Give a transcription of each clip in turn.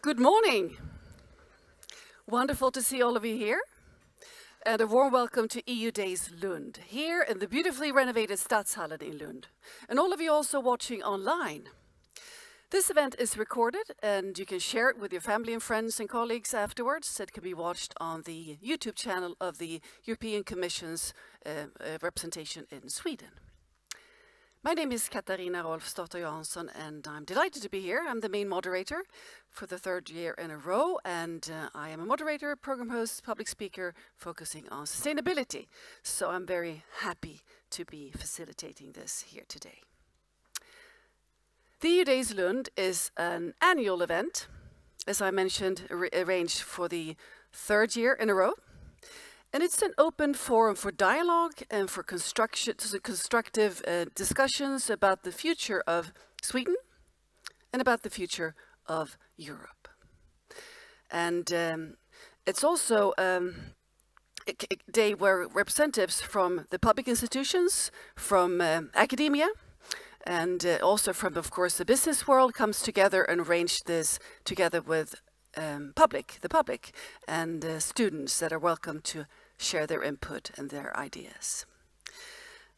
Good morning. Wonderful to see all of you here. And a warm welcome to EU Days Lund, here in the beautifully renovated Stadshallen in Lund. And all of you also watching online. This event is recorded and you can share it with your family and friends and colleagues afterwards. It can be watched on the YouTube channel of the European Commission's representation in Sweden. My name is Katarina Rolfsdotter Johansson and I'm delighted to be here. I'm the main moderator for the third year in a row, and I am a moderator, program host, public speaker focusing on sustainability. So I'm very happy to be facilitating this here today. The EU Days Lund is an annual event, as I mentioned, arranged for the third year in a row. And it's an open forum for dialogue and for constructive discussions about the future of Sweden and about the future of Europe. And it's also a day where representatives from the public institutions, from academia, and also from, of course, the business world comes together and arrange this together with the public and students that are welcome to share their input and their ideas.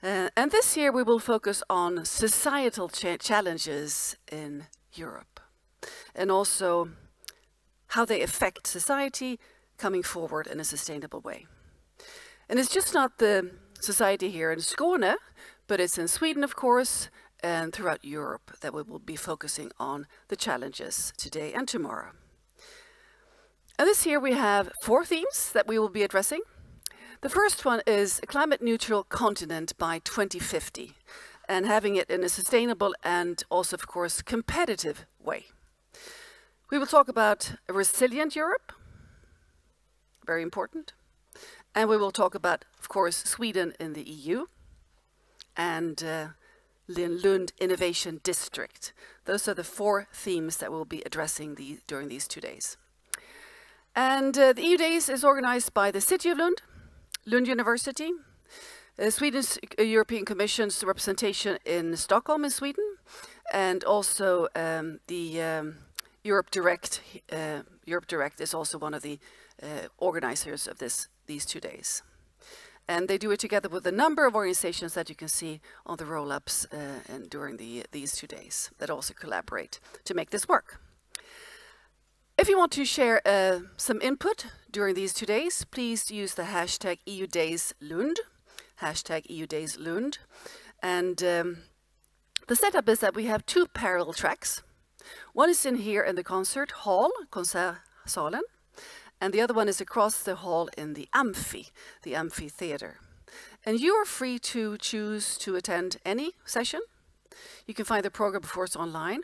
And this year we will focus on societal challenges in Europe and also how they affect society coming forward in a sustainable way. And it's just not the society here in Skåne, but it's in Sweden, of course, and throughout Europe that we will be focusing on the challenges today and tomorrow. And this year we have 4 themes that we will be addressing. The first one is a climate-neutral continent by 2050 and having it in a sustainable and also, of course, competitive way. We will talk about a resilient Europe, very important. And we will talk about, of course, Sweden in the EU and Lund Innovation District. Those are the 4 themes that we'll be addressing during these 2 days. And the EU Days is organized by the City of Lund, Lund University, Sweden's European Commission's representation in Stockholm in Sweden, and also the Europe Direct. Europe Direct is also one of the organizers of these 2 days. And they do it together with a number of organizations that you can see on the roll-ups and during these 2 days that also collaborate to make this work. If you want to share some input during these 2 days, please use the hashtag EU Days Lund, hashtag EU Days Lund. And the setup is that we have 2 parallel tracks. One is in here in the concert hall, Konsertsalen, and the other one is across the hall in the amphitheater. And you are free to choose to attend any session. You can find the program, of course, online,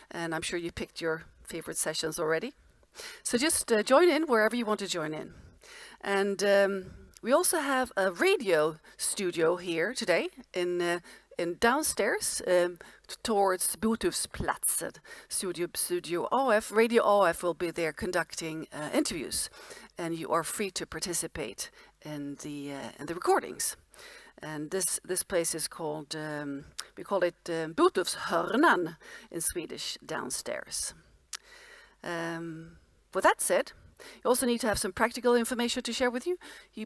and I'm sure you picked your favorite sessions already. So just join in wherever you want to join in. And we also have a radio studio here today in downstairs towards Bothufsplatsen. Studio AF, Radio AF will be there conducting interviews, and you are free to participate in the recordings. And this place is called, we call it Bothufshörnan in Swedish, downstairs. With that said, you also need to have some practical information to share with you.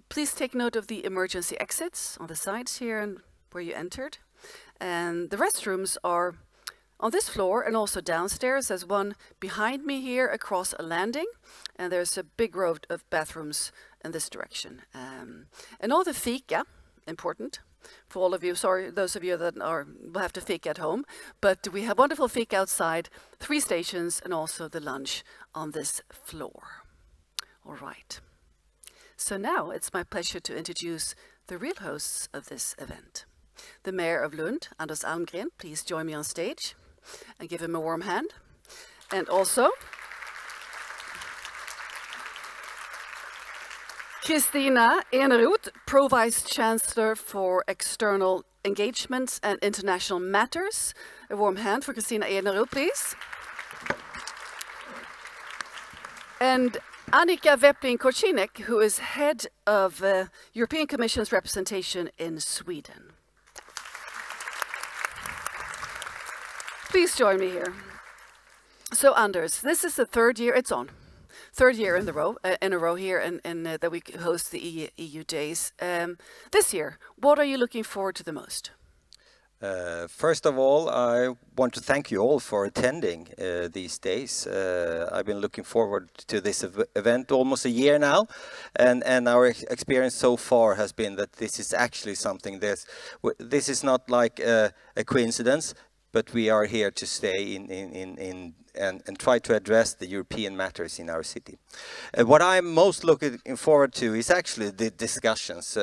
Please take note of the emergency exits on the sides here and where you entered. And the restrooms are on this floor and also downstairs. There's one behind me here across a landing, and there's a big row of bathrooms in this direction. And all the fika, important for all of you, sorry, those of you that will have to fika at home, but we have wonderful fika outside, 3 stations, and also the lunch on this floor. All right. So now it's my pleasure to introduce the real hosts of this event. The Mayor of Lund, Anders Almgren, please join me on stage and give him a warm hand. And also Christina Eneroth, Pro-Vice Chancellor for External Engagements and International Matters. A warm hand for Christina Eneroth, please. And Annika Wepling-Korcinek, who is head of European Commission's representation in Sweden. Please join me here. So Anders, this is the third year it's on. Third year in a row here, and that we host the EU Days. This year, what are you looking forward to the most? First of all, I want to thank you all for attending these days. I've been looking forward to this event almost a year now, and our experience so far has been that this is actually something this is not like a coincidence, but we are here to stay and try to address the European matters in our city. What I'm most looking forward to is actually the discussions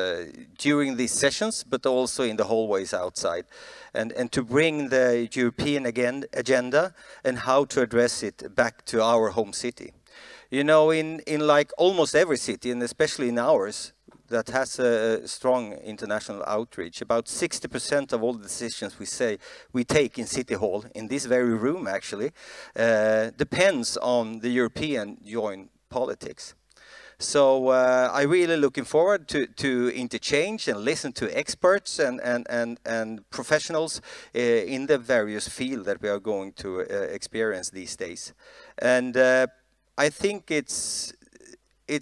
during these sessions, but also in the hallways outside, and to bring the European agenda and how to address it back to our home city. You know, in like almost every city, and especially in ours, that has a strong international outreach. About 60% of all the decisions we take in City Hall, in this very room actually, depends on the European joint politics. So I'm really looking forward to interchange and listen to experts and professionals in the various fields that we are going to experience these days. And I think it's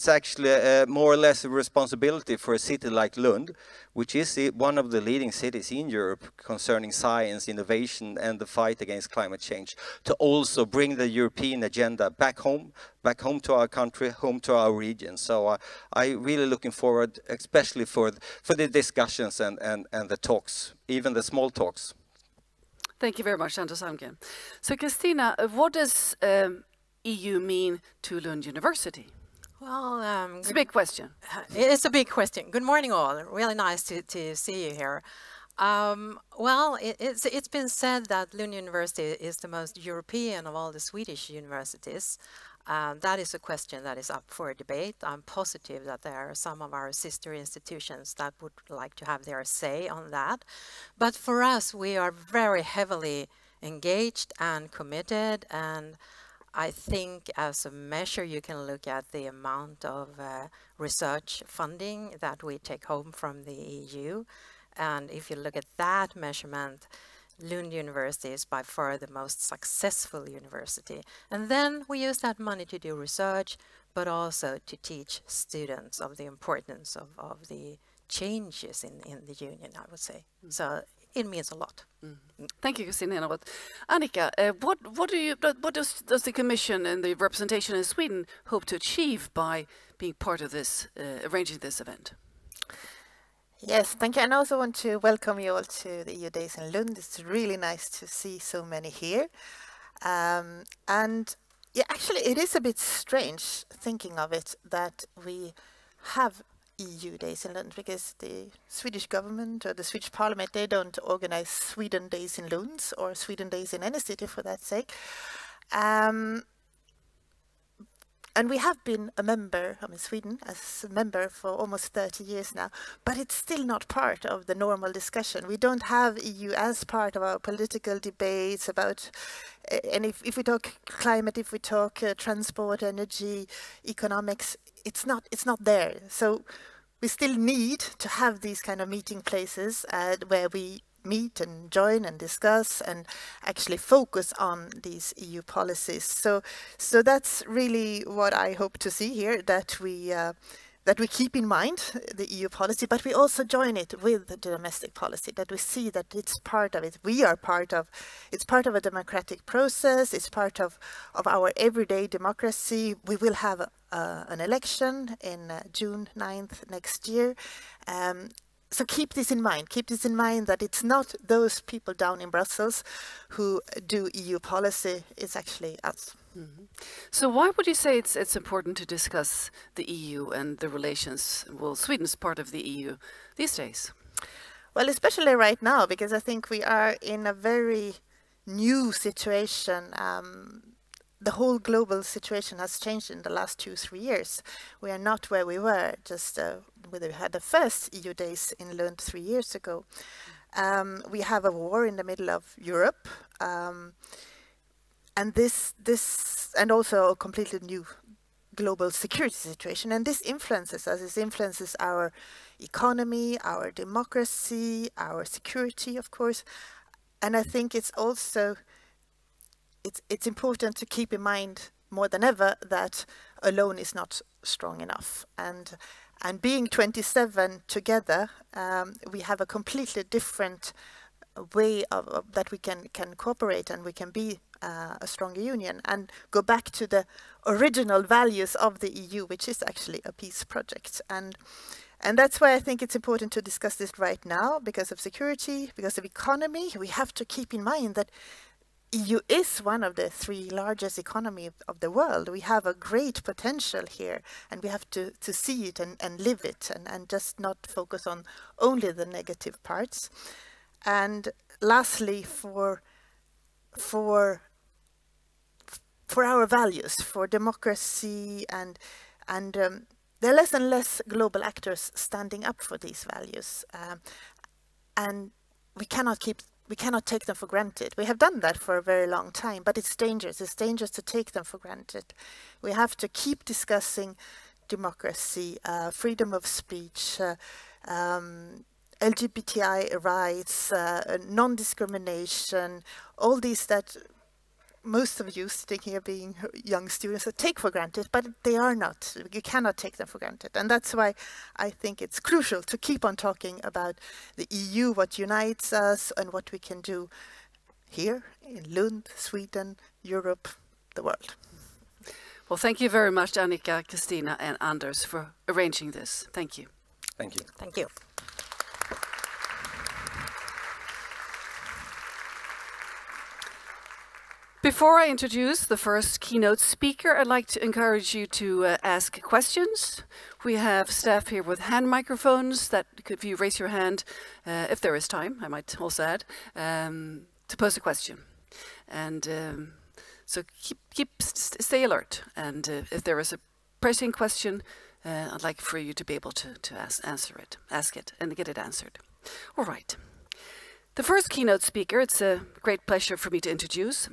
actually more or less a responsibility for a city like Lund, which is one of the leading cities in Europe concerning science, innovation, and the fight against climate change, to also bring the European agenda back home to our country, home to our region. So I'm really looking forward, especially for the discussions and the talks, even the small talks. Thank you very much, Anders Almgren. So, Christina, what does EU mean to Lund University? Well, it's a big question. It's a big question. Good morning, all. Really nice to see you here. Well, it's been said that Lund University is the most European of all the Swedish universities. That is a question that is up for debate. I'm positive that there are some of our sister institutions that would like to have their say on that. But for us, we are very heavily engaged and committed, and I think as a measure you can look at the amount of research funding that we take home from the EU. And if you look at that measurement, Lund University is by far the most successful university. And then we use that money to do research, but also to teach students of the importance of the changes in the union, I would say. So it means a lot. Thank you, Christina. Annika, what does the Commission and the representation in Sweden hope to achieve by being part of this, arranging this event? Yes, thank you. And I also want to welcome you all to the EU Days in Lund. It's really nice to see so many here. And yeah, actually, it is a bit strange thinking of it that we have EU Days in Lund, because the Swedish government or the Swedish parliament, they don't organize Sweden Days in Lund or Sweden Days in any city for that sake. And we have been a member, Sweden, as a member for almost 30 years now, but it's still not part of the normal discussion. We don't have EU as part of our political debates about, and if we talk climate, if we talk transport, energy, economics, it's not there. So we still need to have these kind of meeting places where we meet and join and discuss and actually focus on these EU policies. So that's really what I hope to see here, that we keep in mind the EU policy, but we also join it with the domestic policy, that we see that it's part of it. We are part of, it's part of a democratic process, it's part of our everyday democracy. We will have an election in June 9th next year. So keep this in mind that it's not those people down in Brussels who do EU policy, it's actually us. Mm-hmm. So why would you say it's important to discuss the EU and the relations, well, Sweden's part of the EU these days? Well, especially right now, because I think we are in a very new situation. The whole global situation has changed in the last 2-3 years. We are not where we were just when we had the first EU Days in Lund 3 years ago. We have a war in the middle of Europe, and this and also a completely new global security situation, and this influences us. This influences our economy, our democracy, our security, of course. And I think it's also it's important to keep in mind more than ever that alone is not strong enough. And being 27 together, we have a completely different way of that we can cooperate, and we can be a stronger union and go back to the original values of the EU, which is actually a peace project. And that's why I think it's important to discuss this right now, because of security, because of economy. We have to keep in mind that EU is one of the 3 largest economies of the world. We have a great potential here, and we have to see it and live it, and just not focus on only the negative parts. And lastly, for our values, for democracy, and there are less and less global actors standing up for these values, and we cannot take them for granted. We have done that for a very long time, but it's dangerous. It's dangerous to take them for granted. We have to keep discussing democracy, freedom of speech, LGBTI rights, non-discrimination, all these that most of you sitting here being young students take for granted, but they are not. You cannot take them for granted. And that's why I think it's crucial to keep on talking about the EU, what unites us, and what we can do here in Lund, Sweden, Europe, the world. Well, thank you very much, Annika, Kristina, and Anders, for arranging this. Thank you. Thank you. Thank you. Before I introduce the first keynote speaker, I'd like to encourage you to ask questions. We have staff here with hand microphones that, if you raise your hand, if there is time, I might also add, to pose a question. And so stay alert. And if there is a pressing question, I'd like for you to be able to ask it, and get it answered. All right. The first keynote speaker, it's a great pleasure for me to introduce.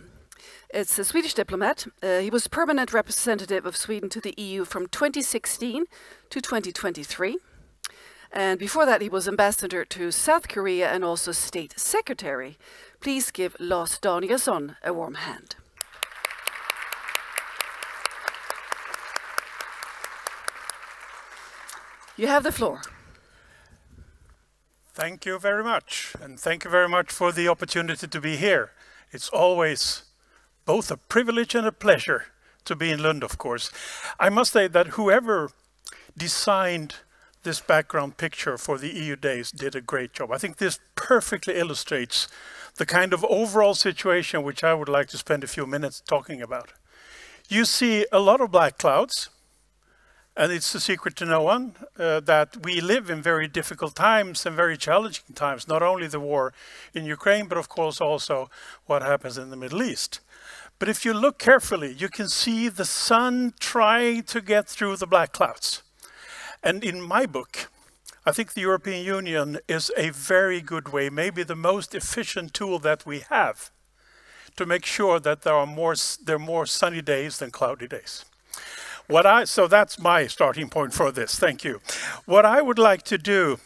It's a Swedish diplomat. He was permanent representative of Sweden to the EU from 2016 to 2023. And before that, he was ambassador to South Korea and also state secretary. Please give Lars Danielsson a warm hand. You have the floor. Thank you very much. And thank you very much for the opportunity to be here. It's always both a privilege and a pleasure to be in Lund, of course. I must say that whoever designed this background picture for the EU Days did a great job. I think this perfectly illustrates the kind of overall situation which I would like to spend a few minutes talking about. You see a lot of black clouds, and it's a secret to no one that we live in very difficult times and very challenging times, not only the war in Ukraine, but of course also what happens in the Middle East. But if you look carefully, you can see the sun trying to get through the black clouds. And in my book, I think the European Union is a very good way, maybe the most efficient tool that we have to make sure that there are more sunny days than cloudy days. So that's my starting point for this. Thank you. What I would like to do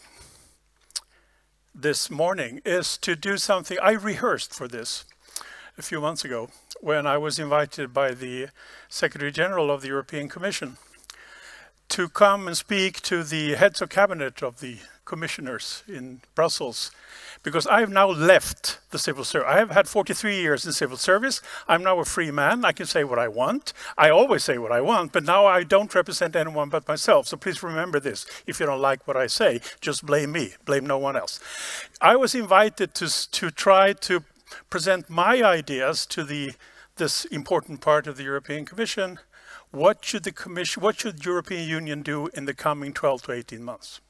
this morning is to do something. I rehearsed for this a few months ago when I was invited by the Secretary General of the European Commission to come and speak to the heads of cabinet of the commissioners in Brussels, because I've now left the civil service. I have had 43 years in civil service. I'm now a free man. I can say what I want. I always say what I want, but now I don't represent anyone but myself. So please remember this. If you don't like what I say, just blame me. Blame no one else. I was invited to try to present my ideas to this important part of the European Commission. What should the European Union do in the coming 12 to 18 months?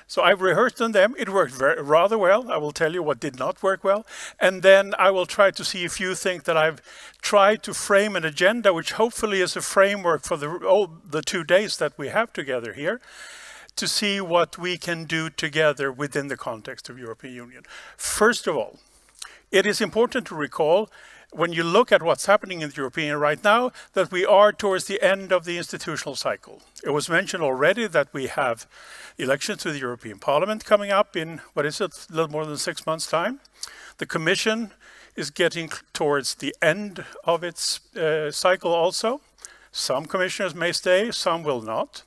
So I've rehearsed on them. It worked rather well. I will tell you what did not work well. And then I will try to see if you think that I've tried to frame an agenda, which hopefully is a framework for the 2 days that we have together here, to see what we can do together within the context of European Union. First of all, it is important to recall, when you look at what's happening in the European Union right now, that we are towards the end of the institutional cycle. It was mentioned already that we have elections to the European Parliament coming up in, a little more than 6 months' time. The Commission is getting towards the end of its cycle also. Some commissioners may stay, some will not.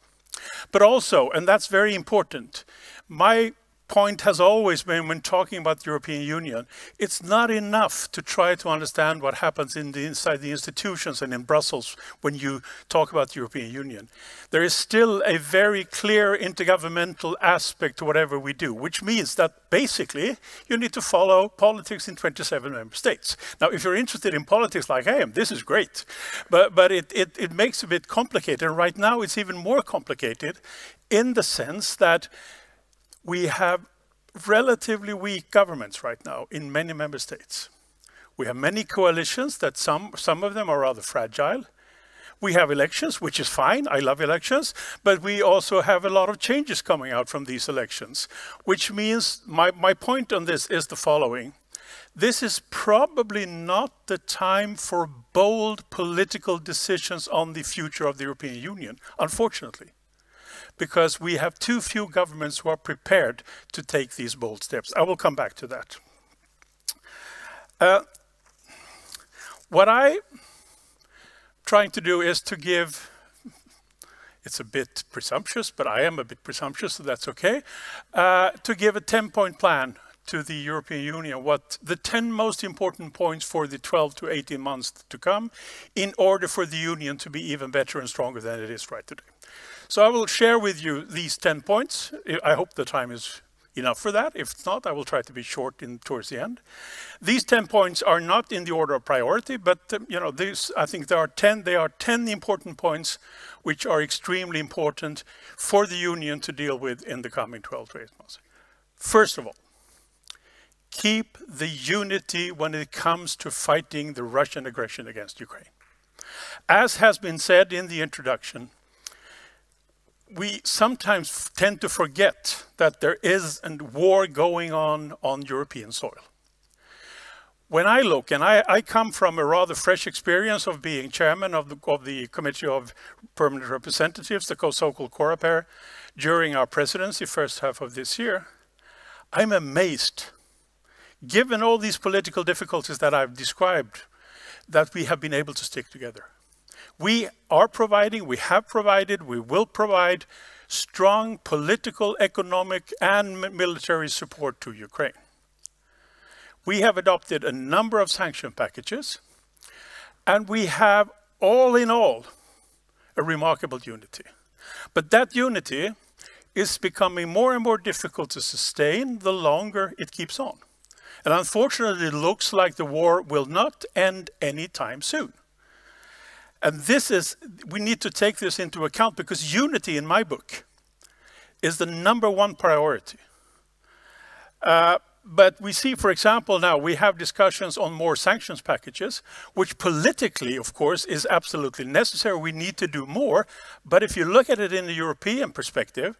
But also, and that's very important, my point has always been when talking about the European Union, it's not enough to try to understand what happens inside the institutions and in Brussels when you talk about the European Union. There is still a very clear intergovernmental aspect to whatever we do, which means that basically you need to follow politics in 27 member states. Now, if you're interested in politics like I am, this is great, but it makes it a bit complicated. And right now it's even more complicated in the sense that we have relatively weak governments right now in many member states. We have many coalitions that some of them are rather fragile. We have elections, which is fine. I love elections, but we also have a lot of changes coming out from these elections, which means my point on this is the following. This is probably not the time for bold political decisions on the future of the European Union, unfortunately, because we have too few governments who are prepared to take these bold steps. I will come back to that. What I'm trying to do is to give, it's a bit presumptuous, but I am a bit presumptuous, so that's okay, to give a 10-point plan to the European Union, what the 10 most important points for the 12 to 18 months to come in order for the Union to be even better and stronger than it is right today. So I will share with you these 10 points. I hope the time is enough for that. If it's not, I will try to be short towards the end. These 10 points are not in the order of priority, but you know, these, I think there are 10. They are 10 important points which are extremely important for the Union to deal with in the coming 12 to 18 months. First of all, keep the unity when it comes to fighting the Russian aggression against Ukraine. As has been said in the introduction, we sometimes tend to forget that there is a war going on European soil. When I look, and I come from a rather fresh experience of being chairman of the Committee of Permanent Representatives, the so-called COREPER, during our presidency, first half of this year, I'm amazed, given all these political difficulties that I've described, that we have been able to stick together. We are providing, we have provided, we will provide strong political, economic, and military support to Ukraine. We have adopted a number of sanction packages, and we have, all in all, a remarkable unity. But that unity is becoming more and more difficult to sustain the longer it keeps on. And unfortunately, it looks like the war will not end anytime soon. And this is, we need to take this into account because unity in my book is the #1 priority. But we see, for example, now we have discussions on more sanctions packages, which politically, of course, is absolutely necessary. We need to do more. But if you look at it in the European perspective,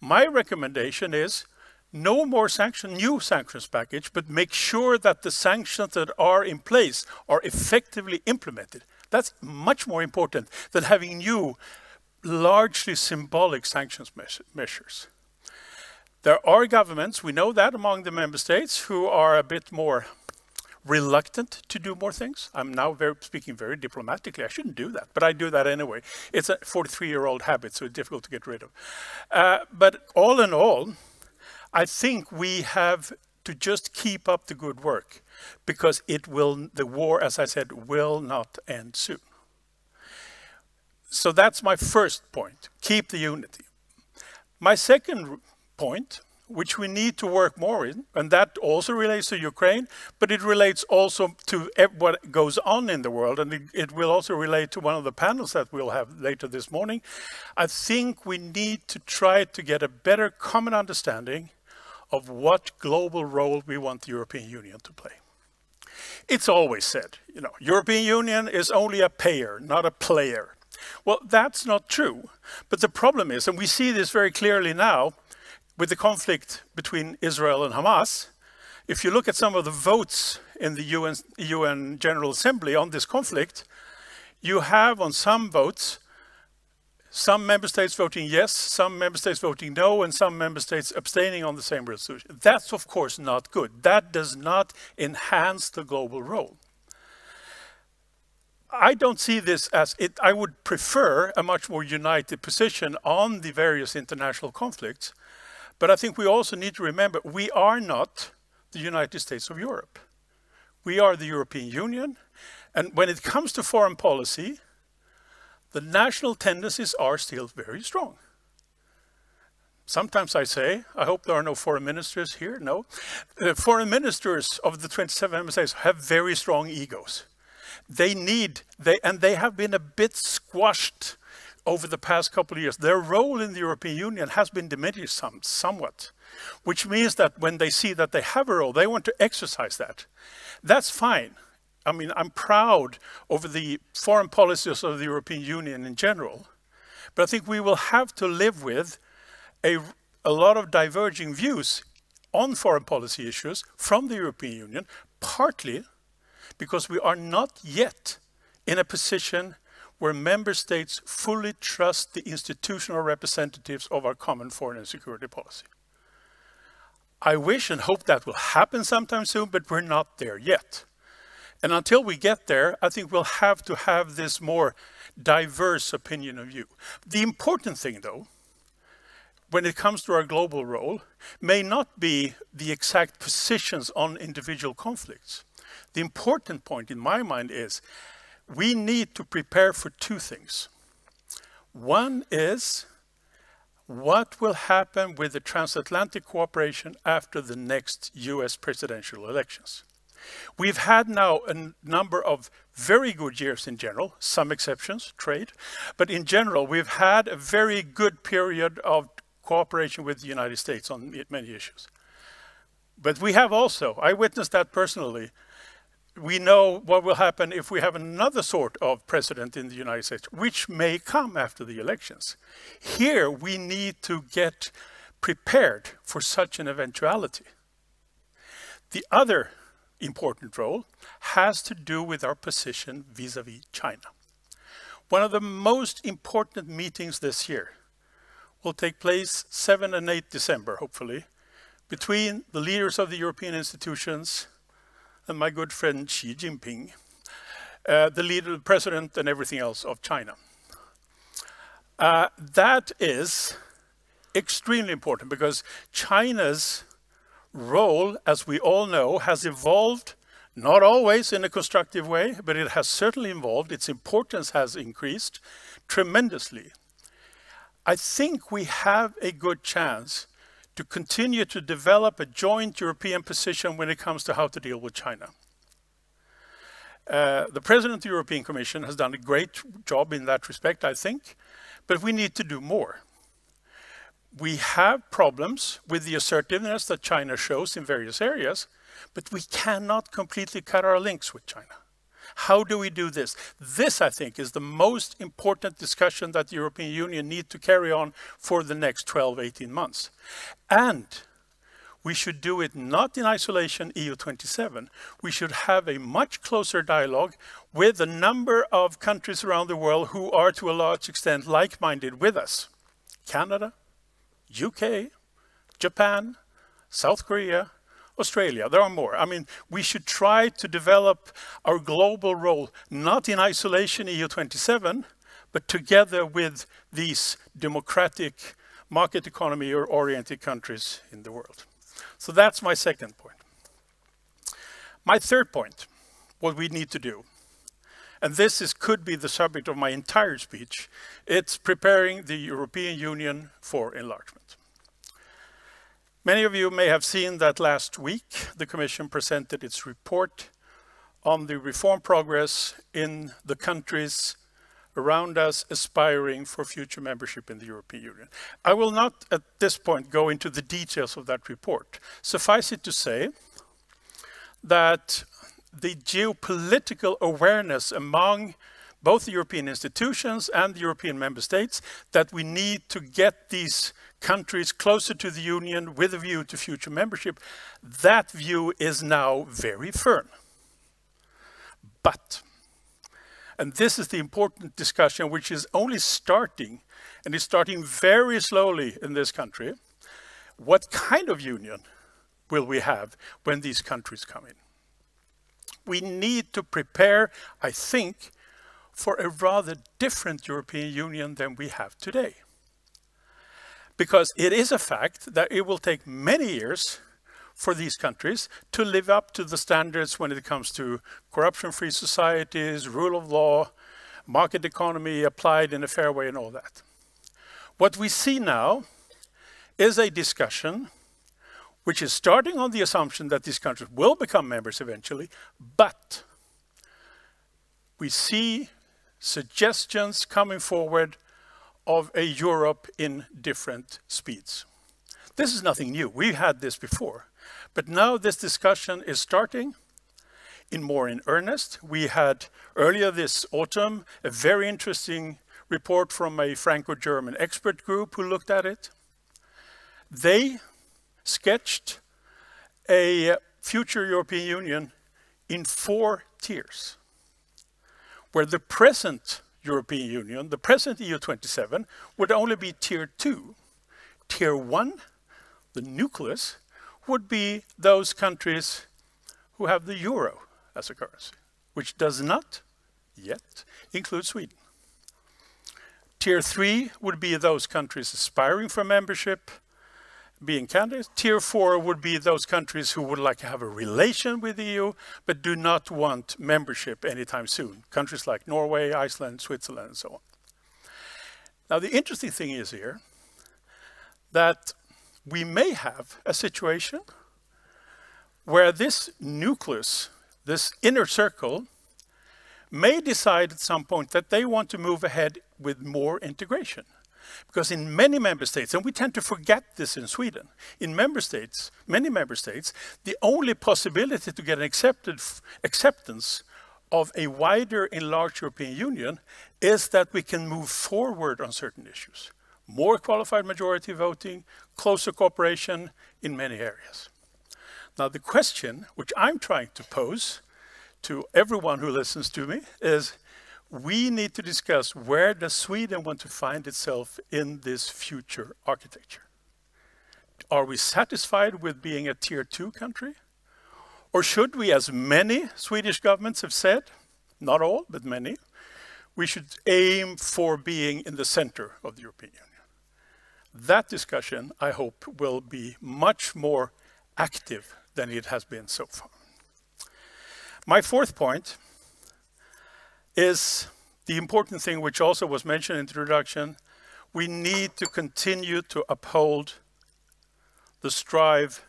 my recommendation is no more new sanctions package, but make sure that the sanctions that are in place are effectively implemented. That's much more important than having new, largely symbolic sanctions measures. There are governments, we know that among the member states, who are a bit more reluctant to do more things. I'm now speaking very diplomatically. I shouldn't do that, but I do that anyway. It's a 43-year-old habit, so it's difficult to get rid of. But all in all, I think we have to just keep up the good work, because the war, as I said, will not end soon. So that's my first point, keep the unity. My second point, which we need to work more in, and that also relates to Ukraine, but it relates also to what goes on in the world, and it will also relate to one of the panels that we'll have later this morning. I think we need to try to get a better common understanding of what global role we want the European Union to play. It's always said, you know, European Union is only a payer, not a player. Well, that's not true. But the problem is, and we see this very clearly now with the conflict between Israel and Hamas, if you look at some of the votes in the UN General Assembly on this conflict, you have on some votes some member states voting yes, some member states voting no, and some member states abstaining on the same resolution. That's of course not good. That does not enhance the global role. I don't see this as it. I would prefer a much more united position on the various international conflicts, but I think we also need to remember we are not the United States of Europe. We are the European Union, and when it comes to foreign policy, the national tendencies are still very strong. Sometimes I say, I hope there are no foreign ministers here, no. The foreign ministers of the 27 member states have very strong egos. They have been a bit squashed over the past couple of years. Their role in the European Union has been diminished somewhat, which means that when they see that they have a role, they want to exercise that. That's fine. I mean, I'm proud over the foreign policies of the European Union in general, but I think we will have to live with a lot of diverging views on foreign policy issues from the European Union, partly because we are not yet in a position where member states fully trust the institutional representatives of our common foreign and security policy. I wish and hope that will happen sometime soon, but we're not there yet. And until we get there, I think we'll have to have this more diverse opinion of view. The important thing, though, when it comes to our global role, may not be the exact positions on individual conflicts. The important point in my mind is we need to prepare for two things. One is what will happen with the transatlantic cooperation after the next US presidential elections. We've had now a number of very good years in general, some exceptions, trade, but in general we've had a very good period of cooperation with the United States on many issues. But we have also, I witnessed that personally, we know what will happen if we have another sort of president in the United States, which may come after the elections. Here we need to get prepared for such an eventuality. The other important role has to do with our position vis-à-vis China. One of the most important meetings this year will take place 7 and 8 December, hopefully, between the leaders of the European institutions and my good friend Xi Jinping, the leader, the president, and everything else of China. That is extremely important because China's role, as we all know, has evolved, not always in a constructive way, but it has certainly evolved. Its importance has increased tremendously. I think we have a good chance to continue to develop a joint European position when it comes to how to deal with China. The President of the European Commission has done a great job in that respect, I think, but we need to do more. We have problems with the assertiveness that China shows in various areas, but we cannot completely cut our links with China. How do we do this? This, I think, is the most important discussion that the European Union needs to carry on for the next 12, 18 months. And we should do it not in isolation, EU27. We should have a much closer dialogue with a number of countries around the world who are to a large extent like-minded with us. Canada, UK, Japan, South Korea, Australia, there are more. I mean, we should try to develop our global role, not in isolation, EU27, but together with these democratic market economy or oriented countries in the world. So that's my second point. My third point, what we need to do, and this could be the subject of my entire speech, it's preparing the European Union for enlargement. Many of you may have seen that last week the Commission presented its report on the reform progress in the countries around us aspiring for future membership in the European Union. I will not at this point go into the details of that report. Suffice it to say that the geopolitical awareness among both the European institutions and the European member states that we need to get these countries closer to the Union with a view to future membership, that view is now very firm. But, and this is the important discussion which is only starting and it's starting very slowly in this country. What kind of union will we have when these countries come in? We need to prepare, I think, for a rather different European Union than we have today. Because it is a fact that it will take many years for these countries to live up to the standards when it comes to corruption-free societies, rule of law, market economy applied in a fair way and all that. What we see now is a discussion which is starting on the assumption that these countries will become members eventually, but we see suggestions coming forward of a Europe in different speeds. This is nothing new. We had this before. But now this discussion is starting more in earnest. We had earlier this autumn a very interesting report from a Franco-German expert group who looked at it. They sketched a future European Union in 4 tiers, where the present European Union, the present EU27, would only be tier 2. Tier 1, the nucleus, would be those countries who have the euro as a currency, which does not yet include Sweden. Tier 3 would be those countries aspiring for membership, being candidates. Tier 4 would be those countries who would like to have a relation with the EU, but do not want membership anytime soon. Countries like Norway, Iceland, Switzerland, and so on. Now, the interesting thing is here that we may have a situation where this nucleus, this inner circle, may decide at some point that they want to move ahead with more integration. Because in many member states, and we tend to forget this in Sweden, in many member states, the only possibility to get an acceptance of a wider enlarged European Union is that we can move forward on certain issues. More qualified majority voting, closer cooperation in many areas. Now the question which I'm trying to pose to everyone who listens to me is, we need to discuss where does Sweden want to find itself in this future architecture. Are we satisfied with being a tier 2 country? Or should we, as many Swedish governments have said, not all, but many, we should aim for being in the center of the European Union? That discussion, I hope, will be much more active than it has been so far. My 4th point is the important thing which also was mentioned in the introduction. We need to continue to uphold the strive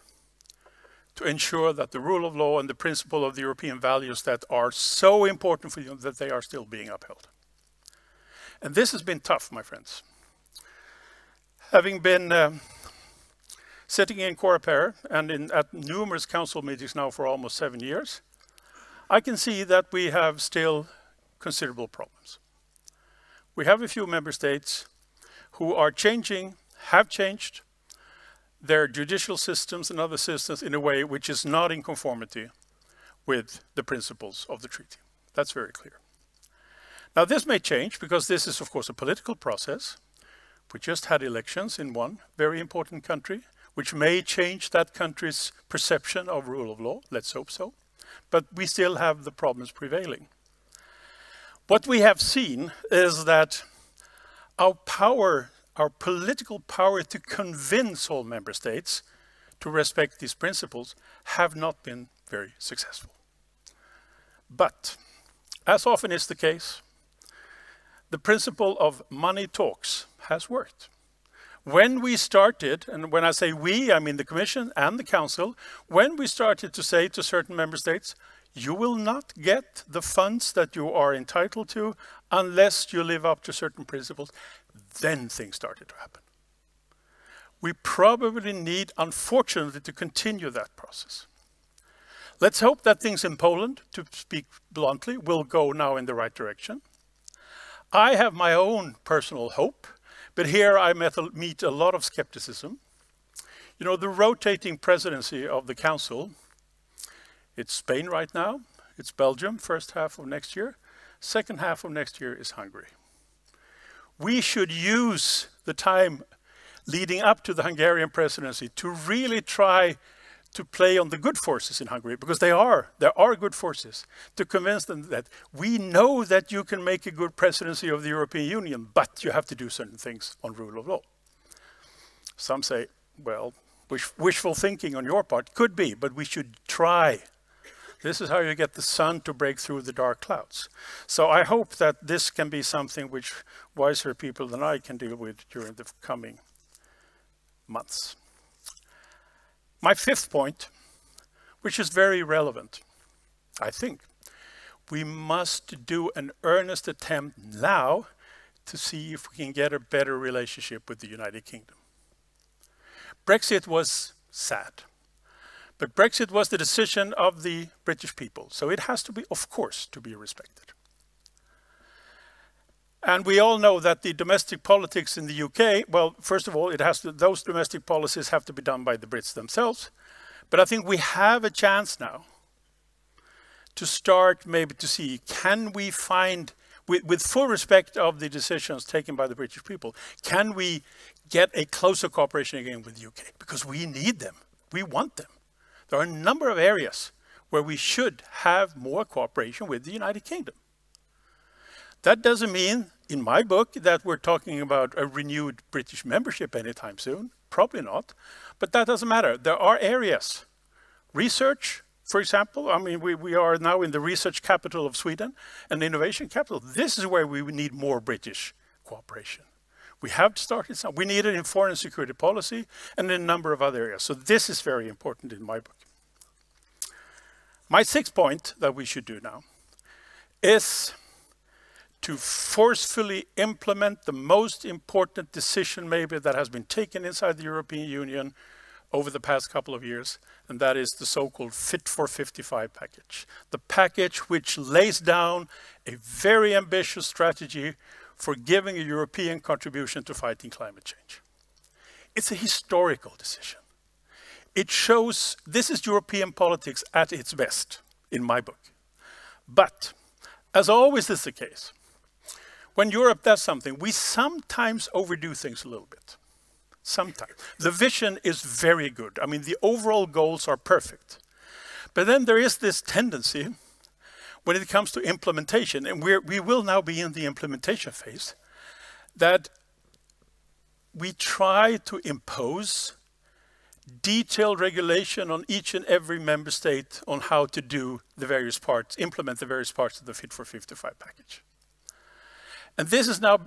to ensure that the rule of law and the principle of the European values that are so important for you, that they are still being upheld. And this has been tough, my friends. Having been sitting in Coreper and at numerous council meetings now for almost 7 years, I can see that we have still considerable problems. We have a few member states who are changing, have changed their judicial systems and other systems in a way which is not in conformity with the principles of the treaty. That's very clear. Now this may change because this is of course a political process. We just had elections in one very important country, which may change that country's perception of rule of law. Let's hope so. But we still have the problems prevailing. What we have seen is that our power, our political power to convince all member states to respect these principles have not been very successful. But, as often is the case, the principle of money talks has worked. When we started, and when I say we, I mean the Commission and the Council, when we started to say to certain member states, you will not get the funds that you are entitled to unless you live up to certain principles, then things started to happen. We probably need, unfortunately, to continue that process. Let's hope that things in Poland, to speak bluntly, will go now in the right direction. I have my own personal hope, but here I meet a lot of skepticism. You know, the rotating presidency of the Council, it's Spain right now, it's Belgium, first half of next year, second half of next year is Hungary. we should use the time leading up to the Hungarian presidency to really try to play on the good forces in Hungary, because there are good forces, to convince them that we know that you can make a good presidency of the European Union, but you have to do certain things on rule of law. Some say, well, wishful thinking on your part, could be, but we should try. This is how you get the sun to break through the dark clouds. So I hope that this can be something which wiser people than I can deal with during the coming months. My fifth point, which is very relevant, I think, we must do an earnest attempt now to see if we can get a better relationship with the United Kingdom. Brexit was sad, but Brexit was the decision of the British people, so it has to be, of course, to be respected. And we all know that the domestic politics in the UK, well, first of all, those domestic policies have to be done by the Brits themselves. But I think we have a chance now to start maybe to see, can we find, with full respect of the decisions taken by the British people, can we get a closer cooperation again with the UK? Because we need them. We want them. There are a number of areas where we should have more cooperation with the United Kingdom. That doesn't mean, in my book, that we're talking about a renewed British membership anytime soon. Probably not. But that doesn't matter. There are areas. Research, for example. I mean, we are now in the research capital of Sweden and innovation capital. This is where we need more British cooperation. We have started some. We need it in foreign security policy and in a number of other areas. So this is very important in my book. My sixth point that we should do now is to forcefully implement the most important decision maybe that has been taken inside the European Union over the past couple of years, and that is the so-called Fit for 55 package. The package which lays down a very ambitious strategy for giving a European contribution to fighting climate change. It's a historical decision. It shows this is European politics at its best, in my book. But, as always is the case, when Europe does something, we sometimes overdo things a little bit. Sometimes. The vision is very good. I mean, the overall goals are perfect. But then there is this tendency, when it comes to implementation, and we will now be in the implementation phase, that we try to impose detailed regulation on each and every member state on how to do the various parts, implement the various parts of the Fit for 55 package. And this is now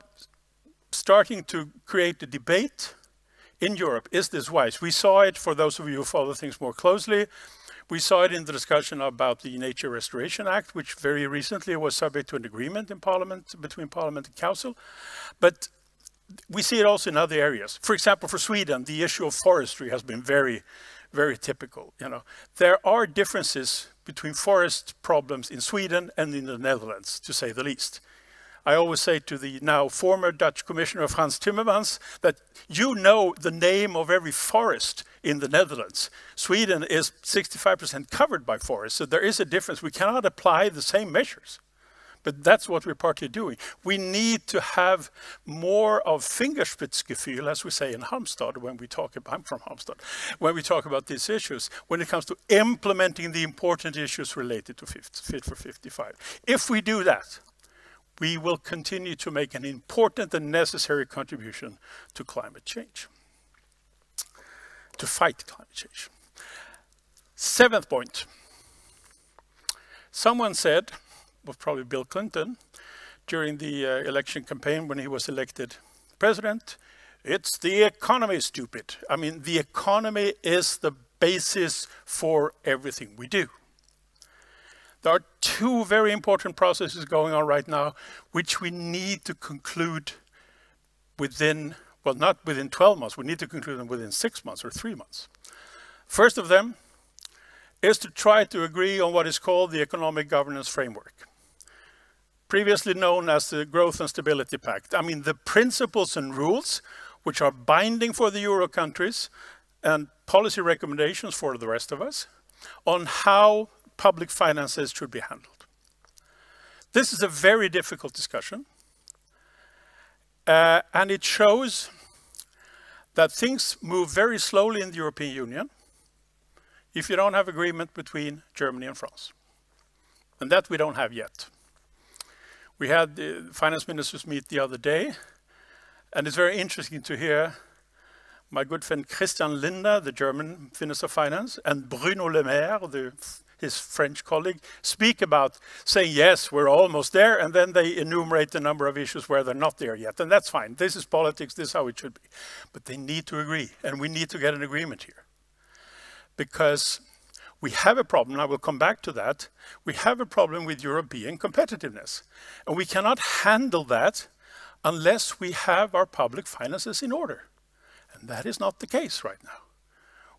starting to create a debate in Europe. Is this wise? We saw it, for those of you who follow things more closely, we saw it in the discussion about the Nature Restoration Act, which very recently was subject to an agreement in Parliament, between Parliament and Council. But we see it also in other areas. For example, for Sweden, the issue of forestry has been very, very typical. You know, there are differences between forest problems in Sweden and in the Netherlands, to say the least. I always say to the now former Dutch Commissioner Frans Timmermans that you know the name of every forest in the Netherlands. Sweden is 65% covered by forests, so there is a difference. We cannot apply the same measures, but that's what we're partly doing. We need to have more of Fingerspitzengefühl, as we say in Halmstad, when we talk about, I'm from Halmstad, when we talk about these issues, when it comes to implementing the important issues related to Fit for 55. If we do that, we will continue to make an important and necessary contribution to climate change, to fight climate change. Seventh point. Someone said, was probably Bill Clinton, during the election campaign when he was elected president, it's the economy, stupid. I mean, the economy is the basis for everything we do. There are two very important processes going on right now, which we need to conclude within, well, not within 12 months, we need to conclude them within 6 months or 3 months. First of them is to try to agree on what is called the Economic Governance Framework, previously known as the Growth and Stability Pact. I mean, the principles and rules which are binding for the Euro countries and policy recommendations for the rest of us on how public finances should be handled. This is a very difficult discussion. And it shows that things move very slowly in the European Union if you don't have agreement between Germany and France. And that we don't have yet. We had the finance ministers meet the other day, and it's very interesting to hear my good friend Christian Lindner, the German Minister of Finance, and Bruno Le Maire, his French colleague, speak about saying, yes, we're almost there, and then they enumerate the number of issues where they're not there yet. And that's fine. This is politics. This is how it should be. But they need to agree, and we need to get an agreement here. Because we have a problem, and I will come back to that. We have a problem with European competitiveness. And we cannot handle that unless we have our public finances in order. And that is not the case right now.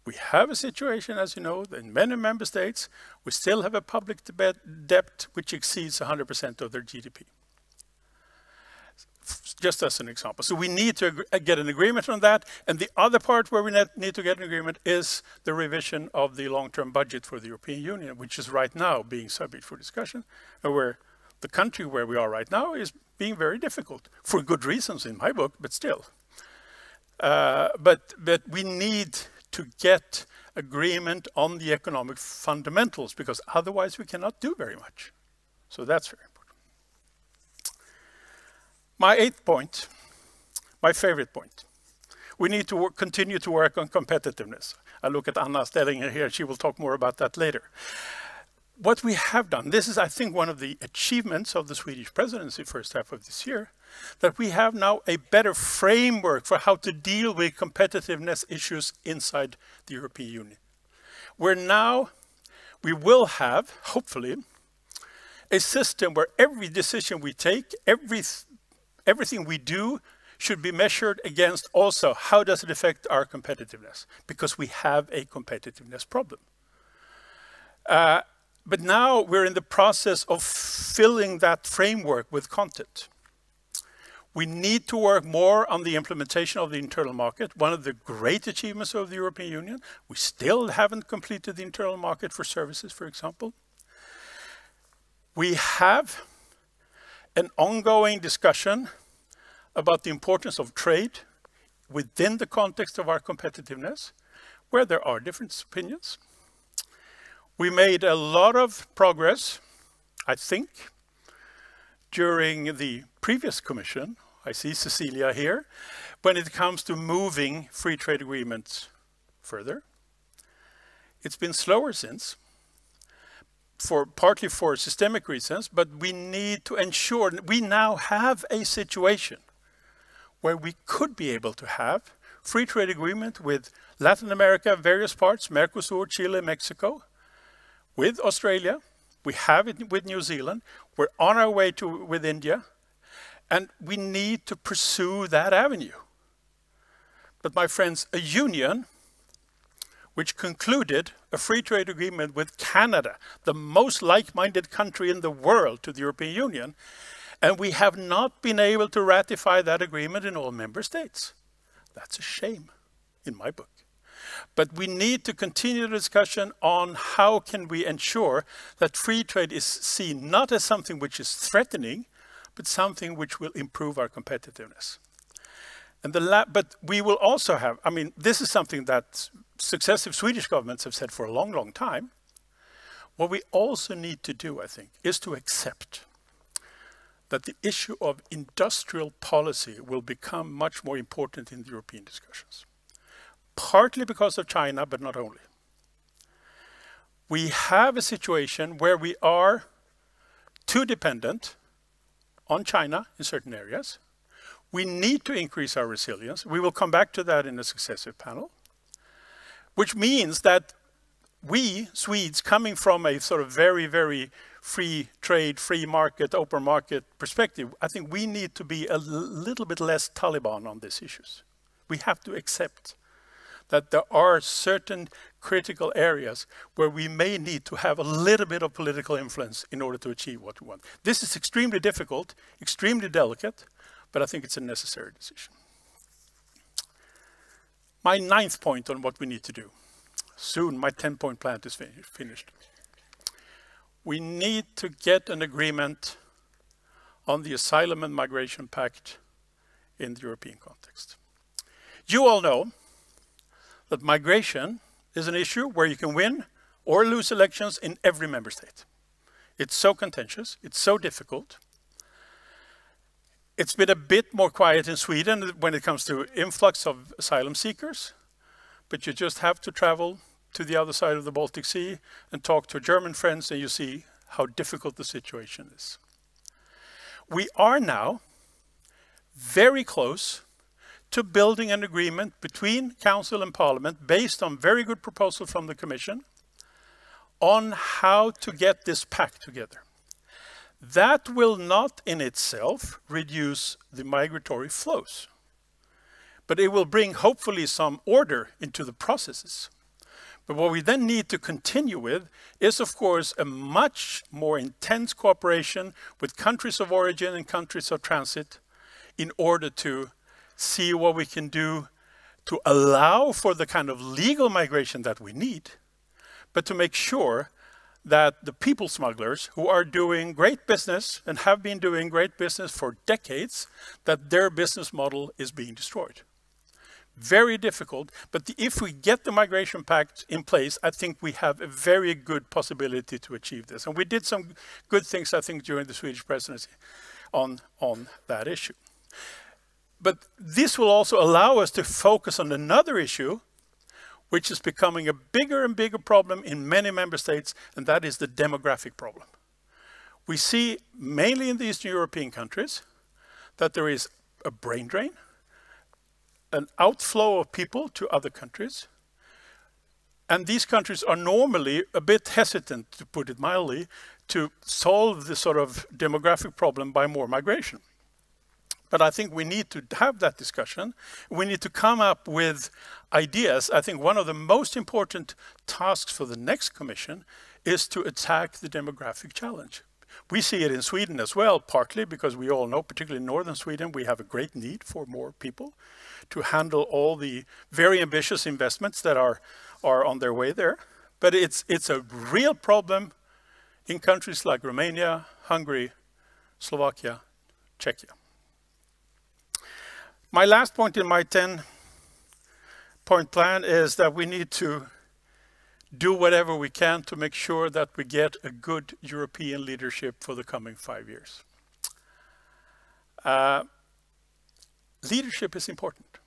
We have a situation, as you know, that in many member states, we still have a public debt which exceeds 100% of their GDP. Just as an example. So we need to get an agreement on that. And the other part where we need to get an agreement is the revision of the long-term budget for the European Union, which is right now being subject for discussion, and where the country where we are right now is being very difficult, for good reasons in my book, but still. But we need to get agreement on the economic fundamentals, because otherwise we cannot do very much. So that's very important. My 8th point, my favorite point. We need to continue to work on competitiveness. I look at Anna Stellinger here, she will talk more about that later. What we have done, this is I think one of the achievements of the Swedish presidency first half of this year, that we have now a better framework for how to deal with competitiveness issues inside the European Union. We will have, hopefully, a system where every decision we take, everything we do should be measured against also how does it affect our competitiveness, because we have a competitiveness problem. But now we're in the process of filling that framework with content. We need to work more on the implementation of the internal market, one of the great achievements of the European Union. We still haven't completed the internal market for services, for example. We have an ongoing discussion about the importance of trade within the context of our competitiveness, where there are different opinions. We made a lot of progress, I think, during the previous commission. I see Cecilia here, when it comes to moving free trade agreements further. It's been slower since, partly for systemic reasons, but we need to ensure that we now have a situation where we could be able to have free trade agreement with Latin America, various parts, Mercosur, Chile, Mexico, with Australia. We have it with New Zealand. We're on our way with India, and we need to pursue that avenue. But my friends, a union which concluded a free trade agreement with Canada, the most like-minded country in the world to the European Union, and we have not been able to ratify that agreement in all member states. That's a shame, in my book. But we need to continue the discussion on how can we ensure that free trade is seen not as something which is threatening, but something which will improve our competitiveness. And but we will also have, I mean, this is something that successive Swedish governments have said for a long, long time. What we also need to do, I think, is to accept that the issue of industrial policy will become much more important in the European discussions. Partly because of China, but not only. We have a situation where we are too dependent on China in certain areas. We need to increase our resilience. We will come back to that in a successive panel, which means that we, Swedes, coming from a sort of very, very free trade, free market, open market perspective, I think we need to be a little bit less Taliban on these issues. We have to accept that there are certain critical areas where we may need to have a little bit of political influence in order to achieve what we want. This is extremely difficult, extremely delicate, but I think it's a necessary decision. My 9th point on what we need to do. Soon my 10-point plan is finished. We need to get an agreement on the Asylum and Migration Pact in the European context. You all know that migration is an issue where you can win or lose elections in every member state. It's so contentious, it's so difficult. It's been a bit more quiet in Sweden when it comes to influx of asylum seekers, but you just have to travel to the other side of the Baltic Sea and talk to German friends and you see how difficult the situation is. We are now very close to building an agreement between Council and Parliament based on very good proposal from the Commission on how to get this pact together. That will not in itself reduce the migratory flows, but it will bring hopefully some order into the processes. But what we then need to continue with is, of course, a much more intense cooperation with countries of origin and countries of transit in order to see what we can do to allow for the kind of legal migration that we need, but to make sure that the people smugglers who are doing great business and have been doing great business for decades, that their business model is being destroyed. Very difficult, but if we get the migration pact in place, I think we have a very good possibility to achieve this. And we did some good things, I think, during the Swedish presidency on that issue. But this will also allow us to focus on another issue, which is becoming a bigger and bigger problem in many member states, and that is the demographic problem. We see, mainly in the Eastern European countries, that there is a brain drain, an outflow of people to other countries, and these countries are normally a bit hesitant, to put it mildly, to solve this sort of demographic problem by more migration. But I think we need to have that discussion. We need to come up with ideas. I think one of the most important tasks for the next Commission is to attack the demographic challenge. We see it in Sweden as well, partly because we all know, particularly in northern Sweden, we have a great need for more people to handle all the very ambitious investments that are on their way there. But it's a real problem in countries like Romania, Hungary, Slovakia, Czechia. My last point in my 10-point plan is that we need to do whatever we can to make sure that we get a good European leadership for the coming 5 years. Leadership is important.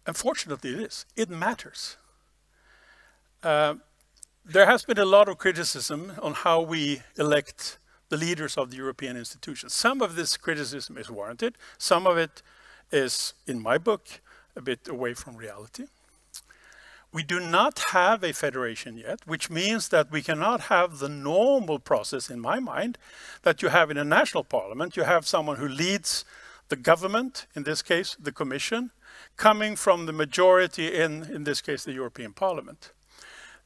Unfortunately, it is. It matters. There has been a lot of criticism on how we elect the leaders of the European institutions. Some of this criticism is warranted. Some of it is, in my book, a bit away from reality. We do not have a federation yet, which means that we cannot have the normal process, in my mind, that you have in a national parliament. You have someone who leads the government, in this case, the Commission, coming from the majority in this case, the European Parliament.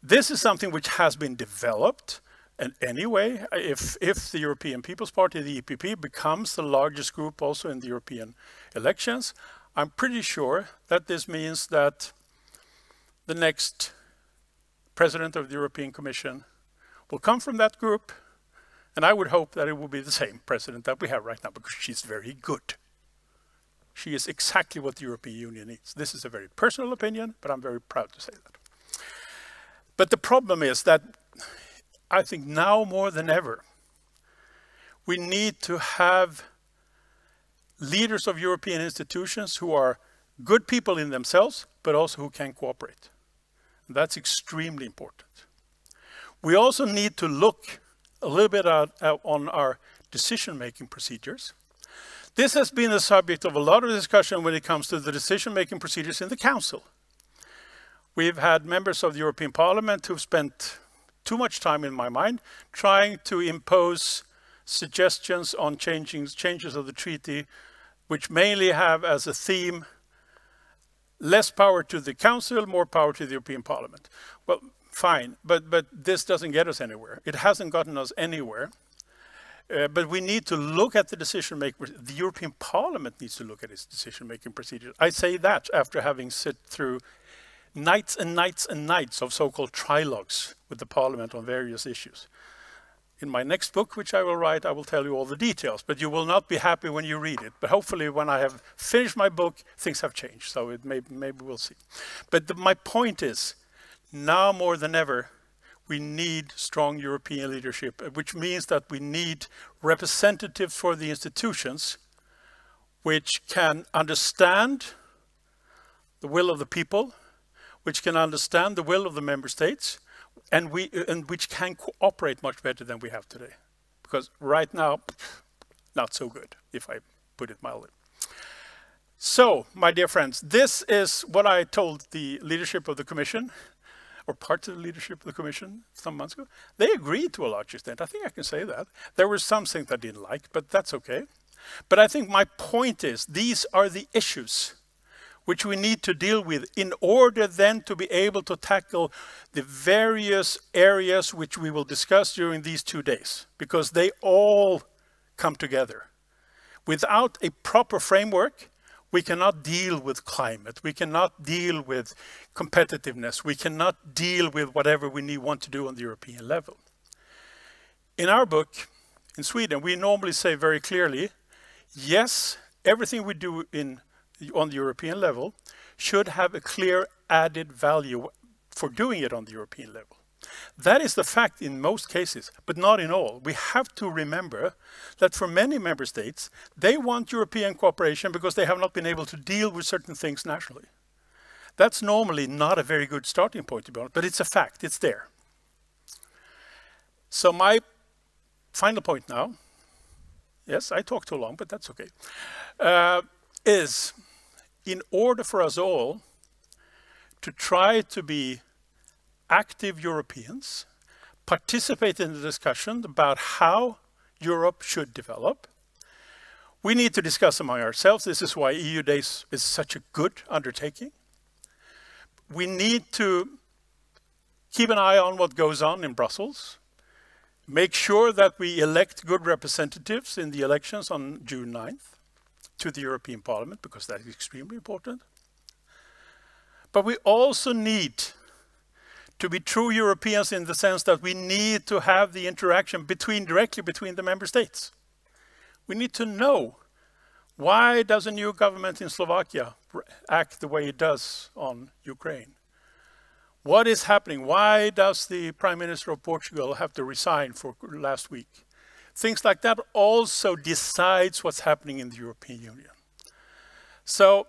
This is something which has been developed. And anyway, if the European People's Party, the EPP, becomes the largest group also in the European elections, I'm pretty sure that this means that the next president of the European Commission will come from that group, and I would hope that it will be the same president that we have right now, because she's very good. She is exactly what the European Union needs. This is a very personal opinion, but I'm very proud to say that. But the problem is that I think now more than ever, we need to have leaders of European institutions who are good people in themselves, but also who can cooperate. And that's extremely important. We also need to look a little bit on our decision-making procedures. This has been the subject of a lot of discussion when it comes to the decision-making procedures in the Council. We've had members of the European Parliament who've spent too much time, in my mind, trying to impose suggestions on changes of the treaty, which mainly have as a theme less power to the Council, more power to the European Parliament. Well, fine, but this doesn't get us anywhere. It hasn't gotten us anywhere. But we need to look at the decision-making. The European Parliament needs to look at its decision-making procedures. I say that after having sit through nights and nights and nights of so-called trilogues with the Parliament on various issues. In my next book, which I will write, I will tell you all the details, but you will not be happy when you read it. But hopefully when I have finished my book, things have changed, so maybe we'll see. But my point is, now more than ever, we need strong European leadership, which means that we need representatives for the institutions which can understand the will of the people, which can understand the will of the member states, and which can cooperate much better than we have today. Because right now, not so good, if I put it mildly. So, my dear friends, this is what I told the leadership of the Commission, or parts of the leadership of the Commission some months ago. They agreed to a large extent. I think I can say that. There were some things I didn't like, but that's okay. But I think my point is, these are the issues which we need to deal with in order then to be able to tackle the various areas which we will discuss during these 2 days, because they all come together. Without a proper framework, we cannot deal with climate, we cannot deal with competitiveness, we cannot deal with whatever we want to do on the European level. In our book, in Sweden, we normally say very clearly, yes, everything we do on the European level should have a clear added value for doing it on the European level. That is the fact in most cases, but not in all. We have to remember that for many member states, they want European cooperation because they have not been able to deal with certain things nationally. That's normally not a very good starting point, to be honest, but it's a fact, it's there. So my final point now, yes, I talked too long, but that's okay, is in order for us all to try to be active Europeans, participate in the discussion about how Europe should develop, we need to discuss among ourselves. This is why EU Days is such a good undertaking. We need to keep an eye on what goes on in Brussels, make sure that we elect good representatives in the elections on June 9th. To the European Parliament, because that is extremely important. But we also need to be true Europeans in the sense that we need to have the interaction directly between the member states. We need to know, why does a new government in Slovakia act the way it does on Ukraine? What is happening? Why does the Prime Minister of Portugal have to resign for last week? Things like that also decides what's happening in the European Union. So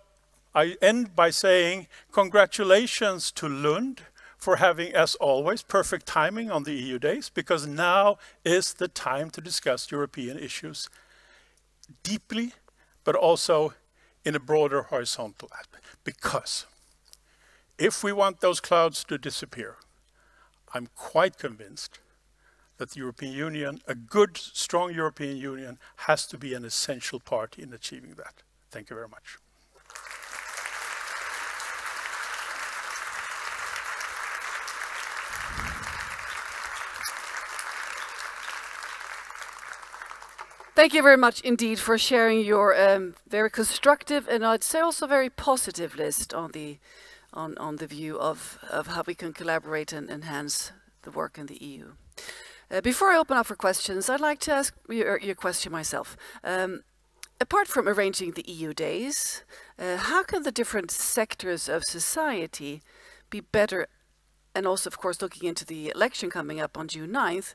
I end by saying congratulations to Lund for having, as always, perfect timing on the EU Days, because now is the time to discuss European issues deeply, but also in a broader horizontal aspect. Because if we want those clouds to disappear, I'm quite convinced that the European Union, a good, strong European Union, has to be an essential part in achieving that. Thank you very much. Thank you very much indeed for sharing your very constructive and I'd say also very positive list on the view of how we can collaborate and enhance the work in the EU. Before I open up for questions, I'd like to ask your question myself. Apart from arranging the EU Days, how can the different sectors of society be better, and also of course looking into the election coming up on June 9th,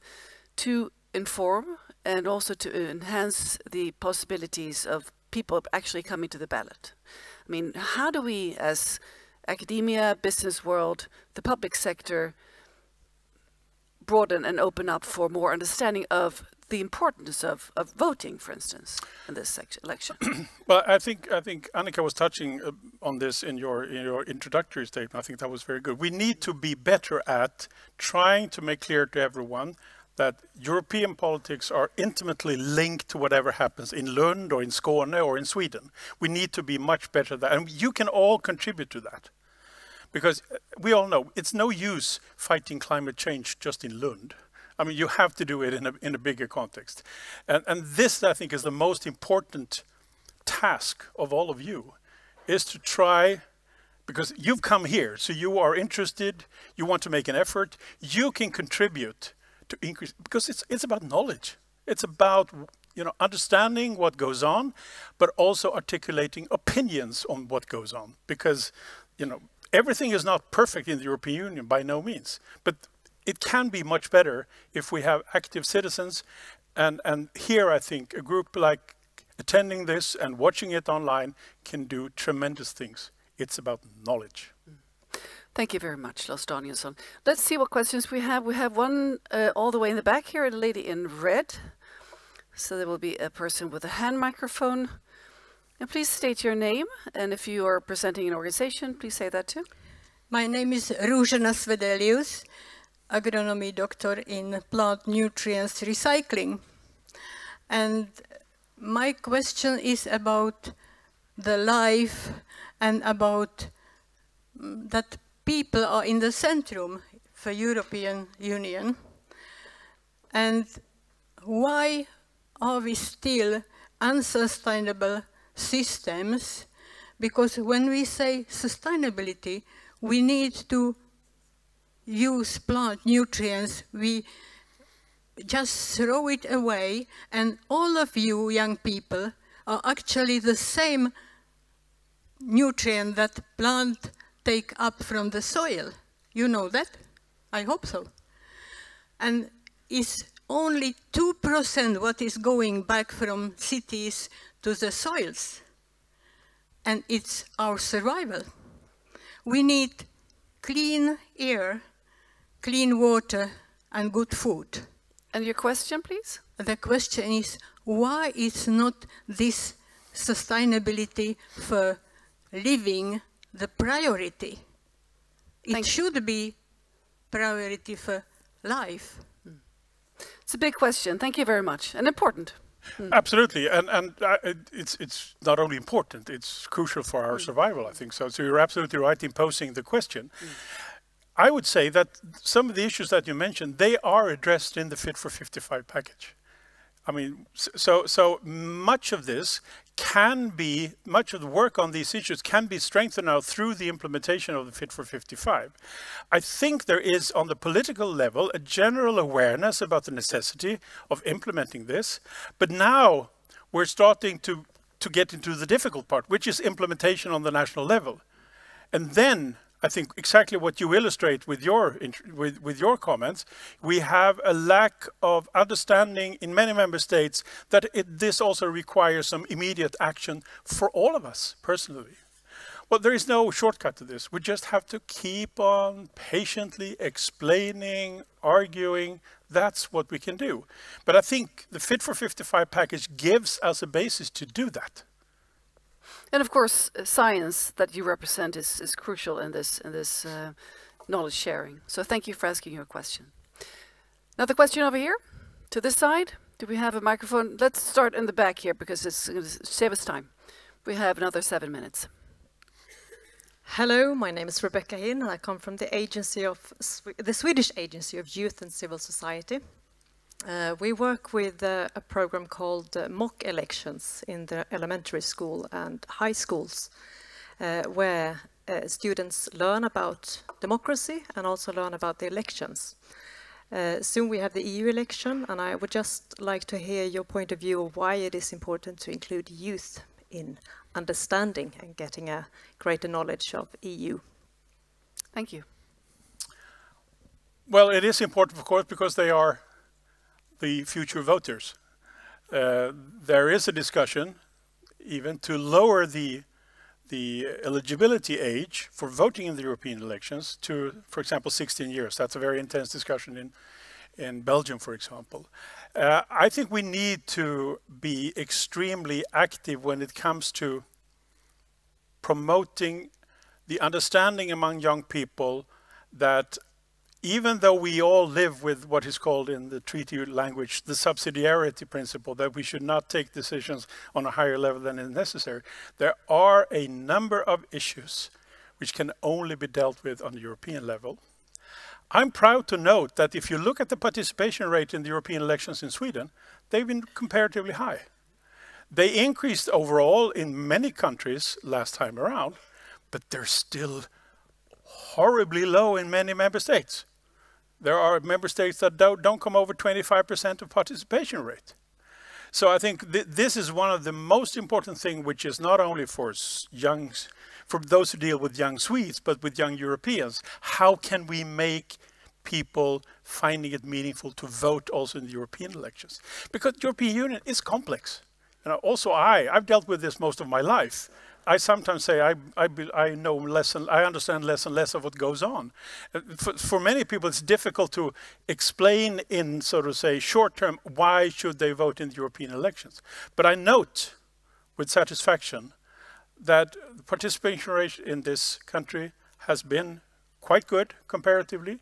to inform and also to enhance the possibilities of people actually coming to the ballot? I mean, how do we as academia, business world, the public sector, broaden and open up for more understanding of the importance of voting, for instance, in this election? Well, I think Annika was touching on this in your introductory statement. I think that was very good. We need to be better at trying to make clear to everyone that European politics are intimately linked to whatever happens in Lund or in Skåne or in Sweden. We need to be much better at that, and you can all contribute to that. Because we all know it's no use fighting climate change just in Lund. I mean, you have to do it in a bigger context. And this, I think, is the most important task of all of you, is to try, because you've come here, so you are interested, you want to make an effort, you can contribute to increase, because it's about knowledge. It's about, you know, understanding what goes on, but also articulating opinions on what goes on. Because, you know, everything is not perfect in the European Union, by no means. But it can be much better if we have active citizens. And here I think a group like attending this and watching it online can do tremendous things. It's about knowledge. Thank you very much, Lars Danielsson. Let's see what questions we have. We have one all the way in the back here, a lady in red. So there will be a person with a hand microphone. And please state your name, and if you are presenting an organization, please say that too. My name is Ruzhana Svedelius, agronomy doctor in plant nutrients recycling. And my question is about the life and about that people are in the centrum for European Union. And why are we still unsustainable systems? Because when we say sustainability, we need to use plant nutrients. We just throw it away, and all of you young people are actually the same nutrient that plant take up from the soil. You know that? I hope so. And it's only 2% what is going back from cities to the soils. And it's our survival. We need clean air, clean water, and good food. And your question, please? The question is, why is not this sustainability for living the priority? It should be priority for life. It's a big question. Thank you very much. And important. Absolutely. And it's not only important, it's crucial for our survival, I think. So you're absolutely right in posing the question. I would say that some of the issues that you mentioned, they are addressed in the Fit for 55 package. I mean, so much of this can be, much of the work on these issues can be strengthened now through the implementation of the Fit for 55. I think there is, on the political level, a general awareness about the necessity of implementing this. But now we're starting to get into the difficult part, which is implementation on the national level. And then I think exactly what you illustrate with your comments, we have a lack of understanding in many member states that this also requires some immediate action for all of us personally. Well, there is no shortcut to this. We just have to keep on patiently explaining, arguing. That's what we can do. But I think the Fit for 55 package gives us a basis to do that. And of course, science that you represent is crucial in this knowledge sharing. So thank you for asking your question. Another question over here, to this side. Do we have a microphone? Let's start in the back here because it's going to save us time. We have another 7 minutes. Hello, my name is Rebecca Hin, and I come from the Swedish Agency of Youth and Civil Society. We work with a program called mock elections in the elementary school and high schools, where students learn about democracy and also learn about the elections. Soon we have the EU election, and I would just like to hear your point of view of why it is important to include youth in understanding and getting a greater knowledge of EU. Thank you. Well, it is important, of course, because they are the future voters. There is a discussion even to lower the eligibility age for voting in the European elections to, for example, 16 years. That's a very intense discussion in Belgium, for example. I think we need to be extremely active when it comes to promoting the understanding among young people that even though we all live with what is called in the treaty language, the subsidiarity principle, that we should not take decisions on a higher level than is necessary, there are a number of issues which can only be dealt with on the European level. I'm proud to note that if you look at the participation rate in the European elections in Sweden, they've been comparatively high. They increased overall in many countries last time around, but they're still horribly low in many member states. There are member states that don't come over 25% of participation rate. So I think this is one of the most important things, which is not only for those who deal with young Swedes, but with young Europeans. How can we make people finding it meaningful to vote also in the European elections? Because the European Union is complex. You know, also I've dealt with this most of my life. I sometimes say I know less and I understand less and less of what goes on. For many people, it's difficult to explain in, so to say, short term, why should they vote in the European elections. But I note with satisfaction that the participation rate in this country has been quite good comparatively.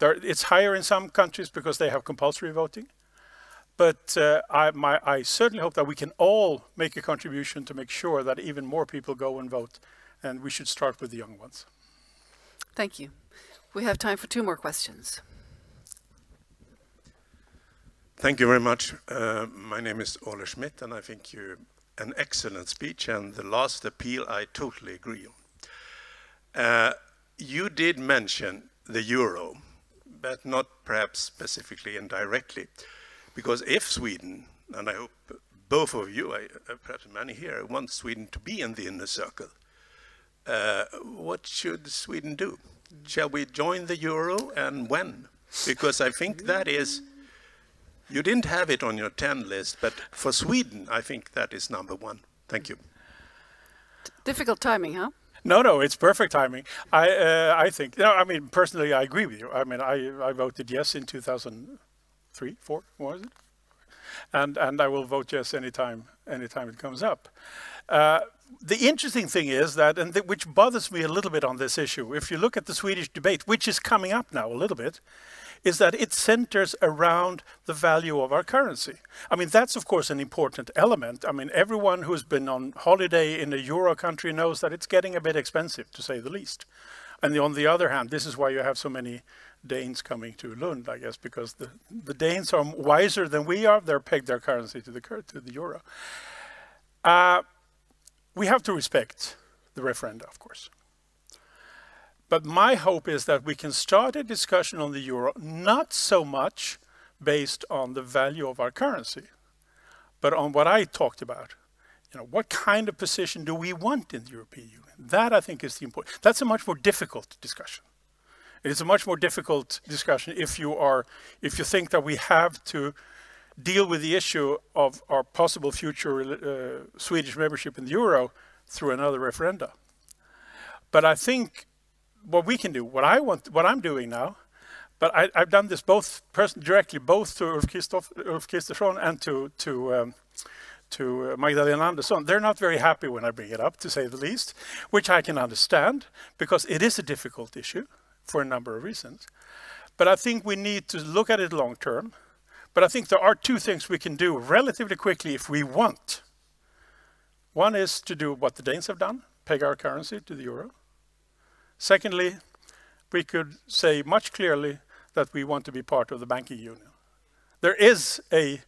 It's higher in some countries because they have compulsory voting. But I certainly hope that we can all make a contribution to make sure that even more people go and vote. And we should start with the young ones. Thank you. We have time for 2 more questions. Thank you very much. My name is Ole Schmidt, and I think you an excellent speech. And the last appeal, I totally agree on. You did mention the euro, but not perhaps specifically and directly. Because if Sweden, and I hope both of you, perhaps many here, want Sweden to be in the inner circle, what should Sweden do? Shall we join the euro, and when? Because I think that is, you didn't have it on your 10 list, but for Sweden, I think that is number 1. Thank you. Difficult timing, huh? No, it's perfect timing. I think, I mean, personally, I agree with you. I mean, I voted yes in 2003, 4, was it? And I will vote yes anytime it comes up. The interesting thing is that, and which bothers me a little bit on this issue, if you look at the Swedish debate, which is coming up now a little bit, is that it centers around the value of our currency. I mean, that's of course an important element. I mean, everyone who's been on holiday in a euro country knows that it's getting a bit expensive, to say the least. And on the other hand, this is why you have so many Danes coming to Lund, I guess, because the Danes are wiser than we are. They're pegged their currency to the euro. We have to respect the referenda, of course. But my hope is that we can start a discussion on the euro, not so much based on the value of our currency, but on what I talked about. You know, what kind of position do we want in the European Union? That, I think, is the important. That's a much more difficult discussion. It is a much more difficult discussion if you think that we have to deal with the issue of our possible future Swedish membership in the euro through another referenda. But I think what we can do, what I'm doing now, but I've done this directly both to Ulf Kristersson and to Magdalena Andersson. They're not very happy when I bring it up, to say the least, which I can understand because it is a difficult issue for a number of reasons. But I think we need to look at it long term. But I think there are 2 things we can do relatively quickly if we want. One is to do what the Danes have done, peg our currency to the euro. Secondly, we could say much clearly that we want to be part of the banking union. There was a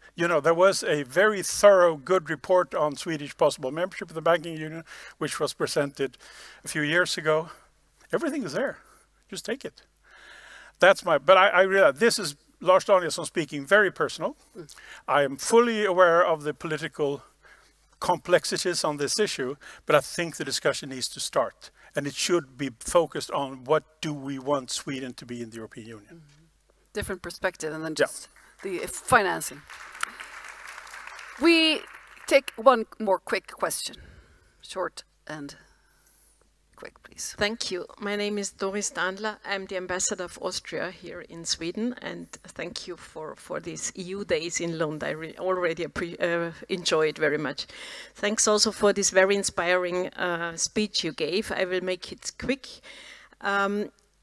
very thorough, good report on Swedish possible membership of the banking union, which was presented a few years ago. Everything is there. Just take it. But I realize this is Lars Danielsson speaking, very personal. I am fully aware of the political complexities on this issue, but I think the discussion needs to start. And it should be focused on what do we want Sweden to be in the European Union. Different perspective and then just the financing. We take one more quick question. Short and quick, please. Thank you. My name is Doris Dandler. I'm the ambassador of Austria here in Sweden, and thank you for these EU Days in Lund. I already enjoy it very much. Thanks also for this very inspiring speech you gave. I will make it quick.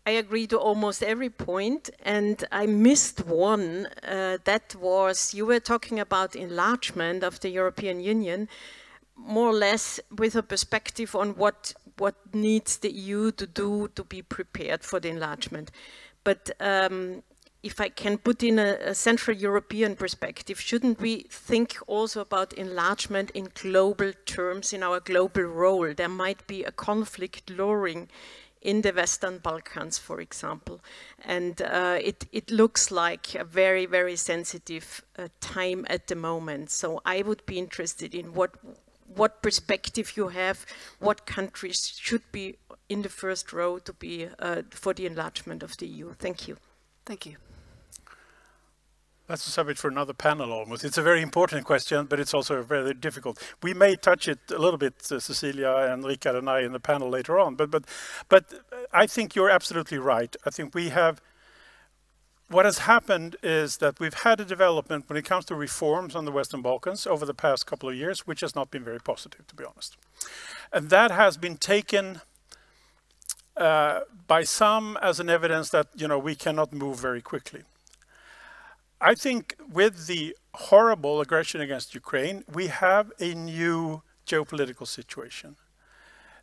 I agree to almost every point, and I missed one. That was, you were talking about enlargement of the European Union, more or less with a perspective on what needs the EU to do to be prepared for the enlargement. But if I can put in a Central European perspective, shouldn't we think also about enlargement in global terms, in our global role? There might be a conflict lowering in the Western Balkans, for example. And it looks like a very, very sensitive time at the moment. So I would be interested in what perspective you have, what countries should be in the first row to be for the enlargement of the EU. Thank you. Thank you. That's a subject for another panel almost. It's a very important question, but it's also very difficult. We may touch it a little bit, Cecilia and Richard and I in the panel later on, but I think you're absolutely right. I think what has happened is that we've had a development when it comes to reforms on the Western Balkans over the past couple of years, which has not been very positive, to be honest. And that has been taken by some as an evidence that, we cannot move very quickly. I think with the horrible aggression against Ukraine, we have a new geopolitical situation.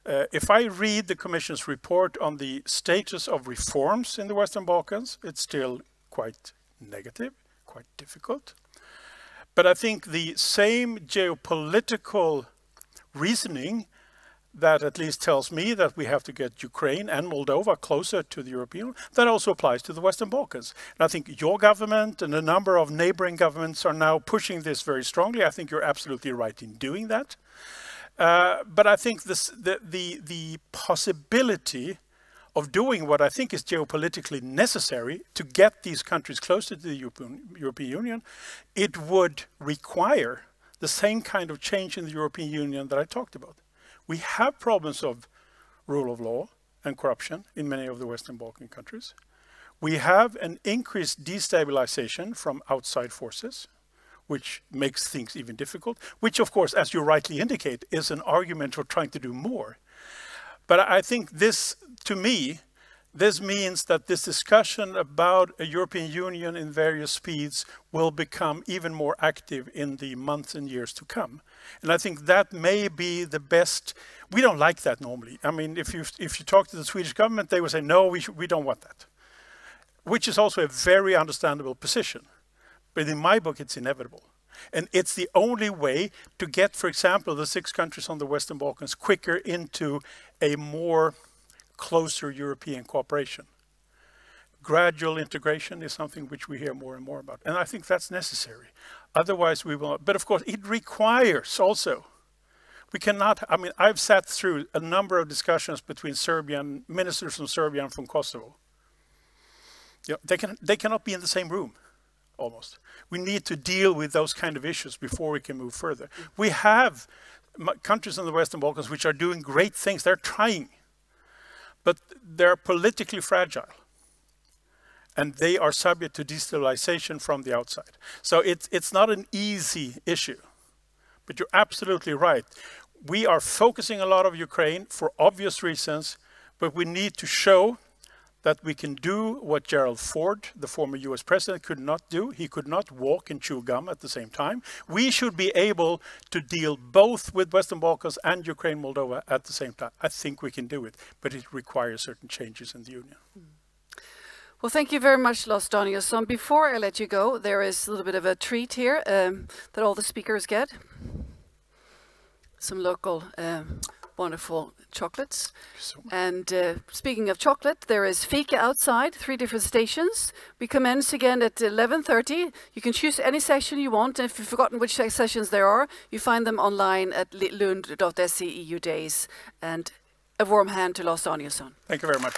If I read the Commission's report on the status of reforms in the Western Balkans, it's still quite negative, quite difficult. But I think the same geopolitical reasoning that at least tells me that we have to get Ukraine and Moldova closer to the European, that also applies to the Western Balkans. And I think your government and a number of neighboring governments are now pushing this very strongly. I think you're absolutely right in doing that. But I think the possibility of doing what I think is geopolitically necessary to get these countries closer to the European Union, it would require the same kind of change in the European Union that I talked about. We have problems of rule of law and corruption in many of the Western Balkan countries. We have an increased destabilization from outside forces, which makes things even difficult, which of course, as you rightly indicate, is an argument for trying to do more. But I think this, to me, this means that this discussion about a European Union in various speeds will become even more active in the months and years to come. And I think that may be the best. We don't like that normally. I mean, if you talk to the Swedish government, they will say, no, we don't want that. Which is also a very understandable position. But in my book, it's inevitable. And it's the only way to get, for example, the 6 countries on the Western Balkans quicker into a more closer European cooperation. Gradual integration is something which we hear more and more about. And I think that's necessary. Otherwise we will not. But of course, it requires also. We cannot, I mean, I've sat through a number of discussions between Serbian ministers from Serbia and from Kosovo. They cannot be in the same room, almost. We need to deal with those kind of issues before we can move further. We have countries in the Western Balkans which are doing great things. They're trying. But they're politically fragile. And they are subject to destabilization from the outside. So it's not an easy issue. But you're absolutely right. We are focusing a lot on Ukraine for obvious reasons, but we need to show that we can do what Gerald Ford, the former US president, could not do. He could not walk and chew gum at the same time. We should be able to deal both with Western Balkans and Ukraine, Moldova at the same time. I think we can do it, but it requires certain changes in the Union. Well, thank you very much, Lars Danielsson. Before I let you go, there is a little bit of a treat here that all the speakers get. Some local wonderful chocolates. And speaking of chocolate, there is fika outside, 3 different stations. We commence again at 11:30. You can choose any session you want, and if you've forgotten which sessions there are, you find them online at lund.se EU Days. And a warm hand to Lars Danielsson. Thank you very much.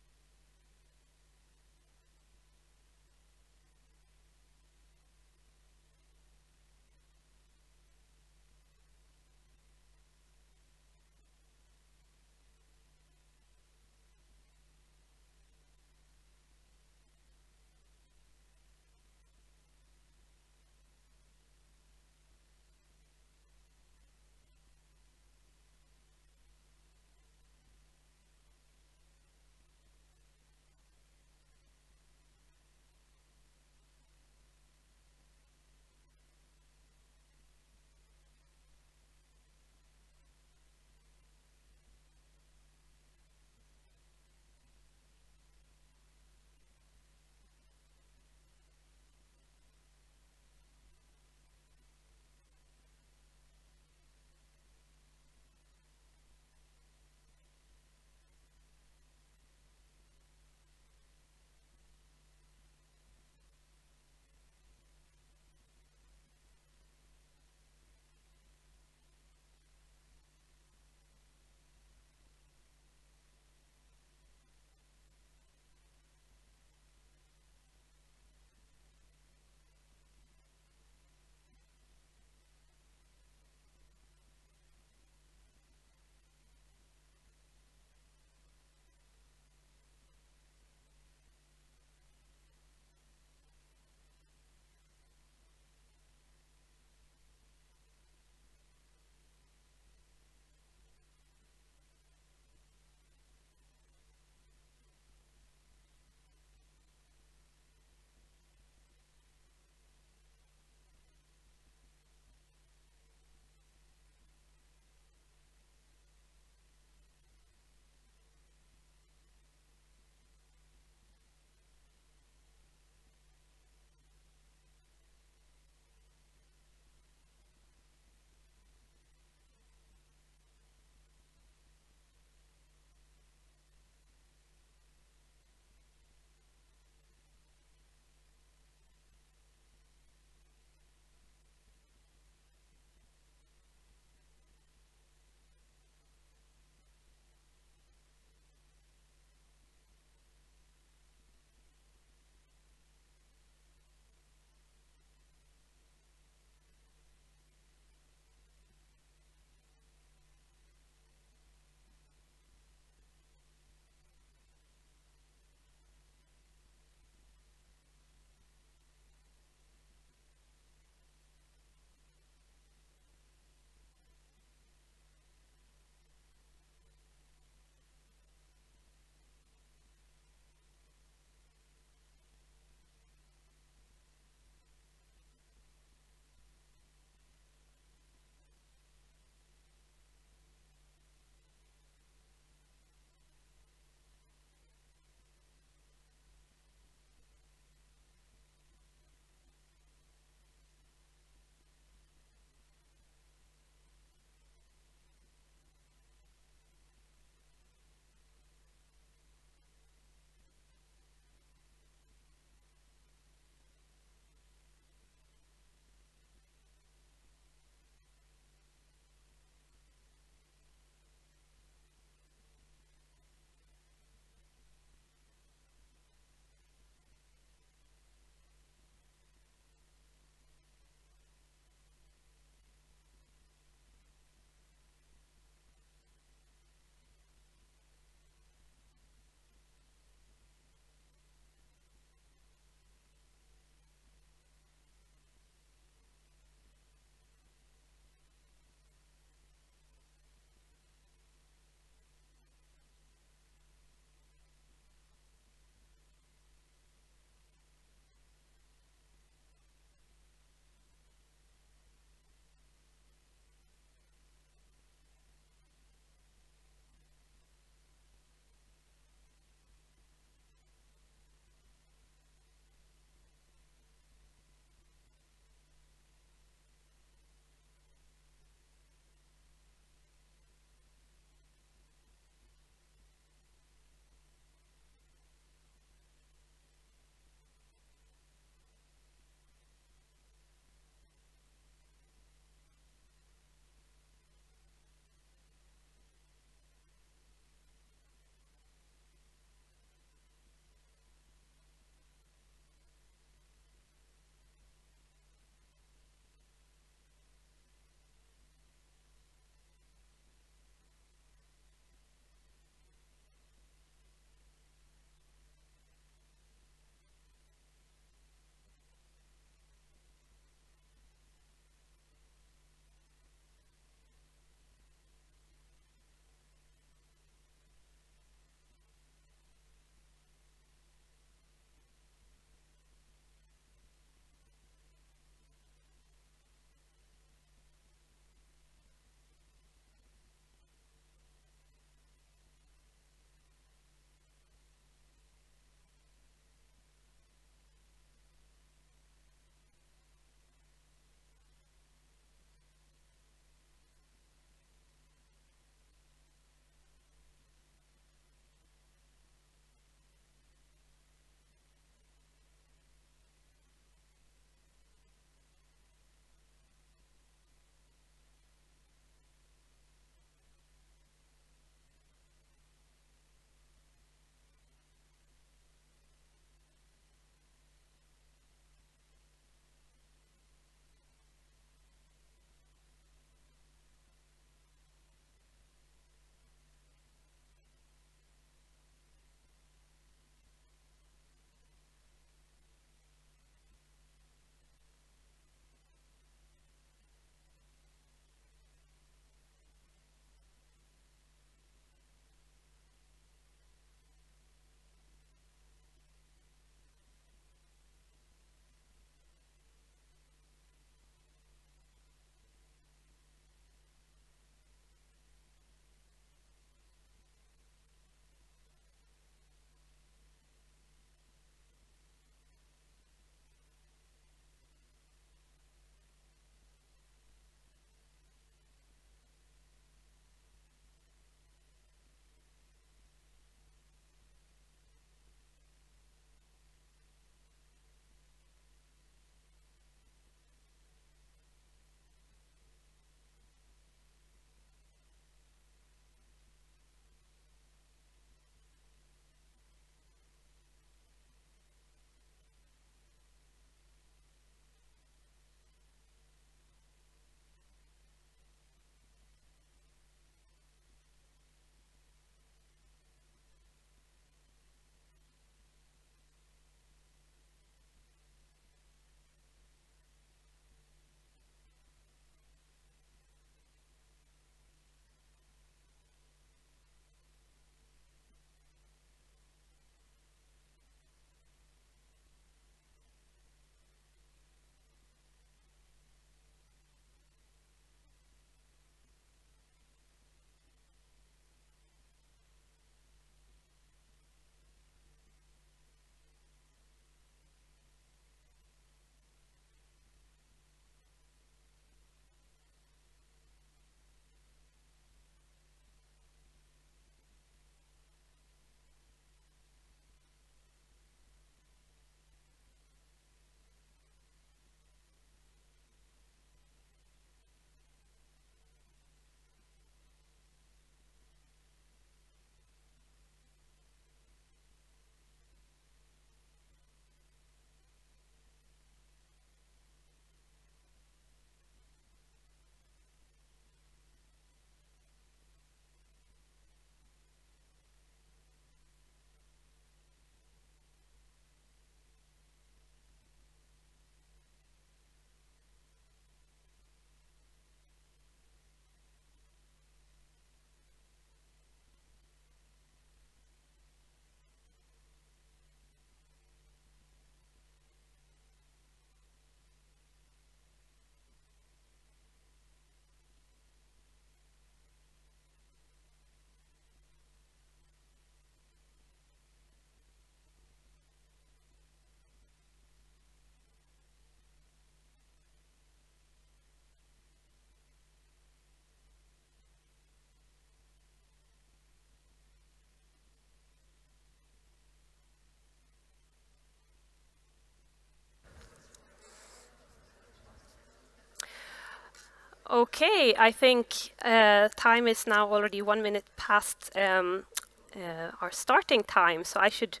Okay, I think time is now already 1 minute past our starting time, so I should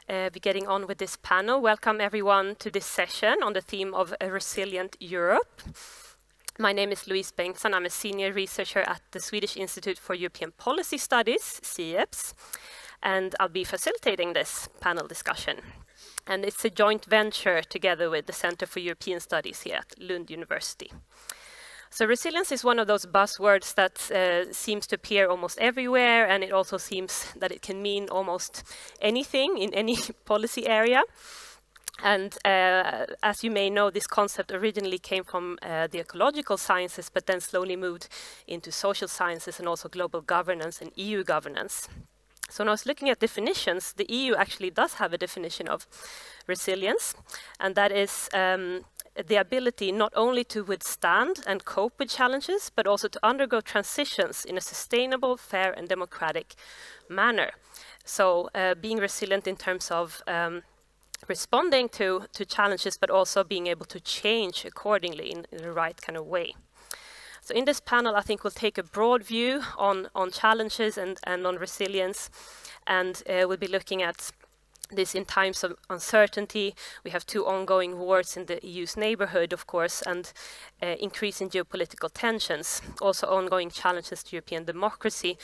be getting on with this panel. Welcome everyone to this session on the theme of a resilient Europe. My name is Louise Bengtsson. I'm a senior researcher at the Swedish Institute for European Policy Studies, SIEPS, and I'll be facilitating this panel discussion. And it's a joint venture together with the Center for European Studies here at Lund University. So resilience is one of those buzzwords that seems to appear almost everywhere, and it also seems that it can mean almost anything in any policy area. And as you may know, this concept originally came from the ecological sciences, but then slowly moved into social sciences and also global governance and EU governance. So when I was looking at definitions, the EU actually does have a definition of resilience, and that is the ability not only to withstand and cope with challenges, but also to undergo transitions in a sustainable, fair and democratic manner. So being resilient in terms of responding to challenges, but also being able to change accordingly in the right kind of way. So in this panel, I think we'll take a broad view on challenges and on resilience, and we'll be looking at this in times of uncertainty. We have 2 ongoing wars in the EU's neighborhood, of course, and increasing geopolitical tensions, also ongoing challenges to European democracy,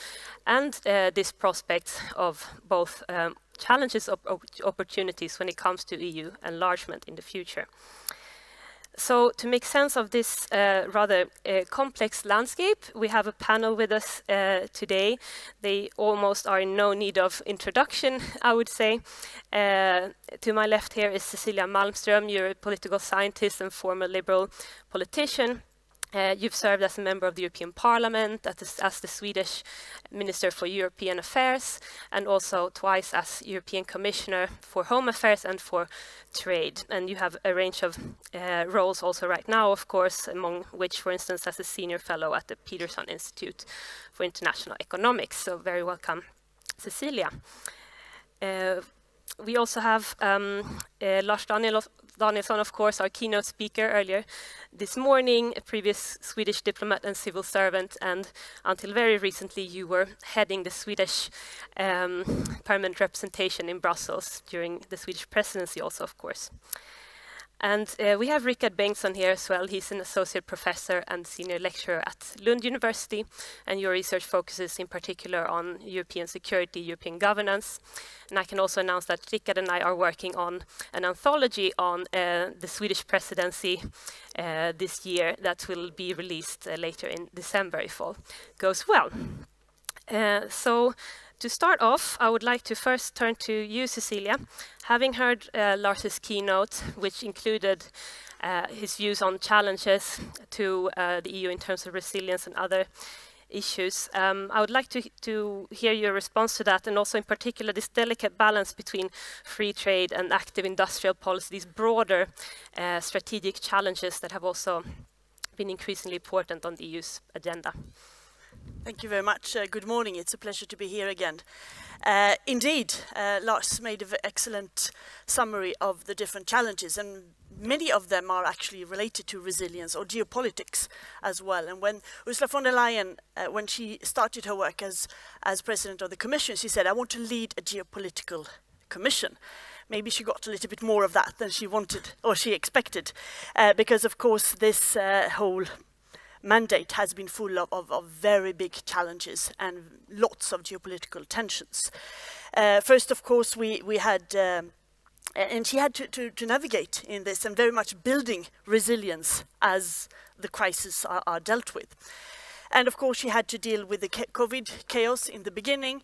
and this prospect of both challenges and opportunities when it comes to EU enlargement in the future. So to make sense of this rather complex landscape, we have a panel with us today. They almost are in no need of introduction, I would say. To my left here is Cecilia Malmström. You're a political scientist and former liberal politician. You've served as a member of the European Parliament, as the Swedish Minister for European Affairs, and also twice as European Commissioner for Home Affairs and for Trade. And you have a range of roles also right now, of course, among which, for instance, as a senior fellow at the Peterson Institute for International Economics. So very welcome, Cecilia. We also have Lars Danielsson, of course, our keynote speaker earlier this morning, a previous Swedish diplomat and civil servant, and until very recently you were heading the Swedish permanent representation in Brussels during the Swedish presidency also, of course. And we have Rickard Bengtsson here as well. He's an associate professor and senior lecturer at Lund University, and your research focuses in particular on European security, European governance. And I can also announce that Rickard and I are working on an anthology on the Swedish presidency this year that will be released later in December if all goes well. So to start off, I would like to first turn to you, Cecilia. Having heard Lars's keynote, which included his views on challenges to the EU in terms of resilience and other issues, I would like to hear your response to that, and also in particular this delicate balance between free trade and active industrial policy, these broader strategic challenges that have also been increasingly important on the EU's agenda. Thank you very much. Good morning. It's a pleasure to be here again. Indeed, Lars made an excellent summary of the different challenges, and many of them are actually related to resilience or geopolitics as well. And when Ursula von der Leyen, when she started her work as president of the Commission, she said, "I want to lead a geopolitical commission." Maybe she got a little bit more of that than she wanted or she expected, because of course this whole mandate has been full of very big challenges and lots of geopolitical tensions. First, of course, we had, and she had to navigate in this and very much building resilience as the crises are dealt with. And of course, she had to deal with the COVID chaos in the beginning.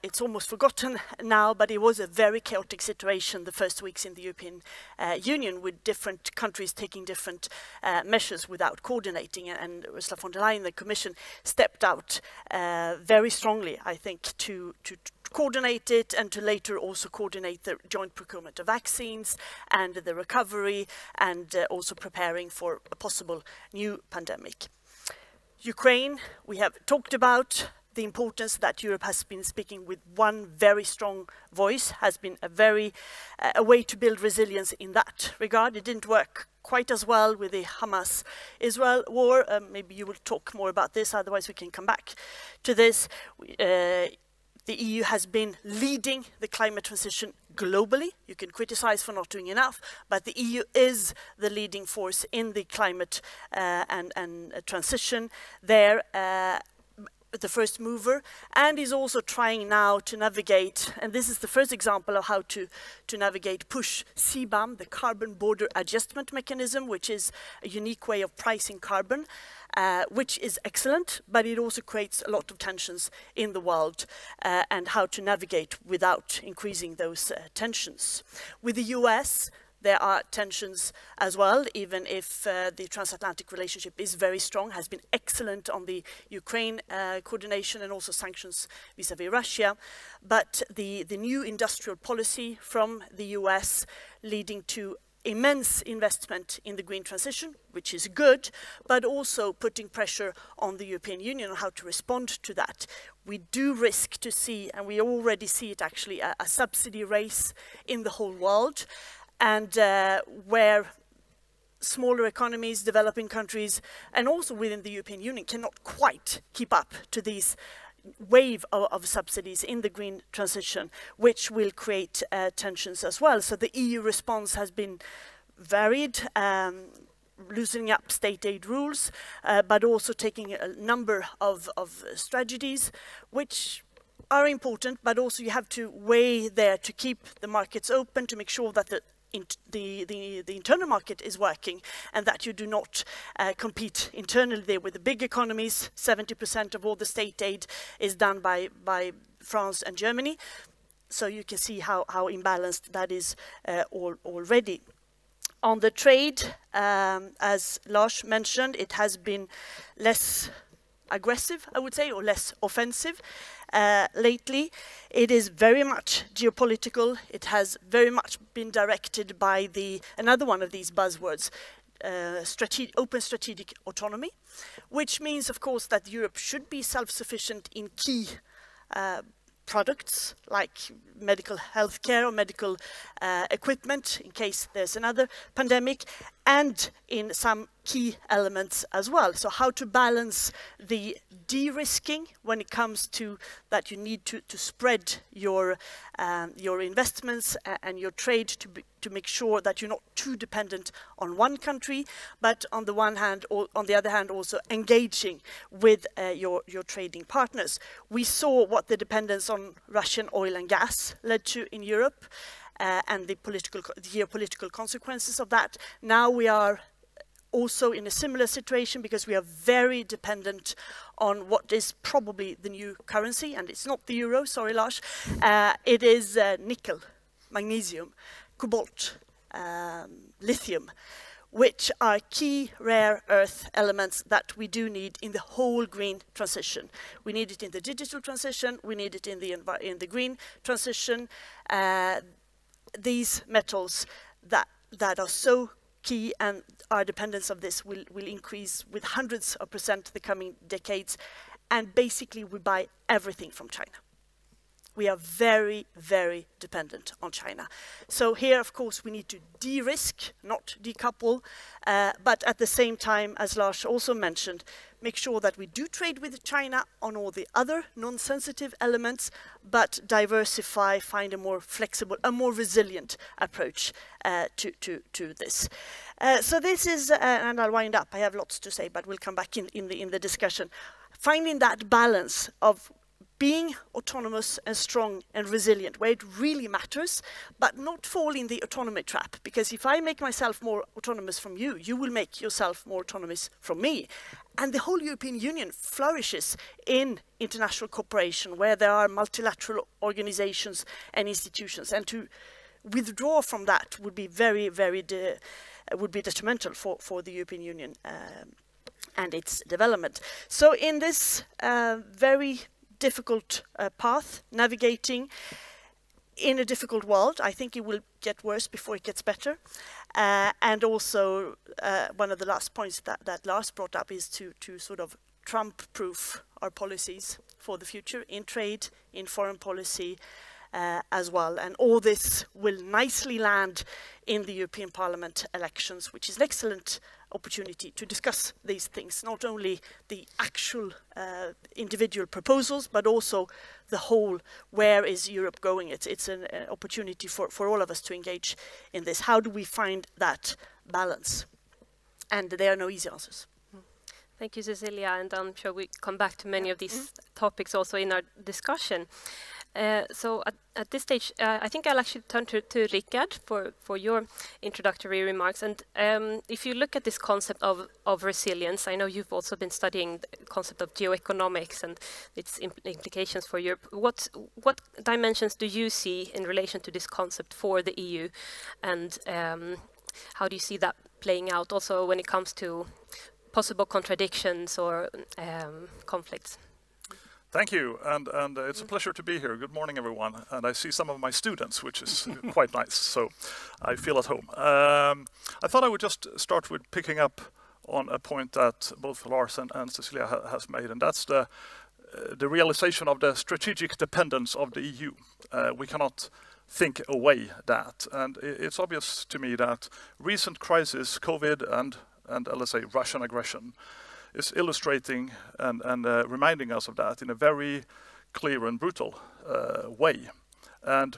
It's almost forgotten now, but it was a very chaotic situation the first weeks in the European Union, with different countries taking different measures without coordinating. And Ursula von der Leyen, the Commission, stepped out very strongly, I think, to coordinate it and to later also coordinate the joint procurement of vaccines and the recovery, and also preparing for a possible new pandemic. Ukraine, we have talked about the importance that Europe has been speaking with one very strong voice has been a way to build resilience in that regard. It didn't work quite as well with the Hamas-Israel war. Maybe you will talk more about this, otherwise we can come back to this. The EU has been leading the climate transition globally. You can criticize for not doing enough, but the EU is the leading force in the climate and transition there, the first mover, and is also trying now to navigate, and this is the first example of how to navigate push CBAM, the carbon border adjustment mechanism, which is a unique way of pricing carbon, which is excellent, but it also creates a lot of tensions in the world, and how to navigate without increasing those tensions. With the US, there are tensions as well, even if the transatlantic relationship is very strong, has been excellent on the Ukraine coordination and also sanctions vis-à-vis Russia. But the new industrial policy from the US leading to immense investment in the green transition, which is good, but also putting pressure on the European Union on how to respond to that. We do risk to see, and we already see it actually, a subsidy race in the whole world, and where smaller economies, developing countries, and also within the European Union cannot quite keep up to these wave of subsidies in the green transition, which will create tensions as well. So the EU response has been varied, loosening up state aid rules, but also taking a number of strategies, which are important, but also you have to weigh there to keep the markets open, to make sure that the internal market is working, and that you do not compete internally there with the big economies. 70% of all the state aid is done by France and Germany, so you can see how imbalanced that is already. On the trade, as Lars mentioned, it has been less aggressive, I would say, or less offensive lately. It is very much geopolitical. It has very much been directed by another one of these buzzwords, open strategic autonomy, which means, of course, that Europe should be self-sufficient in key products like medical health care or medical equipment in case there's another pandemic, and in some key elements as well. So how to balance the de-risking when it comes to that you need to spread your investments and your trade to make sure that you're not too dependent on one country, but on the one hand, or on the other hand, also engaging with your trading partners. We saw what the dependence on Russian oil and gas led to in Europe, and the geopolitical consequences of that. Now we are also in a similar situation because we are very dependent on what is probably the new currency, and it's not the euro, sorry Lars, it is nickel, magnesium, cobalt, lithium, which are key rare earth elements that we do need in the whole green transition. We need it in the digital transition, we need it in the green transition. These metals that are so key, and our dependence of this will increase with hundreds of % the coming decades, and basically we buy everything from China. We are very, very dependent on China. So here, of course, we need to de-risk, not decouple, but at the same time, as Lars also mentioned, make sure that we do trade with China on all the other non-sensitive elements, but diversify, find a more flexible, a more resilient approach to this. So this is, and I'll wind up, I have lots to say, but we'll come back in the discussion. Finding that balance of being autonomous and strong and resilient, where it really matters, but not fall in the autonomy trap. Because if I make myself more autonomous from you, you will make yourself more autonomous from me. And the whole European Union flourishes in international cooperation, where there are multilateral organizations and institutions. And to withdraw from that would be very, very would be detrimental for the European Union and its development. So in this very difficult path, navigating in a difficult world. I think it will get worse before it gets better. And also, one of the last points that Lars brought up is to sort of Trump-proof our policies for the future in trade, in foreign policy as well. And all this will nicely land in the European Parliament elections, which is an excellent opportunity to discuss these things, not only the actual individual proposals, but also the whole, where is Europe going? It's an opportunity for all of us to engage in this. How do we find that balance? And there are no easy answers. Thank you, Cecilia, and I'm sure we come back to many of these topics also in our discussion. So at this stage, I think I'll actually turn to Rickard for your introductory remarks. And if you look at this concept of resilience, I know you've also been studying the concept of geoeconomics and its implications for Europe. What dimensions do you see in relation to this concept for the EU? And how do you see that playing out also when it comes to possible contradictions or conflicts? Thank you, and it's a pleasure to be here. Good morning, everyone. And I see some of my students, which is quite nice, so I feel at home. I thought I would just start with picking up on a point that both Lars and Cecilia has made, and that's the realization of the strategic dependence of the EU. We cannot think away that, and it's obvious to me that recent crises, COVID and let's say Russian aggression, is illustrating and reminding us of that in a very clear and brutal way. And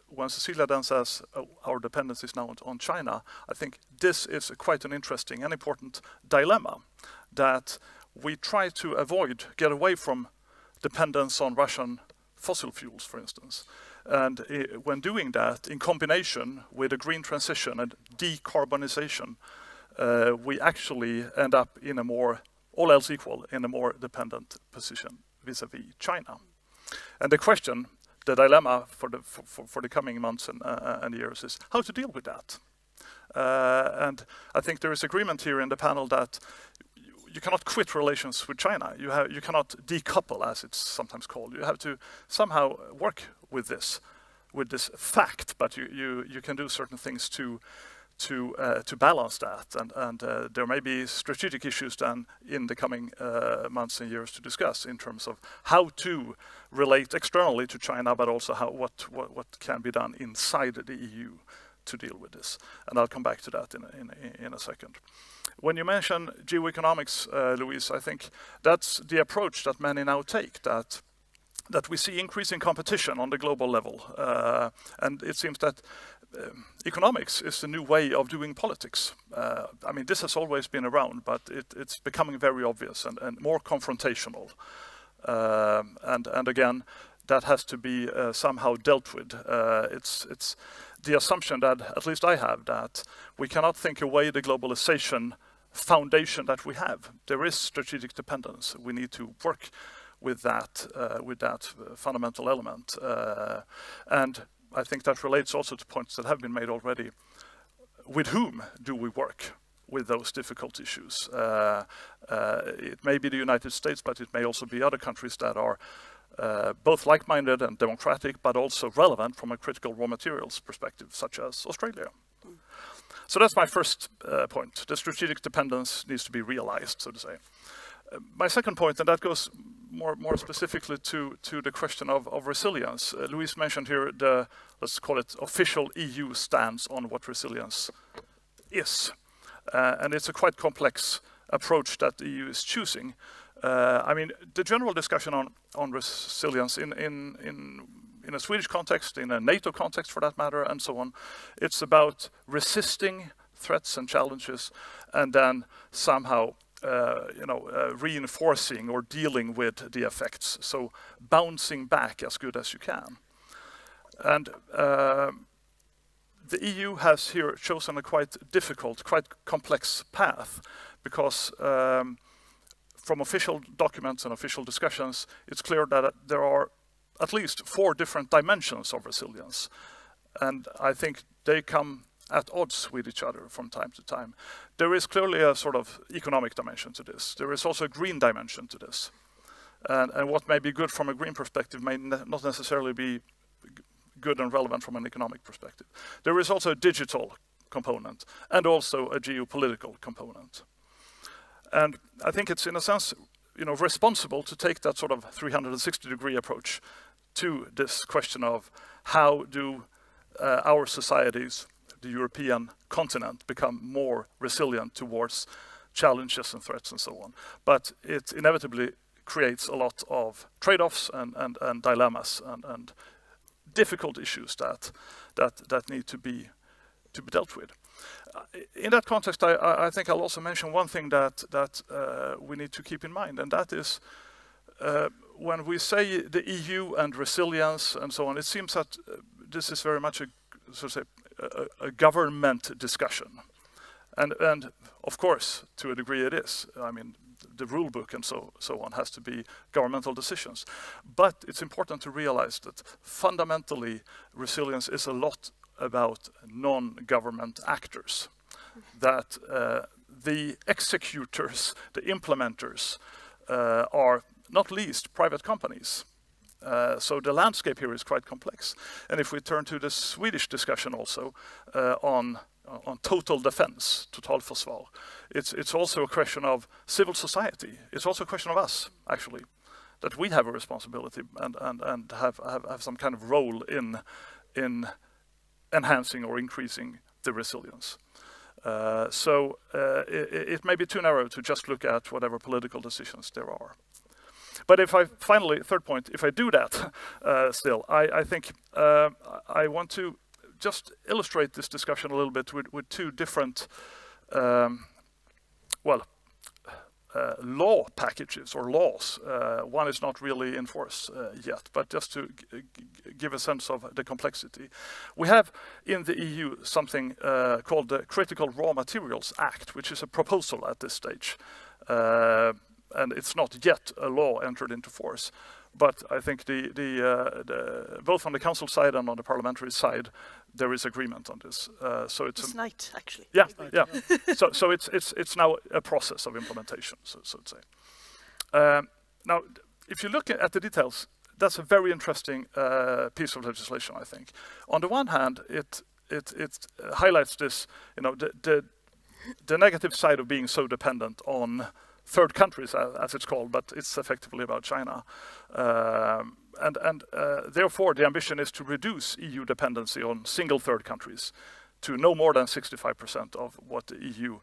when Cecilia then says our dependence is now on China, I think this is quite an interesting and important dilemma, that we try to avoid, get away from dependence on Russian fossil fuels, for instance. And when doing that, in combination with a green transition and decarbonization, we actually end up in a more, all else equal, in a more dependent position vis-a-vis China. And the question, the dilemma for the coming months and years is how to deal with that. And I think there is agreement here in the panel that you cannot quit relations with China. You cannot decouple, as it's sometimes called. You have to somehow work with this fact, but you can do certain things to balance that, and there may be strategic issues then in the coming months and years to discuss in terms of how to relate externally to China, but also what can be done inside the EU to deal with this. And I'll come back to that in a second. When you mention geoeconomics, Louise, I think that's the approach that many now take, that we see increasing competition on the global level, and it seems that economics is the new way of doing politics. I mean, this has always been around, but it's becoming very obvious and more confrontational. And again, that has to be somehow dealt with. It's the assumption that, at least I have, that we cannot think away the globalization foundation that we have. There is strategic dependence. We need to work with that fundamental element. And I think that relates also to points that have been made already. With whom do we work with those difficult issues? It may be the United States, but it may also be other countries that are both like-minded and democratic, but also relevant from a critical raw materials perspective, such as Australia. So that's my first point. The strategic dependence needs to be realized, so to say. My second point, and that goes more specifically to the question of resilience. Louise mentioned here the, let's call it, official EU stance on what resilience is. And it's a quite complex approach that the EU is choosing. I mean, the general discussion on resilience in a Swedish context, in a NATO context for that matter, and so on, it's about resisting threats and challenges and then somehow reinforcing or dealing with the effects. So bouncing back as good as you can. And the EU has here chosen a quite difficult, quite complex path, because from official documents and official discussions, it's clear that there are at least 4 different dimensions of resilience. And I think they come at odds with each other from time to time. There is clearly a sort of economic dimension to this. There is also a green dimension to this. And what may be good from a green perspective may not necessarily be good and relevant from an economic perspective. There is also a digital component and also a geopolitical component. And I think it's, in a sense, responsible to take that sort of 360-degree approach to this question of how do our societies, the European continent, become more resilient towards challenges and threats and so on. But it inevitably creates a lot of trade-offs and dilemmas and difficult issues that need to be dealt with. In that context, I think I'll also mention one thing that we need to keep in mind, and that is when we say the EU and resilience and so on, it seems that this is very much a government discussion. And of course, to a degree it is. I mean, the rule book and so on has to be governmental decisions. But it's important to realize that fundamentally resilience is a lot about non-government actors. That the executors, the implementers, are not least private companies. So the landscape here is quite complex. And if we turn to the Swedish discussion also on total defense, totalförsvar, it's also a question of civil society. It's also a question of us, actually, that we have a responsibility and have some kind of role in enhancing or increasing the resilience. So it may be too narrow to just look at whatever political decisions there are. But if I finally, third point, if I do that still, I think I want to just illustrate this discussion a little bit with two different, law packages or laws. One is not really in force yet, but just to give a sense of the complexity. We have in the EU something called the Critical Raw Materials Act, which is a proposal at this stage. And it's not yet a law entered into force. But I think both on the council side and on the parliamentary side, there is agreement on this. So it's this night, actually. Yeah. So it's now a process of implementation, so to say. Now, if you look at the details, that's a very interesting piece of legislation, I think. On the one hand, it highlights this, the negative side of being so dependent on third countries, as it's called, but it's effectively about China. And therefore, the ambition is to reduce EU dependency on single third countries to no more than 65% of what the EU,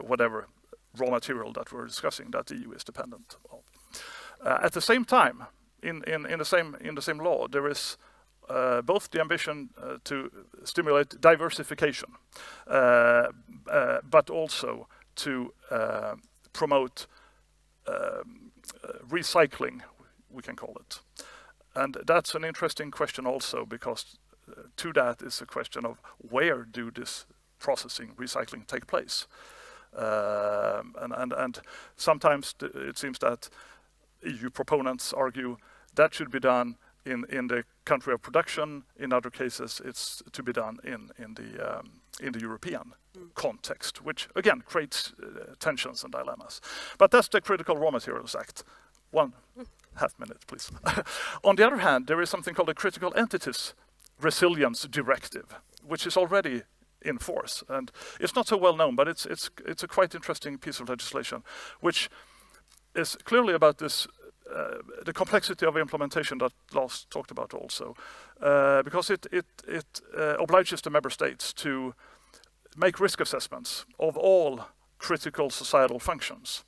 whatever raw material that we're discussing, that the EU is dependent on. At the same time, in the same law, there is both the ambition to stimulate diversification, but also to promote recycling, we can call it. And that's an interesting question also, because to that is a question of where do this processing, recycling take place? And sometimes it seems that EU proponents argue that should be done in the country of production. In other cases, it's to be done in the European context, which again creates tensions and dilemmas. But that's the Critical Raw Materials Act. 1.5 minute, please. On the other hand, there is something called the Critical Entities Resilience Directive, which is already in force, and it's not so well known, but it's a quite interesting piece of legislation, which is clearly about this. The complexity of implementation that Lars talked about also, because it obliges the member states to make risk assessments of all critical societal functions,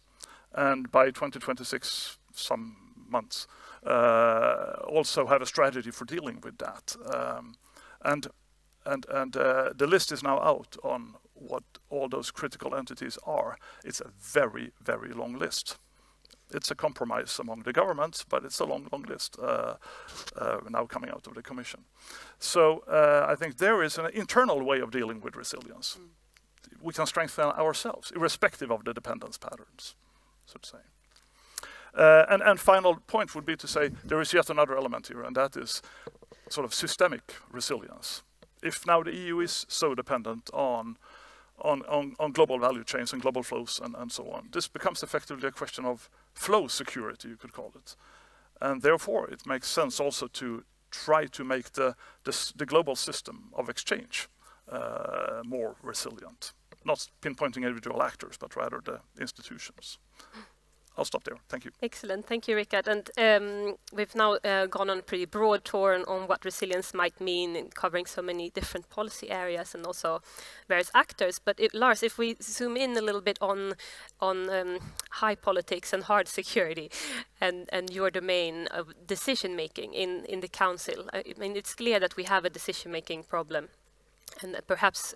and by 2026, some months, also have a strategy for dealing with that. And the list is now out on what all those critical entities are. It's a very, very long list. It's a compromise among the governments, but it's a long, long list now coming out of the Commission. So I think there is an internal way of dealing with resilience. We can strengthen ourselves, irrespective of the dependence patterns, so to say. And final point would be to say there is yet another element here, and that is sort of systemic resilience. If now the EU is so dependent on global value chains and global flows and so on, this becomes effectively a question of flow security, you could call it. And therefore, it makes sense also to try to make the global system of exchange more resilient. Not pinpointing individual actors, but rather the institutions. I'll stop there. Thank you. Excellent. Thank you, Rickard. And we've now gone on a pretty broad tour on what resilience might mean, in covering so many different policy areas and also various actors. But Lars, if we zoom in a little bit on high politics and hard security and your domain of decision-making in the Council, I mean, it's clear that we have a decision-making problem and perhaps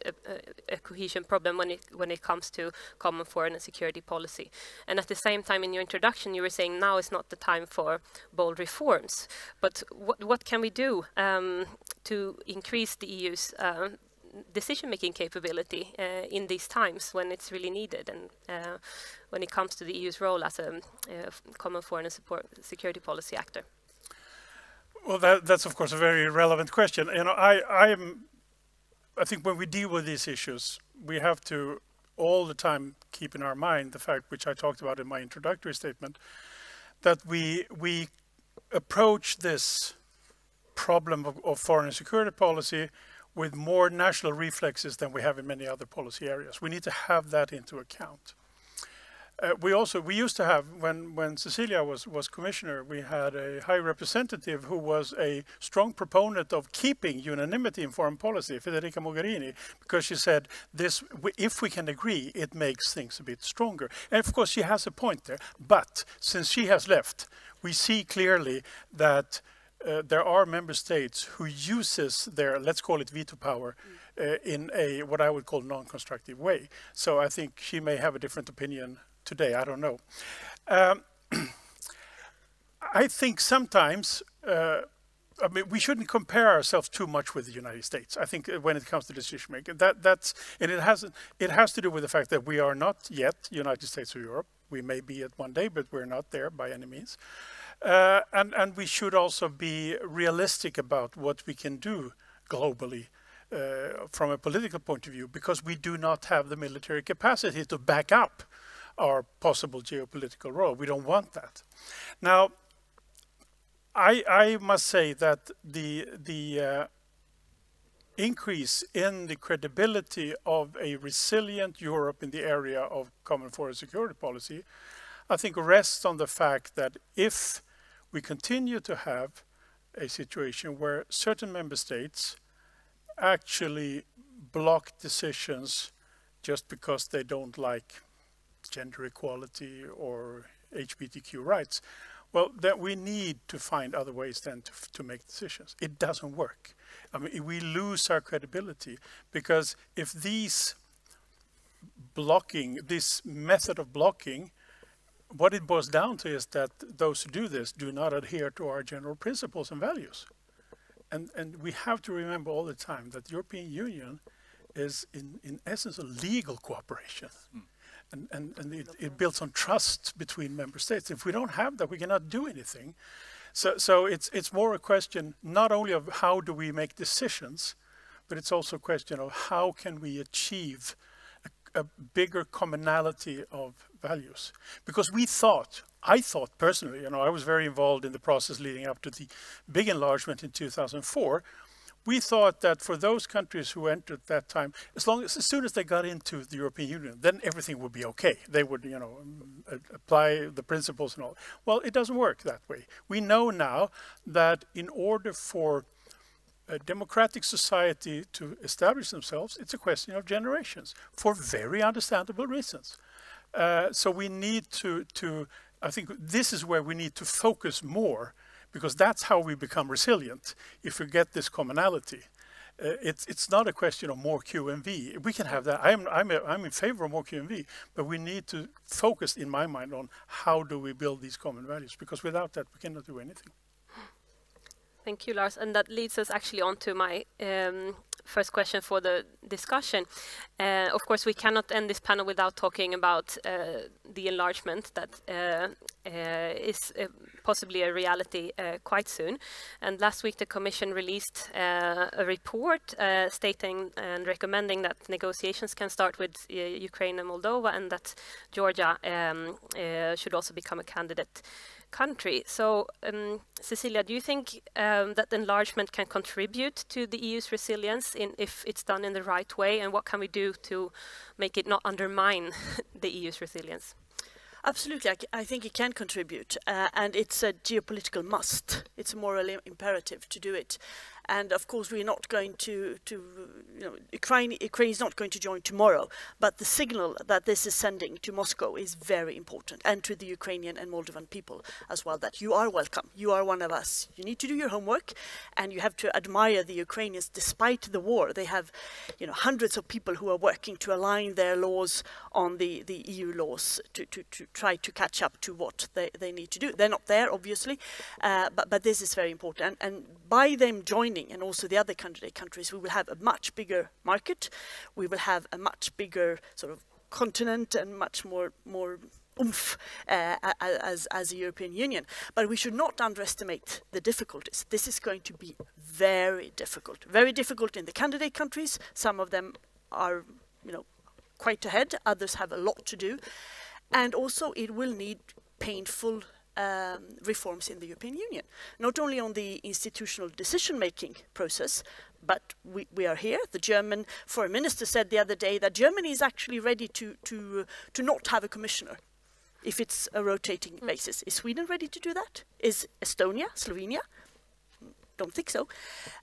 a cohesion problem when it comes to common foreign and security policy. And at the same time, in your introduction, you were saying now is not the time for bold reforms. But what can we do to increase the EU's decision-making capability in these times when it's really needed, and when it comes to the EU's role as a common foreign and security policy actor? Well, that's of course a very relevant question. You know, I think when we deal with these issues, we have to all the time keep in our mind the fact, which I talked about in my introductory statement, that we approach this problem of foreign and security policy with more national reflexes than we have in many other policy areas. We need to have that into account. We used to have, when Cecilia was commissioner, we had a high representative who was a strong proponent of keeping unanimity in foreign policy, Federica Mogherini, because she said if we can agree, it makes things a bit stronger. And of course she has a point there, but since she has left, we see clearly that there are member states who uses their, let's call it veto power, in a what I would call non-constructive way. So I think she may have a different opinion today, I don't know. I think sometimes, I mean, we shouldn't compare ourselves too much with the United States. I think when it comes to decision making, it has to do with the fact that we are not yet United States of Europe. We may be it one day, but we're not there by any means. And we should also be realistic about what we can do globally from a political point of view, because we do not have the military capacity to back up our possible geopolitical role. We don't want that. Now, I must say that the increase in the credibility of a resilient Europe in the area of common foreign and security policy, I think rests on the fact that if we continue to have a situation where certain member states actually block decisions just because they don't like gender equality or LGBTQ rights, well, that we need to find other ways then to make decisions. It doesn't work. I mean, we lose our credibility, because if this method of blocking, what it boils down to is that those who do this do not adhere to our general principles and values. And we have to remember all the time that the European Union is in essence a legal cooperation. And it builds on trust between member states. If we don't have that, we cannot do anything. So it's more a question not only of how do we make decisions, but it's also a question of how can we achieve a bigger commonality of values. Because I thought personally, you know, I was very involved in the process leading up to the big enlargement in 2004. We thought that for those countries who entered at that time, as soon as they got into the European Union, then everything would be okay. They would, you know, apply the principles and all. Well, it doesn't work that way. We know now that in order for a democratic society to establish themselves, it's a question of generations, for very understandable reasons. So we need to, I think this is where we need to focus more, because that's how we become resilient. If we get this commonality, it's not a question of more QMV. We can have that. I'm in favor of more QMV, but we need to focus, in my mind, on how do we build these common values, because without that we cannot do anything. Thank you, Lars. And that leads us actually on to my first question for the discussion. Of course, we cannot end this panel without talking about the enlargement that is possibly a reality quite soon. And last week, the Commission released a report stating and recommending that negotiations can start with Ukraine and Moldova, and that Georgia should also become a candidate country. So, Cecilia, do you think that enlargement can contribute to the EU's resilience if it's done in the right way? And what can we do to make it not undermine the EU's resilience? Absolutely, I think it can contribute, and it's a geopolitical must. It's a moral imperative to do it. And of course, we're not going to Ukraine is not going to join tomorrow, but the signal that this is sending to Moscow is very important, and to the Ukrainian and Moldovan people as well, that you are welcome, you are one of us. You need to do your homework, and you have to admire the Ukrainians despite the war. They have, hundreds of people who are working to align their laws on the EU laws to try to catch up to what they need to do. They're not there, obviously, but this is very important. And by them joining, and also the other candidate countries, we will have a much bigger market. We will have a much bigger sort of continent and much more oomph as a European Union. But we should not underestimate the difficulties. This is going to be very difficult in the candidate countries. Some of them are, quite ahead. Others have a lot to do. And also it will need painful reforms in the European Union, not only on the institutional decision-making process, but we are here. The German foreign minister said the other day that Germany is actually ready to not have a commissioner if it's a rotating basis. Is Sweden ready to do that? Is Estonia, Slovenia? Don't think so.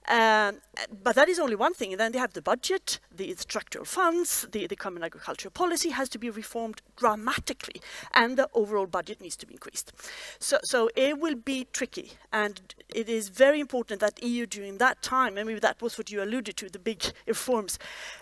But that is only one thing. And then they have the budget, the structural funds, the common agricultural policy has to be reformed dramatically, and the overall budget needs to be increased. So it will be tricky, and it is very important that EU during that time, and maybe that was what you alluded to, the big reforms,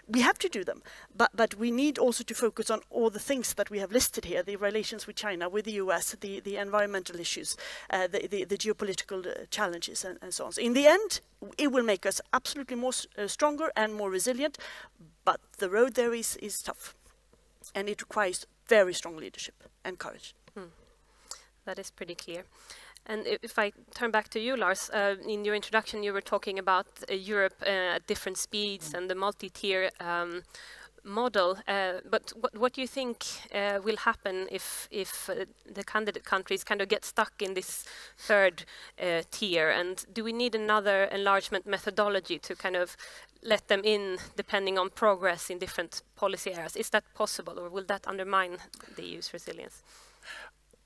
we have to do them. But we need also to focus on all the things that we have listed here, the relations with China, with the US, the environmental issues, the geopolitical challenges, and so on. So in the end, it will make us absolutely more stronger and more resilient, but the road there is tough, and it requires very strong leadership and courage. That is pretty clear. And if I turn back to you, Lars, in your introduction you were talking about Europe at different speeds and the multi-tier model, but what do you think will happen if the candidate countries kind of get stuck in this third tier? And do we need another enlargement methodology to kind of let them in depending on progress in different policy areas? Is that possible, or will that undermine the EU's resilience?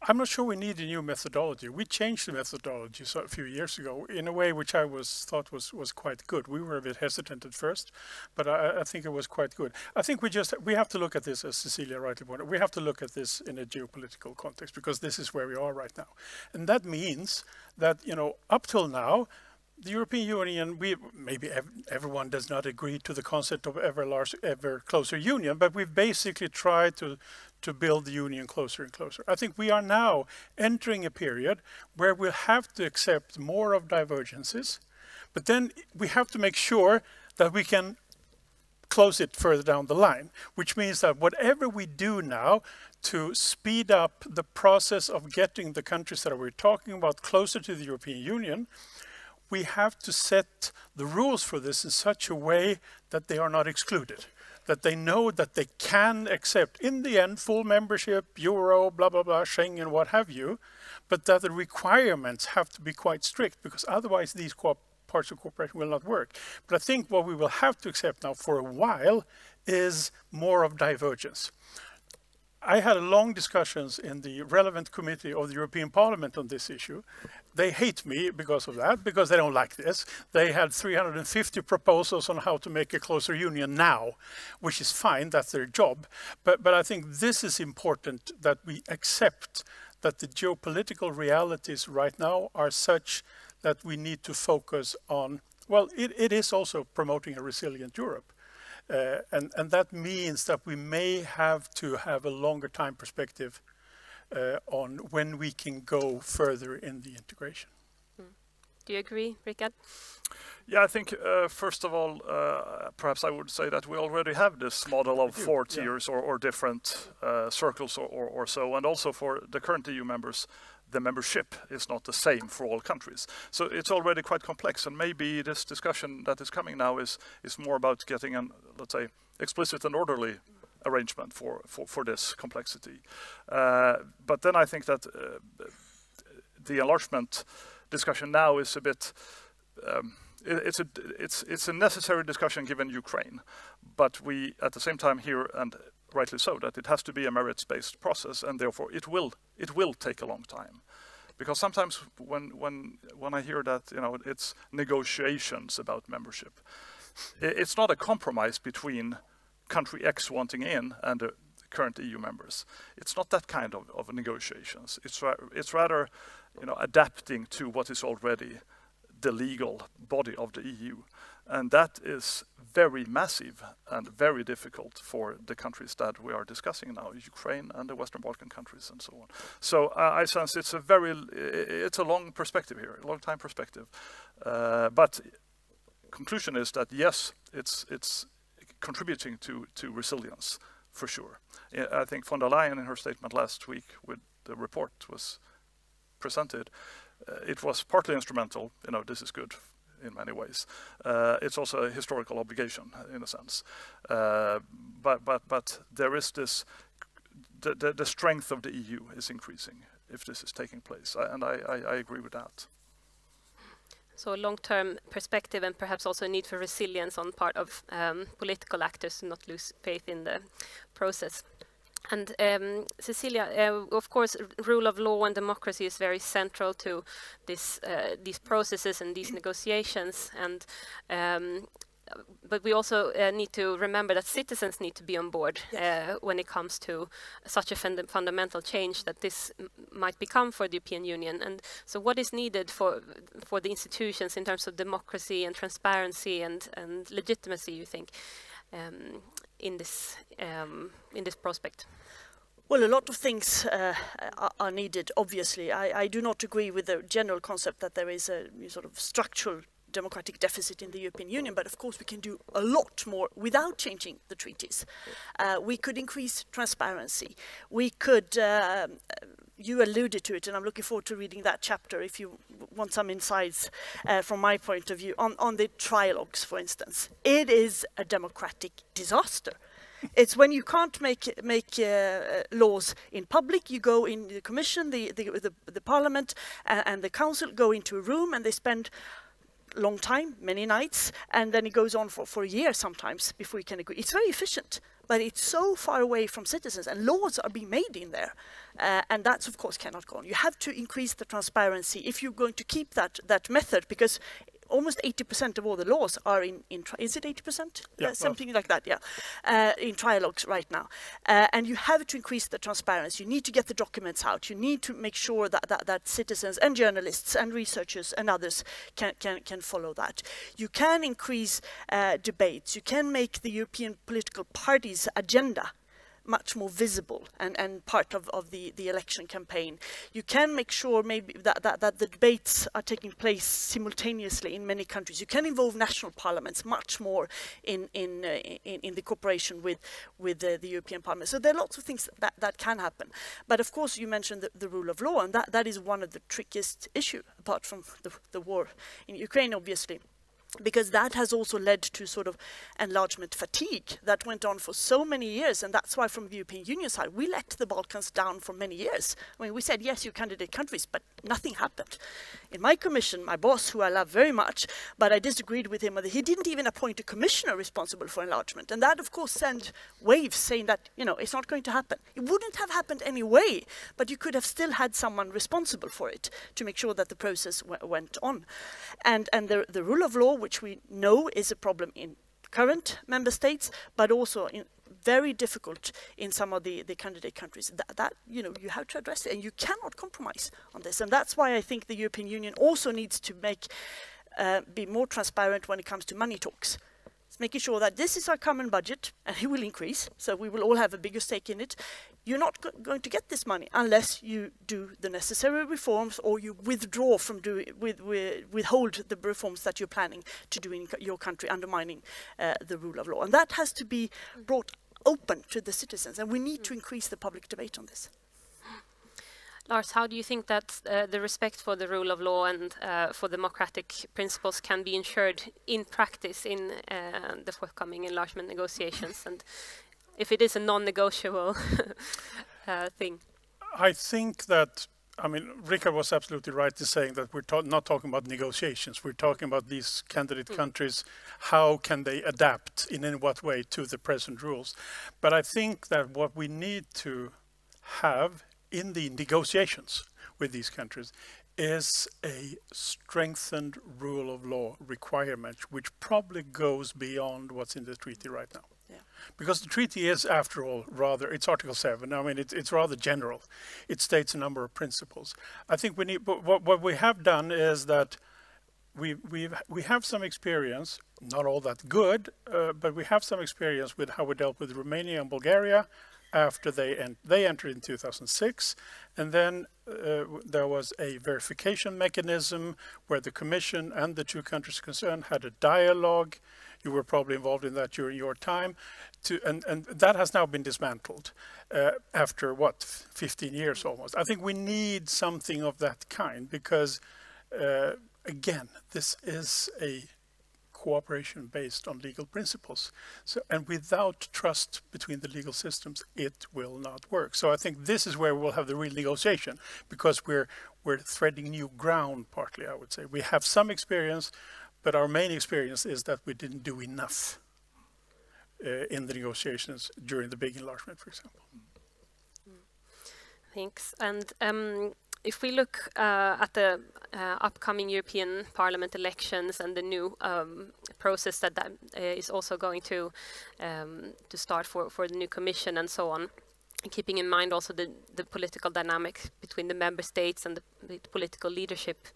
I'm not sure we need a new methodology. We changed the methodology a few years ago in a way which I thought was quite good. We were a bit hesitant at first, but I think it was quite good. I think we have to look at this, as Cecilia rightly pointed out, we have to look at this in a geopolitical context, because this is where we are right now. And that means that, up till now, the European Union, maybe everyone does not agree to the concept of ever closer union, but we've basically tried to build the union closer and closer. I think we are now entering a period where we'll have to accept more of divergences, but then we have to make sure that we can close it further down the line, which means that whatever we do now to speed up the process of getting the countries that we're talking about closer to the European Union, we have to set the rules for this in such a way that they are not excluded, that they know that they can accept, in the end, full membership, Euro, blah, blah, blah, Schengen, what have you, but that the requirements have to be quite strict, because otherwise these parts of cooperation will not work. But I think what we will have to accept now for a while is more of divergence. I had long discussions in the relevant committee of the European Parliament on this issue. They hate me because of that, because they don't like this. They had 350 proposals on how to make a closer union now, which is fine, that's their job. But I think this is important, that we accept that the geopolitical realities right now are such that we need to focus on, well, it is also promoting a resilient Europe. And that means that we may have to have a longer time perspective on when we can go further in the integration. Do you agree, Rickard? Yeah, I think first of all, perhaps I would say that we already have this model of four tiers or different circles or so, and also for the current EU members, the membership is not the same for all countries. So it's already quite complex, and maybe this discussion that is coming now is more about getting an, let's say, explicit and orderly arrangement for this complexity. But then I think that the enlargement discussion now is a bit, it's a necessary discussion given Ukraine, but we at the same time here and rightly so, that it has to be a merits-based process, and therefore it will take a long time. Because sometimes when I hear that, you know, it's negotiations about membership, it's not a compromise between country X wanting in and the current EU members. It's not that kind of negotiations. It's rather, you know, adapting to what is already the legal body of the EU. And that is very massive and very difficult for the countries that we are discussing now, Ukraine and the Western Balkan countries and so on. So I sense it's a long perspective here, a long time perspective. But conclusion is that yes, it's contributing to resilience for sure. I think von der Leyen in her statement last week with the report was presented, it was partly instrumental, you know, this is good in many ways. It's also a historical obligation in a sense. But there is this, the strength of the EU is increasing if this is taking place. And I agree with that. So a long-term perspective and perhaps also a need for resilience on part of political actors to not lose faith in the process. And Cecilia, of course, rule of law and democracy is very central to this, these processes and these negotiations. And but we also need to remember that citizens need to be on board when it comes to such a fundamental change that this might become for the European Union. And so what is needed for the institutions in terms of democracy and transparency and legitimacy, you think, in this prospect? Well, a lot of things are needed, obviously. I do not agree with the general concept that there is a sort of structural democratic deficit in the European Union, but of course we can do a lot more without changing the treaties. We could increase transparency. We could, you alluded to it, and I'm looking forward to reading that chapter if you want some insights from my point of view on the trilogues, for instance. It is a democratic disaster. It's when you can't make laws in public, you go in the Commission, the Parliament and the Council go into a room and they spend long time, many nights, and then it goes on for a year sometimes before you can agree. It's very efficient, but it's so far away from citizens, and laws are being made in there. And that's, of course, cannot go on. You have to increase the transparency if you're going to keep that method, because almost 80% of all the laws are in is it 80%? Yeah, something like that, yeah. In trialogues right now. And you have to increase the transparency. You need to get the documents out. You need to make sure that citizens and journalists and researchers and others can follow that. You can increase debates. You can make the European political parties' agenda much more visible and part of the election campaign. You can make sure maybe that the debates are taking place simultaneously in many countries. You can involve national parliaments much more in the cooperation with the European Parliament. So there are lots of things that can happen. But of course you mentioned the rule of law, and that is one of the trickiest issues, apart from the war in Ukraine, obviously. Because that has also led to sort of enlargement fatigue that went on for so many years, and that's why from the European Union side we let the Balkans down for many years. I mean, we said yes, you're candidate countries, but nothing happened. In my commission, my boss, who I love very much, but I disagreed with him, he didn't even appoint a commissioner responsible for enlargement, and that of course sent waves saying that, you know, it's not going to happen. It wouldn't have happened anyway, but you could have still had someone responsible for it to make sure that the process went on. And the rule of law, which we know is a problem in current member states, but also very difficult in some of the candidate countries. That you know, you have to address it, and you cannot compromise on this. And that's why I think the European Union also needs to be more transparent when it comes to money talks. It's making sure that this is our common budget, and it will increase, so we will all have a bigger stake in it. You're not going to get this money unless you do the necessary reforms, or you withdraw from withhold the reforms that you're planning to do in your country, undermining the rule of law. And that has to be brought open to the citizens, and we need to increase the public debate on this. Lars, how do you think that the respect for the rule of law and for democratic principles can be ensured in practice in the forthcoming enlargement negotiations, and if it is a non-negotiable thing? I think that I mean, Rickard was absolutely right in saying that we're not talking about negotiations. We're talking about these candidate countries. How can they adapt in what way to the present rules? But I think that what we need to have in the negotiations with these countries is a strengthened rule of law requirement, which probably goes beyond what's in the treaty right now. Yeah. Because the treaty is, after all, it's Article 7. I mean, it's rather general. It states a number of principles. I think we need, but what we have done is that we have some experience, not all that good, but we have some experience with how we dealt with Romania and Bulgaria after they entered in 2006, and then there was a verification mechanism where the Commission and the two countries concerned had a dialogue. You were probably involved in that during your time, and that has now been dismantled after what, 15 years almost. I think we need something of that kind because, again, this is a cooperation based on legal principles. So, and without trust between the legal systems, it will not work. So I think this is where we'll have the real negotiation, because we're threading new ground partly, I would say. We have some experience, but our main experience is that we didn't do enough in the negotiations during the big enlargement, for example. Thanks. And if we look at the upcoming European Parliament elections and the new process that is also going to start for the new Commission and so on, keeping in mind also the political dynamics between the member states and the political leadership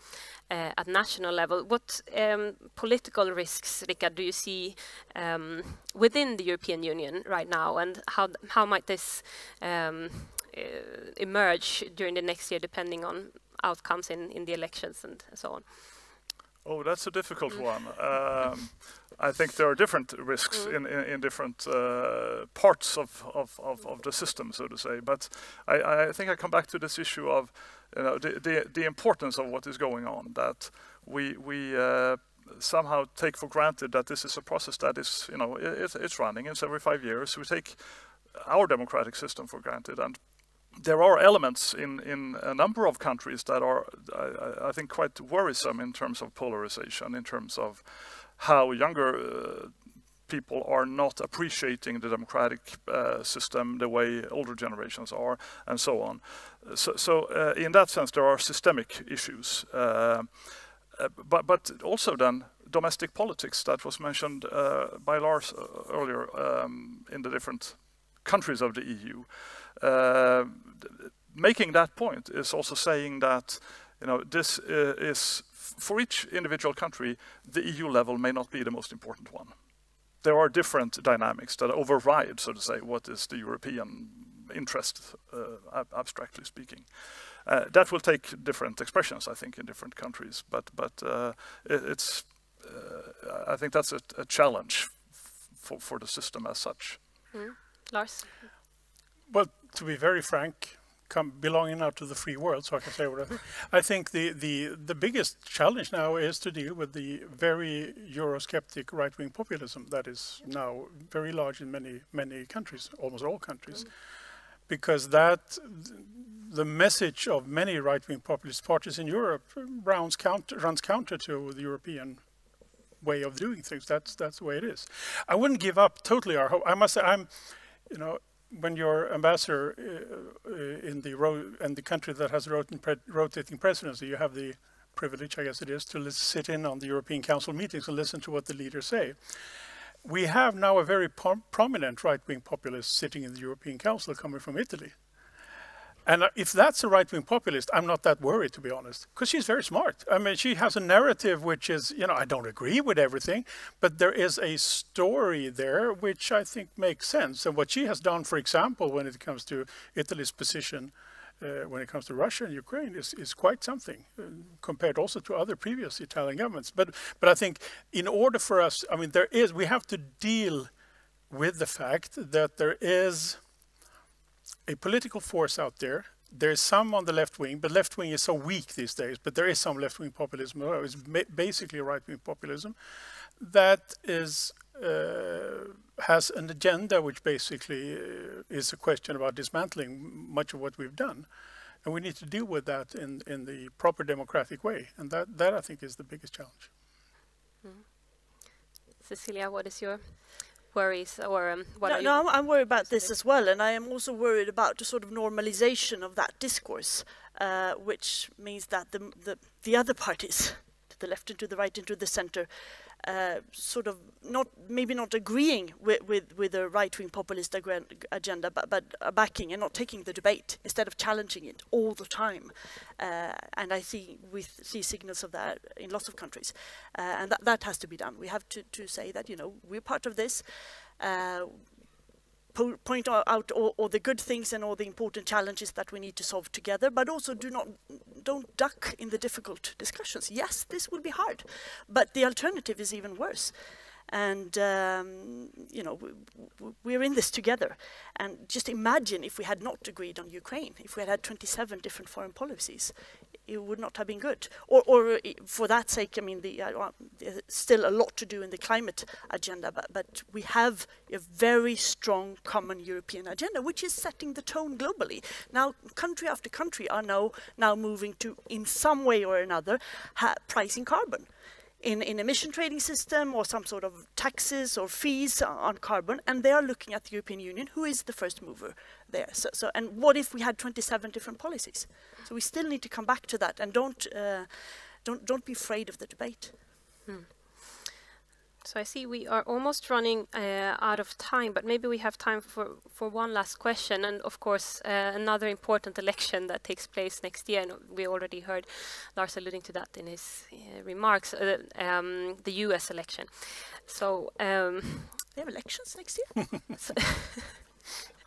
at national level, what political risks, Rickard, do you see within the European Union right now, and how might this emerge during the next year, depending on outcomes in the elections and so on? Oh, that's a difficult one. I think there are different risks in different parts of the system, so to say. But I think I come back to this issue of the importance of what is going on. That we somehow take for granted that this is a process that is, it's running. It's every 5 years. We take our democratic system for granted, and there are elements in a number of countries that are, I think, quite worrisome in terms of polarization, in terms of how younger people are not appreciating the democratic system the way older generations are, and so on. So in that sense, there are systemic issues. But also then domestic politics that was mentioned by Lars earlier in the different countries of the EU. Making that point is also saying that this is, for each individual country, the EU level may not be the most important one. There are different dynamics that override, so to say, what is the European interest, abstractly speaking. That will take different expressions, I think, in different countries. But it's I think that's a challenge for the system as such. Lars? Well, to be very frank, belonging now to the free world, so I can say what I think. I think the biggest challenge now is to deal with the very Eurosceptic right-wing populism that is now very large in many countries, almost all countries, because the message of many right-wing populist parties in Europe runs counter to the European way of doing things. That's the way it is. I wouldn't give up totally our hope. I must say, when you're ambassador in the country that has rotating presidency, you have the privilege, I guess it is, to sit in on the European Council meetings and listen to what the leaders say. We have now a very prominent right-wing populist sitting in the European Council coming from Italy. And if that's a right-wing populist, I'm not that worried, to be honest, because she's very smart. I mean, she has a narrative which is, I don't agree with everything, but there is a story there which I think makes sense. And what she has done, for example, when it comes to Italy's position, when it comes to Russia and Ukraine, is quite something, compared also to other previous Italian governments. But I think in order for us, we have to deal with the fact that there is a political force out there. There is some on the left wing, but left wing is so weak these days. But there is some left wing populism. It's basically right wing populism that is has an agenda which basically is a question about dismantling much of what we've done. And we need to deal with that in the proper democratic way. And that I think is the biggest challenge. Cecilia, what is your worries, or what are you? No, I'm worried about this as well, and I am also worried about the sort of normalization of that discourse, which means that the other parties, to the left and to the right and to the center, sort of maybe not agreeing with the right-wing populist agenda, but backing and not taking the debate instead of challenging it all the time. And we see signals of that in lots of countries, and that has to be done. We have to say that, you know, we're part of this. Point out all the good things and all the important challenges that we need to solve together, but also don't duck in the difficult discussions. Yes, this will be hard, but the alternative is even worse. And you know, we're in this together. And just imagine if we had not agreed on Ukraine, if we had 27 different foreign policies, it would not have been good. Or for that sake, I mean, there's still a lot to do in the climate agenda, but we have a very strong common European agenda, which is setting the tone globally. Now, country after country are now moving to, in some way or another, pricing carbon in emission trading system or some sort of taxes or fees on carbon, and they are looking at the European Union, who is the first mover there. So and what if we had 27 different policies? So we still need to come back to that, and don't be afraid of the debate. So I see we are almost running out of time, but maybe we have time for one last question. And of course, another important election that takes place next year, and we already heard Lars alluding to that in his remarks, the US election. So they have elections next year?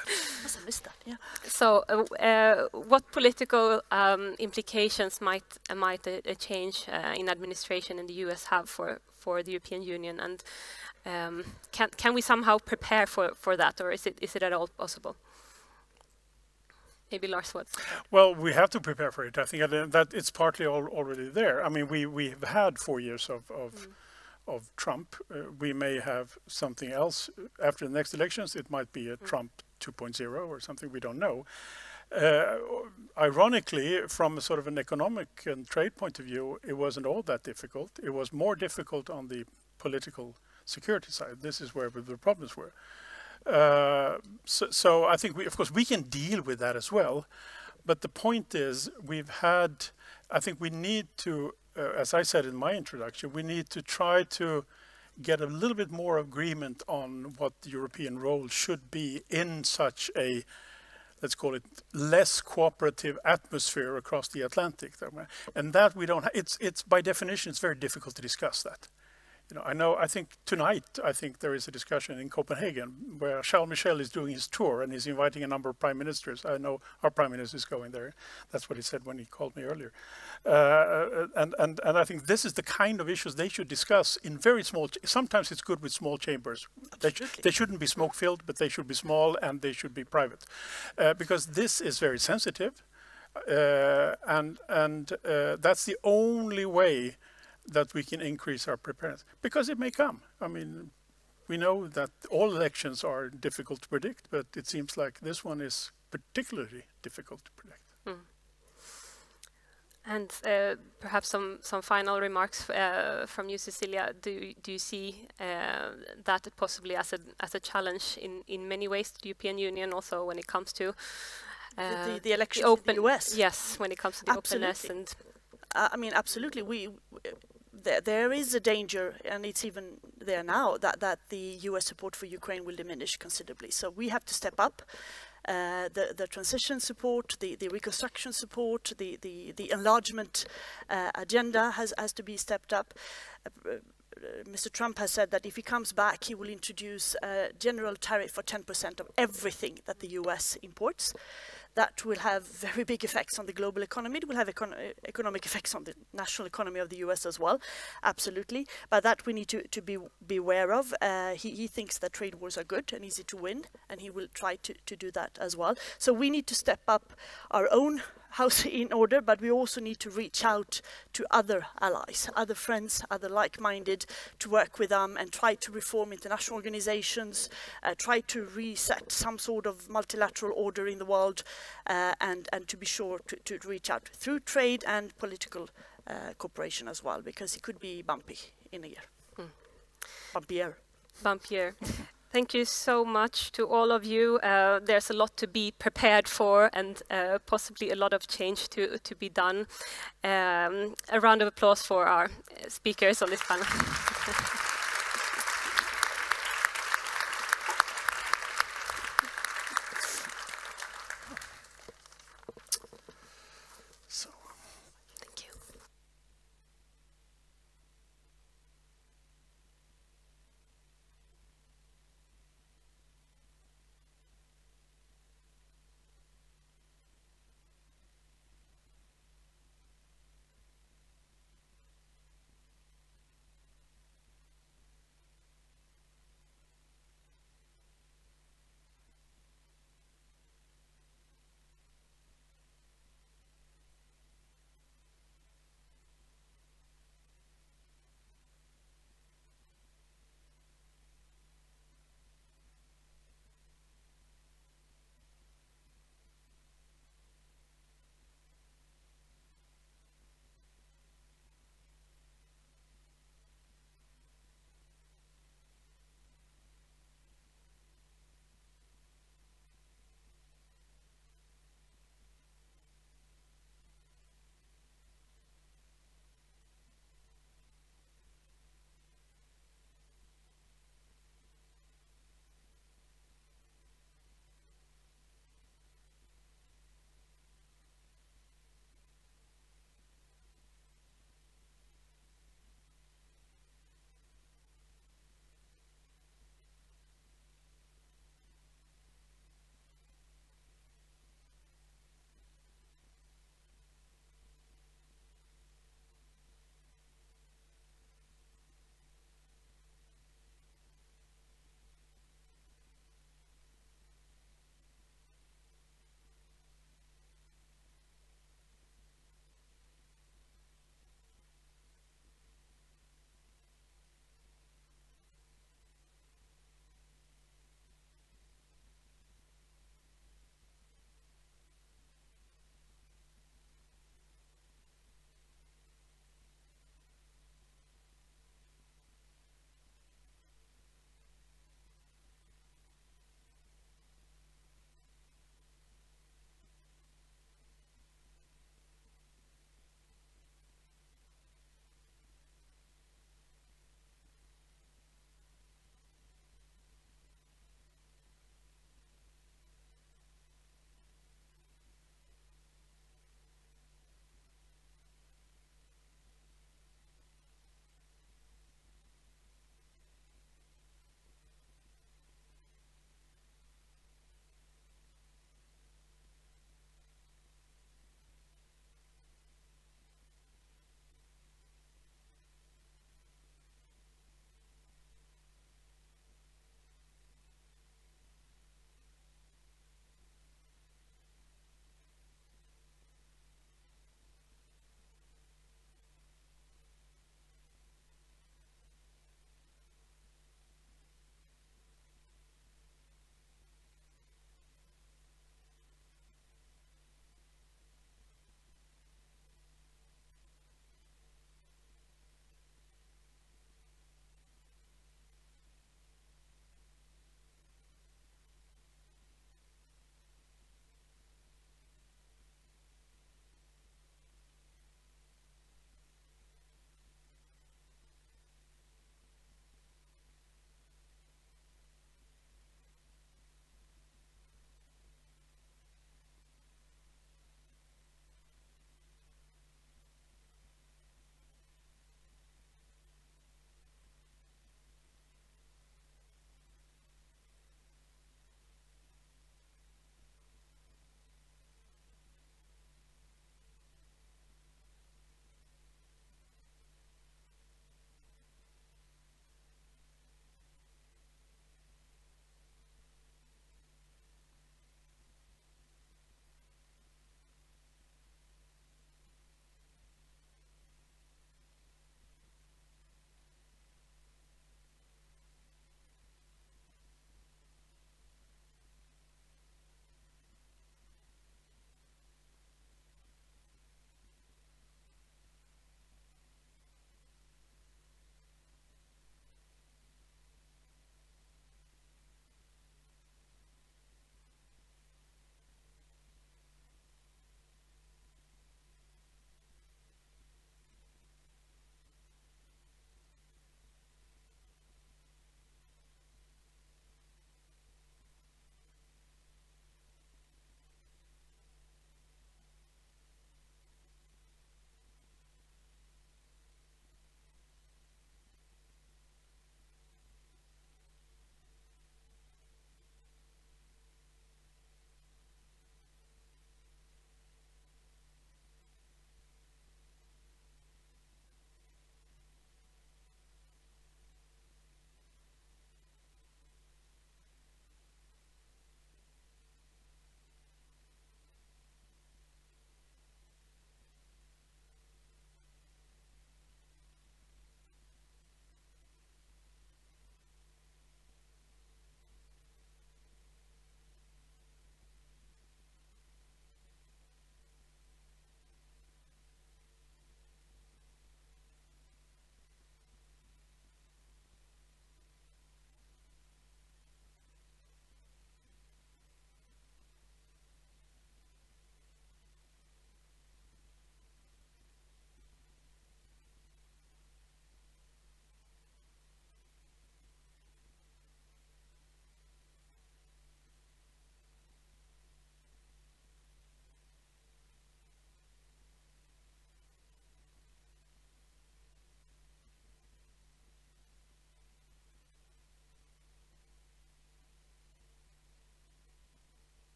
I must have missed that, yeah. So what political implications might a change in administration in the US have for the European Union, and can we somehow prepare for that, or is it at all possible? Maybe Lars, what? Well, we have to prepare for it. I think that it's partly already there. I mean, we've had 4 years of Trump. We may have something else after the next elections. It might be a Trump 2.0 or something, we don't know. Ironically, from a sort of an economic and trade point of view, it wasn't all that difficult. It was more difficult on the political security side. This is where the problems were. So I think, of course, we can deal with that as well. But the point is, I think we need to, as I said in my introduction, we need to try to get a little bit more agreement on what the European role should be in such a, let's call it, less cooperative atmosphere across the Atlantic. And that we don't. It's by definition, it's very difficult to discuss that. You know, I think tonight, there is a discussion in Copenhagen where Charles Michel is doing his tour and he's inviting a number of prime ministers. I know our prime minister is going there. That's what he said when he called me earlier. And I think this is the kind of issues they should discuss in very small. Sometimes it's good with small chambers. They shouldn't be smoke-filled, but they should be small and they should be private, because this is very sensitive, and that's the only way that we can increase our preparedness, because it may come. I mean, we know that all elections are difficult to predict, but it seems like this one is particularly difficult to predict. And perhaps some final remarks from you, Cecilia. Do you see that possibly as a challenge in many ways to the European Union, also when it comes to the elections in the US? Yes, when it comes to the openness and. I mean, absolutely. There is a danger, and it's even there now, that the US support for Ukraine will diminish considerably. So we have to step up. The transition support, the reconstruction support, the enlargement agenda has to be stepped up. Mr. Trump has said that if he comes back, he will introduce a general tariff for 10% of everything that the US imports. That will have very big effects on the global economy. It will have economic effects on the national economy of the US as well, absolutely. But that we need to be aware of. He thinks that trade wars are good and easy to win, and he will try to do that as well. So we need to step up our own house in order, but we also need to reach out to other allies, other friends, other like-minded, to work with them and try to reform international organizations, try to reset some sort of multilateral order in the world, and to be sure to reach out through trade and political cooperation as well, because it could be bumpy in a year. Bumpier. Bumpier. Thank you so much to all of you. There's a lot to be prepared for, and possibly a lot of change to be done. A round of applause for our speakers on this panel.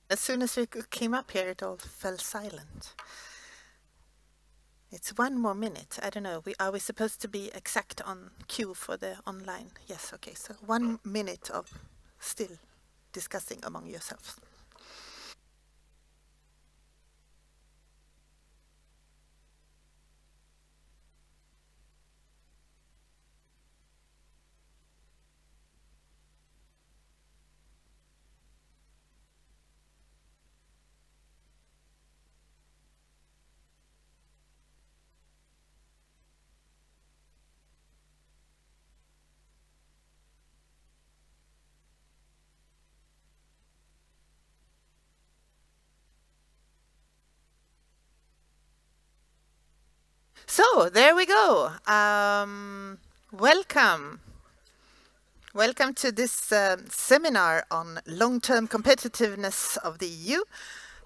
As soon as we came up here, it all fell silent. It's 1 more minute. I don't know. Are we supposed to be exact on cue for the online? Yes, okay. So 1 minute of still discussing among yourselves. So there we go. Welcome. Welcome to this seminar on long-term competitiveness of the EU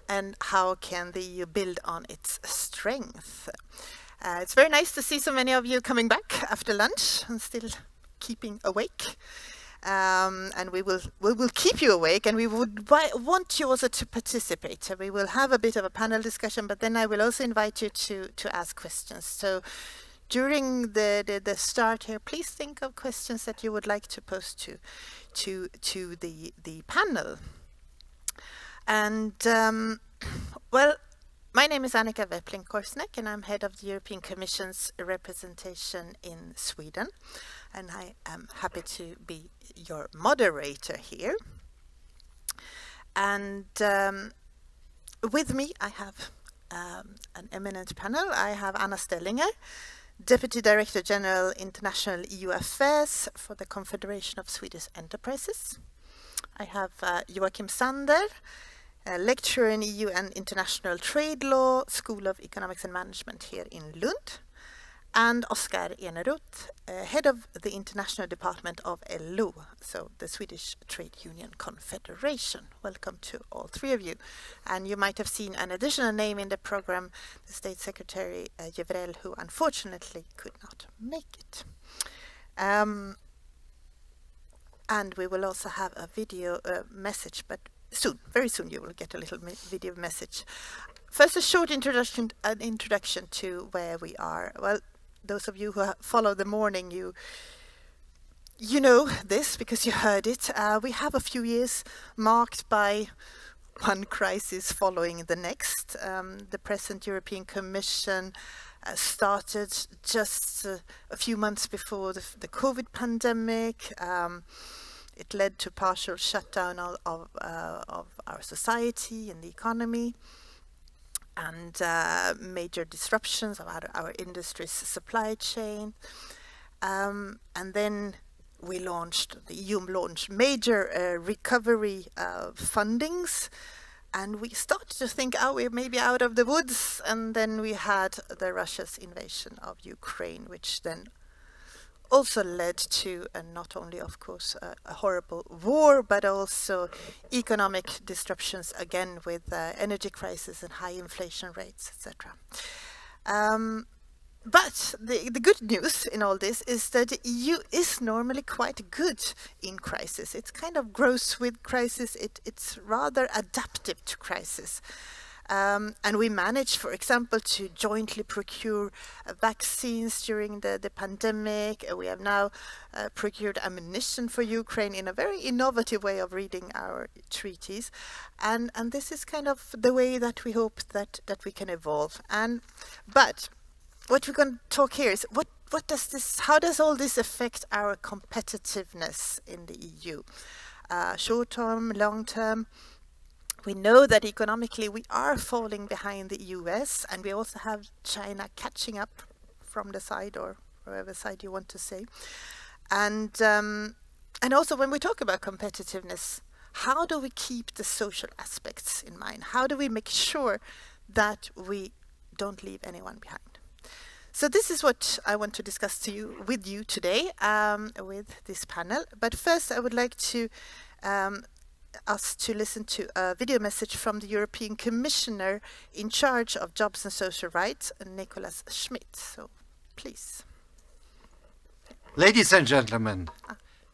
and how can the EU build on its strength. It's very nice to see so many of you coming back after lunch and still keeping awake. And we will keep you awake, and we would want you also to participate. So we will have a bit of a panel discussion, but then I will also invite you to ask questions. So during the start here, please think of questions that you would like to pose to the panel. And well, my name is Annika Wepling-Korsnäck, and I'm head of the European Commission's representation in Sweden. And I am happy to be your moderator here. And with me, I have an eminent panel. I have Anna Stellinger, Deputy Director General International EU Affairs for the Confederation of Swedish Enterprises. I have Joachim Sander, a lecturer in EU and International Trade Law, School of Economics and Management here in Lund. And Oskar Eneroth, head of the International Department of LO, so the Swedish Trade Union Confederation. Welcome to all 3 of you. And you might have seen an additional name in the program, the State Secretary Jevrel, who unfortunately could not make it. And we will also have a video message, but soon, very soon, you will get a little video message. First, a short introduction to where we are. Well, those of you who follow the morning, you know this because you heard it. We have a few years marked by one crisis following the next. The present European Commission started just a few months before the COVID pandemic. It led to partial shutdown of our society and the economy, and major disruptions of our industry's supply chain. And then the EU launched major recovery fundings, and we started to think, oh, we're maybe out of the woods. And then we had Russia's invasion of Ukraine, which then also led to, and not only, of course, a horrible war, but also economic disruptions, again, with energy crisis and high inflation rates, etc. But the good news in all this is that the EU is normally quite good in crisis. It kind of grows with crisis. It's rather adaptive to crisis. And we managed, for example, to jointly procure vaccines during the pandemic. We have now procured ammunition for Ukraine in a very innovative way of reading our treaties. And this is kind of the way that we hope that we can evolve. But what we're going to talk here is how does all this affect our competitiveness in the EU? Short term, long term. We know that economically we are falling behind the US, and we also have China catching up from the side, or whatever side you want to say. And also when we talk about competitiveness, how do we keep the social aspects in mind? How do we make sure that we don't leave anyone behind? So this is what I want to discuss with you today with this panel. But first I would like to us to listen to a video message from the European Commissioner in charge of jobs and social rights, Nicholas Schmidt. So, please. Ladies and gentlemen,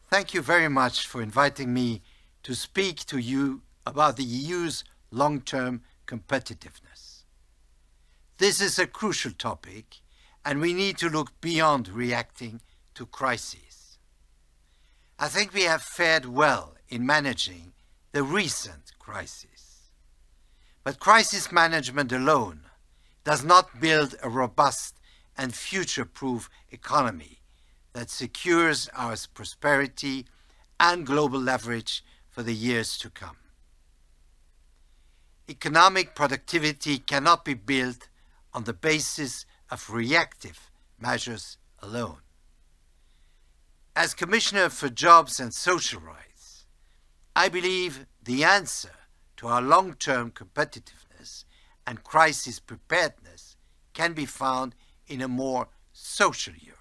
thank you very much for inviting me to speak to you about the EU's long-term competitiveness. This is a crucial topic, and we need to look beyond reacting to crises. I think we have fared well in managing the recent crisis. But crisis management alone does not build a robust and future-proof economy that secures our prosperity and global leverage for the years to come. Economic productivity cannot be built on the basis of reactive measures alone. As Commissioner for Jobs and Social Rights, I believe the answer to our long-term competitiveness and crisis preparedness can be found in a more social Europe.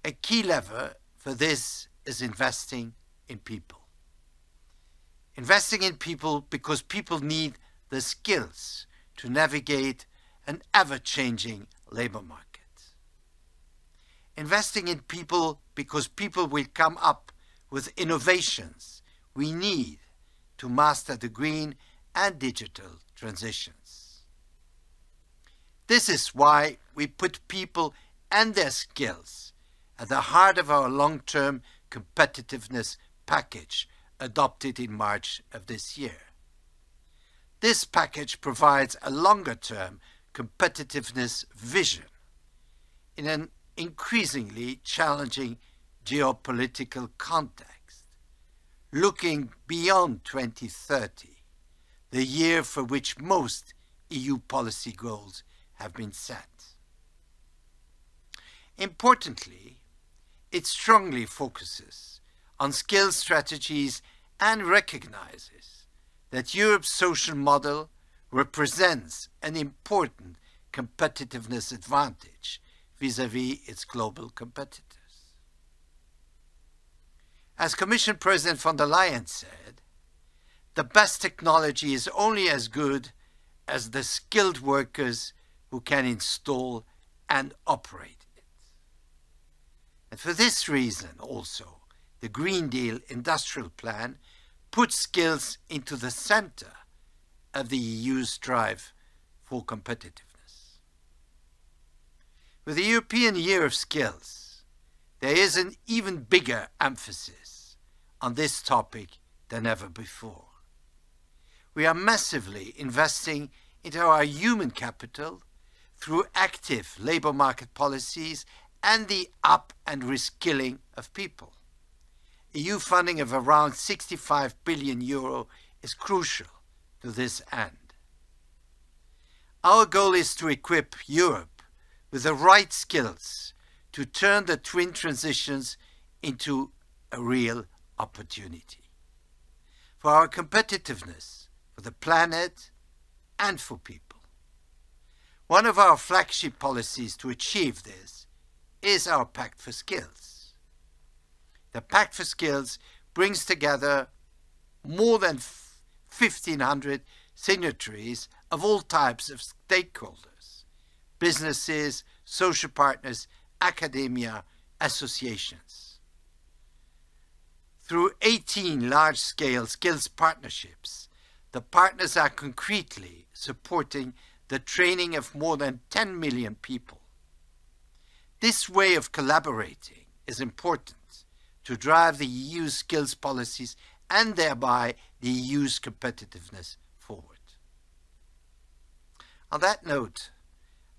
A key lever for this is investing in people. Investing in people because people need the skills to navigate an ever-changing labor market. Investing in people because people will come up with innovations we need to master the green and digital transitions. This is why we put people and their skills at the heart of our long-term competitiveness package adopted in March of this year. This package provides a longer-term competitiveness vision in an increasingly challenging geopolitical context, looking beyond 2030, the year for which most EU policy goals have been set. Importantly, it strongly focuses on skills strategies and recognizes that Europe's social model represents an important competitiveness advantage vis-à-vis its global competitors. As Commission President von der Leyen said, the best technology is only as good as the skilled workers who can install and operate it. And for this reason also, the Green Deal industrial plan puts skills into the center of the EU's drive for competitiveness. With the European Year of Skills, there is an even bigger emphasis on this topic than ever before. We are massively investing into our human capital through active labour market policies and the up and reskilling of people. EU funding of around €65 billion is crucial to this end. Our goal is to equip Europe with the right skills to turn the twin transitions into a real opportunity for our competitiveness, for the planet, and for people. One of our flagship policies to achieve this is our Pact for Skills. The Pact for Skills brings together more than 1,500 signatories of all types of stakeholders, businesses, social partners, academia, associations. Through 18 large-scale skills partnerships, the partners are concretely supporting the training of more than 10 million people. This way of collaborating is important to drive the EU's skills policies and thereby the EU's competitiveness forward. On that note,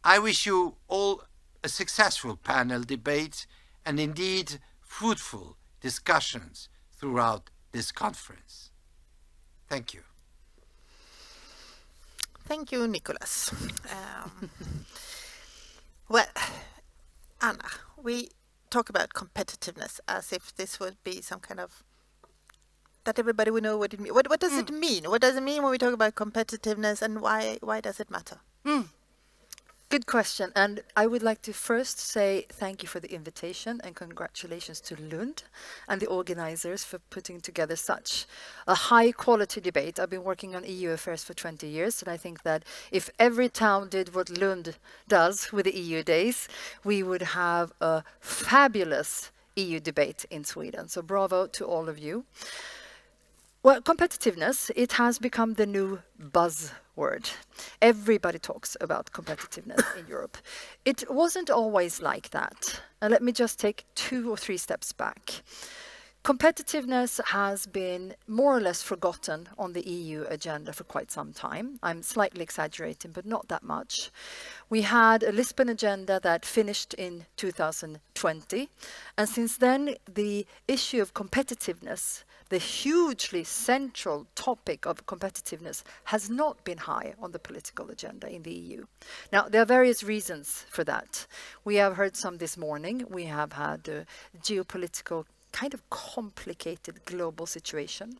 I wish you all a successful panel debate and indeed fruitful discussions throughout this conference. Thank you. Thank you, Nicholas. Well, Anna, we talk about competitiveness as if this would be some kind of, that everybody would know what it means. What does it mean? What does it mean when we talk about competitiveness, and why does it matter? Good question, and I would like to first say thank you for the invitation and congratulations to Lund and the organizers for putting together such a high-quality debate. I've been working on EU affairs for 20 years, and I think that if every town did what Lund does with the EU Days, we would have a fabulous EU debate in Sweden. So bravo to all of you. Well, competitiveness, it has become the new buzzword. Everybody talks about competitiveness in Europe. It wasn't always like that. Let me just take 2 or 3 steps back. Competitiveness has been more or less forgotten on the EU agenda for quite some time. I'm slightly exaggerating, but not that much. We had a Lisbon agenda that finished in 2020, and since then the issue of competitiveness, the hugely central topic of competitiveness, has not been high on the political agenda in the EU. Now, there are various reasons for that. We have heard some this morning. We have had a geopolitical kind of complicated global situation.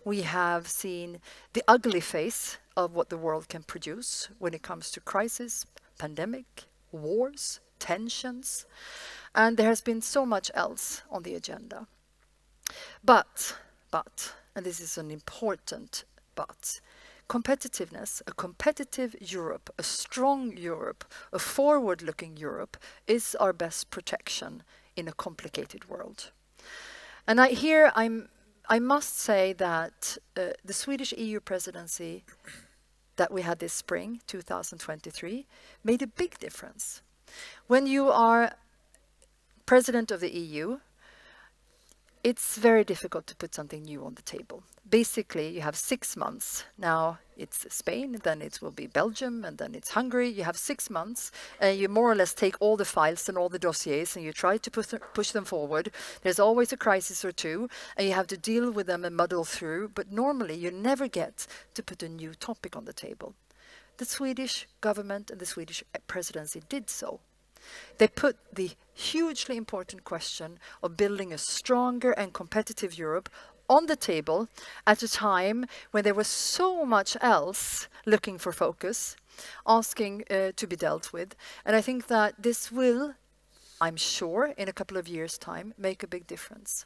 We have seen the ugly face of what the world can produce when it comes to crisis, pandemic, wars, tensions, and there has been so much else on the agenda. But, and this is an important but, competitiveness, a competitive Europe, a strong Europe, a forward-looking Europe is our best protection in a complicated world. And I must say that the Swedish EU presidency that we had this spring, 2023, made a big difference. When you are president of the EU, it's very difficult to put something new on the table. Basically, you have 6 months. Now it's Spain, then it will be Belgium, and then it's Hungary. You have 6 months, and you more or less take all the files and all the dossiers, and you try to push them forward. There's always a crisis or two, and you have to deal with them and muddle through, but normally you never get to put a new topic on the table. The Swedish government and the Swedish presidency did so. They put the hugely important question of building a stronger and competitive Europe on the table at a time when there was so much else looking for focus, asking to be dealt with. And I think that this will, I'm sure, in a couple of years' time, make a big difference.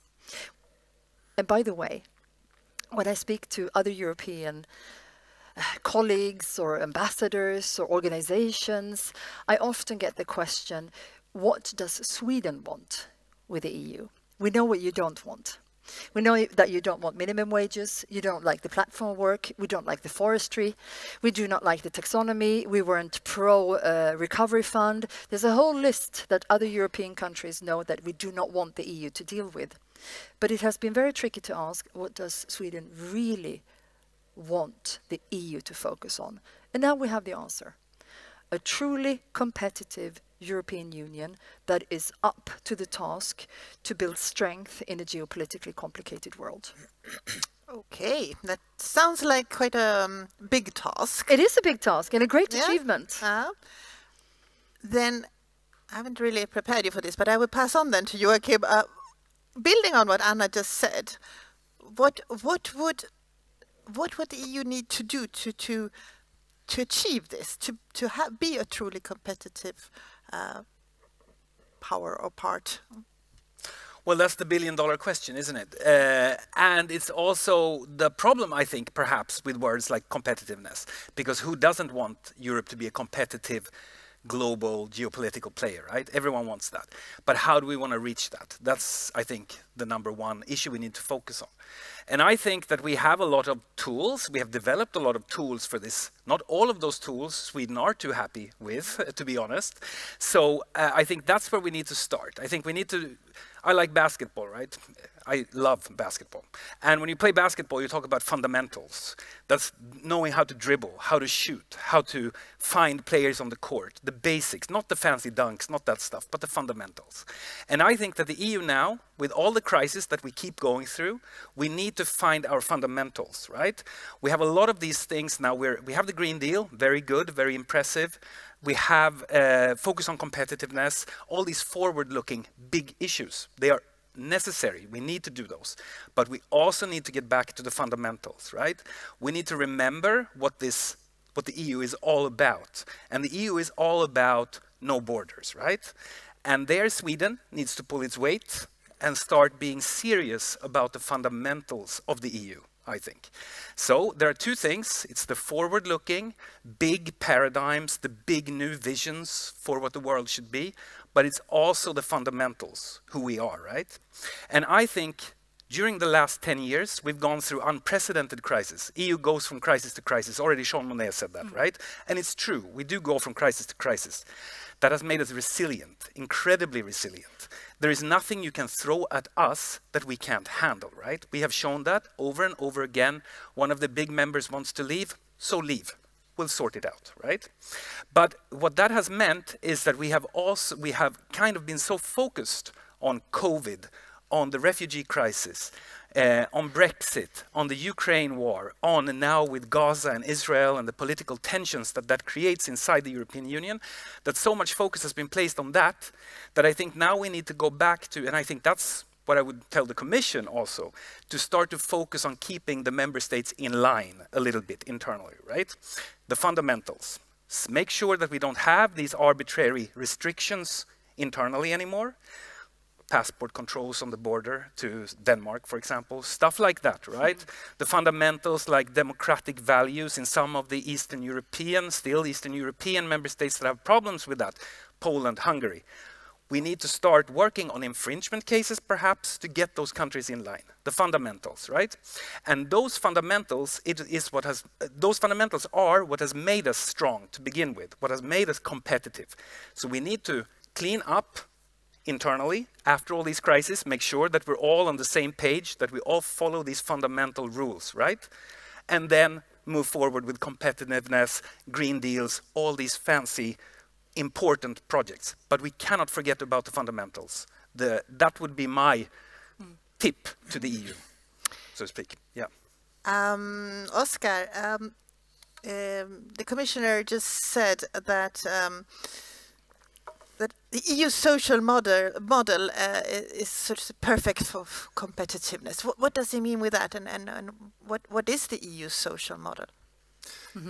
And by the way, when I speak to other European colleagues or ambassadors or organizations, I often get the question, what does Sweden want with the EU? We know what you don't want. We know that you don't want minimum wages, you don't like the platform work, we don't like the forestry, we do not like the taxonomy, we weren't pro-recovery fund. There's a whole list that other European countries know that we do not want the EU to deal with. But it has been very tricky to ask, what does Sweden really want the EU to focus on? And now we have the answer. A truly competitive European Union that is up to the task to build strength in a geopolitically complicated world. Okay, that sounds like quite a big task. It is a big task and a great achievement. Then I haven't really prepared you for this, but I will pass on then to Joachim. Building on what Anna just said, what would the EU need to do to achieve this, to be a truly competitive power or part? Well, that's the billion-dollar question, isn't it? And it's also the problem, I think, perhaps, with words like competitiveness, because who doesn't want Europe to be a competitive global geopolitical player, right? Everyone wants that. But how do we want to reach that? That's, I think, the #1 issue we need to focus on. And I think that we have a lot of tools. We have developed a lot of tools for this. Not all of those tools Sweden are too happy with, to be honest. So I think that's where we need to start. I think we need to... I like basketball, right? I love basketball. And when you play basketball, you talk about fundamentals. That's knowing how to dribble, how to shoot, how to find players on the court, the basics, not the fancy dunks, not that stuff, but the fundamentals. And I think that the EU now, with all the crises that we keep going through, we need to find our fundamentals, right? We have a lot of these things now. We have the Green Deal, very good, very impressive. We have focus on competitiveness, all these forward-looking big issues. They are necessary. We need to do those. But we also need to get back to the fundamentals, right? We need to remember what the EU is all about. And the EU is all about no borders, right? And there Sweden needs to pull its weight and start being serious about the fundamentals of the EU, I think. So there are two things. It's the forward-looking, big paradigms, the big new visions for what the world should be, but it's also the fundamentals, who we are, right? And I think During the last 10 years, we've gone through unprecedented crises. EU goes from crisis to crisis. Already Jean Monnet said that, right? And it's true, we do go from crisis to crisis. That has made us resilient, incredibly resilient. There is nothing you can throw at us that we can't handle, right? We have shown that over and over again. One of the big members wants to leave, so leave. We'll sort it out, right? But what that has meant is that we have kind of been so focused on COVID, on the refugee crisis, on Brexit, on the Ukraine war, on and now with Gaza and Israel and the political tensions that that creates inside the European Union, that so much focus has been placed on that, that I think now we need to go back to, and I think that's what I would tell the Commission also, to start to focus on keeping the member states in line a little bit internally, right? The fundamentals. Make sure that we don't have these arbitrary restrictions internally anymore. Passport controls on the border to Denmark, for example, stuff like that, right? The fundamentals like democratic values in some of the Eastern European member states that have problems with that, Poland, Hungary. We need to start working on infringement cases, perhaps, to get those countries in line. The fundamentals, right? And those fundamentals, those fundamentals are what has made us strong to begin with, what has made us competitive. So we need to clean up internally, after all these crises, make sure that we're all on the same page, that we all follow these fundamental rules, right? And then move forward with competitiveness, green deals, all these fancy, important projects. But we cannot forget about the fundamentals. That would be my tip to the EU, so to speak. Yeah. Oscar, the Commissioner just said that that the EU social model is sort of perfect for competitiveness. What does he mean with that, and what is the EU social model?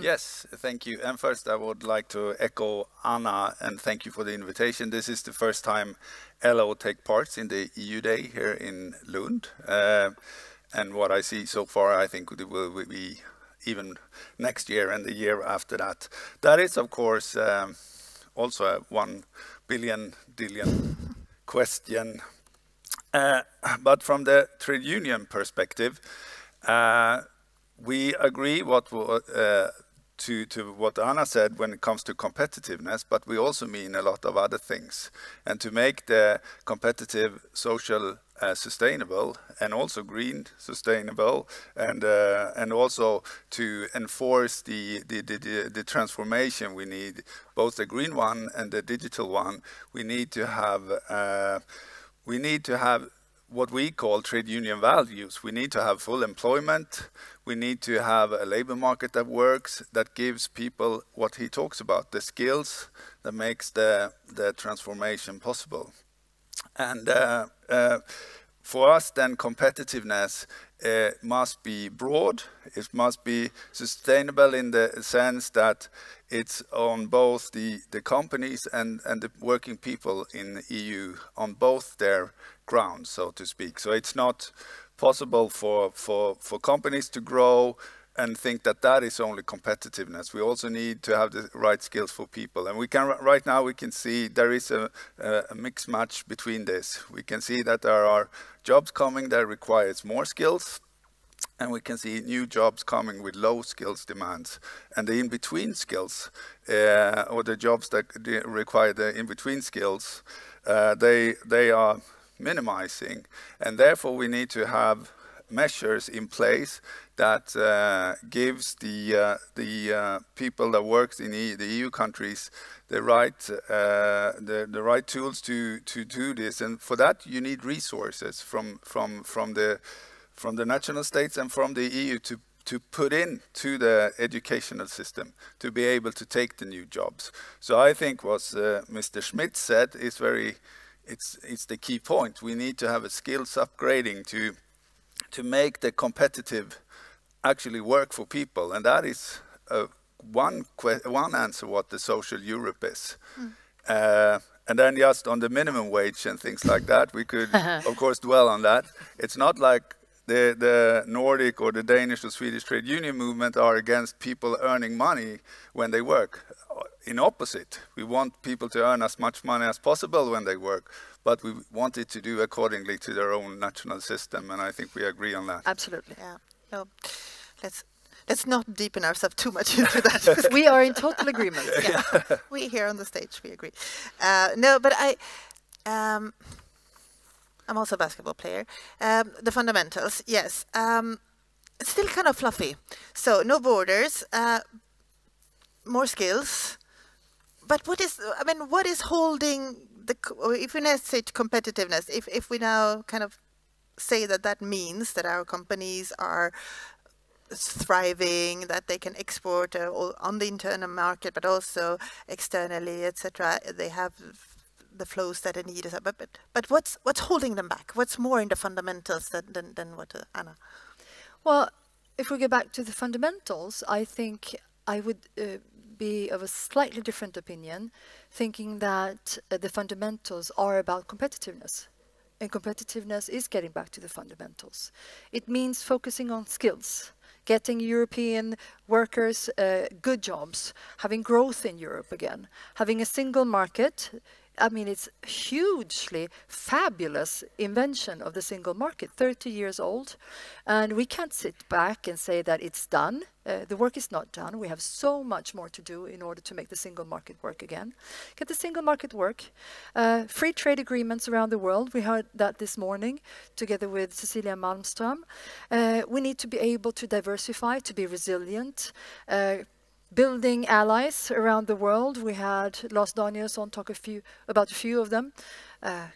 Yes, thank you. And first I would like to echo Anna and thank you for the invitation. This is the first time LO take part in the EU Day here in Lund. And what I see so far, I think it will be even next year and the year after that. That is, of course, also a 1 billion question. But from the trade union perspective, we agree to what Anna said when it comes to competitiveness, but we also mean a lot of other things. And to make the competitive social sustainable and also green sustainable, and also to enforce the transformation we need, both the green one and the digital one, we need to have what we call trade union values. We need to have full employment. We need to have a labor market that works, that gives people what he talks about, the skills that makes the transformation possible. And for us then, competitiveness must be broad. It must be sustainable in the sense that it's on both the companies and the working people in the EU, on both their grounds, so to speak. So it's not possible for companies to grow and think that that is only competitiveness. We also need to have the right skills for people. And we can right now we can see there is a mixed match between this. We can see that there are jobs coming that requires more skills, and we can see new jobs coming with low skills demands. And the in-between skills, or the jobs that require the in-between skills, they are minimizing. And therefore we need to have measures in place that gives the people that works in the EU countries the right tools to do this. And for that you need resources from the national states and from the EU to put into the educational system to be able to take the new jobs. So I think what Mr. Schmidt said is it's the key point. We need to have a skills upgrading to make the competitive actually work for people, and that is one answer what the social Europe is. And then just on the minimum wage and things like that, we could of course dwell on that. It's not like the Nordic or the Danish or Swedish trade union movement are against people earning money when they work. in opposite. We want people to earn as much money as possible when they work, but we want it to do accordingly to their own national system, and I think we agree on that. Absolutely. Yeah. No, let's not deepen ourselves too much into that. We are in total agreement. Yeah. We here on the stage, we agree. No, but I'm also a basketball player. The fundamentals, yes. It's still kind of fluffy. So no borders, more skills. But what is holding if we now say competitiveness, if we now kind of say that means that our companies are thriving, that they can export on the internal market, but also externally, etc. They have the flows that they need. But what's holding them back? What's more in the fundamentals than what Anna? Well, if we go back to the fundamentals, I think I would be of a slightly different opinion, thinking that the fundamentals are about competitiveness. And competitiveness is getting back to the fundamentals. It means focusing on skills, getting European workers good jobs, having growth in Europe again, having a single market. I mean, it's a hugely fabulous invention of the single market, 30 years old. And we can't sit back and say that it's done. The work is not done. We have so much more to do in order to make the single market work again. Get the single market work. Free trade agreements around the world. We heard that this morning together with Cecilia Malmström. We need to be able to diversify, to be resilient. Building allies around the world. We had Lars Danielsson talk about a few of them.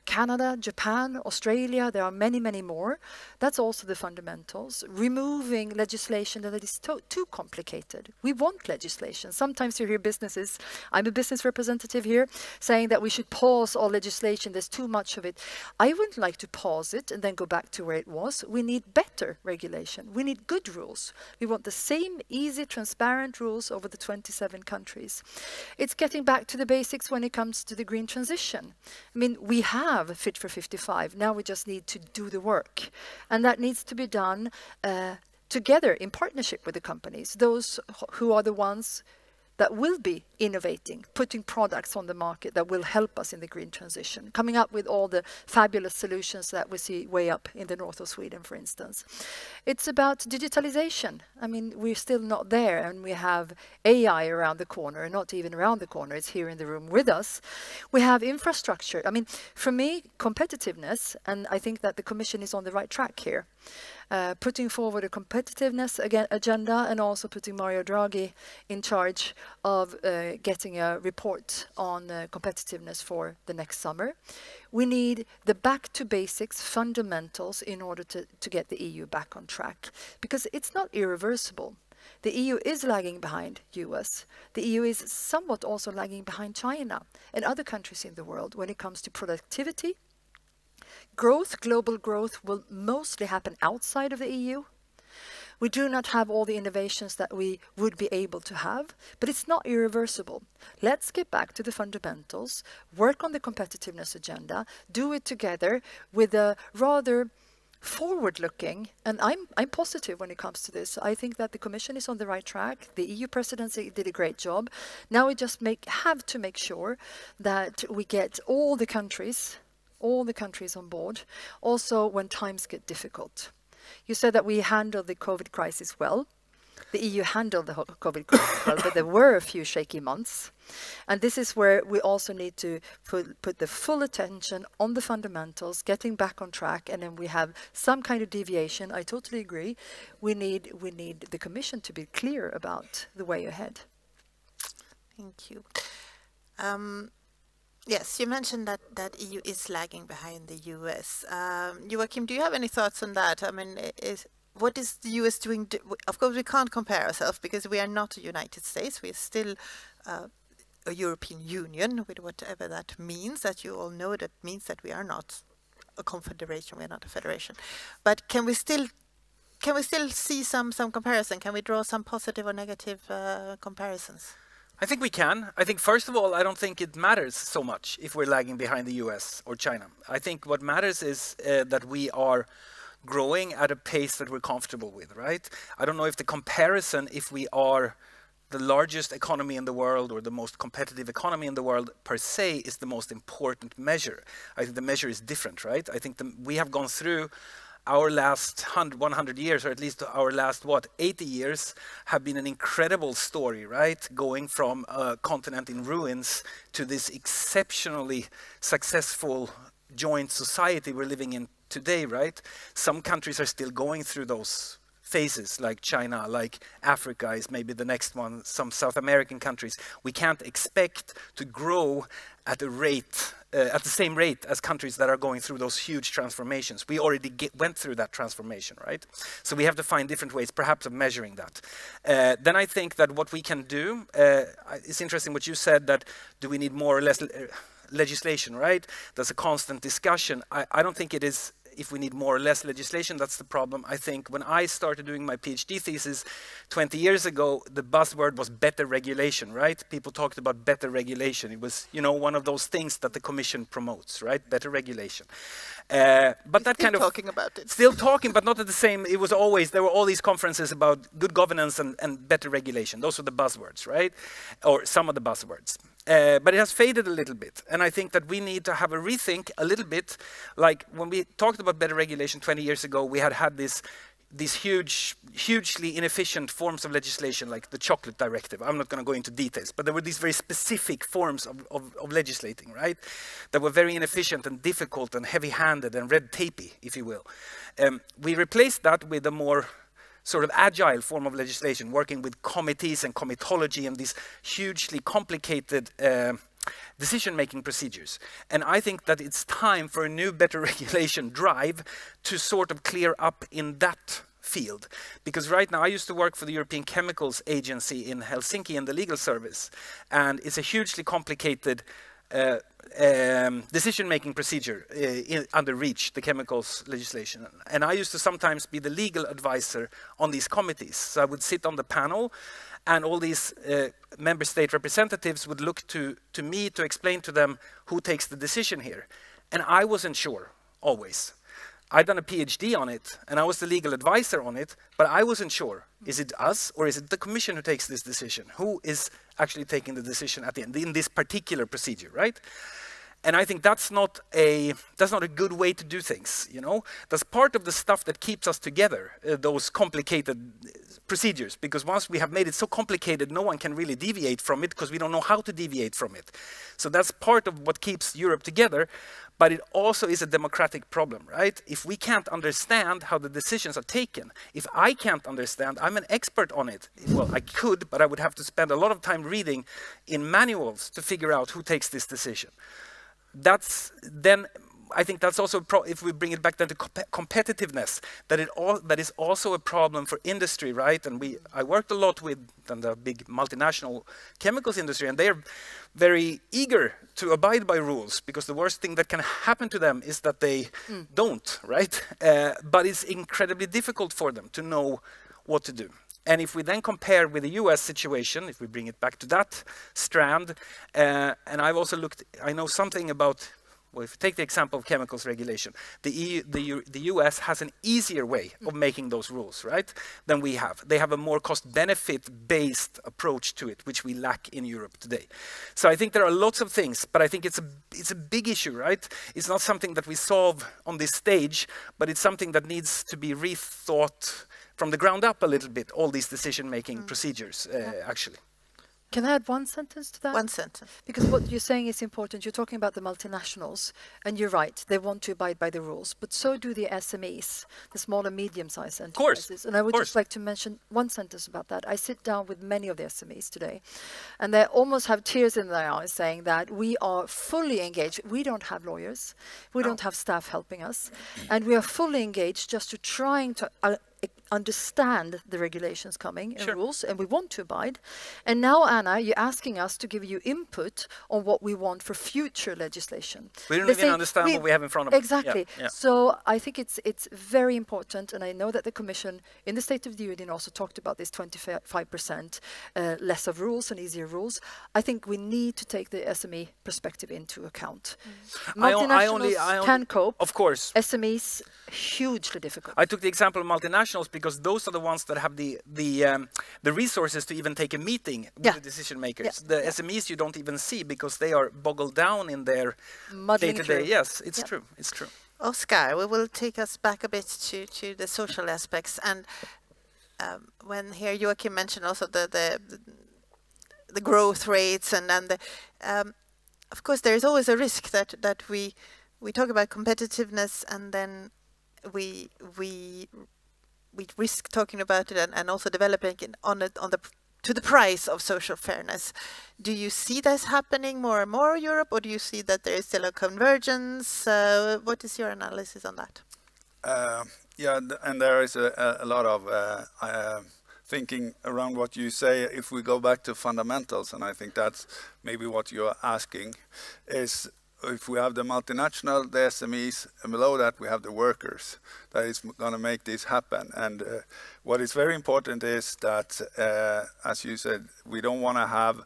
Canada, Japan, Australia, there are many, many more. That's also the fundamentals. Removing legislation that is too complicated. We want legislation. Sometimes you hear businesses, I'm a business representative here, saying that we should pause all legislation, there's too much of it. I wouldn't like to pause it and then go back to where it was. We need better regulation. We need good rules. We want the same easy, transparent rules over the 27 countries. It's getting back to the basics when it comes to the green transition. I mean, we have Fit for 55. Now we just need to do the work. And that needs to be done together in partnership with the companies, those who are the ones that will be innovating, putting products on the market that will help us in the green transition, coming up with all the fabulous solutions that we see way up in the north of Sweden, for instance. It's about digitalization. I mean, we're still not there, and we have AI around the corner, not even around the corner, it's here in the room with us. We have infrastructure. I mean, for me, competitiveness, and I think that the Commission is on the right track here, putting forward a competitiveness agenda and also putting Mario Draghi in charge of getting a report on competitiveness for the next summer. We need the back to basics fundamentals in order to get the EU back on track, because it's not irreversible. The EU is lagging behind US. The EU is somewhat also lagging behind China and other countries in the world when it comes to productivity. Growth, global growth, will mostly happen outside of the EU. We do not have all the innovations that we would be able to have, but it's not irreversible. Let's get back to the fundamentals, work on the competitiveness agenda, do it together with a rather forward-looking, and I'm positive when it comes to this. I think that the Commission is on the right track. The EU presidency did a great job. Now we just have to make sure that we get all the countries on board, also when times get difficult. You said that we handled the COVID crisis well. The EU handled the COVID crisis well, but there were a few shaky months. And this is where we also need to put the full attention on the fundamentals, getting back on track, and then we have some kind of deviation. I totally agree. We need the Commission to be clear about the way ahead. Thank you. Yes, you mentioned that EU is lagging behind the US. Joachim, do you have any thoughts on that? I mean, what is the US doing? Of course, we can't compare ourselves because we are not the United States. We are still a European Union, with whatever that means. That you all know that means that we are not a confederation. We are not a federation. But can we still see some comparison? Can we draw some positive or negative comparisons? I think we can. I think, first of all, I don't think it matters so much if we're lagging behind the US or China. I think what matters is that we are growing at a pace that we're comfortable with, right? I don't know if the comparison, if we are the largest economy in the world or the most competitive economy in the world per se is the most important measure. I think the measure is different, right? I think we have gone through our last 100 years, or at least our last, 80 years, have been an incredible story, right? Going from a continent in ruins to this exceptionally successful joint society we're living in today, right? Some countries are still going through those phases, like China, like Africa is maybe the next one, some South American countries. We can't expect to grow at a rate, at the same rate as countries that are going through those huge transformations. We already went through that transformation, right? So we have to find different ways, perhaps, of measuring that. Then I think that what we can do, it's interesting what you said, that do we need more or less legislation, right? There's a constant discussion. I don't think it is if we need more or less legislation, that's the problem. I think when I started doing my PhD thesis 20 years ago, the buzzword was better regulation, right? People talked about better regulation. It was, you know, one of those things that the Commission promotes, right? Better regulation. But that kind of talking about it. Still talking, but not at the same. It was always, there were all these conferences about good governance and better regulation. Those were the buzzwords, right? Or some of the buzzwords. But it has faded a little bit. And I think that we need to have a rethink a little bit. Like when we talked about better regulation 20 years ago, we had these hugely inefficient forms of legislation, like the chocolate directive. I'm not going to go into details, but there were these very specific forms of legislating, right? That were very inefficient and difficult and heavy-handed and red tapey, if you will. We replaced that with a more sort of agile form of legislation, working with committees and comitology and these hugely complicated decision-making procedures. And I think that it's time for a new better regulation drive to sort of clear up in that field. Because right now, I used to work for the European Chemicals Agency in Helsinki in the legal service. And it's a hugely complicated decision-making procedure under REACH, the chemicals legislation. And I used to sometimes be the legal advisor on these committees. So I would sit on the panel, and all these member state representatives would look to me to explain to them who takes the decision here. And I wasn't sure, always. I'd done a PhD on it, and I was the legal advisor on it, but I wasn't sure. Is it us, or is it the Commission who takes this decision? Who is actually taking the decision at the end, in this particular procedure, right? And I think that's not a good way to do things, you know? That's part of the stuff that keeps us together, those complicated procedures, because once we have made it so complicated, no one can really deviate from it because we don't know how to deviate from it. So that's part of what keeps Europe together, but it also is a democratic problem, right? If we can't understand how the decisions are taken, if I can't understand, I'm an expert on it. Well, I could, but I would have to spend a lot of time reading in manuals to figure out who takes this decision. Then I think that's also if we bring it back then to competitiveness, that is also a problem for industry, right? And I worked a lot with the big multinational chemicals industry, and they're very eager to abide by rules, because the worst thing that can happen to them is that they don't, right? But it's incredibly difficult for them to know what to do. And if we then compare with the US situation, if we bring it back to that strand, and I've also I know something about, well, if you take the example of chemicals regulation, the US has an easier way of making those rules, right, than we have. They have a more cost-benefit based approach to it, which we lack in Europe today. So I think there are lots of things, but I think it's a big issue, right? It's not something that we solve on this stage, but it's something that needs to be rethought from the ground up a little bit, all these decision-making procedures, actually. Can I add one sentence to that? One sentence. Because what you're saying is important. You're talking about the multinationals, and you're right. They want to abide by the rules, but so do the SMEs, the small and medium-sized enterprises. Of course. And I would just like to mention one sentence about that. I sit down with many of the SMEs today, and they almost have tears in their eyes saying that we are fully engaged. We don't have lawyers. We don't have staff helping us. And we are fully engaged just to trying to understand the regulations coming and rules, and we want to abide. And now, Anna, you're asking us to give you input on what we want for future legislation. We don't even understand what we have in front of us. Exactly. Yeah. So I think it's very important, and I know that the Commission in the State of the Union also talked about this 25% less of rules and easier rules. I think we need to take the SME perspective into account. Multinationals can cope. Of course. SMEs, hugely difficult. I took the example of multinationals because those are the ones that have the resources to even take a meeting with the decision makers. The SMEs you don't even see because they are boggled down in their day-to-day. Yes, it's true. It's true. Oscar, we will take us back a bit to the social aspects, and when here Joachim mentioned also the growth rates, and the, of course there is always a risk that we talk about competitiveness and then we risk talking about it and also developing it to the price of social fairness. Do you see this happening more and more in Europe, or do you see that there is still a convergence? What is your analysis on that? Yeah, and there is a lot of thinking around what you say. If we go back to fundamentals, and I think that's maybe what you're asking, is if we have the multinational, the SMEs, and below that we have the workers, that is going to make this happen. And what is very important is that, as you said, we don't want to have,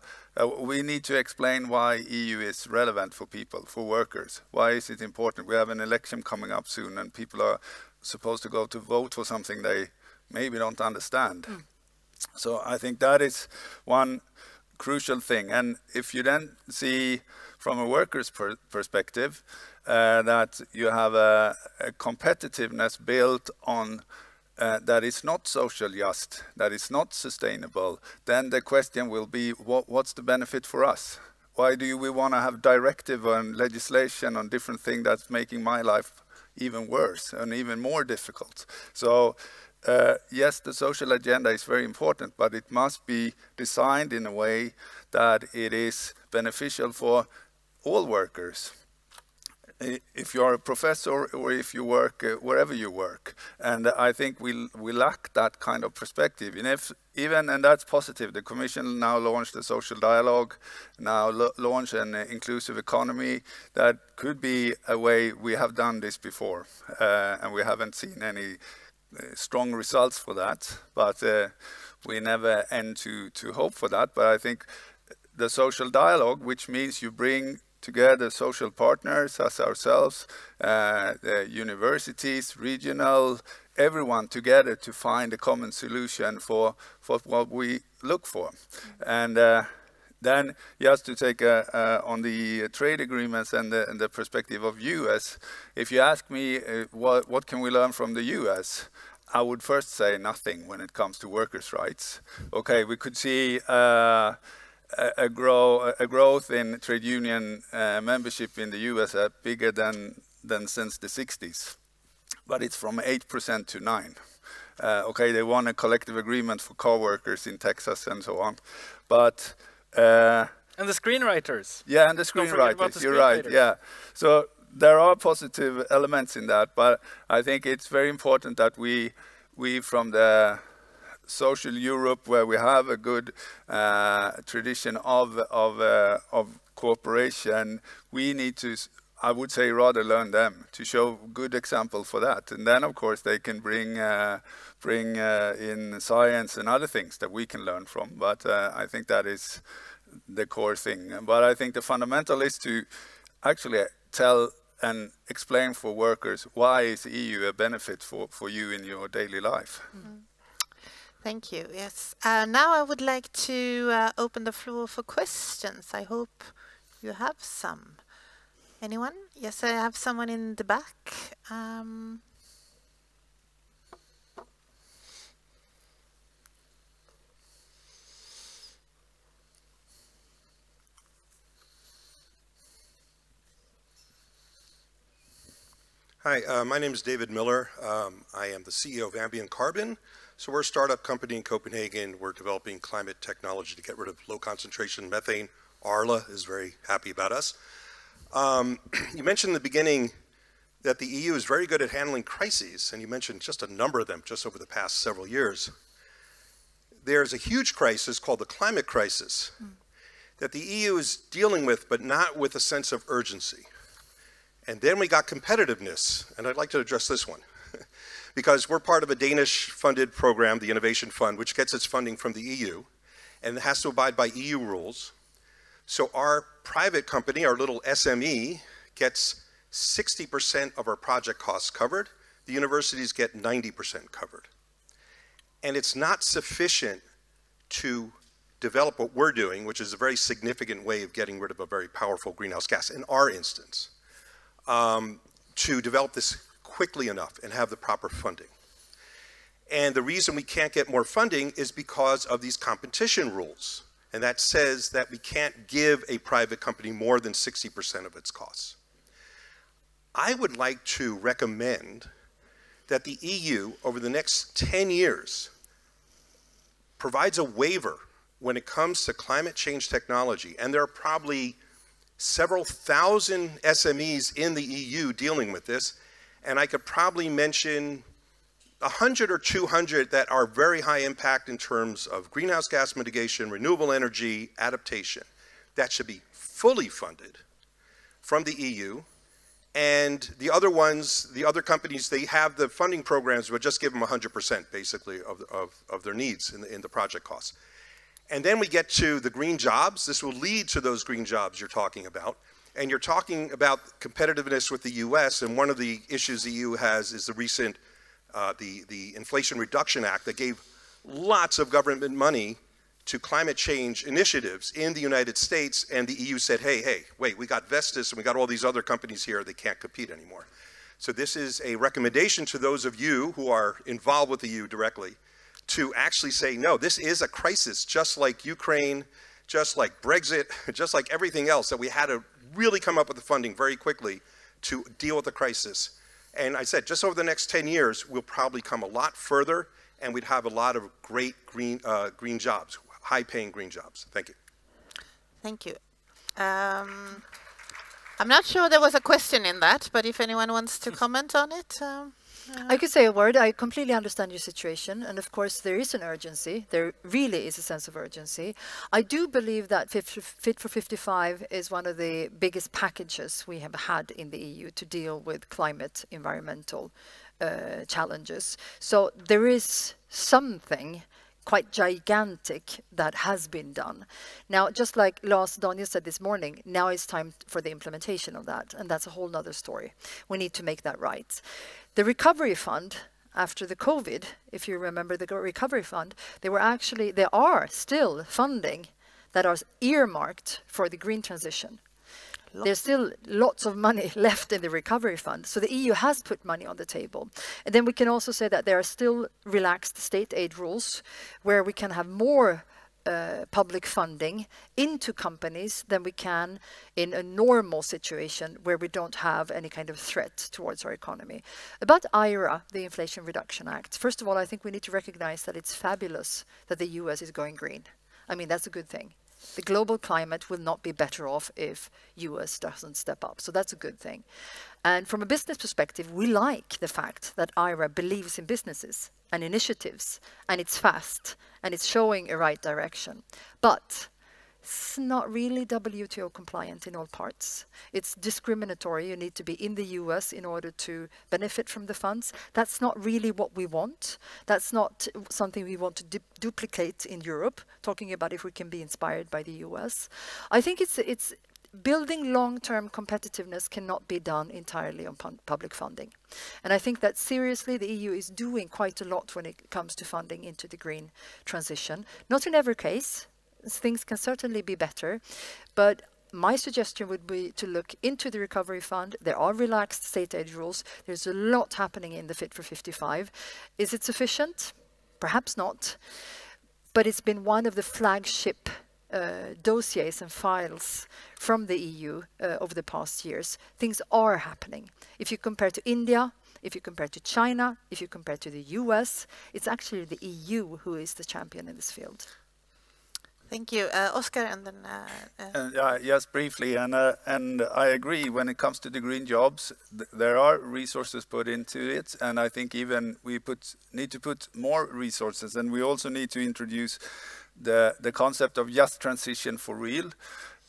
we need to explain why EU is relevant for people, for workers. Why is it important? We have an election coming up soon, and people are supposed to go to vote for something they maybe don't understand. So I think that is one crucial thing. And if you then see from a worker's perspective that you have a competitiveness built on that is not social just, that is not sustainable, then the question will be, what's the benefit for us? Why do we want to have directive and legislation on different things that's making my life even worse and even more difficult? So yes, the social agenda is very important, but it must be designed in a way that it is beneficial for all workers. If you are a professor or if you work wherever you work, and I think we lack that kind of perspective. And and that's positive. The Commission now launched a social dialogue, now launch an inclusive economy. That could be a way. We have done this before, and we haven't seen any strong results for that. But we never end to hope for that. But I think the social dialogue, which means you bring together social partners as ourselves, the universities, regional, everyone together to find a common solution for what we look for. And then just to take on the trade agreements and the perspective of US, if you ask me what can we learn from the US, I would first say nothing when it comes to workers' rights. Okay, we could see a growth in trade union membership in the US bigger than since the 60s, but it's from 8% to 9%. Okay, they won a collective agreement for car workers in Texas and so on, but and the screenwriters. Yeah, and the screenwriters. You're right. Yeah, so there are positive elements in that, but I think it's very important that we from the social Europe, where we have a good tradition of cooperation, we need to, I would say, rather learn them to show good example for that. And then, of course, they can bring in science and other things that we can learn from. But I think that is the core thing. But I think the fundamental is to actually tell and explain for workers why is the EU a benefit for you in your daily life. Mm-hmm. Thank you. Yes. Now I would like to open the floor for questions. I hope you have some. Anyone? Yes, I have someone in the back. Hi, my name is David Miller. I am the CEO of Ambient Carbon. So we're a startup company in Copenhagen. We're developing climate technology to get rid of low concentration methane. Arla is very happy about us. You mentioned in the beginning that the EU is very good at handling crises, and you mentioned just a number of them just over the past several years. There's a huge crisis called the climate crisis that the EU is dealing with, but not with a sense of urgency. And then we got competitiveness, and I'd like to address this one. Because we're part of a Danish-funded program, the Innovation Fund, which gets its funding from the EU, and has to abide by EU rules. So our private company, our little SME, gets 60% of our project costs covered. The universities get 90% covered. And it's not sufficient to develop what we're doing, which is a very significant way of getting rid of a very powerful greenhouse gas, in our instance, to develop this quickly enough and have the proper funding. And the reason we can't get more funding is because of these competition rules. And that says that we can't give a private company more than 60% of its costs. I would like to recommend that the EU, over the next 10 years, provides a waiver when it comes to climate change technology. And there are probably several thousand SMEs in the EU dealing with this. And I could probably mention 100 or 200 that are very high impact in terms of greenhouse gas mitigation, renewable energy, adaptation. That should be fully funded from the EU. And the other ones, the other companies, they have the funding programs, but just give them 100% basically of their needs in the project costs. And then we get to the green jobs. This will lead to those green jobs you're talking about. And you're talking about competitiveness with the US, and one of the issues the EU has is the recent the Inflation Reduction Act that gave lots of government money to climate change initiatives in the United States, and the EU said, hey, wait, we got Vestas and we got all these other companies here, they can't compete anymore. So this is a recommendation to those of you who are involved with the EU directly to actually say, no, this is a crisis, just like Ukraine, just like Brexit, just like everything else, that we had to really come up with the funding very quickly to deal with the crisis. And I said, just over the next 10 years, we'll probably come a lot further, and we'd have a lot of great green jobs, high-paying green jobs. Thank you. Thank you. I'm not sure there was a question in that, but if anyone wants to comment on it. I could say a word. I completely understand your situation, and of course there is an urgency. There really is a sense of urgency. I do believe that Fit for 55 is one of the biggest packages we have had in the EU to deal with climate, environmental challenges. So there is something quite gigantic that has been done. Now, just like Lars Danielsson said this morning, now it's time for the implementation of that, and that's a whole nother story. We need to make that right. The recovery fund, after the COVID, if you remember the recovery fund, there are still funding that are earmarked for the green transition. There's still lots of money left in the recovery fund. So the EU has put money on the table. And then we can also say that there are still relaxed state aid rules where we can have more public funding into companies than we can in a normal situation where we don't have any kind of threat towards our economy. About IRA, the Inflation Reduction Act, first of all, I think we need to recognize that it's fabulous that the US is going green. I mean, that's a good thing. The global climate will not be better off if US doesn't step up. So that's a good thing. And from a business perspective, we like the fact that IRA believes in businesses and initiatives, and it's fast, and it's showing a right direction. But it's not really WTO compliant in all parts. It's discriminatory. You need to be in the US in order to benefit from the funds. That's not really what we want. That's not something we want to duplicate in Europe, talking about if we can be inspired by the US. I think it's building long-term competitiveness cannot be done entirely on public funding. And I think that seriously the EU is doing quite a lot when it comes to funding into the green transition. Not in every case. Things can certainly be better, but my suggestion would be to look into the recovery fund. There are relaxed state aid rules. There's a lot happening in the Fit for 55. Is it sufficient? Perhaps not, but it's been one of the flagship dossiers and files from the EU over the past years. Things are happening. If you compare to India, if you compare to China, if you compare to the US, it's actually the EU who is the champion in this field. Thank you. Oscar, and then... Yes, briefly, and I agree when it comes to the green jobs, there are resources put into it, and I think even we need to put more resources, and we also need to introduce the concept of just transition for real.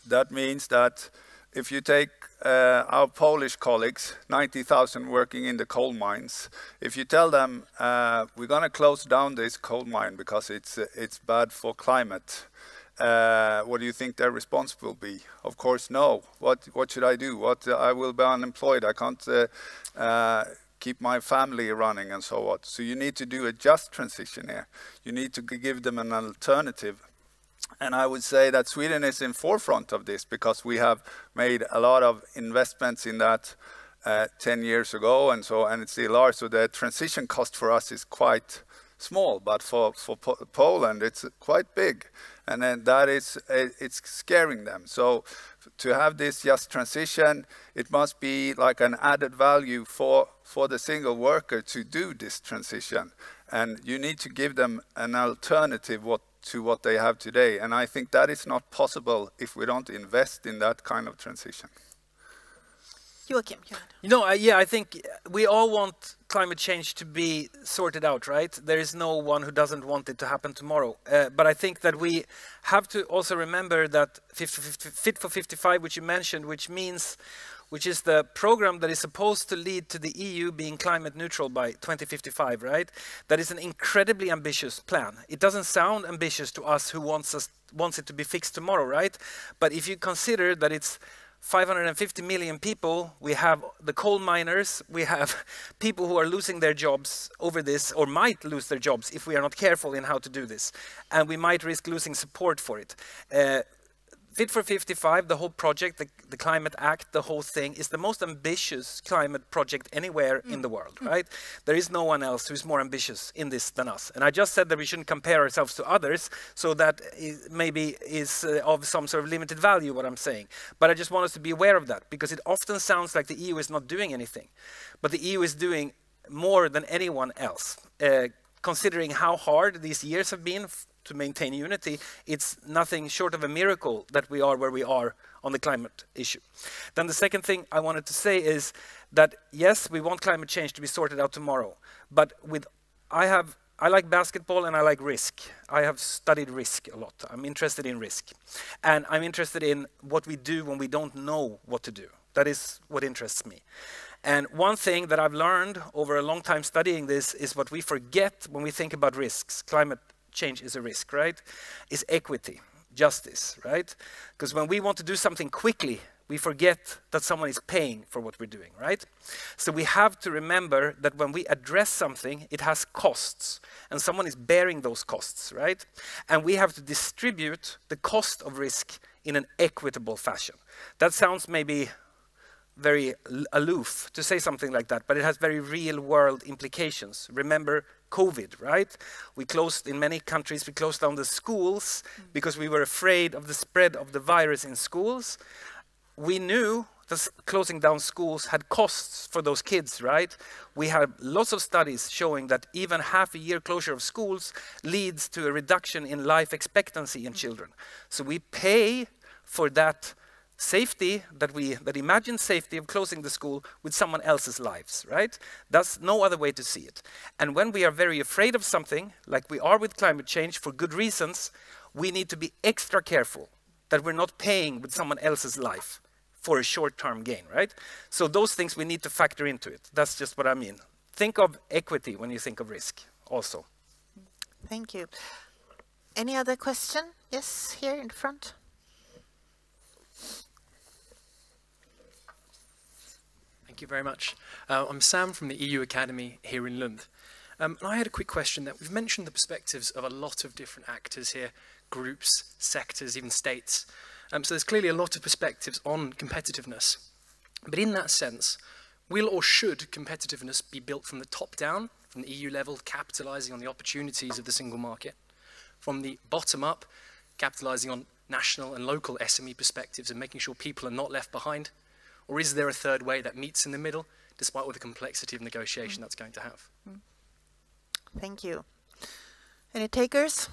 That means that if you take our Polish colleagues, 90,000 working in the coal mines, if you tell them we're going to close down this coal mine because it's bad for climate, what do you think their response will be? Of course, no. What should I do? I will be unemployed. I can't keep my family running and so on. So you need to do a just transition here. You need to give them an alternative. And I would say that Sweden is in forefront of this because we have made a lot of investments in that 10 years ago and so, and it's still are. So the transition cost for us is quite small, but for Poland it's quite big. And then that is, it's scaring them. So to have this just transition, it must be like an added value for the single worker to do this transition. And you need to give them an alternative to what they have today. And I think that is not possible if we don't invest in that kind of transition. Joachim, you know, I think we all want climate change to be sorted out, right? There is no one who doesn't want it to happen tomorrow. But I think that we have to also remember that Fit for 55, which you mentioned, which is the program that is supposed to lead to the EU being climate neutral by 2055, right? That is an incredibly ambitious plan. It doesn't sound ambitious to us who wants it to be fixed tomorrow, right? But if you consider that it's 550 million people, we have the coal miners, we have people who are losing their jobs over this, or might lose their jobs if we are not careful in how to do this. And we might risk losing support for it. Fit for 55, the whole project, the Climate Act, the whole thing, is the most ambitious climate project anywhere in the world, right? There is no one else who's more ambitious in this than us. And I just said that we shouldn't compare ourselves to others, so that maybe is of some sort of limited value, what I'm saying. But I just want us to be aware of that, because it often sounds like the EU is not doing anything. But the EU is doing more than anyone else. Considering how hard these years have been to maintain unity, it's nothing short of a miracle that we are where we are on the climate issue. Then the second thing I wanted to say is that yes, we want climate change to be sorted out tomorrow, but I like basketball and I like risk. I have studied risk a lot. I'm interested in risk. And I'm interested in what we do when we don't know what to do. That is what interests me. And one thing that I've learned over a long time studying this is what we forget when we think about risks. Climate change is a risk, right? Is equity, justice, right? Because when we want to do something quickly, we forget that someone is paying for what we're doing, right? So we have to remember that when we address something, it has costs, and someone is bearing those costs, right? And we have to distribute the cost of risk in an equitable fashion. That sounds maybe very aloof to say something like that, but it has very real world implications. Remember COVID, right? We closed, in many countries, we closed down the schools because we were afraid of the spread of the virus in schools. We knew that closing down schools had costs for those kids, right? We had lots of studies showing that even half a year closure of schools leads to a reduction in life expectancy in children. So we pay for that safety, that imagined safety of closing the school with someone else's lives, right? That's no other way to see it. And when we are very afraid of something, like we are with climate change for good reasons, we need to be extra careful that we're not paying with someone else's life for a short-term gain, right? So those things we need to factor into it. That's just what I mean. Think of equity when you think of risk also. Thank you. Any other question? Yes, here in front. Thank you very much. I'm Sam from the EU Academy here in Lund. And I had a quick question that we've mentioned the perspectives of a lot of different actors here, groups, sectors, even states. So there's clearly a lot of perspectives on competitiveness. But in that sense, will or should competitiveness be built from the top down, from the EU level, capitalizing on the opportunities of the single market? From the bottom up, capitalizing on national and local SME perspectives and making sure people are not left behind? Or is there a third way that meets in the middle, despite all the complexity of negotiation that's going to have? Thank you. Any takers?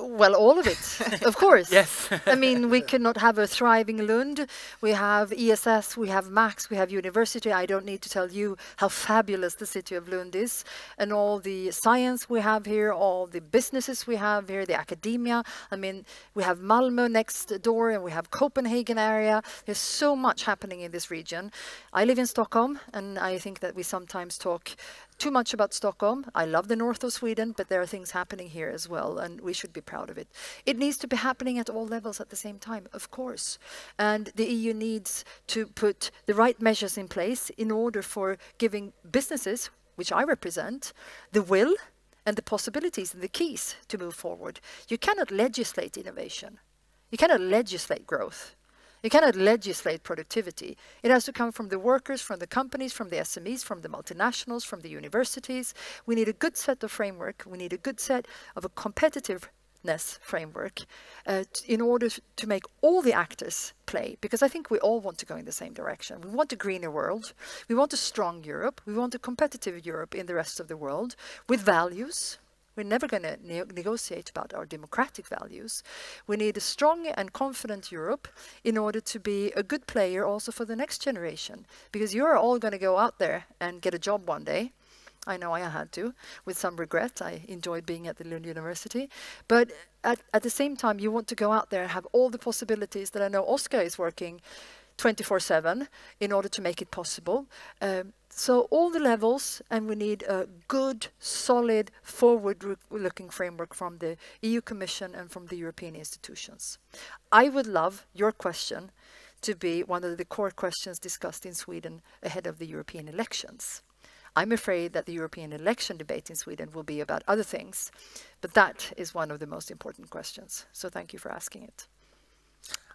Well, all of it, of course. Yes. I mean, we could not have a thriving Lund. We have ESS, we have Max, we have university. I don't need to tell you how fabulous the city of Lund is. And all the science we have here, all the businesses we have here, the academia. I mean, we have Malmö next door and we have Copenhagen area. There's so much happening in this region. I live in Stockholm and I think that we sometimes talk too much about Stockholm. I love the north of Sweden, but there are things happening here as well, and we should be proud of it. It needs to be happening at all levels at the same time, of course. And the EU needs to put the right measures in place in order for giving businesses, which I represent, the will and the possibilities and the keys to move forward. You cannot legislate innovation. You cannot legislate growth. You cannot legislate productivity. It has to come from the workers, from the companies, from the SMEs, from the multinationals, from the universities. We need a good set of framework. We need a good set of a competitiveness framework in order to make all the actors play, because I think we all want to go in the same direction. We want a greener world. We want a strong Europe. We want a competitive Europe in the rest of the world with values. We're never going to negotiate about our democratic values. We need a strong and confident Europe in order to be a good player also for the next generation, because you're all going to go out there and get a job one day. I know I had to, with some regret. I enjoyed being at the Lund University. But at the same time, you want to go out there and have all the possibilities that I know Oscar is working 24/7 in order to make it possible. So all the levels, and we need a good, solid, forward-looking framework from the EU Commission and from the European institutions. I would love your question to be one of the core questions discussed in Sweden ahead of the European elections. I'm afraid that the European election debate in Sweden will be about other things, but that is one of the most important questions. So thank you for asking it.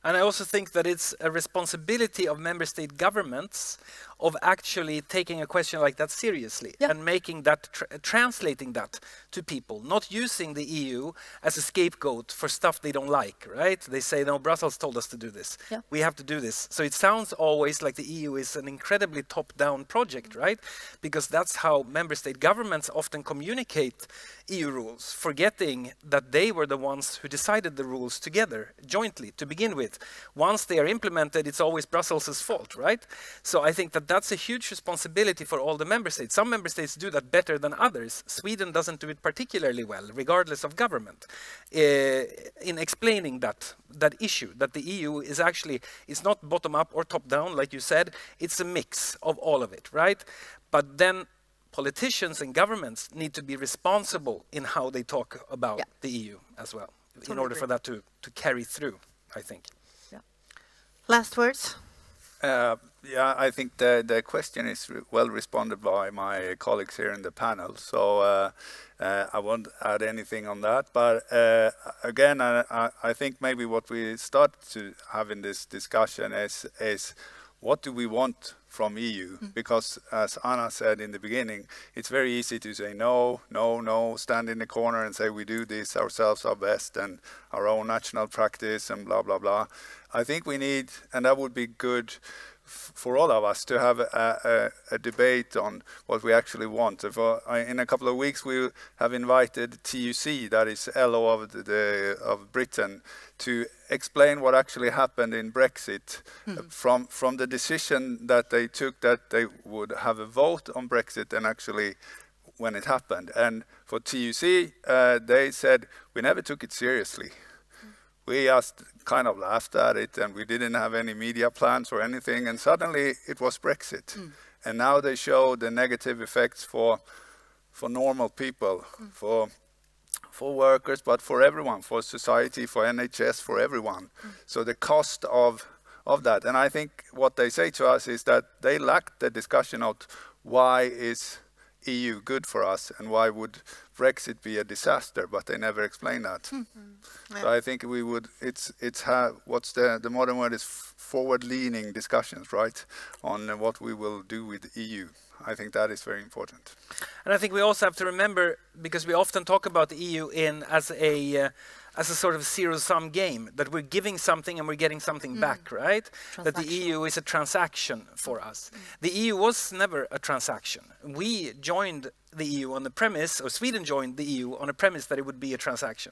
And I also think that it's a responsibility of member state governments of actually taking a question like that seriously and making that, translating that to people, not using the EU as a scapegoat for stuff they don't like, right? They say, no, Brussels told us to do this. We have to do this. So it sounds always like the EU is an incredibly top-down project, right? Because that's how member state governments often communicate EU rules, forgetting that they were the ones who decided the rules together, jointly, to begin with. Once they are implemented, it's always Brussels' fault, right? So I think that that's a huge responsibility for all the member states. Some member states do that better than others. Sweden doesn't do it particularly well, regardless of government, in explaining that issue, that the EU is actually, it's not bottom-up or top-down, like you said, it's a mix of all of it, right? But then politicians and governments need to be responsible in how they talk about the EU as well, in order for that to carry through, I think. Last words? Yeah, I think the question is well responded by my colleagues here in the panel, so I won't add anything on that. But again, I think maybe what we start to have in this discussion is what do we want from EU? Because as Anna said in the beginning, it's very easy to say no, no, no, stand in the corner and say we do this ourselves our best and our own national practice and blah, blah, blah. I think we need, and that would be good for all of us, to have a debate on what we actually want. In a couple of weeks we have invited TUC, that is LO of Britain, to explain what actually happened in Brexit from the decision that they took that they would have a vote on Brexit and actually when it happened. And for TUC, they said, we never took it seriously. We just kind of laughed at it and we didn't have any media plans or anything, and suddenly it was Brexit. And now they show the negative effects for normal people, for workers, but for everyone, for society, for NHS, for everyone. So the cost of that, and I think what they say to us is that they lack the discussion of why is EU good for us and why would Brexit be a disaster, but they never explain that. So I think we would, what's the modern word is forward-leaning discussions, right, on what we will do with the EU. I think that is very important. And I think we also have to remember, because we often talk about the EU as a sort of zero-sum game, that we're giving something and we're getting something back, right? That the EU is a transaction for us. The EU was never a transaction. We joined the EU on the premise, or Sweden joined the EU on a premise that it would be a transaction.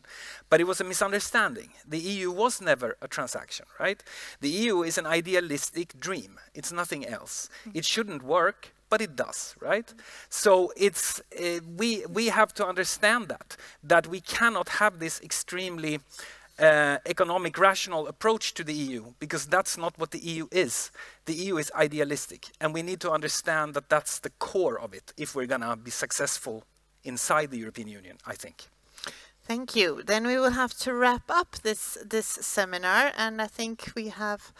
But it was a misunderstanding. The EU was never a transaction, right? The EU is an idealistic dream. It's nothing else. It shouldn't work, but it does, right? So it's we have to understand that we cannot have this extremely economic rational approach to the EU, because that's not what the EU is. The EU is idealistic, and we need to understand that that's the core of it if we're going to be successful inside the European Union, I think. Thank you. Then we will have to wrap up this seminar, and I think we have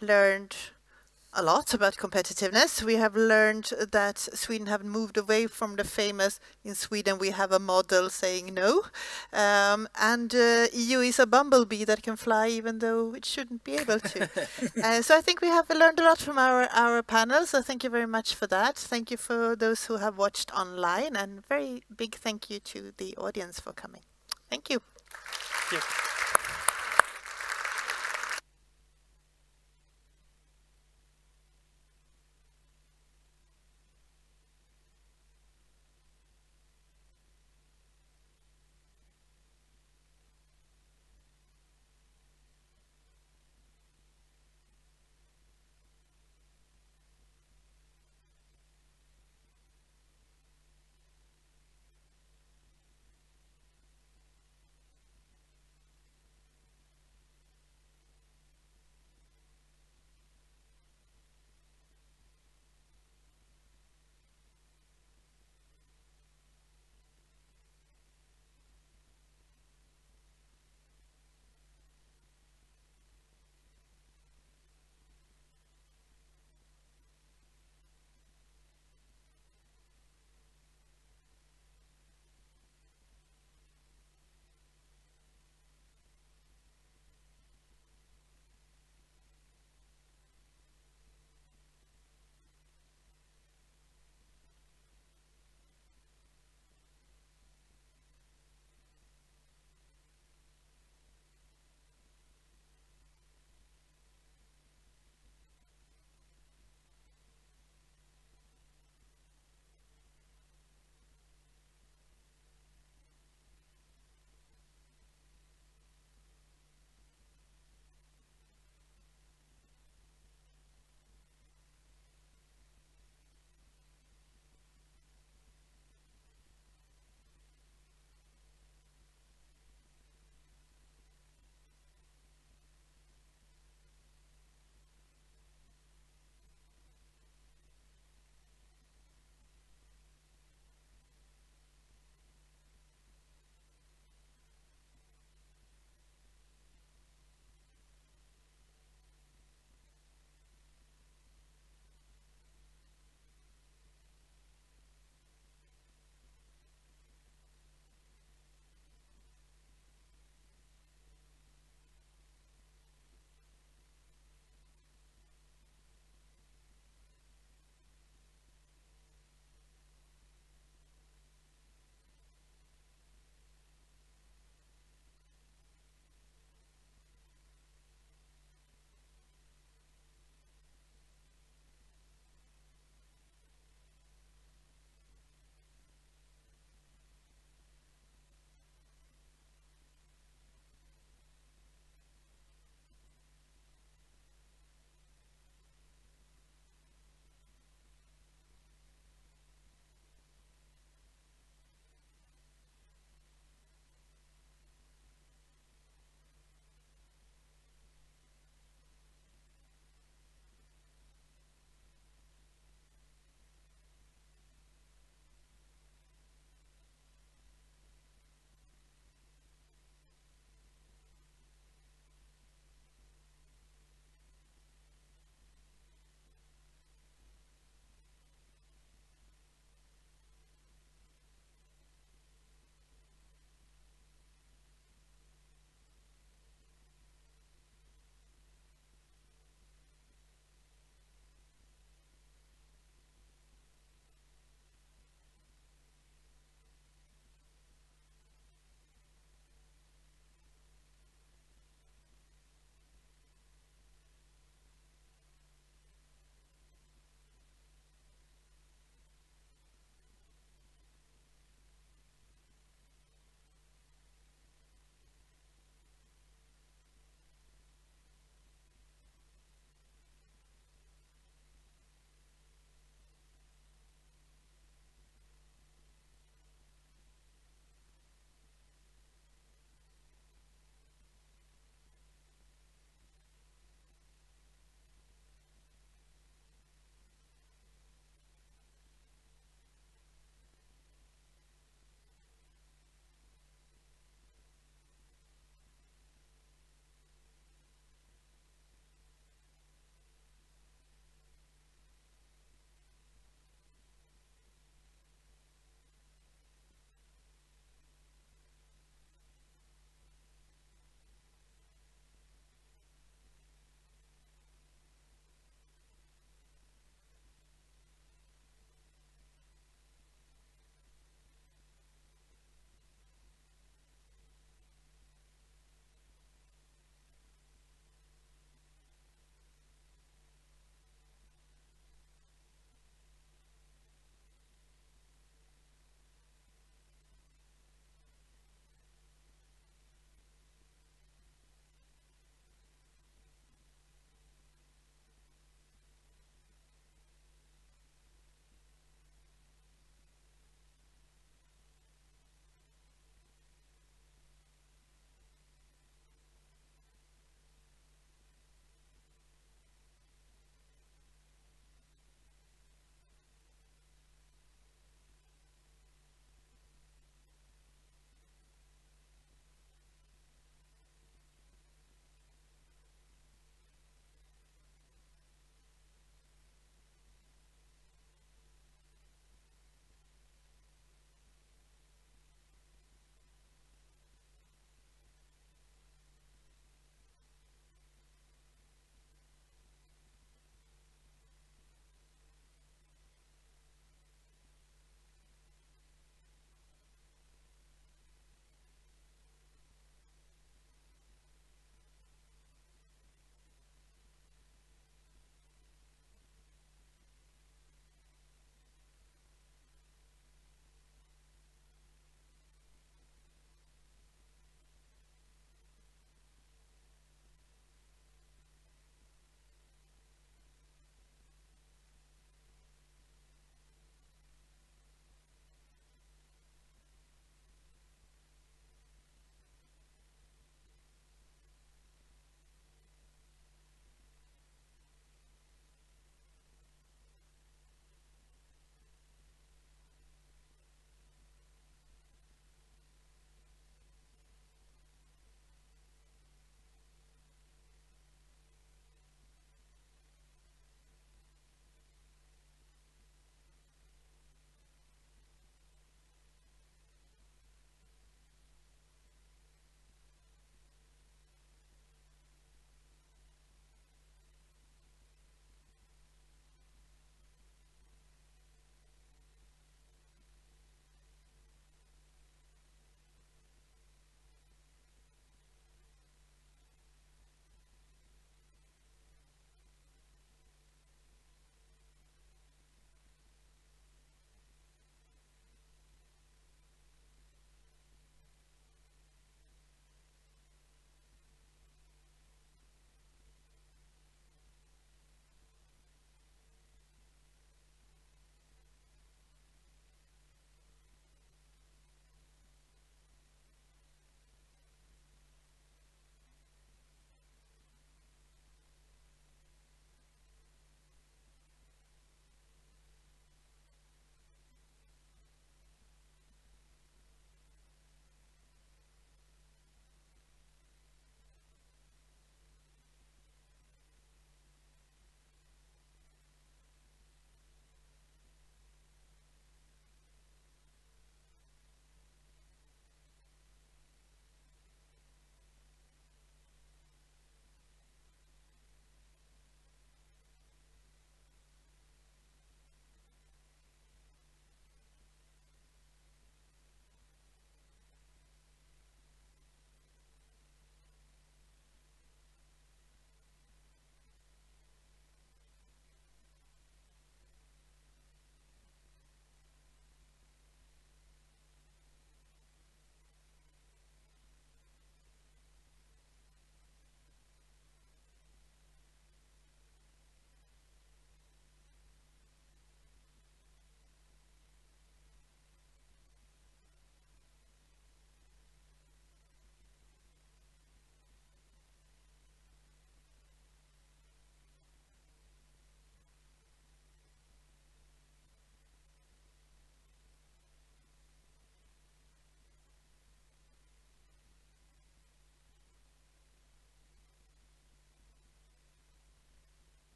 learned a lot about competitiveness. We have learned that Sweden have moved away from the famous, in Sweden we have a model saying no, and EU is a bumblebee that can fly even though it shouldn't be able to. So I think we have learned a lot from our panel, so thank you very much for that. Thank you for those who have watched online, and very big thank you to the audience for coming. Thank you. Thank you.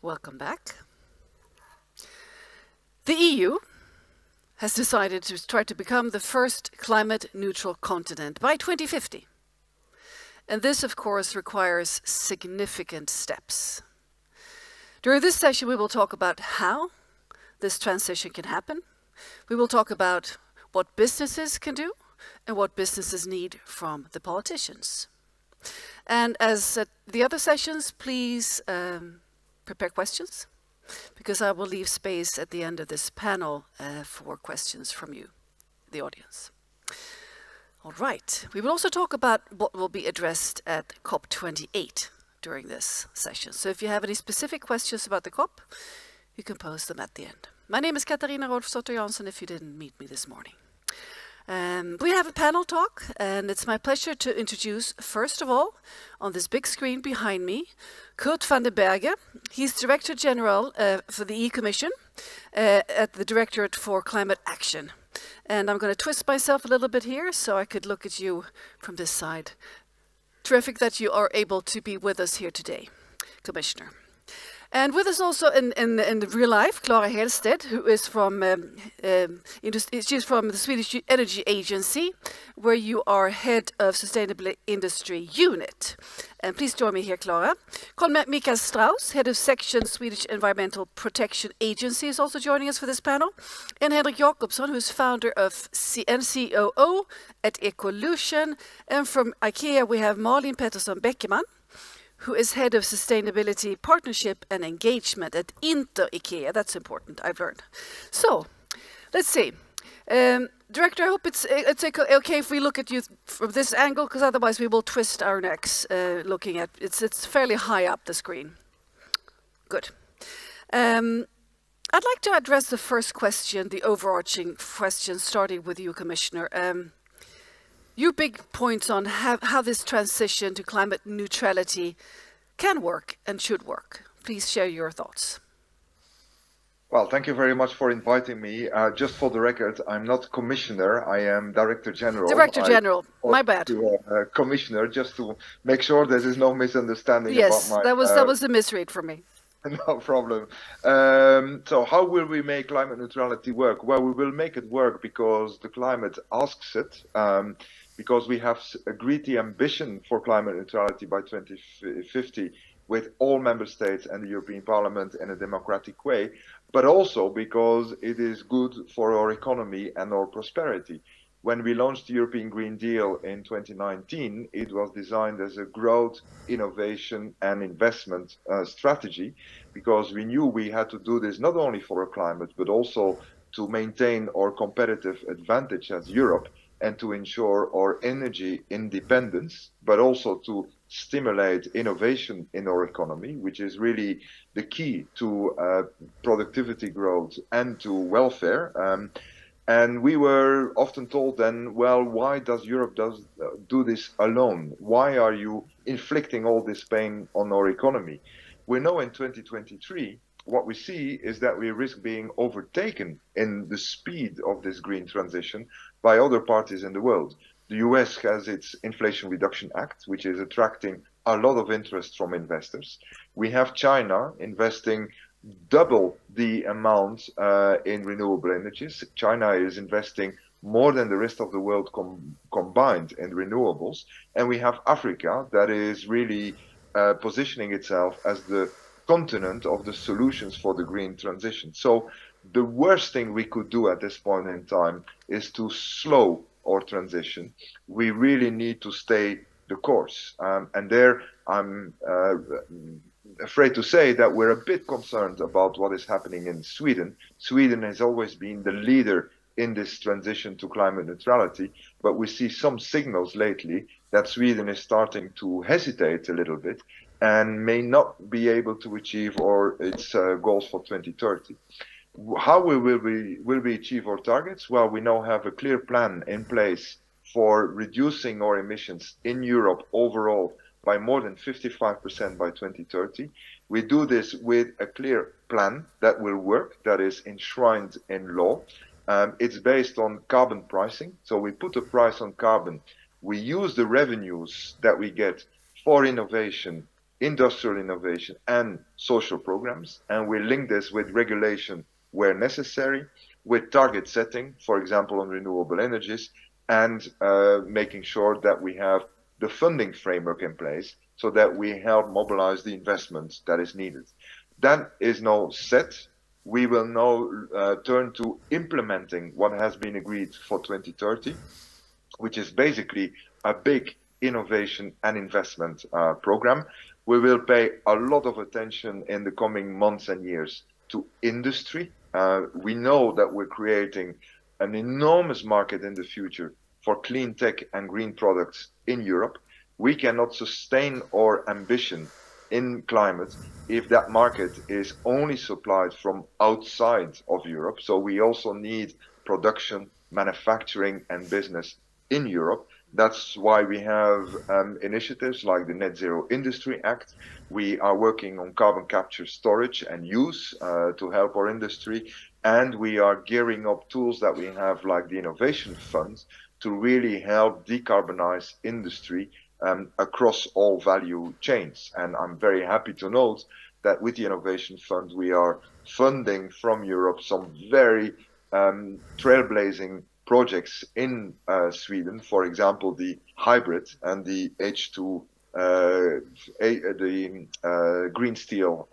welcome back. The EU has decided to try to become the first climate-neutral continent by 2050. And this, of course, requires significant steps. During this session, we will talk about how this transition can happen. We will talk about what businesses can do and what businesses need from the politicians. And as at the other sessions, please prepare questions, because I will leave space at the end of this panel for questions from you, the audience. All right, we will also talk about what will be addressed at COP28 during this session. So if you have any specific questions about the COP, you can pose them at the end. My name is Katarina Rolfsdotter Jansson, if you didn't meet me this morning. We have a panel talk, and it's my pleasure to introduce, first of all, on this big screen behind me, Kurt van den Berge. He's Director General for the EU-Commission at the Directorate for Climate Action. And I'm going to twist myself a little bit here so I could look at you from this side. Terrific that you are able to be with us here today, Commissioner. And with us also in real life, Clara Hellstedt, who is from she's from the Swedish Energy Agency, where you are head of Sustainable Industry Unit. And please join me here, Clara. Carl Mikael Strauss, head of section Swedish Environmental Protection Agency, is also joining us for this panel. And Henrik Jakobsson, who is founder of and COO at Ecolution. And from IKEA, we have Malin Pettersson Beckerman, who is head of Sustainability Partnership and Engagement at Inter IKEA. That's important, I've learned. So, let's see. Director, I hope it's okay if we look at you from this angle, because otherwise we will twist our necks looking at it's fairly high up the screen. Good. I'd like to address the first question, the overarching question, starting with you, Commissioner. Your big points on how this transition to climate neutrality can work and should work. Please share your thoughts. Well, thank you very much for inviting me. Just for the record, I'm not Commissioner, I am Director General. Director General, my bad. Commissioner, just to make sure there is no misunderstanding yes, about my... Yes, that was a misread for me. No problem. So how will we make climate neutrality work? Well, we will make it work because the climate asks it. Because we have agreed the ambition for climate neutrality by 2050 with all member states and the European Parliament in a democratic way, but also because it is good for our economy and our prosperity. When we launched the European Green Deal in 2019, it was designed as a growth, innovation and investment strategy, because we knew we had to do this not only for our climate, but also to maintain our competitive advantage as Europe, and to ensure our energy independence, but also to stimulate innovation in our economy, which is really the key to productivity growth and to welfare. And we were often told then, well, why does Europe do this alone? Why are you inflicting all this pain on our economy? We know in 2023, what we see is that we risk being overtaken in the speed of this green transition by other parties in the world. The US has its Inflation Reduction Act, which is attracting a lot of interest from investors. We have China investing double the amount in renewable energies. China is investing more than the rest of the world combined in renewables. And we have Africa that is really positioning itself as the continent of the solutions for the green transition. So the worst thing we could do at this point in time is to slow our transition. We really need to stay the course. And there I'm afraid to say that we're a bit concerned about what is happening in Sweden. Sweden has always been the leader in this transition to climate neutrality, but we see some signals lately that Sweden is starting to hesitate a little bit and may not be able to achieve its goals for 2030. How will we achieve our targets? Well, we now have a clear plan in place for reducing our emissions in Europe overall by more than 55% by 2030. We do this with a clear plan that will work, that is enshrined in law. It's based on carbon pricing. So we put a price on carbon. We use the revenues that we get for innovation industrial innovation and social programs, and we link this with regulation where necessary, with target setting, for example, on renewable energies, and making sure that we have the funding framework in place so that we help mobilize the investment that is needed. That is now set. We will now turn to implementing what has been agreed for 2030, which is basically a big innovation and investment program. We will pay a lot of attention in the coming months and years to industry. We know that we're creating an enormous market in the future for clean tech and green products in Europe. We cannot sustain our ambition in climate if that market is only supplied from outside of Europe. So we also need production, manufacturing and business in Europe. That's why we have initiatives like the Net Zero Industry Act. We are working on carbon capture, storage and use to help our industry. And we are gearing up tools that we have like the Innovation Funds to really help decarbonize industry across all value chains. And I'm very happy to note that with the Innovation Fund, we are funding from Europe some very trailblazing projects in Sweden, for example, the hybrid and the H2, green steel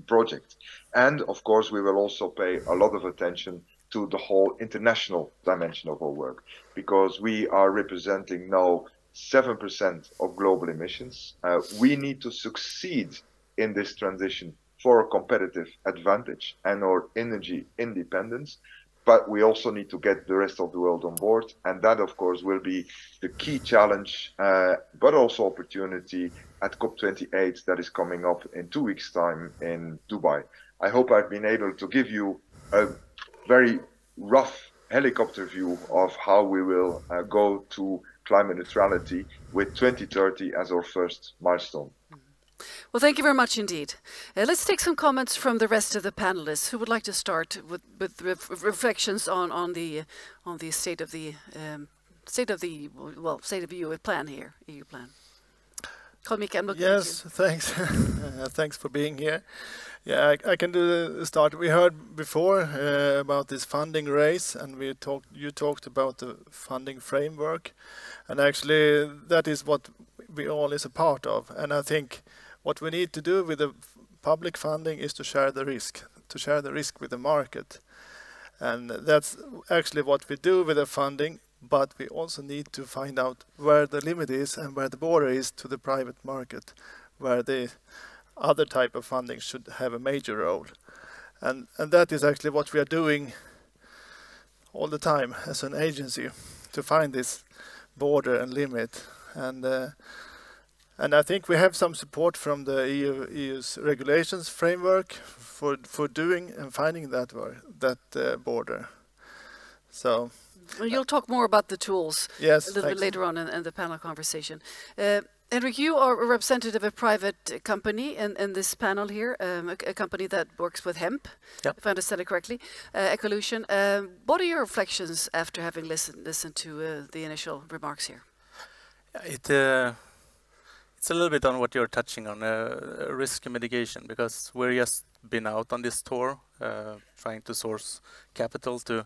project. And of course, we will also pay a lot of attention to the whole international dimension of our work, because we are representing now 7% of global emissions. We need to succeed in this transition for a competitive advantage and our energy independence. But we also need to get the rest of the world on board. And that, of course, will be the key challenge, but also opportunity at COP28 that is coming up in 2 weeks' time in Dubai. I hope I've been able to give you a very rough helicopter view of how we will go to climate neutrality with 2030 as our first milestone. Well, thank you very much indeed. Let's take some comments from the rest of the panelists. Who would like to start with reflections on the state of the EU plan here, EU plan? Connie, I'm looking at you. Yes, thanks. Thanks for being here. Yeah, I can do the start. We heard before about this funding race, and you talked about the funding framework, and actually that is what we all is a part of. And I think what we need to do with the public funding is to share the risk with the market. And that's actually what we do with the funding, but we also need to find out where the limit is and where the border is to the private market, where the other type of funding should have a major role. And that is actually what we are doing all the time as an agency, to find this border and limit. And I think we have some support from the EU's regulations framework for doing and finding that border. So you'll talk more about the tools a little bit later on in the panel conversation. Henrik, you are a representative of a private company in this panel here, a company that works with hemp, if I understand it correctly, Ecolution. What are your reflections after having listened to the initial remarks here? It's a little bit on what you're touching on, risk mitigation, because we're just been out on this tour, trying to source capital to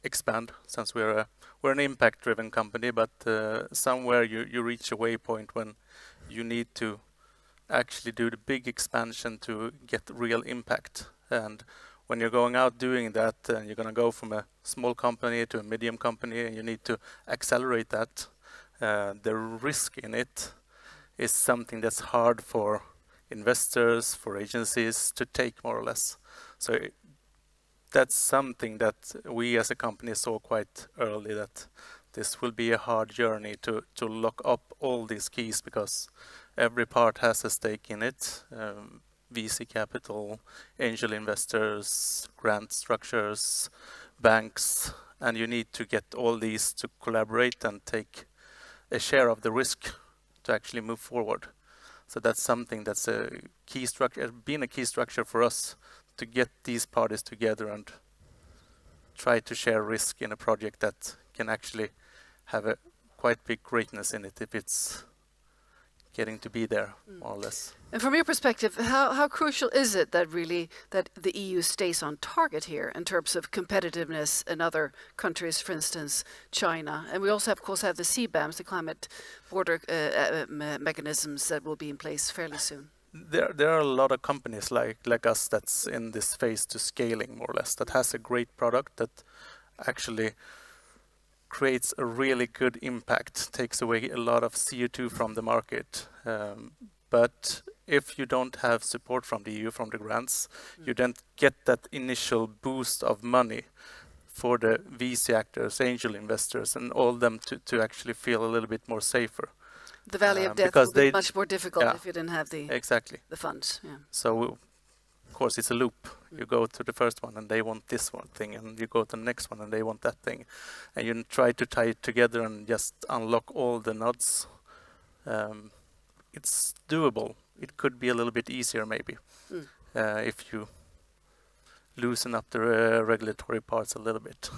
expand, since we're an impact-driven company, but somewhere you reach a waypoint when you need to actually do the big expansion to get real impact. And when you're going out doing that, and you're going to go from a small company to a medium company, and you need to accelerate that, the risk in it is something that's hard for investors, for agencies to take, more or less. So that's something that we as a company saw quite early, that this will be a hard journey to lock up all these keys, because every part has a stake in it. VC capital, angel investors, grant structures, banks, and you need to get all these to collaborate and take a share of the risk to actually move forward. So that's something that's a key structure, been a key structure for us, to get these parties together and try to share risk in a project that can actually have a quite big greatness in it if it's getting to be there, more or less. And from your perspective, how crucial is it that really that the EU stays on target here in terms of competitiveness in other countries, for instance, China? And we also, of course, have the CBAMs, the climate border mechanisms that will be in place fairly soon. There are a lot of companies like us that's in this phase to scaling, more or less, that has a great product that actually creates a really good impact, takes away a lot of CO2 from the market. But if you don't have support from the EU, from the grants, you don't get that initial boost of money for the VC actors, angel investors, and all them to actually feel a little bit more safer. The valley of death will be much more difficult if you didn't have the funds. Yeah. So, of course, it's a loop. You go to the first one and they want this one thing, and you go to the next one and they want that thing. And you try to tie it together and just unlock all the nodes. It's doable. It could be a little bit easier maybe if you loosen up the regulatory parts a little bit.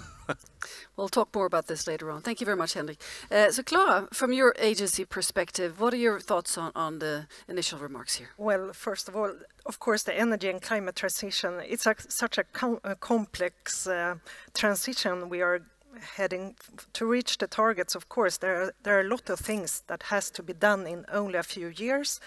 We'll talk more about this later on. Thank you very much, Henrik. So Clara, from your agency perspective, what are your thoughts on the initial remarks here? Well, first of all, of course, the energy and climate transition, it's such a complex transition we are heading to reach the targets. Of course, there are a lot of things that has to be done in only a few years.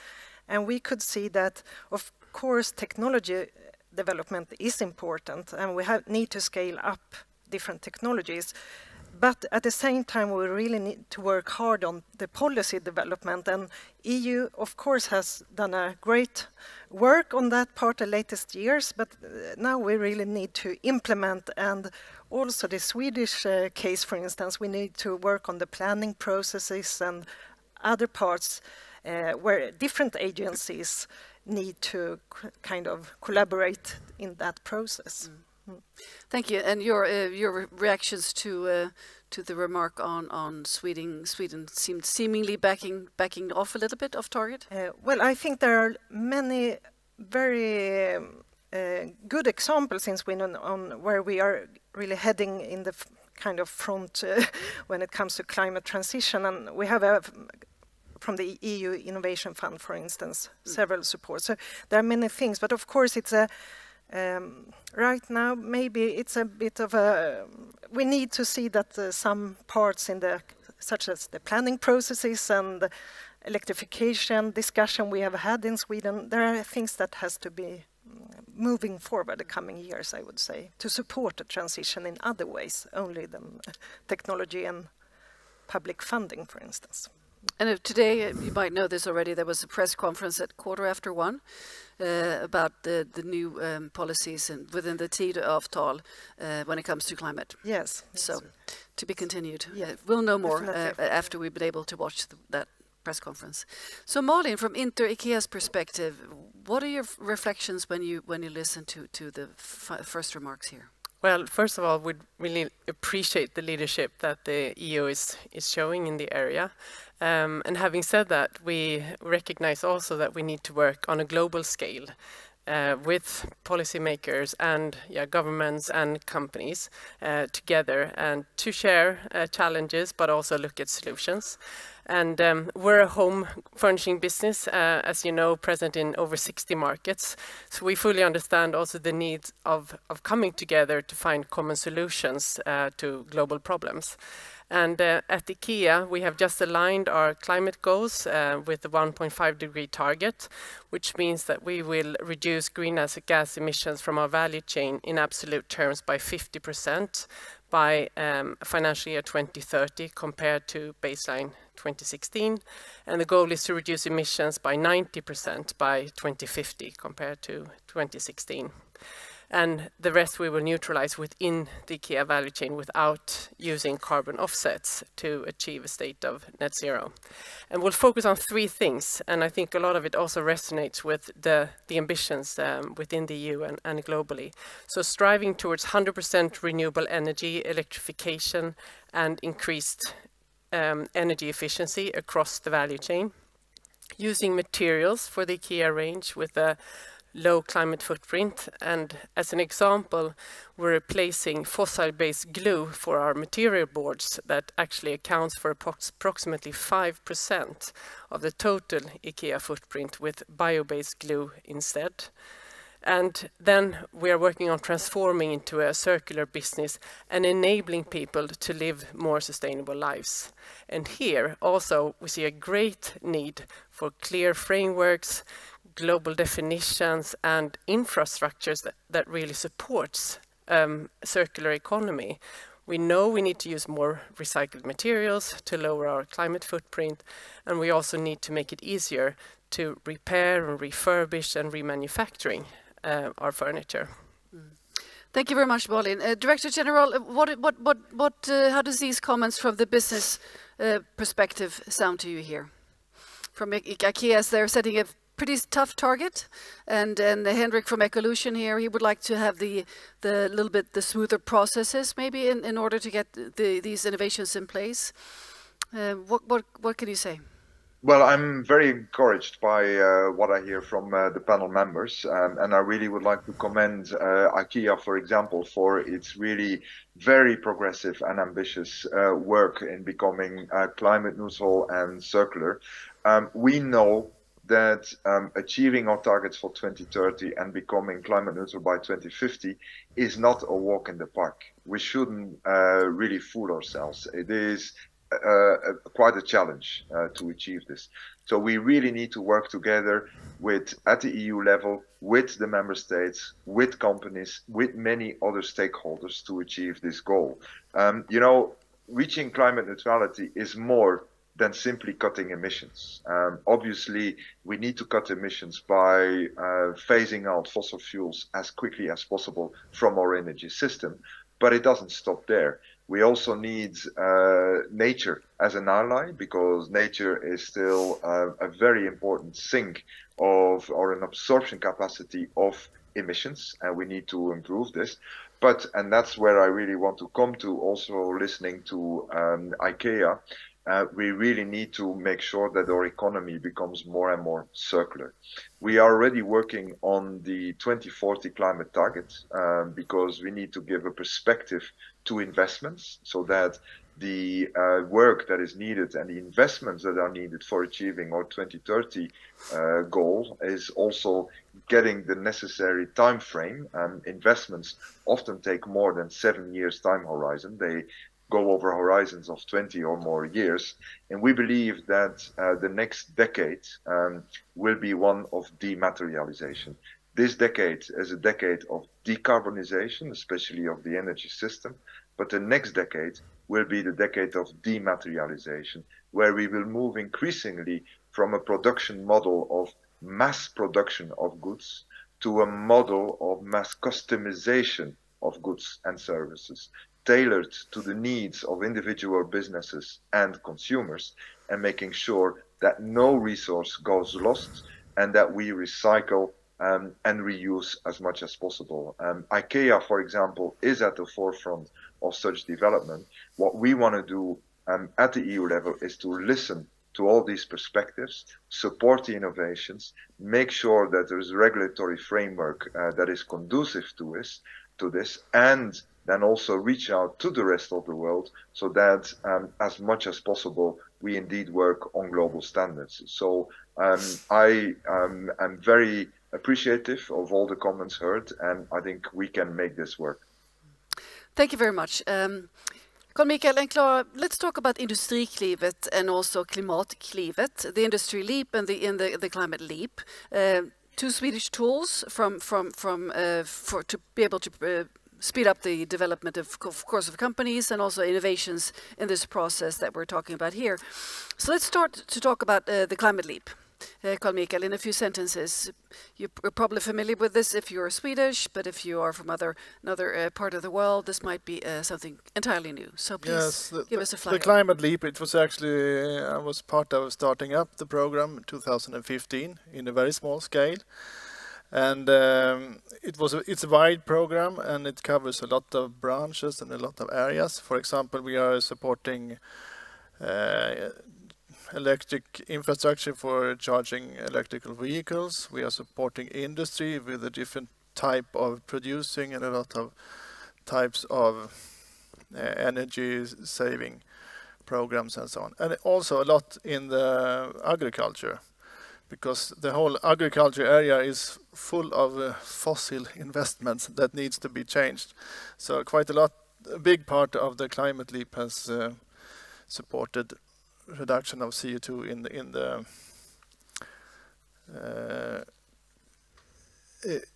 And we could see that, of course, technology development is important, and we need to scale up different technologies. But at the same time, we really need to work hard on the policy development. And EU, of course, has done a great work on that part the latest years, but now we really need to implement. And also the Swedish case, for instance, we need to work on the planning processes and other parts where different agencies need to kind of collaborate in that process. Thank you. And your reactions to the remark on Sweden seemed seemingly backing off a little bit off target? Well, I think there are many very good examples in Sweden on where we are really heading in the kind of front when it comes to climate transition, and we have from the EU Innovation Fund, for instance, several supports. So there are many things, but of course it's a right now maybe it's a bit of a we need to see that some parts in the such as the planning processes and the electrification discussion we have had in Sweden, there are things that has to be moving forward the coming years, I would say, to support the transition in other ways, only than technology and public funding, for instance. And today, you might know this already, there was a press conference at 1:15 about the new policies within the Tidöavtal when it comes to climate. Yes. So, to be continued. Yeah, we'll know more after we've been able to watch that press conference. So, Malin, from Inter-IKEA's perspective, what are your reflections when you listen to the first remarks here? Well, first of all, we really appreciate the leadership that the EU is showing in the area. And having said that, we recognize also that we need to work on a global scale with policymakers and governments and companies together, and to share challenges but also look at solutions. And we're a home furnishing business, as you know, present in over 60 markets. So we fully understand also the need of coming together to find common solutions to global problems. And at IKEA, we have just aligned our climate goals with the 1.5 degree target, which means that we will reduce greenhouse gas emissions from our value chain in absolute terms by 50% by financial year 2030 compared to baseline 2016. And the goal is to reduce emissions by 90% by 2050 compared to 2016. And the rest we will neutralize within the IKEA value chain without using carbon offsets to achieve a state of net zero. And we'll focus on three things, and I think a lot of it also resonates with the ambitions within the EU and globally. So striving towards 100% renewable energy, electrification, and increased energy efficiency across the value chain. Using materials for the IKEA range with a low climate footprint. And as an example, we're replacing fossil-based glue for our material boards that actually accounts for approximately 5% of the total IKEA footprint with bio-based glue instead. And then we are working on transforming into a circular business and enabling people to live more sustainable lives. And here also we see a great need for clear frameworks, global definitions and infrastructures that really supports circular economy. We know we need to use more recycled materials to lower our climate footprint, and we also need to make it easier to repair and refurbish and remanufacturing our furniture. Thank you very much, Bolin. Director General, how does these comments from the business perspective sound to you here? From IKEA, they're setting a pretty tough target, and Henrik from Ecolution here, he would like to have the little bit the smoother processes maybe in order to get these innovations in place. What can you say? Well, I'm very encouraged by what I hear from the panel members, and I really would like to commend IKEA, for example, for its really very progressive and ambitious work in becoming climate neutral and circular. We know that achieving our targets for 2030 and becoming climate neutral by 2050 is not a walk in the park. We shouldn't really fool ourselves. It is quite a challenge to achieve this. So we really need to work together at the EU level, with the member states, with companies, with many other stakeholders to achieve this goal. Reaching climate neutrality is more than simply cutting emissions. Obviously, we need to cut emissions by phasing out fossil fuels as quickly as possible from our energy system, but it doesn't stop there. We also need nature as an ally, because nature is still a very important sink or an absorption capacity of emissions, and we need to improve this. And that's where I really want to come to, also listening to IKEA. We really need to make sure that our economy becomes more and more circular. We are already working on the 2040 climate target because we need to give a perspective to investments, so that the work that is needed and the investments that are needed for achieving our 2030 goal is also getting the necessary time frame. Investments often take more than 7 years time horizon. They go over horizons of 20 or more years. And we believe that the next decade will be one of dematerialization. This decade is a decade of decarbonization, especially of the energy system. But the next decade will be the decade of dematerialization, where we will move increasingly from a production model of mass production of goods to a model of mass customization of goods and services, tailored to the needs of individual businesses and consumers, and making sure that no resource goes lost and that we recycle and reuse as much as possible. IKEA, for example, is at the forefront of such development. What we want to do at the EU level is to listen to all these perspectives, support the innovations, make sure that there is a regulatory framework that is conducive to this, and then also reach out to the rest of the world, so that as much as possible we indeed work on global standards. So I am very appreciative of all the comments heard, and I think we can make this work. Thank you very much. Connie and Clara, let's talk about Industriklivet and also Klimatklivet, the Industry Leap and the Climate Leap. Two Swedish tools to be able to speed up the development of course of companies and also innovations in this process that we're talking about here. So let's start to talk about the Climate Leap. Carl Michael, in a few sentences, you're probably familiar with this if you're Swedish, but if you are from another part of the world, this might be something entirely new. So please give us a flyer. The Climate Leap, it was actually, I was part of starting up the program in 2015 in a very small scale. And it's a wide program, and it covers a lot of branches and a lot of areas. For example, we are supporting electric infrastructure for charging electrical vehicles. We are supporting industry with a different type of producing and a lot of types of energy saving programs and so on. And also a lot in the agriculture, because the whole agriculture area is full of fossil investments that needs to be changed. So quite a big part of the climate leap has supported reduction of CO2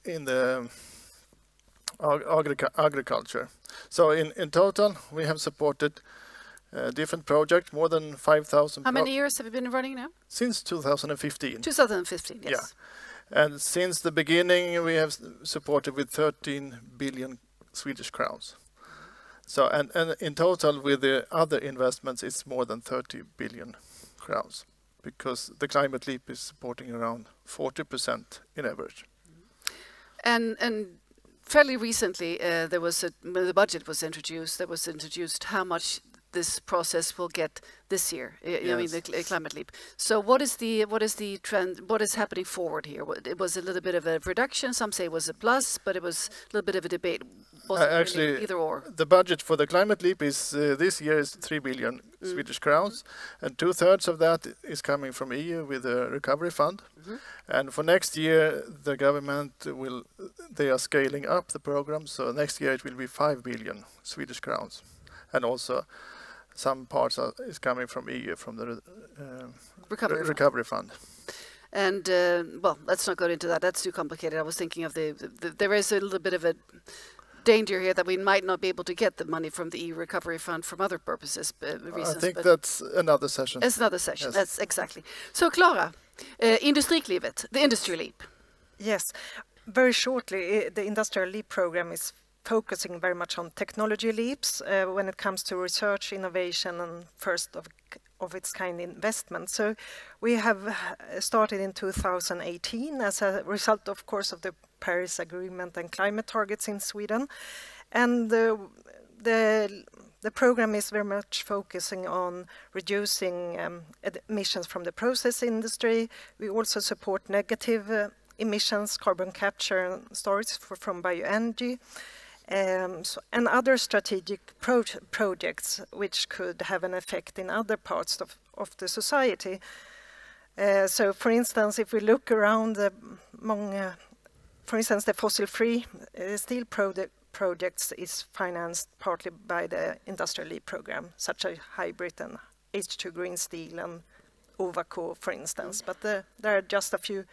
in the agriculture. So in total, we have supported different projects, more than 5,000. How many years have you been running now? Since 2015. 2015, yes. Yeah. And since the beginning, we have supported with 13 billion Swedish crowns. So, and in total, with the other investments, it's more than 30 billion crowns, because the climate leap is supporting around 40% in average. And fairly recently, when the budget was introduced, how much this process will get this year. Yes. I mean, the climate leap. So what is the trend? What is happening forward here? It was a little bit of a reduction. Some say it was a plus, but it was a little bit of a debate. Actually, really either or. The budget for the climate leap is this year is 3 billion Swedish crowns, and 2/3 of that is coming from EU with the recovery fund. And for next year, the government they are scaling up the program. So next year it will be 5 billion Swedish crowns, and also some parts is coming from EU, from the recovery fund. And well, let's not go into that. That's too complicated. I was thinking of there is a little bit of a danger here that we might not be able to get the money from the EU recovery fund from other purposes. Reasons, I think that's another session. It's another session. Yes. That's exactly. So, Clara, Industriklivet, the industry leap. Yes, very shortly, the industrial leap program is focusing very much on technology leaps when it comes to research, innovation, and first of its kind investment. So we have started in 2018 as a result, of course, of the Paris Agreement and climate targets in Sweden. And the program is very much focusing on reducing emissions from the process industry. We also support negative emissions, carbon capture and storage from bioenergy. And other strategic projects which could have an effect in other parts of the society. So, for instance, if we look around for instance, the fossil-free steel projects is financed partly by the Industrial Leap program, such as Hybrid and H2 Green Steel and Ovako, for instance. But there are just a few.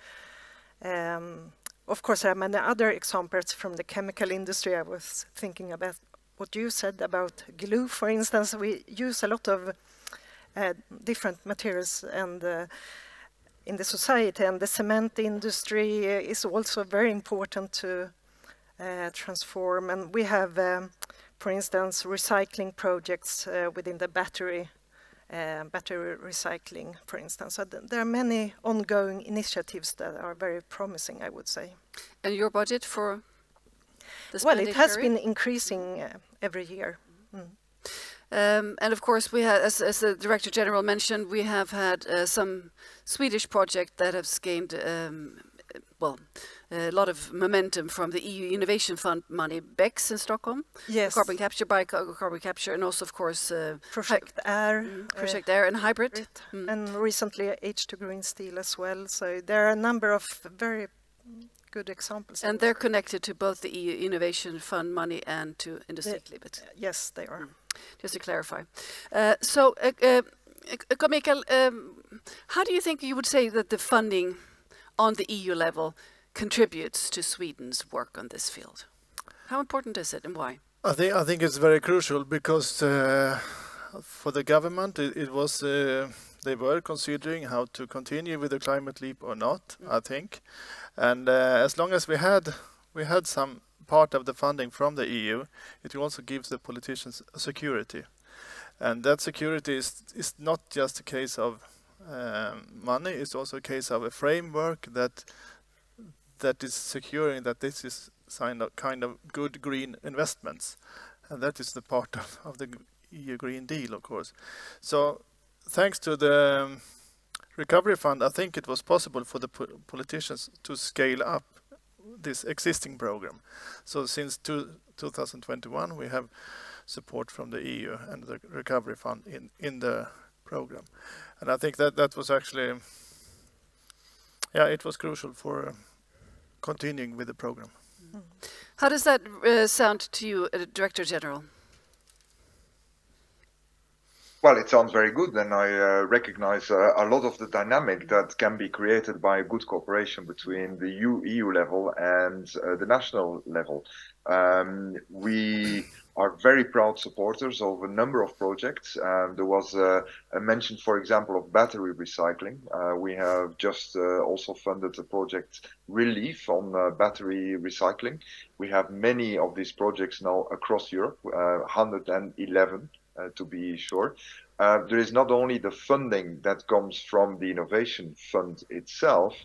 Of course, there are many other examples from the chemical industry. I was thinking about what you said about glue, for instance. We use a lot of different materials and in the society, and the cement industry is also very important to transform. And we have, for instance, recycling projects within the battery recycling, for instance. So there are many ongoing initiatives that are very promising, I would say. And your budget for this? Well, it has been increasing every year. And of course, we had, as the Director General mentioned, we have had some Swedish projects that have gained a lot of momentum from the EU Innovation Fund money, BEX in Stockholm, yes, carbon capture, and also, of course, Project Air, Project Air and Hybrid, and recently H2 Green Steel as well. So there are a number of very good examples. And they're connected to both the EU Innovation Fund money and to Industriklivet. Yes, they are. Just to clarify. Mikael, how do you think you would say that the funding on the EU level contributes to Sweden's work on this field? How important is it and why? I think it's very crucial because for the government it was they were considering how to continue with the climate leap or not, I think. And as long as we had some part of the funding from the EU, it also gives the politicians security. And that security is not just a case of money, it's also a case of a framework that is securing that this is kind of good green investments. And that is the part of the EU Green Deal, of course. So thanks to the recovery fund, I think it was possible for the politicians to scale up this existing program. So since 2021, we have support from the EU and the recovery fund in the program. And I think that was actually, it was crucial for continuing with the program. How does that sound to you, Director General? Well, it sounds very good, and I recognize a lot of the dynamic that can be created by good cooperation between the EU level and the national level. We are very proud supporters of a number of projects. There was a mention, for example, of battery recycling. We have just also funded a project Relief on battery recycling. We have many of these projects now across Europe, 111 to be sure. There is not only the funding that comes from the Innovation Fund itself,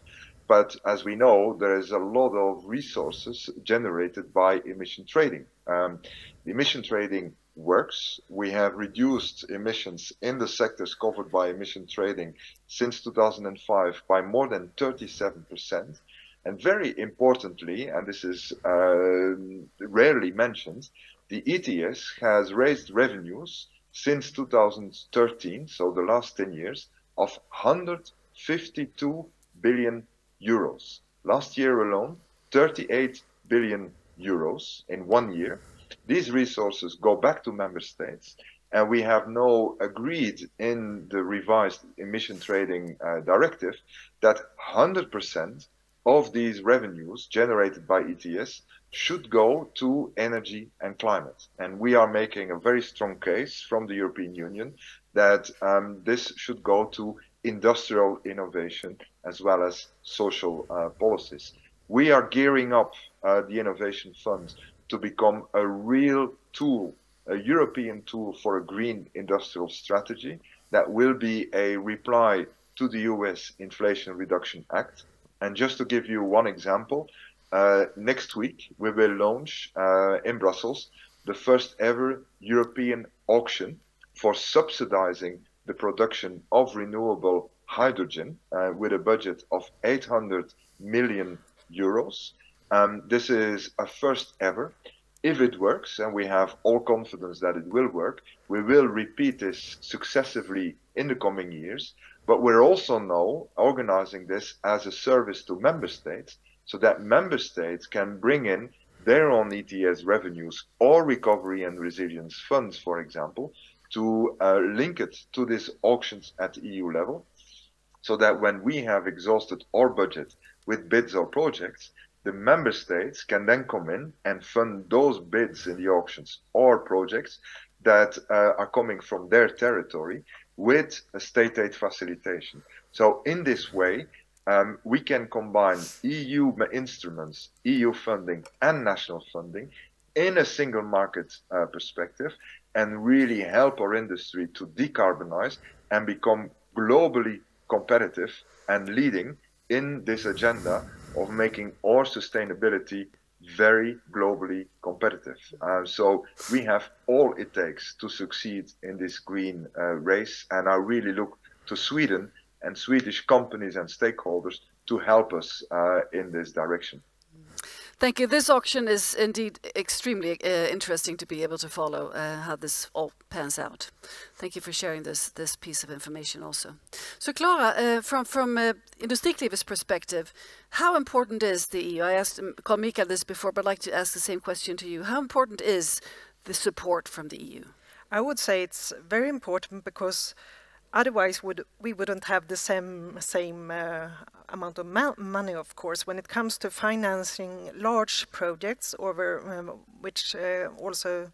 but as we know, there is a lot of resources generated by emission trading. The emission trading works. We have reduced emissions in the sectors covered by emission trading since 2005 by more than 37%. And very importantly, and this is rarely mentioned, the ETS has raised revenues since 2013, so the last 10 years, of 152 billion euros. Last year alone, 38 billion euros in 1 year. These resources go back to member states, and we have now agreed in the revised emission trading directive that 100% of these revenues generated by ETS should go to energy and climate. And we are making a very strong case from the European Union that this should go to industrial innovation as well as social policies. We are gearing up the Innovation Fund to become a real tool, a European tool for a green industrial strategy that will be a reply to the US Inflation Reduction Act. And just to give you one example, next week we will launch in Brussels the first ever European auction for subsidizing the production of renewable hydrogen with a budget of 800 million euros. This is a first ever. If it works, and we have all confidence that it will work, we will repeat this successively in the coming years. But we're also now organizing this as a service to member states so that member states can bring in their own ETS revenues or recovery and resilience funds, for example, to link it to these auctions at EU level, so that when we have exhausted our budget with bids or projects, the member states can then come in and fund those bids in the auctions or projects that are coming from their territory with a state aid facilitation. So in this way, we can combine EU instruments, EU funding and national funding in a single market perspective and really help our industry to decarbonize and become globally competitive and leading in this agenda of making our sustainability very globally competitive. So we have all it takes to succeed in this green race, and I really look to Sweden and Swedish companies and stakeholders to help us in this direction. Thank you. This auction is indeed extremely interesting to be able to follow how this all pans out. Thank you for sharing this piece of information also. So Clara, from Industriklivet's perspective, how important is the EU? I asked Carl Mikael this before, but I'd like to ask the same question to you. How important is the support from the EU? I would say it's very important because otherwise we wouldn't have the same amount of money, of course, when it comes to financing large projects over which also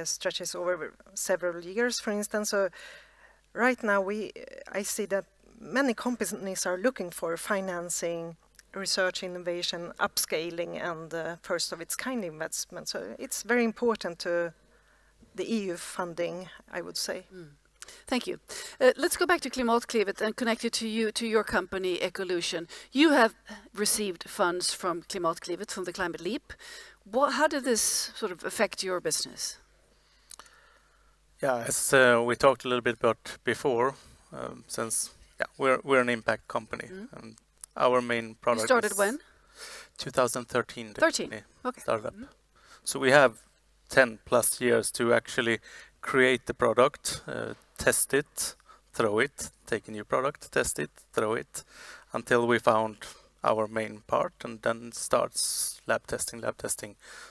stretches over several years, for instance. So right now I see that many companies are looking for financing, research, innovation, upscaling, and first of its kind investment. So it's very important to the EU funding, I would say. Thank you. Let's go back to Klimatklivet and connect it to your company, Ecolution. You have received funds from Klimatklivet, from the Climate Leap. How did this sort of affect your business? Yeah, as we talked a little bit about before, since we're an impact company, and our main product. You started when? 2013. 13. Okay. Started up. So we have 10 plus years to actually create the product, test it, throw it, take a new product, test it, throw it, until we found our main part, and then starts lab testing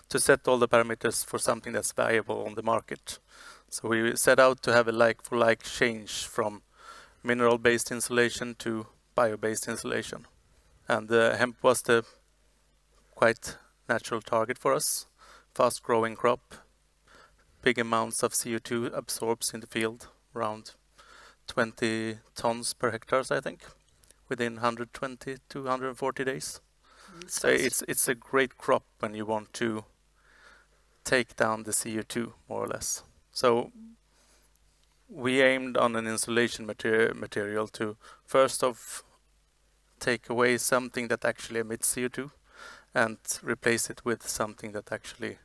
to set all the parameters for something that's viable on the market. So we set out to have a like-for-like change from mineral-based insulation to bio-based insulation. And hemp was the quite natural target for us. Fast-growing crop, big amounts of CO2 absorbs in the field, around 20 tons per hectare, I think, within 120 to 140 days. So it's a great crop when you want to take down the CO2, more or less. So we aimed on an insulation material to first off take away something that actually emits CO2 and replace it with something that actually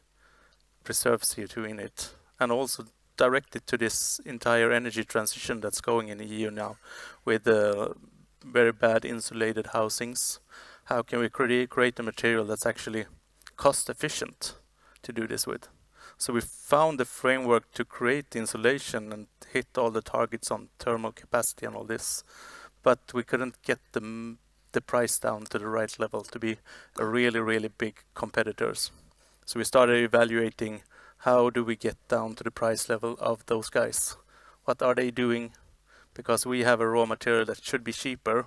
preserves CO2 in it, and also direct it to this entire energy transition that's going in the EU now with very bad insulated housings. How can we create a material that's actually cost efficient to do this with? So we found the framework to create insulation and hit all the targets on thermal capacity and all this, but we couldn't get the price down to the right level to be a really big competitors. So we started evaluating how do we get down to the price level of those guys. What are they doing? Because we have a raw material that should be cheaper.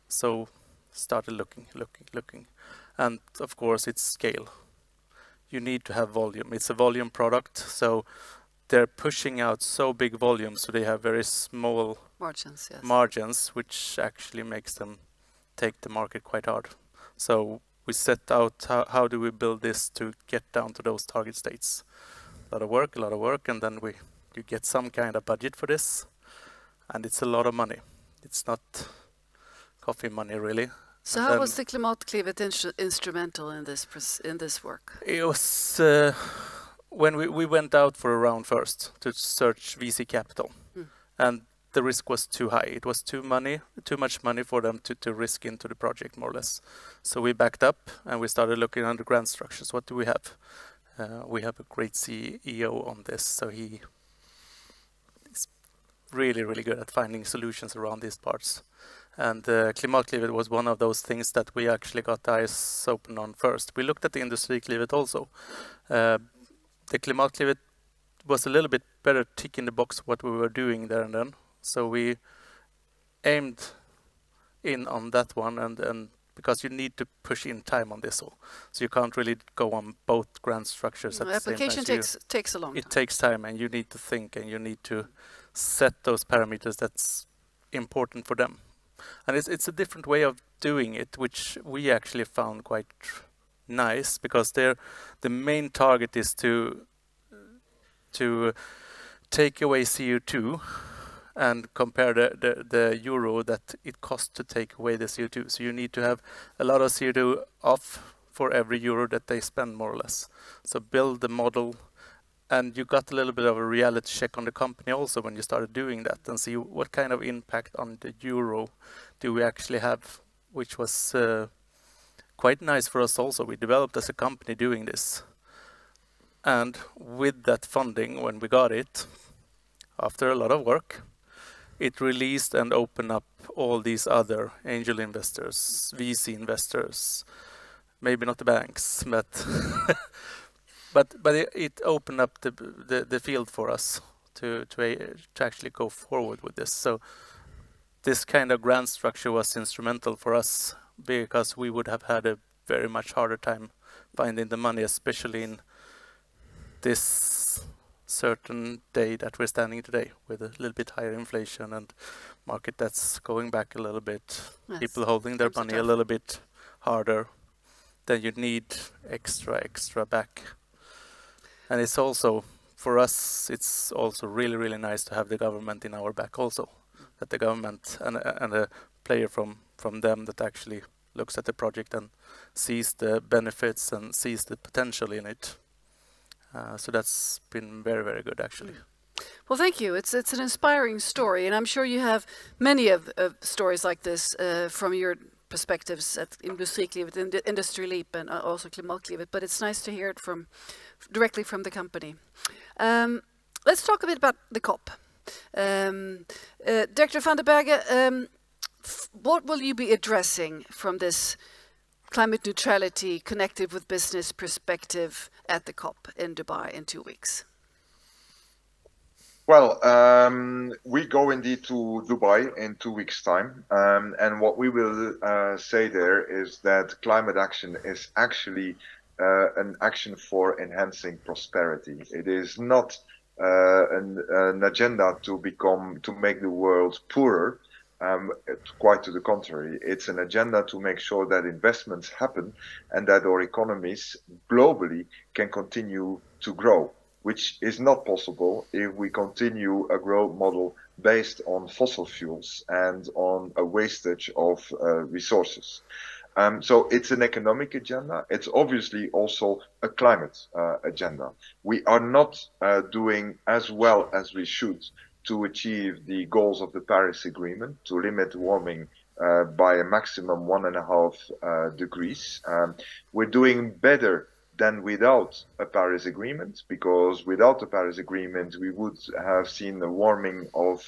So started looking. And of course it's scale. You need to have volume. It's a volume product, so they're pushing out so big volumes, so they have very small margins, yes. Margins, which actually makes them take the market quite hard. So we set out how do we build this to get down to those target states. A lot of work, and then you get some kind of budget for this, and it's a lot of money. It's not coffee money, really. So how was the Klimatklivet instrumental in this work? It was when we went out for a round first to search VC capital, and the risk was too high. It was too much money for them to risk into the project, more or less. So we backed up and we started looking at the grant structures. What do we have? We have a great CEO on this, so he is really good at finding solutions around these parts. And Klimatklivet was one of those things that we actually got the eyes open on first. We looked at the Industriklivet also. The Klimatklivet was a little bit better tick in the box what we were doing there and then. So we aimed in on that one, and because you need to push in time on this, so you can't really go on both grant structures at the same time. Application takes a long time. It takes time, and you need to think, and you need to set those parameters that's important for them. And it's a different way of doing it, which we actually found quite nice, because the main target is to take away CO2 and compare the euro that it costs to take away the CO2. So you need to have a lot of CO2 off for every euro that they spend, more or less. So build the model, and you got a little bit of a reality check on the company also when you started doing that, and see what kind of impact on the euro do we actually have, which was quite nice for us also. We developed as a company doing this. And with that funding, when we got it, after a lot of work, it released and opened up all these other angel investors, VC investors, maybe not the banks, but but it opened up the field for us to actually go forward with this. So this kind of grant structure was instrumental for us, because we would have had a very much harder time finding the money, especially in this certain day that we're standing today, with a little bit higher inflation and market that's going back a little bit, yes. People holding their money a little bit harder, then you need extra back. And it's also, for us, it's also really nice to have the government in our back also, that the government and a player from them that actually looks at the project and sees the benefits and sees the potential in it. So that's been very good, actually. Well, thank you. It's an inspiring story, and I'm sure you have many of stories like this from your perspectives at Industriklivet, Industry Leap, and also Klimatklivet. But it's nice to hear it directly from the company. Let's talk a bit about the COP. Director van der Bergen, what will you be addressing from this climate neutrality connected with business perspective at the COP in Dubai in 2 weeks? Well, we go indeed to Dubai in 2 weeks' time, and what we will say there is that climate action is actually an action for enhancing prosperity. It is not an agenda to make the world poorer. Quite to the contrary, it's an agenda to make sure that investments happen and that our economies globally can continue to grow, which is not possible if we continue a growth model based on fossil fuels and on a wastage of resources. So it's an economic agenda. It's obviously also a climate agenda. We are not doing as well as we should to achieve the goals of the Paris Agreement to limit warming by a maximum 1.5 degrees. We're doing better than without a Paris Agreement, because without the Paris Agreement, we would have seen a warming of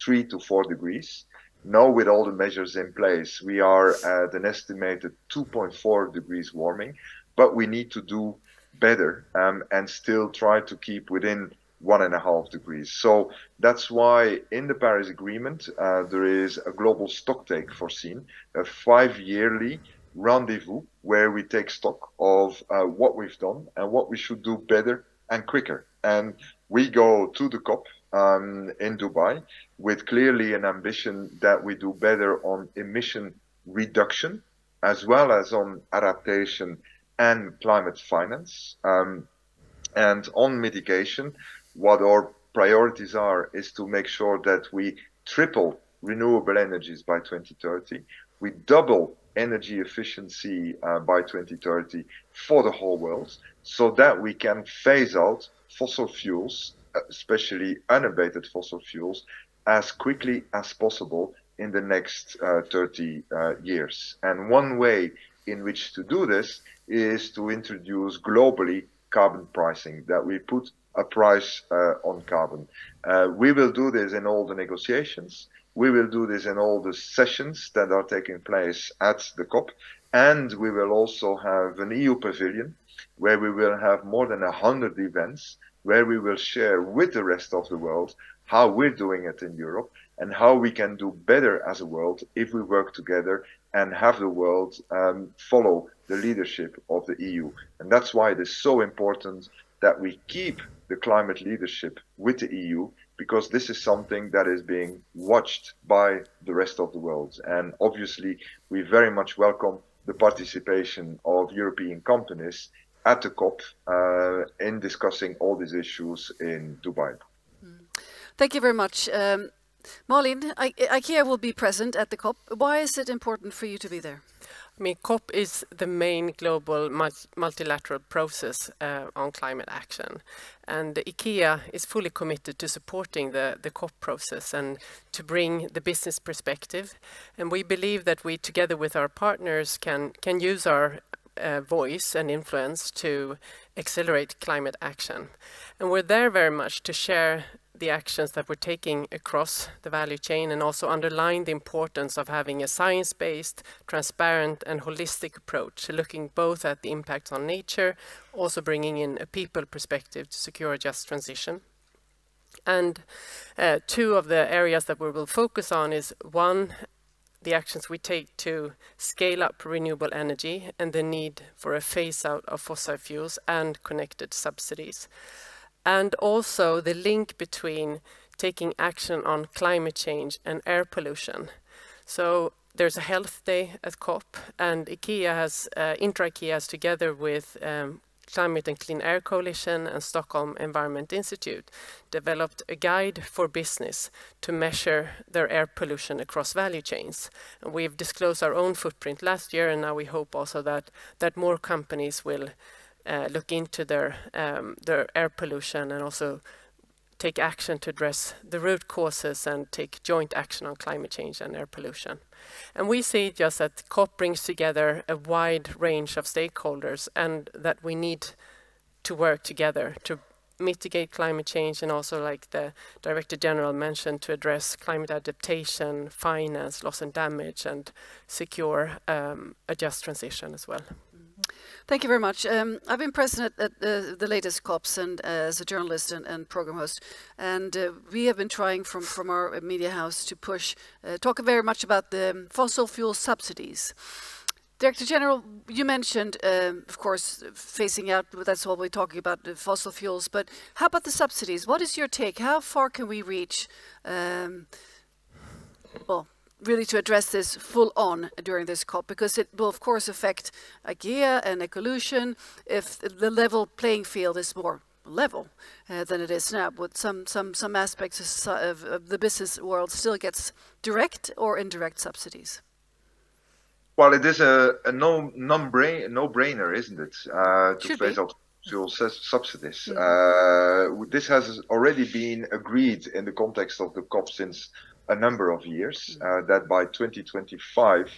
3 to 4 degrees. Now, with all the measures in place, we are at an estimated 2.4 degrees warming, but we need to do better and still try to keep within 1.5 degrees. So that's why in the Paris Agreement, there is a global stocktake foreseen, a 5-yearly rendezvous where we take stock of what we've done and what we should do better and quicker. And we go to the COP in Dubai with clearly an ambition that we do better on emission reduction as well as on adaptation and climate finance. And on mitigation, what our priorities are is to make sure that we triple renewable energies by 2030, we double energy efficiency by 2030 for the whole world, so that we can phase out fossil fuels, especially unabated fossil fuels, as quickly as possible in the next 30 years. And one way in which to do this is to introduce globally carbon pricing, that we put a price on carbon. We will do this in all the negotiations. We will do this in all the sessions that are taking place at the COP. And we will also have an EU pavilion where we will have more than 100 events where we will share with the rest of the world how we're doing it in Europe and how we can do better as a world if we work together and have the world follow the leadership of the EU. And that's why it is so important that we keep the climate leadership with the EU, because this is something that is being watched by the rest of the world. And obviously, we very much welcome the participation of European companies at the COP in discussing all these issues in Dubai. Thank you very much. Malin, IKEA will be present at the COP. Why is it important for you to be there? I mean, COP is the main global multilateral process on climate action. And IKEA is fully committed to supporting the COP process and to bring the business perspective. And we believe that we, together with our partners, can use our voice and influence to accelerate climate action. And we're there very much to share the actions that we're taking across the value chain and also underline the importance of having a science-based, transparent and holistic approach, looking both at the impact on nature, also bringing in a people perspective to secure a just transition. And two of the areas that we will focus on is, one, the actions we take to scale up renewable energy and the need for a phase out of fossil fuels and connected subsidies. And also the link between taking action on climate change and air pollution. So there's a health day at COP, and IKEA has, Intra-IKEA has, together with Climate and Clean Air Coalition and Stockholm Environment Institute, developed a guide for business to measure their air pollution across value chains. And we've disclosed our own footprint last year, and now we hope also that more companies will look into their air pollution and also take action to address the root causes and take joint action on climate change and air pollution. And we see just that COP brings together a wide range of stakeholders and that we need to work together to mitigate climate change and also, like the Director General mentioned, to address climate adaptation, finance, loss and damage, and secure a just transition as well. Thank you very much. I've been present at the latest COPs and as a journalist and program host, and we have been trying from our media house to push, talk very much about the fossil fuel subsidies. Director General, you mentioned, of course, phasing out, that's all we're talking about, the fossil fuels, but how about the subsidies? What is your take? How far can we reach, well, really to address this full on during this COP? Because it will, of course, affect IKEA and Ecolution if the level playing field is more level than it is now, with some aspects of the business world still gets direct or indirect subsidies. Well, it is a no-brainer, isn't it, to phase out fuel subsidies. This has already been agreed in the context of the COP since a number of years, that by 2025,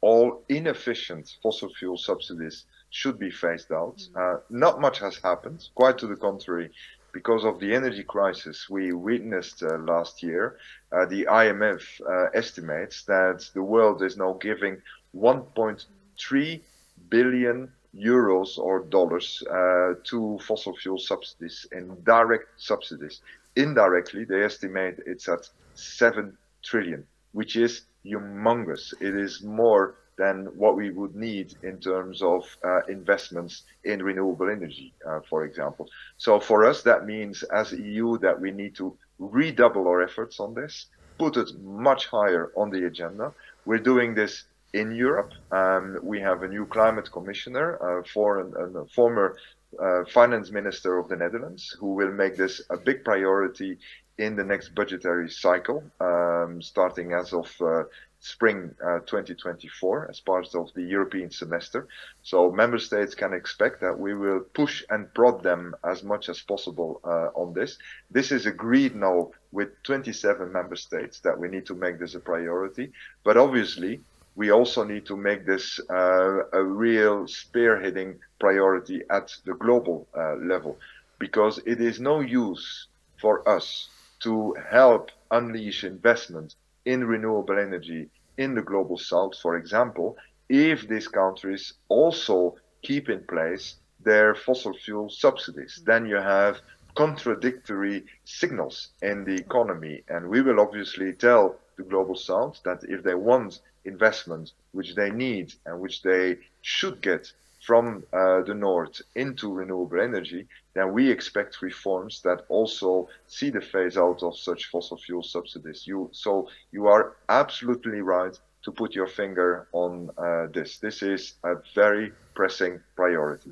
all inefficient fossil fuel subsidies should be phased out. Not much has happened, quite to the contrary. Because of the energy crisis we witnessed last year, the IMF estimates that the world is now giving 1.3 billion euros or dollars to fossil fuel subsidies in direct subsidies. Indirectly, they estimate it's at 7 trillion, which is humongous. It is more than what we would need in terms of investments in renewable energy, for example. So for us, that means as EU that we need to redouble our efforts on this, put it much higher on the agenda. We're doing this in Europe. We have a new climate commissioner, for a former finance minister of the Netherlands, who will make this a big priority in the next budgetary cycle, starting as of spring 2024 as part of the European semester. So member states can expect that we will push and prod them as much as possible on this. This is agreed now with 27 member states that we need to make this a priority. But obviously, we also need to make this a real spearheading priority at the global level, because it is no use for us to help unleash investment in renewable energy in the global south, for example, if these countries also keep in place their fossil fuel subsidies. Then you have contradictory signals in the economy. And we will obviously tell the global south that if they want investment, which they need and which they should get from the north into renewable energy, then we expect reforms that also see the phase out of such fossil fuel subsidies. So you are absolutely right to put your finger on this. This is a very pressing priority.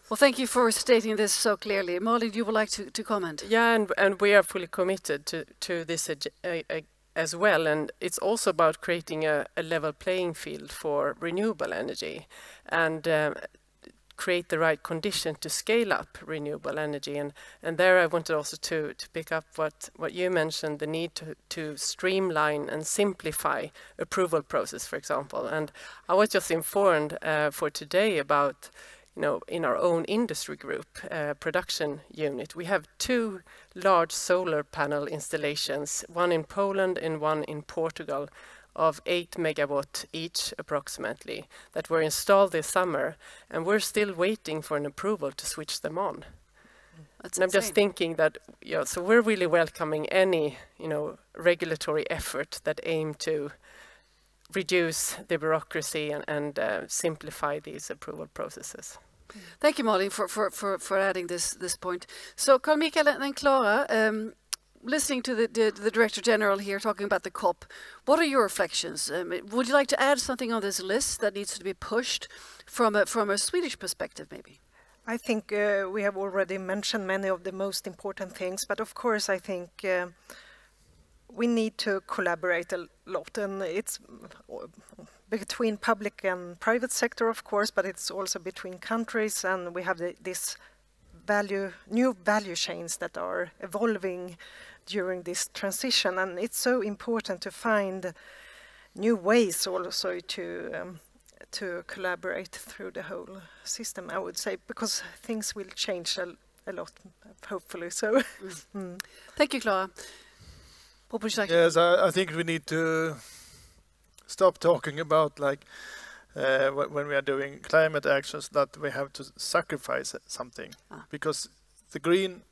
Well, thank you for stating this so clearly. Molly, you would like to comment? Yeah, and we are fully committed to this as well, and it's also about creating a level playing field for renewable energy and create the right condition to scale up renewable energy. And there I wanted also to pick up what you mentioned, the need to streamline and simplify approval process, for example. And I was just informed for today about, in our own industry group, production unit, we have 2 large solar panel installations, one in Poland and one in Portugal, of 8 megawatt each approximately, that were installed this summer, and we're still waiting for an approval to switch them on. And I'm just thinking that, so we're really welcoming any, regulatory effort that aim to reduce the bureaucracy and simplify these approval processes. Thank you, Molly, for adding this point. So, Carl Michael and Clara, listening to the Director General here talking about the COP, what are your reflections? Would you like to add something on this list that needs to be pushed from a Swedish perspective, maybe? I think we have already mentioned many of the most important things, but of course I think we need to collaborate a lot, and it's between public and private sector, of course, but it's also between countries, and we have this new value chains that are evolving during this transition, and it's so important to find new ways also to collaborate through the whole system, I would say, because things will change a lot, hopefully. So, Thank you, Clara. Yes, I think we need to stop talking about like when we are doing climate actions that we have to sacrifice something, because the green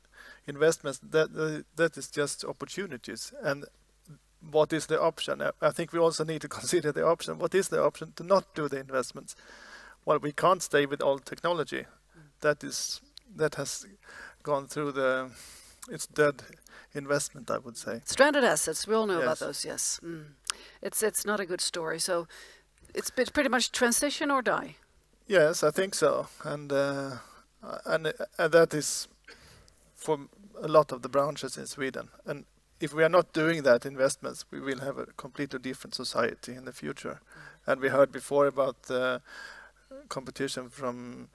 investments that is just opportunities. And what is the option? I think we also need to consider the option. What is the option to not do the investments? Well, we can't stay with old technology. That has gone through it's dead investment, I would say. Stranded assets, we all know about those, yes. It's not a good story, so it's pretty much transition or die. Yes, I think so, and that is for a lot of the branches in Sweden. And if we are not doing that investments, we will have a completely different society in the future. And we heard before about the competition from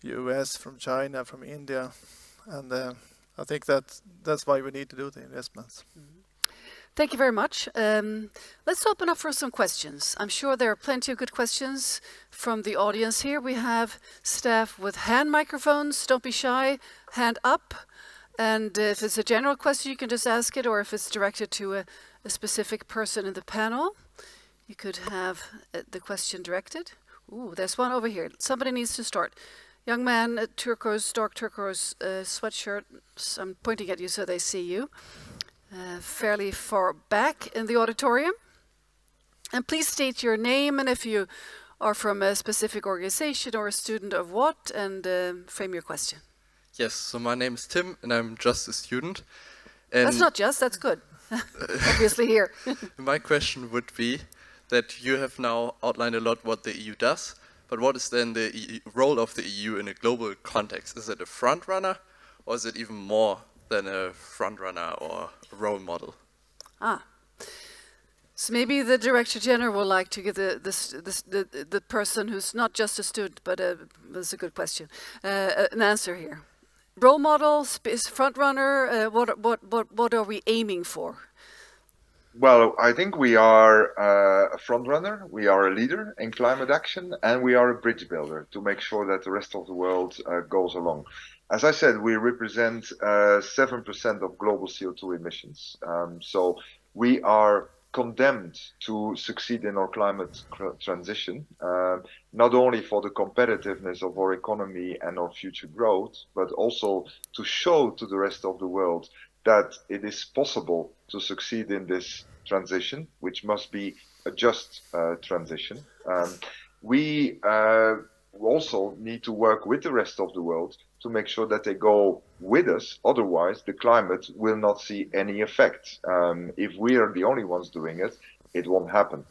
US, from China, from India, and I think that's why we need to do the investments. Thank you very much. Let's open up for some questions. I'm sure there are plenty of good questions from the audience here. We have staff with hand microphones. Don't be shy. Hand up. And if it's a general question, you can just ask it, or if it's directed to a specific person in the panel, you could have the question directed. Ooh, there's one over here. Somebody needs to start. Young man, dark turquoise sweatshirt. I'm pointing at you so they see you. Fairly far back in the auditorium. And please state your name and if you are from a specific organization or a student of what, and frame your question. Yes, so my name is Tim and I'm just a student. And that's not just, that's good. Obviously here. My question would be that you have now outlined a lot what the EU does, but what is then the role of the EU in a global context? Is it a front runner, or is it even more than a front runner or a role model? So maybe the Director General would like to give the person who's not just a student, but that's a good question, an answer here. Role model, front runner. What are we aiming for? Well, I think we are a front runner, we are a leader in climate action, and we are a bridge builder to make sure that the rest of the world goes along. As I said, we represent 7% of global CO2 emissions. So we are condemned to succeed in our climate transition, not only for the competitiveness of our economy and our future growth, but also to show to the rest of the world that it is possible to succeed in this transition, which must be a just transition. We also need to work with the rest of the world to make sure that they go with us. Otherwise, the climate will not see any effect. If we are the only ones doing it, it won't happen.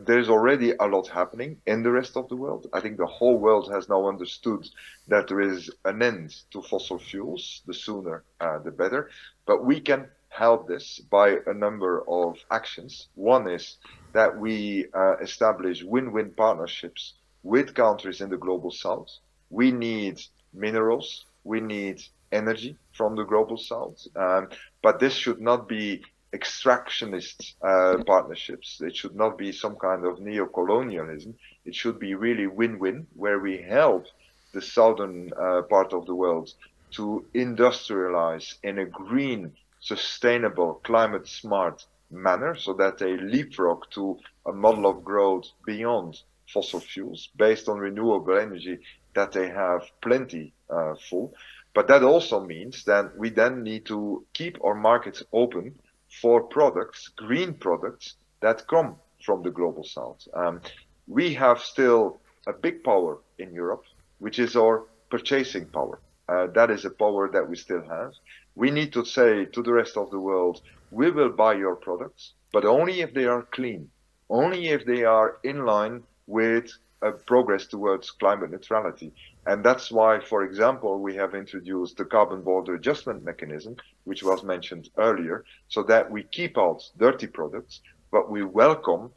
There's already a lot happening in the rest of the world. I think the whole world has now understood that there is an end to fossil fuels. The sooner, the better. But we can help this by a number of actions. One is that we establish win-win partnerships with countries in the global south. We need minerals, we need energy from the global south, but this should not be extractionist partnerships. It should not be some kind of neo-colonialism. It should be really win-win, where we help the southern part of the world to industrialize in a green, sustainable, climate-smart manner, so that they leapfrog to a model of growth beyond fossil fuels, based on renewable energy that they have plenty full. But that also means that we then need to keep our markets open for products, green products, that come from the global south. We have still a big power in Europe, which is our purchasing power. That is a power that we still have. We need to say to the rest of the world, we will buy your products, but only if they are clean, only if they are in line with progress towards climate neutrality. And that's why, for example, we have introduced the carbon border adjustment mechanism, which was mentioned earlier, so that we keep out dirty products, but we welcome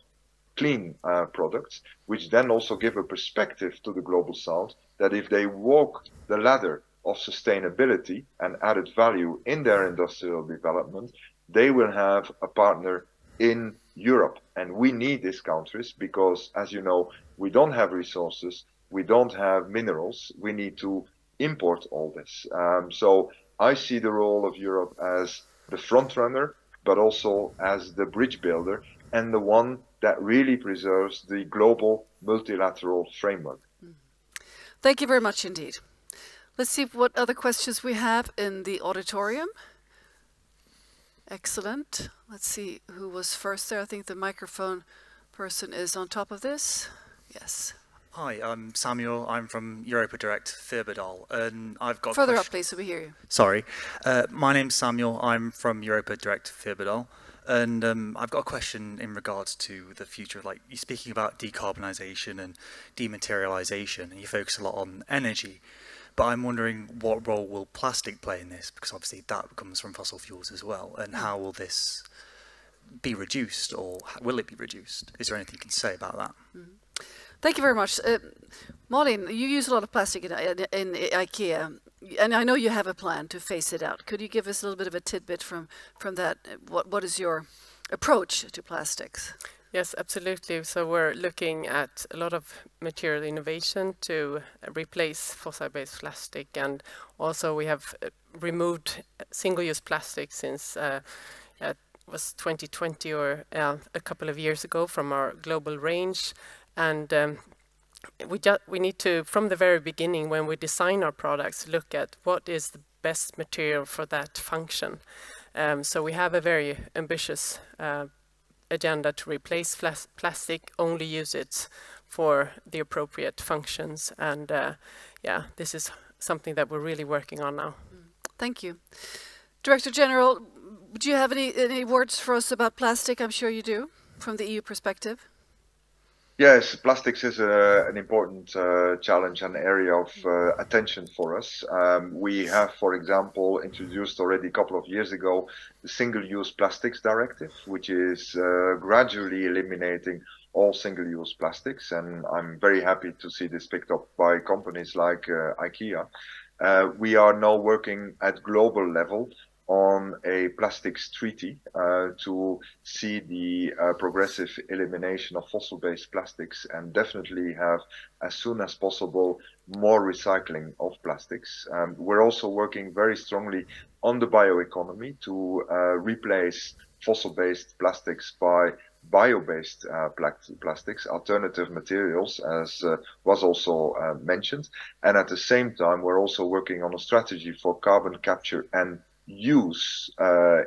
clean products, which then also give a perspective to the global south that if they walk the ladder of sustainability and added value in their industrial development, they will have a partner in Europe. And we need these countries because, as you know, we don't have resources, we don't have minerals, we need to import all this. So I see the role of Europe as the front runner, but also as the bridge builder and the one that really preserves the global multilateral framework. Thank you very much indeed. Let's see what other questions we have in the auditorium. Excellent. Let's see who was first there. I think the microphone person is on top of this. Yes. Hi, I'm Samuel. I'm from Europa Direct Fyrbodal, and I've got further up, please, so we hear you. Sorry, my name's Samuel. I'm from Europa Direct Fyrbodal, and I've got a question in regards to the future. Like, you're speaking about decarbonisation and dematerialisation, and you focus a lot on energy. But I'm wondering, what role will plastic play in this? Because obviously that comes from fossil fuels as well, and how will this be reduced, or will it be reduced? Is there anything you can say about that? Mm-hmm. Thank you very much. Malin, you use a lot of plastic in IKEA, and I know you have a plan to phase it out. Could you give us a little bit of a tidbit from that? What is your approach to plastics? Yes, absolutely. So we're looking at a lot of material innovation to replace fossil-based plastic, and also we have removed single-use plastic since it was 2020 or a couple of years ago from our global range. And we need to, from the very beginning, when we design our products, look at what is the best material for that function. So we have a very ambitious agenda to replace plastic, only use it for the appropriate functions. And yeah, this is something that we're really working on now. Thank you. Director General, do you have any words for us about plastic? I'm sure you do, from the EU perspective. Yes, plastics is an important challenge and area of attention for us. We have, for example, introduced already a couple of years ago the Single-Use Plastics Directive, which is gradually eliminating all single-use plastics. And I'm very happy to see this picked up by companies like IKEA. We are now working at global level on a plastics treaty to see the progressive elimination of fossil-based plastics, and definitely have, as soon as possible, more recycling of plastics. We're also working very strongly on the bioeconomy to replace fossil-based plastics by bio-based plastics, alternative materials, as was also mentioned. And at the same time, we're also working on a strategy for carbon capture and use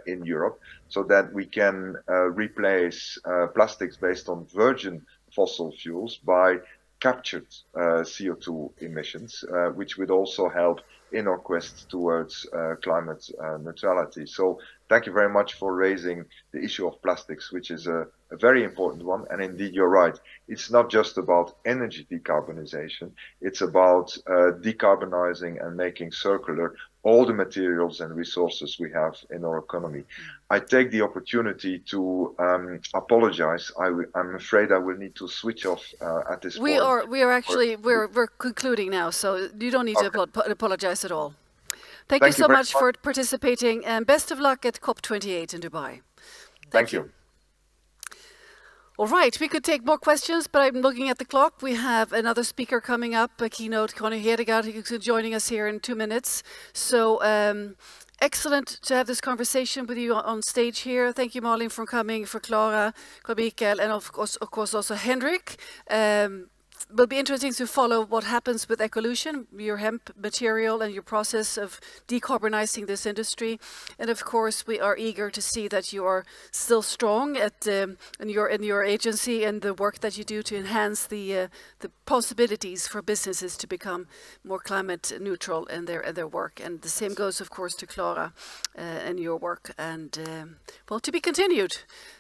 in Europe, so that we can replace plastics based on virgin fossil fuels by captured CO2 emissions, which would also help in our quest towards climate neutrality. So thank you very much for raising the issue of plastics, which is a very important one. And indeed, you're right. It's not just about energy decarbonization. It's about decarbonizing and making circular all the materials and resources we have in our economy. I take the opportunity to apologize. I'm afraid I will need to switch off at this point. We are actually we're concluding now, so you don't need to apologize at all. Thank you so much for participating, and best of luck at COP28 in Dubai. Thank you. All right, we could take more questions, but I'm looking at the clock. We have another speaker coming up, a keynote, Connie Hedegaard, who's joining us here in 2 minutes. So excellent to have this conversation with you on stage here. Thank you, Malin, for coming, for Clara, Carl Michael, and of course also Henrik. It will be interesting to follow what happens with Ecolution, your hemp material and your process of decarbonizing this industry. And of course, we are eager to see that you are still strong at in your agency and the work that you do to enhance the possibilities for businesses to become more climate neutral in their work. And the same goes, of course, to Clara and your work. And well, to be continued.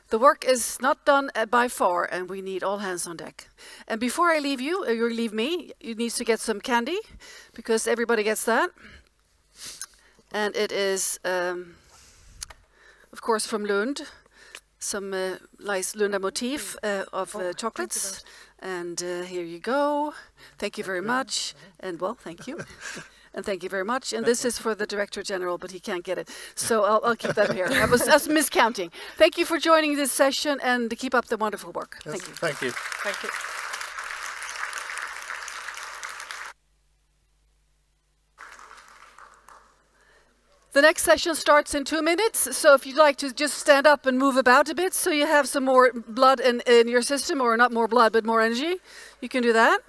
The work is not done by far, and we need all hands on deck. And before I leave you, or you leave me, you need to get some candy, because everybody gets that. And it is, of course, from Lund, some nice Lunda motif of chocolates. And here you go. Thank you very much. And well, thank you. And thank you very much. And this is for the Director General, but he can't get it. So I'll keep that here. I was miscounting. Thank you for joining this session and keep up the wonderful work. Yes, Thank you. Thank you. Thank you. The next session starts in 2 minutes, so if you'd like to just stand up and move about a bit so you have some more blood in your system, or not more blood, but more energy, you can do that.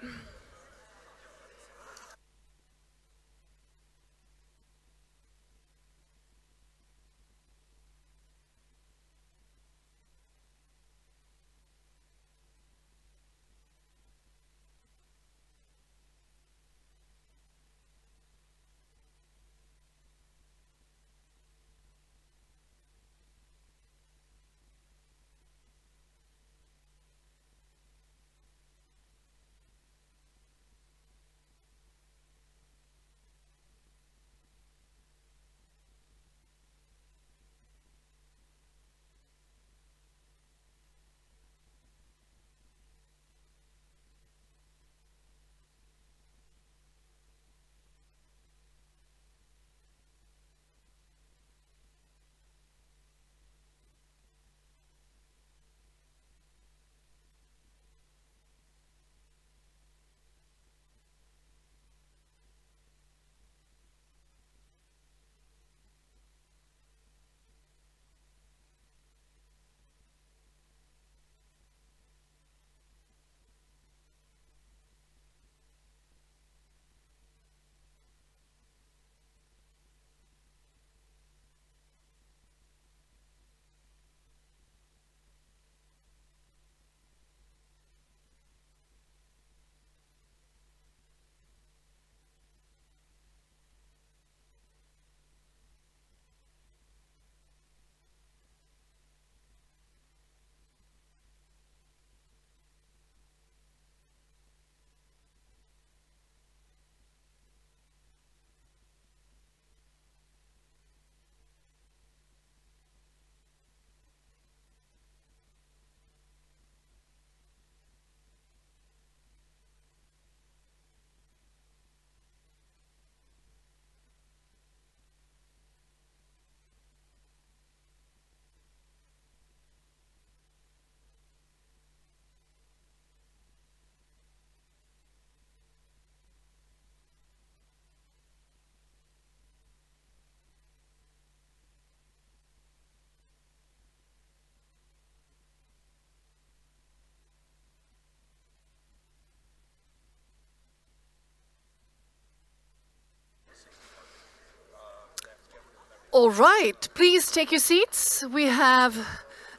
All right, please take your seats. We have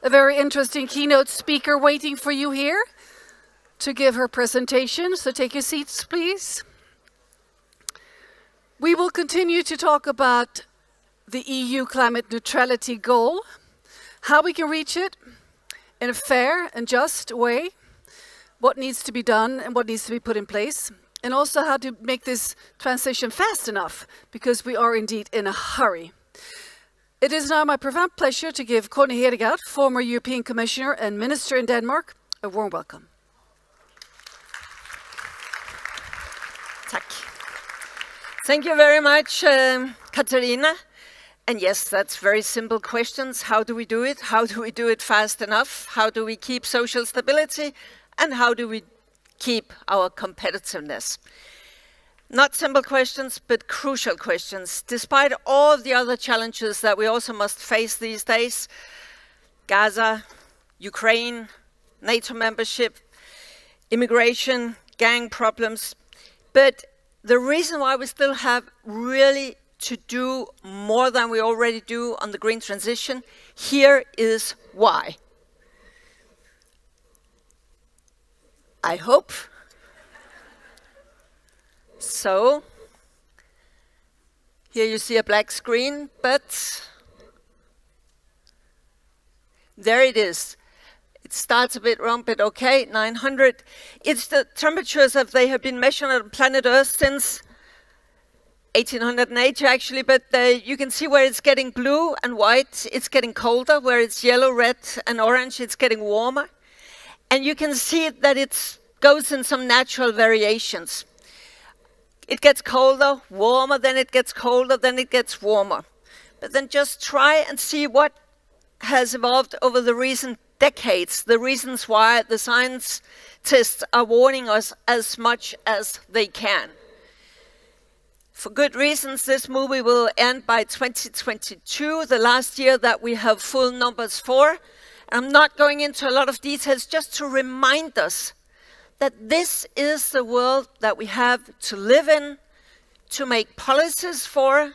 a very interesting keynote speaker waiting for you here to give her presentation, so take your seats, please. We will continue to talk about the EU climate neutrality goal, how we can reach it in a fair and just way, what needs to be done and what needs to be put in place, and also how to make this transition fast enough, because we are indeed in a hurry. It is now my profound pleasure to give Connie Hedegaard, former European Commissioner and Minister in Denmark, a warm welcome. Tack. Thank you very much, Katarina. And yes, that's very simple questions. How do we do it? How do we do it fast enough? How do we keep social stability? And how do we keep our competitiveness? Not simple questions, but crucial questions. Despite all the other challenges that we also must face these days, Gaza, Ukraine, NATO membership, immigration, gang problems. But the reason why we still have really to do more than we already do on the green transition, here is why. I hope. So, here you see a black screen, but there it is. It starts a bit wrong, but okay, 900. It's the temperatures as they have been measured on planet Earth since 1880 actually, but you can see where it's getting blue and white, it's getting colder, where it's yellow, red and orange, it's getting warmer. And you can see that it goes in some natural variations. It gets colder, warmer, then it gets colder, then it gets warmer. But then just try and see what has evolved over the recent decades, the reasons why the scientists are warning us as much as they can. For good reasons, this movie will end by 2022, the last year that we have full numbers for. I'm not going into a lot of details, just to remind us that this is the world that we have to live in, to make policies for,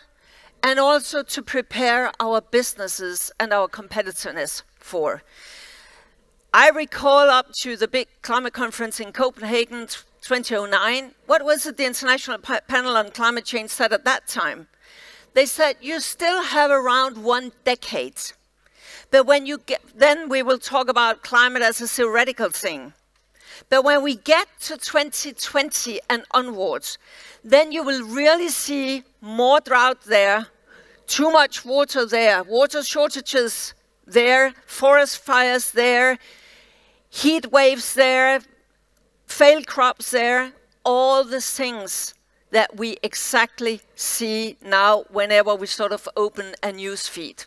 and also to prepare our businesses and our competitiveness for. I recall up to the big climate conference in Copenhagen 2009, what was it the International Panel on Climate Change said at that time? They said, you still have around 1 decade. But when you get, then we will talk about climate as a theoretical thing. But when we get to 2020 and onwards, then you will really see more drought there, too much water there, water shortages there, forest fires there, heat waves there, failed crops there, all the things that we exactly see now whenever we sort of open a news feed.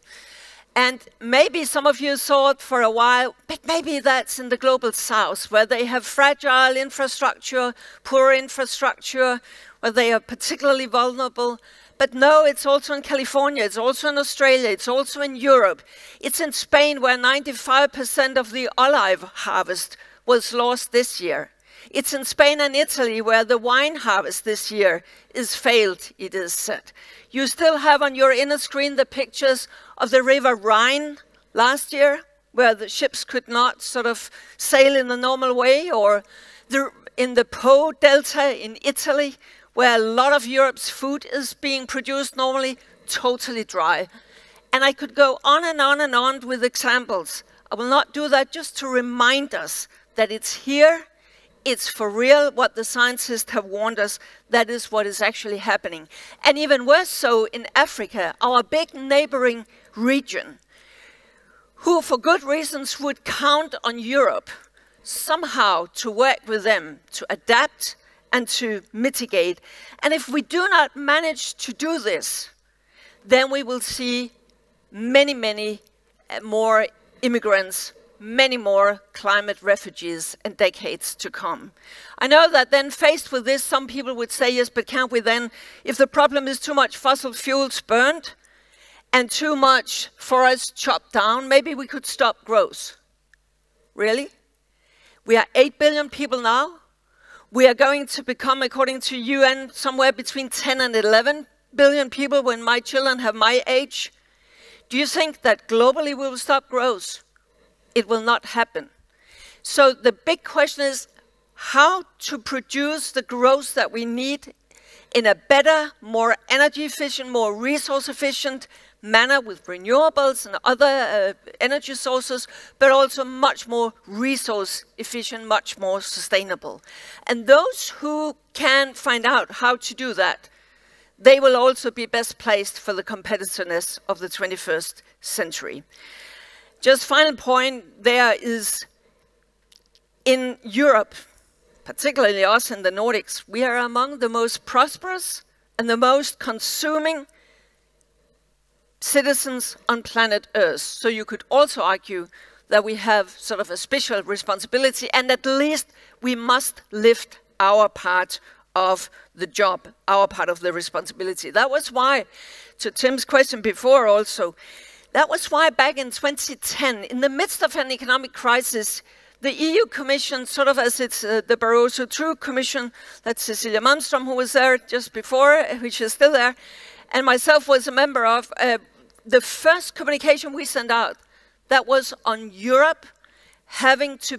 And maybe some of you saw it for a while, but maybe that's in the global south, where they have fragile infrastructure, poor infrastructure, where they are particularly vulnerable. But no, it's also in California, it's also in Australia, it's also in Europe. It's in Spain, where 95% of the olive harvest was lost this year. It's in Spain and Italy, where the wine harvest this year is failed, it is said. You still have on your inner screen the pictures of the river Rhine last year, where the ships could not sort of sail in the normal way, or in the Po Delta in Italy, where a lot of Europe's food is being produced normally, totally dry. And I could go on and on and on with examples. I will not do that, just to remind us that it's here, it's for real, what the scientists have warned us, that is what is actually happening. And even worse so in Africa, our big neighboring region, who for good reasons would count on Europe somehow to work with them, to adapt and to mitigate. And if we do not manage to do this, then we will see many, many more immigrants, many more climate refugees in decades to come. I know that then faced with this, some people would say, yes, but can't we then, if the problem is too much fossil fuels burned and too much forest chopped down, maybe we could stop growth. Really? We are 8 billion people now. We are going to become, according to UN, somewhere between 10 and 11 billion people when my children have my age. Do you think that globally we will stop growth? It will not happen. So the big question is how to produce the growth that we need in a better, more energy efficient, more resource efficient manner with renewables and other energy sources, but also much more resource efficient, much more sustainable. And those who can find out how to do that, they will also be best placed for the competitiveness of the 21st century. Just final point there is, in Europe, particularly us in the Nordics, we are among the most prosperous and the most consuming citizens on planet Earth. So you could also argue that we have sort of a special responsibility, and at least we must lift our part of the job, our part of the responsibility. That was why, to Tim's question before also, that was why back in 2010, in the midst of an economic crisis, the EU Commission, sort of as it's the Barroso II Commission, that's Cecilia Malmström, who was there just before, which is still there, and myself was a member of, the first communication we sent out, that was on Europe having to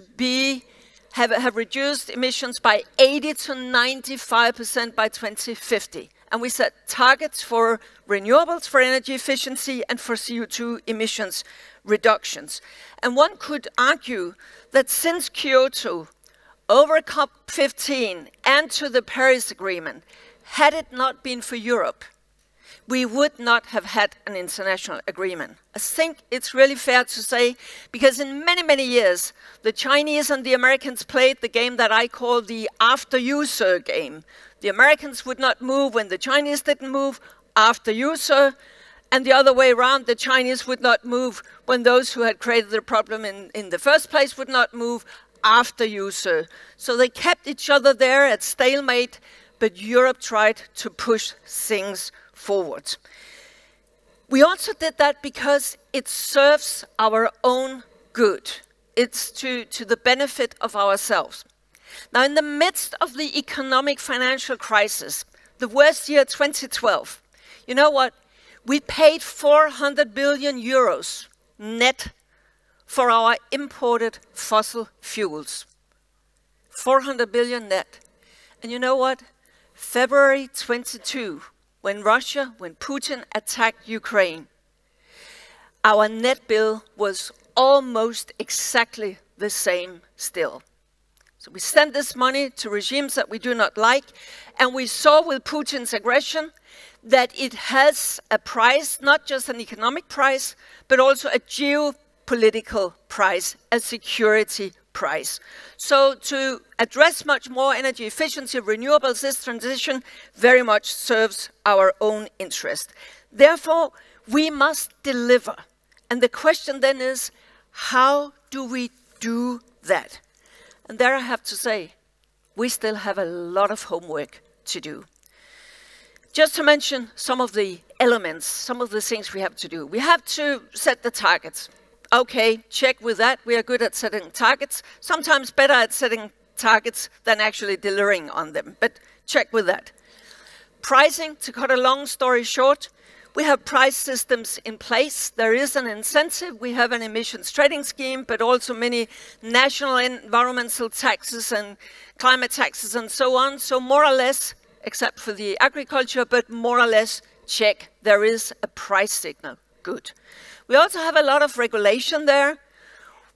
have reduced emissions by 80 to 95% by 2050. And we set targets for renewables, for energy efficiency, and for CO2 emissions reductions. And one could argue that since Kyoto, over COP15 and to the Paris Agreement, had it not been for Europe, we would not have had an international agreement. I think it's really fair to say, because in many, many years, the Chinese and the Americans played the game that I call the after you, sir game. The Americans would not move when the Chinese didn't move. After you, sir. And the other way around, the Chinese would not move when those who had created the problem in the first place would not move. After you, sir. So they kept each other there at stalemate, but Europe tried to push things forward. We also did that because it serves our own good. It's to the benefit of ourselves. Now, in the midst of the economic financial crisis, the worst year, 2012, you know what? We paid 400 billion euros net for our imported fossil fuels. 400 billion net. And you know what? February 22, when Putin attacked Ukraine, our net bill was almost exactly the same still. So we send this money to regimes that we do not like, and we saw with Putin's aggression that it has a price, not just an economic price, but also a geopolitical price, a security price. So to address much more energy efficiency, renewables, this transition very much serves our own interest. Therefore, we must deliver. And the question then is, how do we do that? And there I have to say, we still have a lot of homework to do. Just to mention some of the elements, some of the things we have to do. We have to set the targets. Okay, check with that. We are good at setting targets, sometimes better at setting targets than actually delivering on them, but check with that. Pricing, to cut a long story short, we have price systems in place. There is an incentive. We have an emissions trading scheme, but also many national environmental taxes and climate taxes and so on. So more or less, except for the agriculture, but more or less, check, there is a price signal. Good. We also have a lot of regulation there.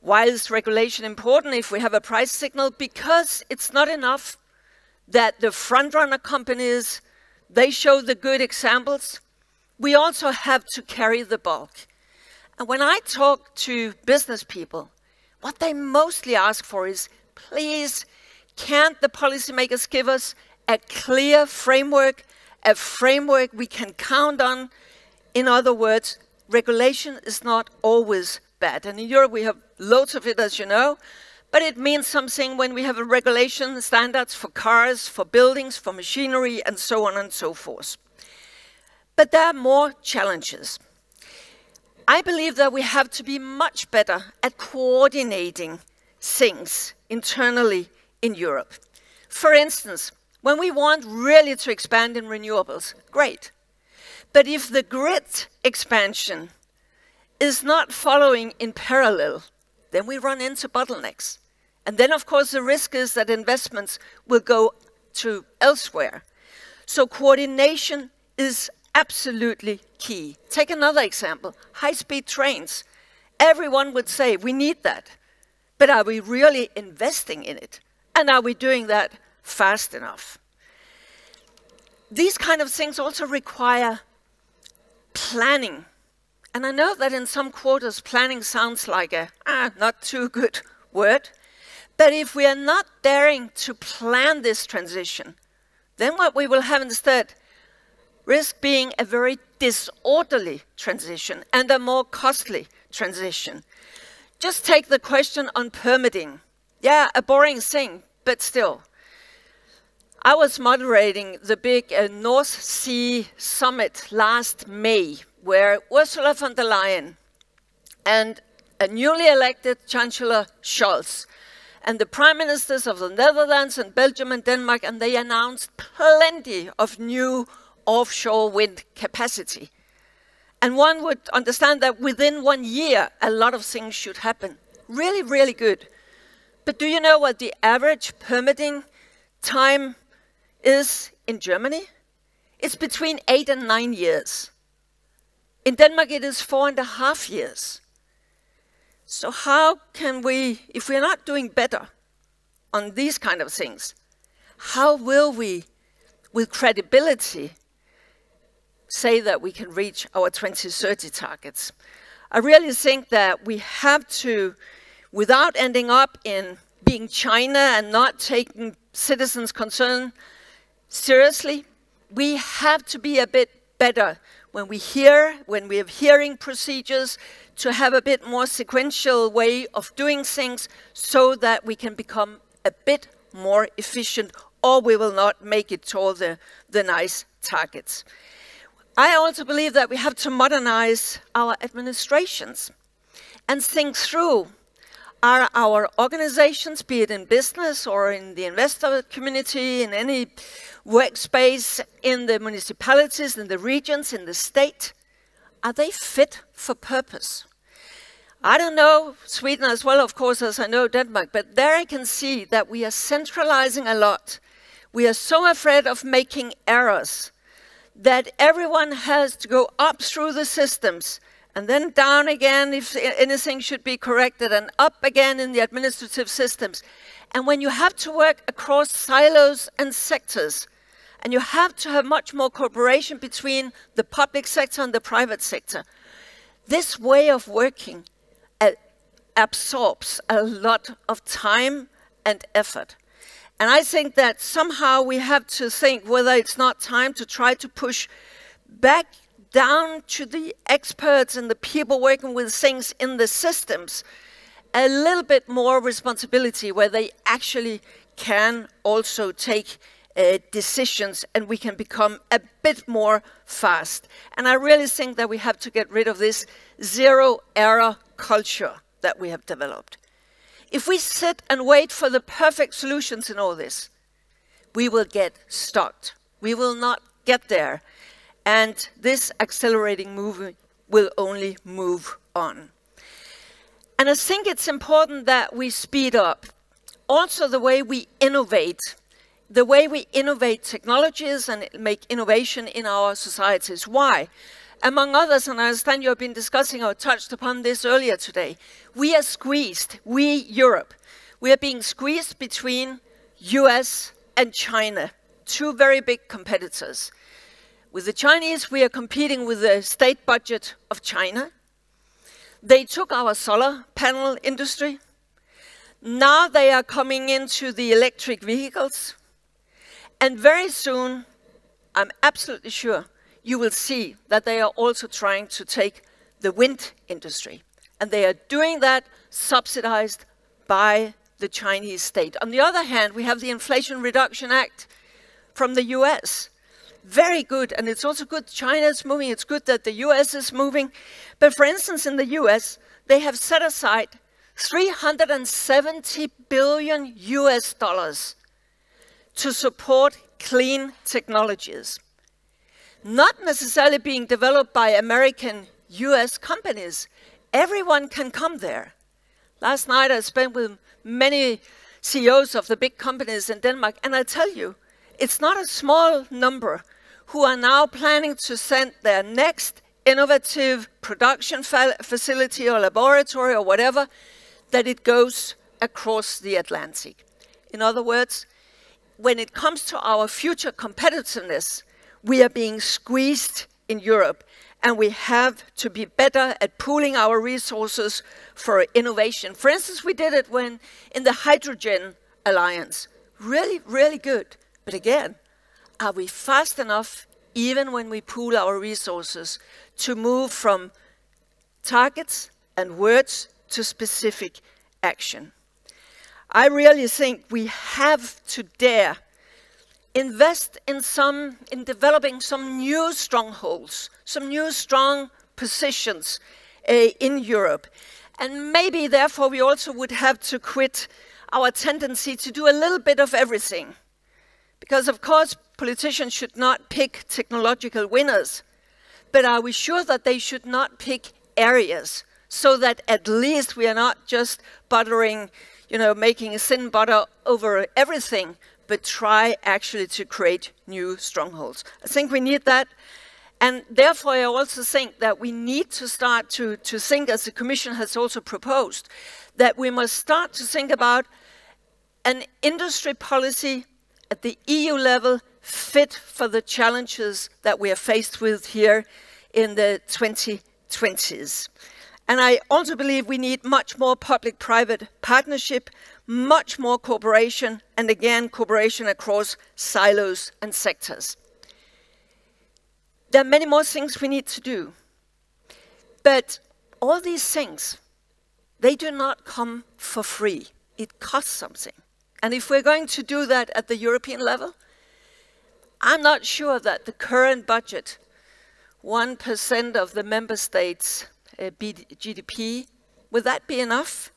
Why is regulation important if we have a price signal? Because it's not enough that the front-runner companies, they show the good examples. We also have to carry the bulk. And when I talk to business people, what they mostly ask for is, please, can't the policymakers give us a clear framework, a framework we can count on? In other words, regulation is not always bad. And in Europe, we have loads of it, as you know, but it means something when we have a regulation standards for cars, for buildings, for machinery, and so on and so forth. But there are more challenges. I believe that we have to be much better at coordinating things internally in Europe. For instance, when we want really to expand in renewables, great. But if the grid expansion is not following in parallel, then we run into bottlenecks. And then, of course, the risk is that investments will go to elsewhere. So coordination is absolutely key. Take another example, high-speed trains. Everyone would say, we need that. But are we really investing in it? And are we doing that fast enough? These kind of things also require planning. And I know that in some quarters, planning sounds like a not too good word. But if we are not daring to plan this transition, then what we will have instead risk being a very disorderly transition and a more costly transition. Just take the question on permitting. Yeah, a boring thing, but still. I was moderating the big North Sea summit last May, where Ursula von der Leyen and a newly elected Chancellor Scholz and the prime ministers of the Netherlands and Belgium and Denmark, and they announced plenty of new offshore wind capacity. And one would understand that within 1 year, a lot of things should happen. Really, really good. But do you know what the average permitting time is in Germany? It's between 8 and 9 years. In Denmark, it is 4.5 years. So how can we, if we're not doing better on these kind of things, how will we, with credibility, say that we can reach our 2030 targets? I really think that we have to, without ending up in being China and not taking citizens' concern seriously, we have to be a bit better when we have hearing procedures, to have a bit more sequential way of doing things so that we can become a bit more efficient, or we will not make it to all the nice targets. I also believe that we have to modernize our administrations and think through, are our organizations, be it in business or in the investor community, in any workspace, in the municipalities, in the regions, in the state, are they fit for purpose? I don't know Sweden as well, of course, as I know Denmark, but there I can see that we are centralizing a lot. We are so afraid of making errors that everyone has to go up through the systems and then down again if anything should be corrected, and up again in the administrative systems. And when you have to work across silos and sectors, and you have to have much more cooperation between the public sector and the private sector, this way of working absorbs a lot of time and effort. And I think that somehow we have to think whether it's not time to try to push back down to the experts and the people working with things in the systems a little bit more responsibility, where they actually can also take decisions, and we can become a bit more fast. And I really think that we have to get rid of this zero-error culture that we have developed. If we sit and wait for the perfect solutions in all this, we will get stuck. We will not get there. And this accelerating movement will only move on. And I think it's important that we speed up also the way we innovate. The way we innovate technologies and make innovation in our societies. Why? Among others, and I understand you have been discussing or touched upon this earlier today, we are squeezed, Europe, we are being squeezed between US and China, two very big competitors. With the Chinese, we are competing with the state budget of China. They took our solar panel industry. Now they are coming into the electric vehicles. And very soon, I'm absolutely sure, you will see that they are also trying to take the wind industry. And they are doing that subsidized by the Chinese state. On the other hand, we have the Inflation Reduction Act from the US. Very good, and it's also good China is moving, it's good that the US is moving. But for instance, in the US, they have set aside $370 billion to support clean technologies. Not necessarily being developed by American, US companies. Everyone can come there. Last night I spent with many CEOs of the big companies in Denmark, and I tell you, it's not a small number who are now planning to send their next innovative production facility or laboratory or whatever, that it goes across the Atlantic. In other words, when it comes to our future competitiveness, we are being squeezed in Europe, and we have to be better at pooling our resources for innovation. For instance, we did it when in the Hydrogen Alliance. Really, really good. But again, are we fast enough, even when we pool our resources, to move from targets and words to specific action? I really think we have to dare invest in developing some new strongholds, some new strong positions in Europe. And maybe therefore we also would have to quit our tendency to do a little bit of everything. Because of course politicians should not pick technological winners, but are we sure that they should not pick areas, so that at least we are not just buttering, making a thin butter over everything, but try actually to create new strongholds. I think we need that. And therefore, I also think that we need to start to think, as the Commission has also proposed, that we must start to think about an industry policy at the EU level fit for the challenges that we are faced with here in the 2020s. And I also believe we need much more public-private partnership, much more cooperation, and again, cooperation across silos and sectors. There are many more things we need to do. But all these things, they do not come for free. It costs something. And if we're going to do that at the European level, I'm not sure that the current budget, 1% of the member states' GDP, will that be enough?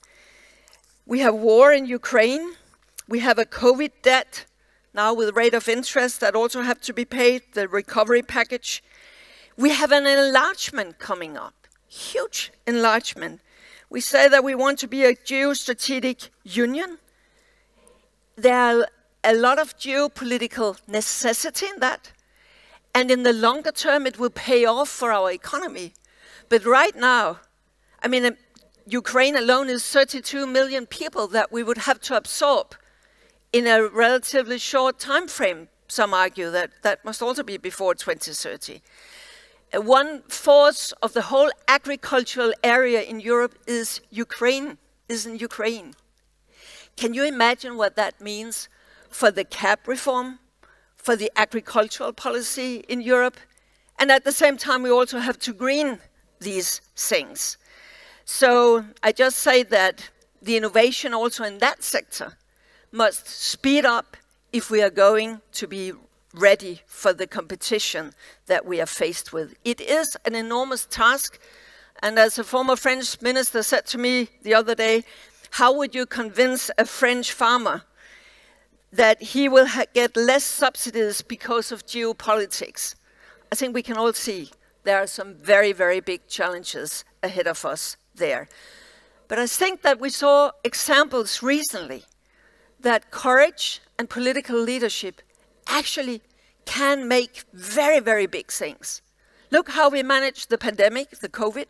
We have war in Ukraine. We have a COVID debt, now with rate of interest that also have to be paid, the recovery package. We have an enlargement coming up, huge enlargement. We say that we want to be a geostrategic union. There are a lot of geopolitical necessity in that. And in the longer term, it will pay off for our economy. But right now, I mean, Ukraine alone is 32 million people that we would have to absorb in a relatively short time frame. Some argue that that must also be before 2030. 1/4 of the whole agricultural area in Europe is in Ukraine. Can you imagine what that means for the CAP reform, for the agricultural policy in Europe? And at the same time, we also have to green these things. So I just say that the innovation also in that sector must speed up if we are going to be ready for the competition that we are faced with. It is an enormous task. And as a former French minister said to me the other day, how would you convince a French farmer that he will get less subsidies because of geopolitics? I think we can all see there are some very, very big challenges ahead of us there. But I think that we saw examples recently that courage and political leadership actually can make very, very big things. Look how we managed the pandemic, the COVID,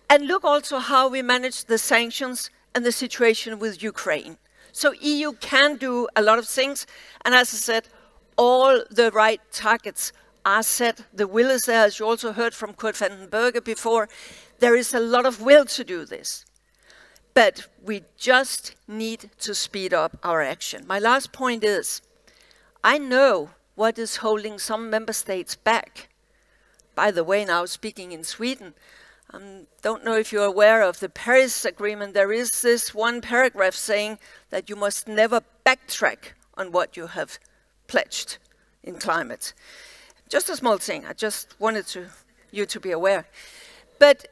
and look also how we managed the sanctions and the situation with Ukraine. So EU can do a lot of things, and as I said, all the right targets are set. The will is there, as you also heard from Kurt van den Berge before. There is a lot of will to do this. But we just need to speed up our action. My last point is, I know what is holding some member states back. By the way, now speaking in Sweden, don't know if you're aware of the Paris Agreement. There is this one paragraph saying that you must never backtrack on what you have pledged in climate. Just a small thing, I just wanted you to be aware. But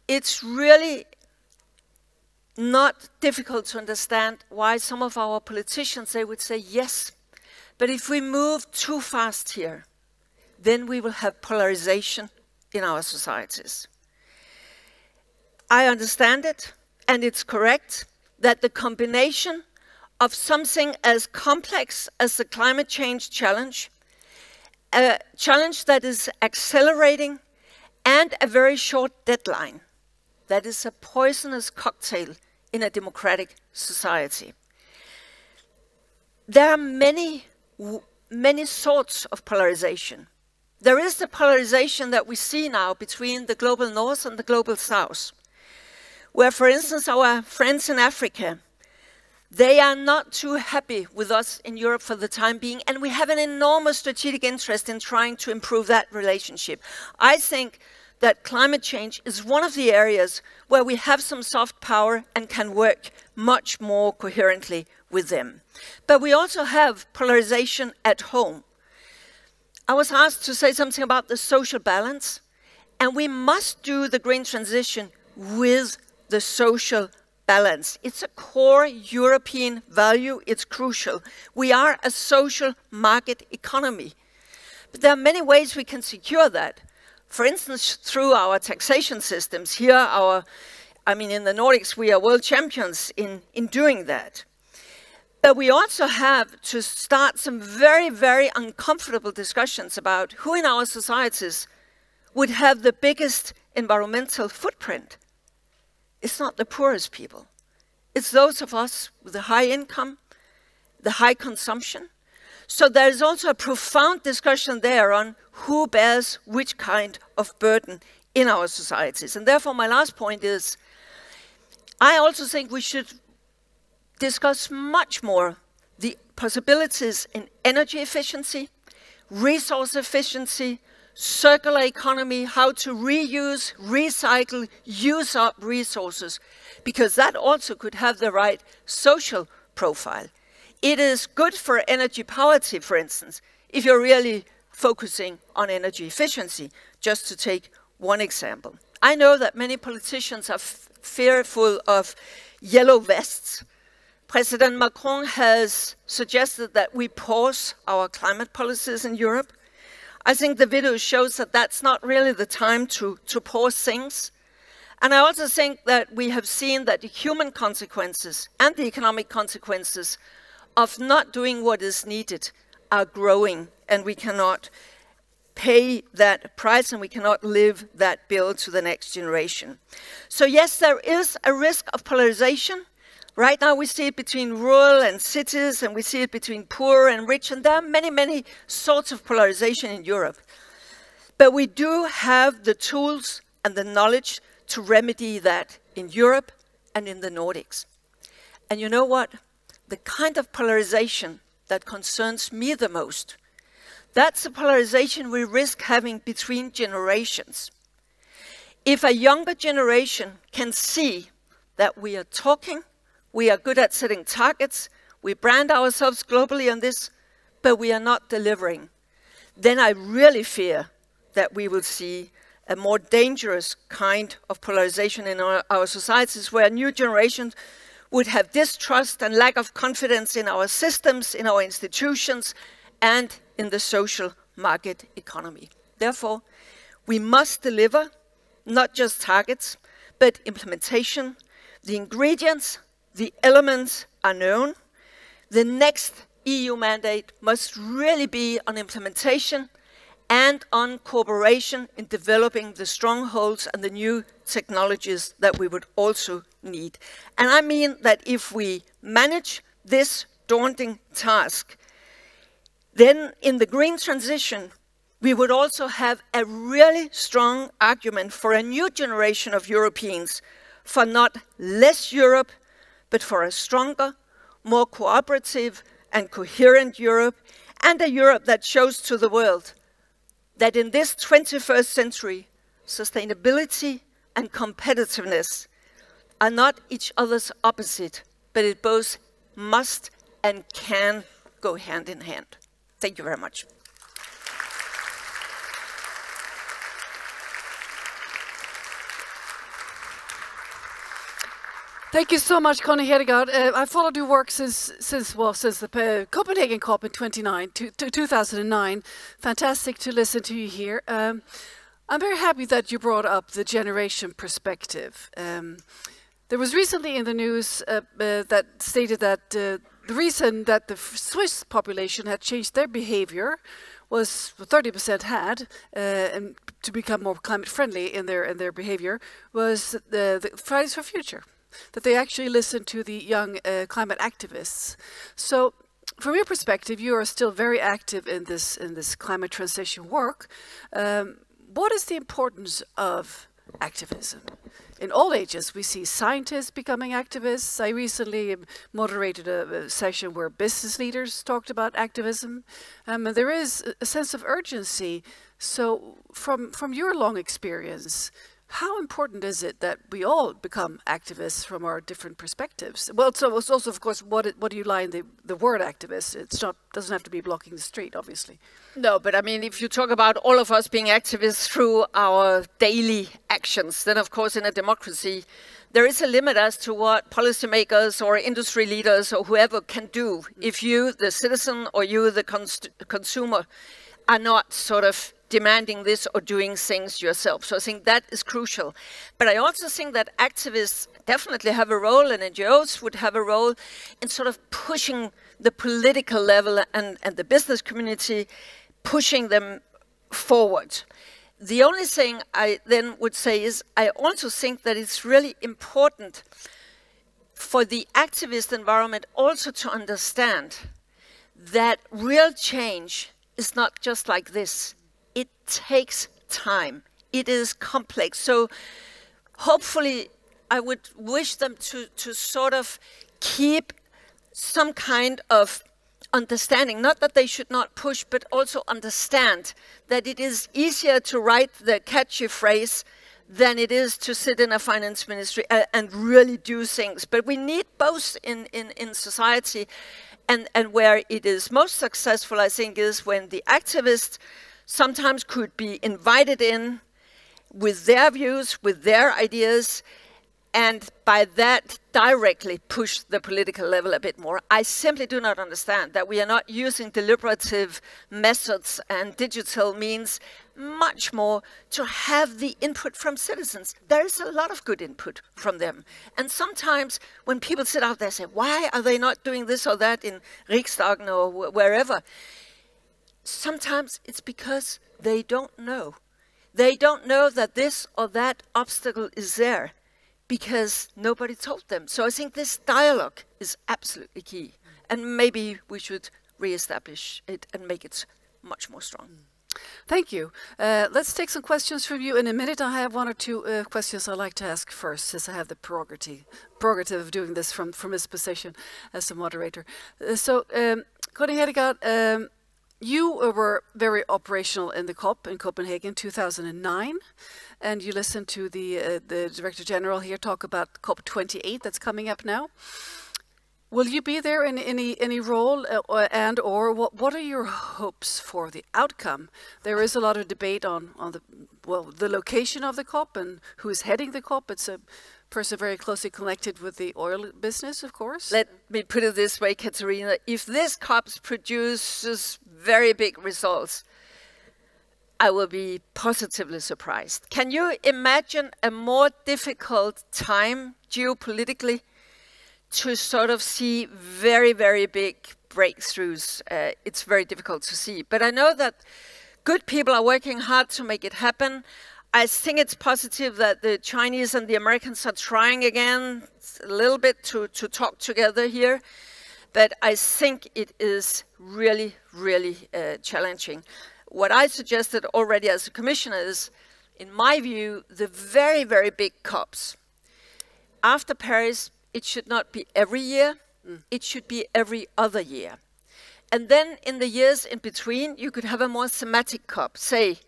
it's really not difficult to understand why some of our politicians, they would say yes, but if we move too fast here, then we will have polarization in our societies. I understand it, and it's correct that the combination of something as complex as the climate change challenge, a challenge that is accelerating, and a very short deadline, that is a poisonous cocktail in a democratic society. There are many sorts of polarization. There is the polarization that we see now between the global north and the global south, where, for instance, our friends in Africa, they are not too happy with us in Europe for the time being, and we have an enormous strategic interest in trying to improve that relationship. I think that climate change is one of the areas where we have some soft power and can work much more coherently with them. But we also have polarization at home. I was asked to say something about the social balance, and we must do the green transition with the social balance. It's a core European value, it's crucial. We are a social market economy. But there are many ways we can secure that. For instance, through our taxation systems. Here, in the Nordics, we are world champions in doing that. But we also have to start some very, very uncomfortable discussions about who in our societies would have the biggest environmental footprint. It's not the poorest people. It's those of us with the high income, the high consumption. So there is also a profound discussion there on who bears which kind of burden in our societies. And therefore, my last point is, I also think we should discuss much more the possibilities in energy efficiency, resource efficiency, circular economy, how to reuse, recycle, use up resources, because that also could have the right social profile. It is good for energy poverty, for instance, if you're really focusing on energy efficiency, just to take one example. I know that many politicians are fearful of yellow vests. President Macron has suggested that we pause our climate policies in Europe. I think the video shows that that's not really the time to pause things. And I also think that we have seen that the human consequences and the economic consequences of not doing what is needed are growing, and we cannot pay that price and we cannot live that bill to the next generation. So yes, there is a risk of polarization. Right now we see it between rural and cities, and we see it between poor and rich, and there are many, many sorts of polarization in Europe. But we do have the tools and the knowledge to remedy that in Europe and in the Nordics. And you know what? The kind of polarization that concerns me the most, that's the polarization we risk having between generations. If a younger generation can see that we are talking, we are good at setting targets, we brand ourselves globally on this, but we are not delivering, then I really fear that we will see a more dangerous kind of polarization in our societies, where new generations would have distrust and lack of confidence in our systems, in our institutions, and in the social market economy. Therefore, we must deliver not just targets, but implementation. The ingredients, the elements are known. The next EU mandate must really be on implementation and on cooperation in developing the strongholds and the new technologies that we would also need. And I mean that if we manage this daunting task, then in the green transition, we would also have a really strong argument for a new generation of Europeans, for not less Europe, but for a stronger, more cooperative and coherent Europe, and a Europe that shows to the world that in this 21st century, sustainability and competitiveness are not each other's opposite, but it both must and can go hand in hand. Thank you very much. Thank you so much, Connie Hedegaard. I followed your work since the Copenhagen COP in 2009. Fantastic to listen to you here. I'm very happy that you brought up the generation perspective. There was recently in the news that stated that the reason that the Swiss population had changed their behavior was 30% had, and to become more climate friendly in their behavior, was the Fridays for Future. That they actually listen to the young climate activists. So, from your perspective, you are still very active in this climate transition work. What is the importance of activism? In all ages, we see scientists becoming activists. I recently moderated a session where business leaders talked about activism. And there is a sense of urgency. So, from your long experience, how important is it that we all become activists from our different perspectives? Well, so it's also, of course, what do you lie in the word activist? It's not, doesn't have to be blocking the street, obviously. No, but I mean, if you talk about all of us being activists through our daily actions, then of course in a democracy, there is a limit as to what policymakers or industry leaders or whoever can do if you, the citizen, or you, the consumer, are not sort of demanding this or doing things yourself. So I think that is crucial. But I also think that activists definitely have a role, and NGOs would have a role in sort of pushing the political level and the business community, pushing them forward. The only thing I then would say is I also think that it's really important for the activist environment also to understand that real change is not just like this. It takes time. It is complex. So hopefully I would wish them to sort of keep some kind of understanding, not that they should not push, but also understand that it is easier to write the catchy phrase than it is to sit in a finance ministry and really do things. But we need both in society, and where it is most successful, I think, is when the activists sometimes could be invited in with their views, with their ideas, and by that directly push the political level a bit more. I simply do not understand that we are not using deliberative methods and digital means much more to have the input from citizens. There is a lot of good input from them. And sometimes when people sit out there and say, why are they not doing this or that in Riksdagen or wherever? Sometimes it's because they don't know. They don't know that this or that obstacle is there, because nobody told them. So I think this dialogue is absolutely key. And maybe we should re-establish it and make it much more strong. Thank you. Let's take some questions from you in a minute. I have one or two questions I'd like to ask first, since I have the prerogative of doing this from this position as a moderator. Connie Hedegaard, you were very operational in the COP in Copenhagen 2009. And you listened to the Director General here talk about COP28 that's coming up now. Will you be there in any role, or what are your hopes for the outcome? There is a lot of debate on the location of the COP and who is heading the COP. It's a person very closely connected with the oil business, of course. Let me put it this way, Katarina. If this COP produces very big results, I will be positively surprised. Can you imagine a more difficult time geopolitically to sort of see very, very big breakthroughs? It's very difficult to see. But I know that good people are working hard to make it happen. I think it's positive that the Chinese and the Americans are trying again a little bit to talk together here. But I think it is really, really challenging. What I suggested already as a commissioner is, in my view, the very, very big COPs. After Paris, it should not be every year, it should be every other year. And then in the years in between, you could have a more thematic COP. Say,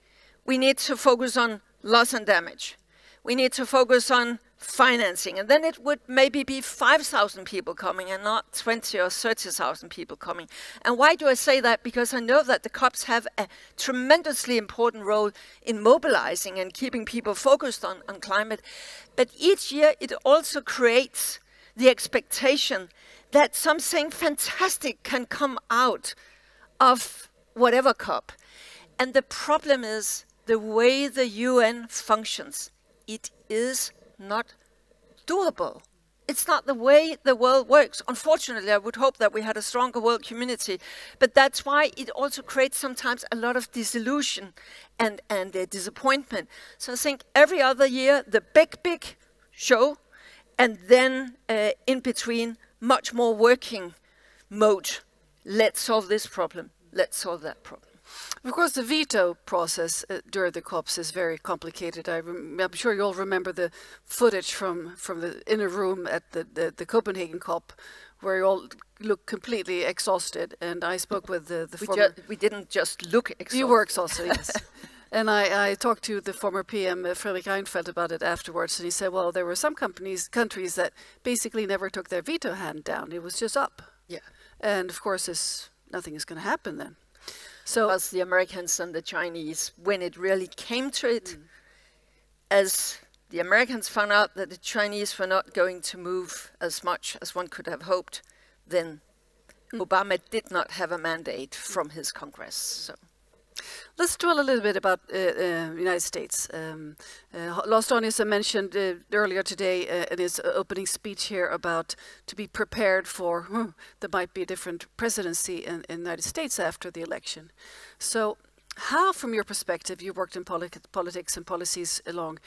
we need to focus on loss and damage. We need to focus on financing. And then it would maybe be 5,000 people coming and not 20 or 30,000 people coming. And why do I say that? Because I know that the COPs have a tremendously important role in mobilizing and keeping people focused on climate. But each year it also creates the expectation that something fantastic can come out of whatever COP. And the problem is the way the UN functions. It is not doable. It's not the way the world works. Unfortunately, I would hope that we had a stronger world community, but that's why it also creates sometimes a lot of disillusion and disappointment. So I think every other year, the big show, and then in between, much more working mode. Let's solve this problem. Let's solve that problem. Of course, the veto process during the COPs is very complicated. I'm sure you all remember the footage from the inner room at the Copenhagen COP, where you all look completely exhausted. And I spoke with the former... We didn't just look exhausted. You were exhausted, yes. And I talked to the former PM, Fredrik Reinfeldt, about it afterwards, and he said, well, there were some countries that basically never took their veto hand down. It was just up. Yeah. And of course, nothing is going to happen then. So as the Americans and the Chinese, when it really came to it, as the Americans found out that the Chinese were not going to move as much as one could have hoped, then Obama did not have a mandate from his Congress. So. Let's dwell a little bit about the United States. Lars Danielsson mentioned earlier today in his opening speech here about to be prepared for there might be a different presidency in the United States after the election. So how, from your perspective, you worked in politics and policies along,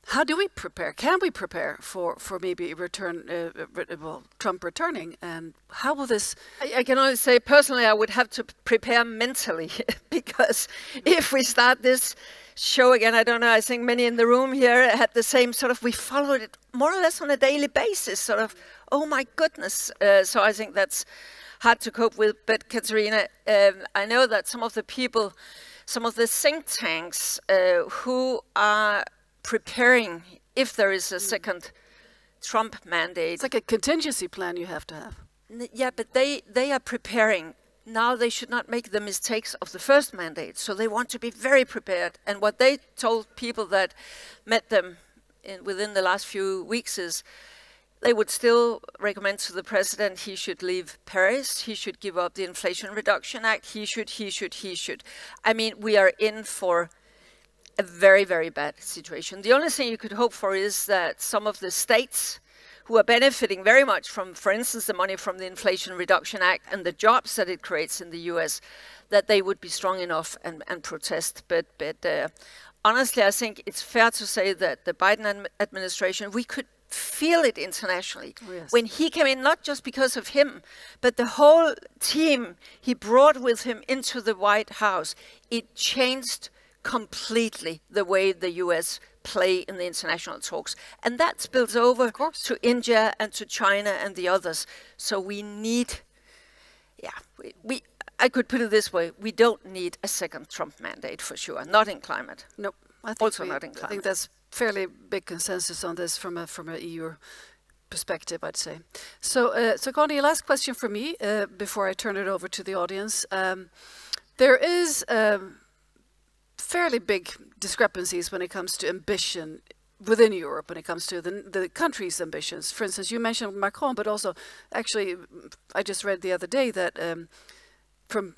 how do we prepare? Can we prepare for maybe a return, Trump returning? And how will this... I can only say, personally, I would have to prepare mentally, because if we start this show again, I don't know, I think many in the room here had the same sort of, we followed it more or less on a daily basis, sort of, oh my goodness. So I think that's hard to cope with. But Katarina, I know that some of the people, some of the think tanks who are preparing if there is a second Trump mandate. It's like a contingency plan you have to have. Yeah, but they are preparing. Now they should not make the mistakes of the first mandate. So they want to be very prepared. And what they told people that met them within the last few weeks is they would still recommend to the president he should leave Paris, he should give up the Inflation Reduction Act, he should. I mean, we are in for a very, very bad situation. The only thing you could hope for is that some of the states who are benefiting very much from, for instance, the money from the Inflation Reduction Act and the jobs that it creates in the US, that they would be strong enough and protest. But honestly, I think it's fair to say that the Biden administration, we could feel it internationally. Oh, yes. When he came in, not just because of him, but the whole team he brought with him into the White House, it changed completely the way the US play in the international talks. And that spills over to India and to China and the others. So we need, I could put it this way, we don't need a second Trump mandate for sure, not in climate. No, I think also not in climate. I think that's fairly big consensus on this from a EU perspective, I'd say. So, Connie, last question for me before I turn it over to the audience. There is fairly big discrepancies when it comes to ambition within Europe, when it comes to the country's ambitions. For instance, you mentioned Macron, but also, actually, I just read the other day that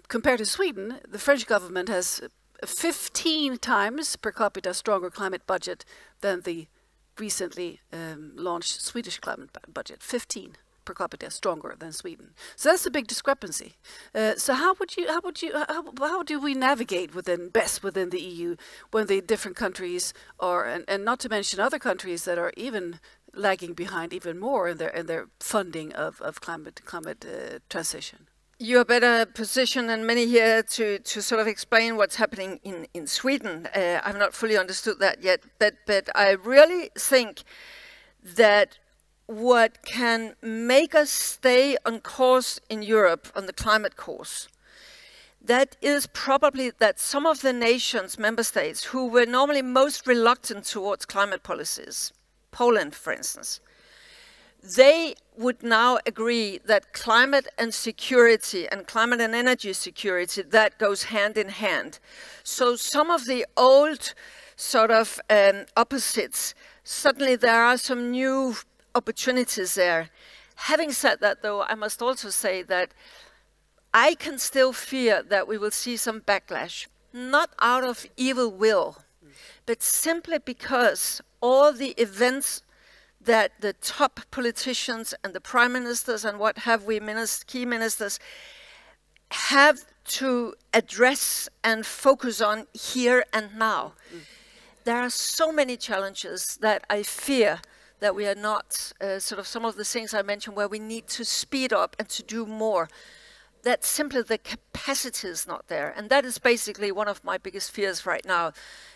compared to Sweden, the French government has 15 times per capita stronger climate budget than the recently launched Swedish climate budget. 15 per capita stronger than Sweden. So that's a big discrepancy. So how do we navigate within the EU when the different countries are, and not to mention other countries that are even lagging behind even more in their funding of climate transition? You are better positioned than many here to sort of explain what's happening in Sweden. I've not fully understood that yet, but I really think that what can make us stay on course in Europe, on the climate course, that is probably that some of the nations, member states, who were normally most reluctant towards climate policies, Poland, for instance, they would now agree that climate and security and climate and energy security, that goes hand in hand. So some of the old sort of opposites, suddenly there are some new opportunities there. Having said that, though, I must also say that I can still fear that we will see some backlash, not out of evil will, but simply because all the events that the top politicians and the prime ministers and what have we, key ministers, have to address and focus on here and now. There are so many challenges that I fear that we are not, sort of some of the things I mentioned where we need to speed up and to do more, that simply the capacity is not there. And that is basically one of my biggest fears right now,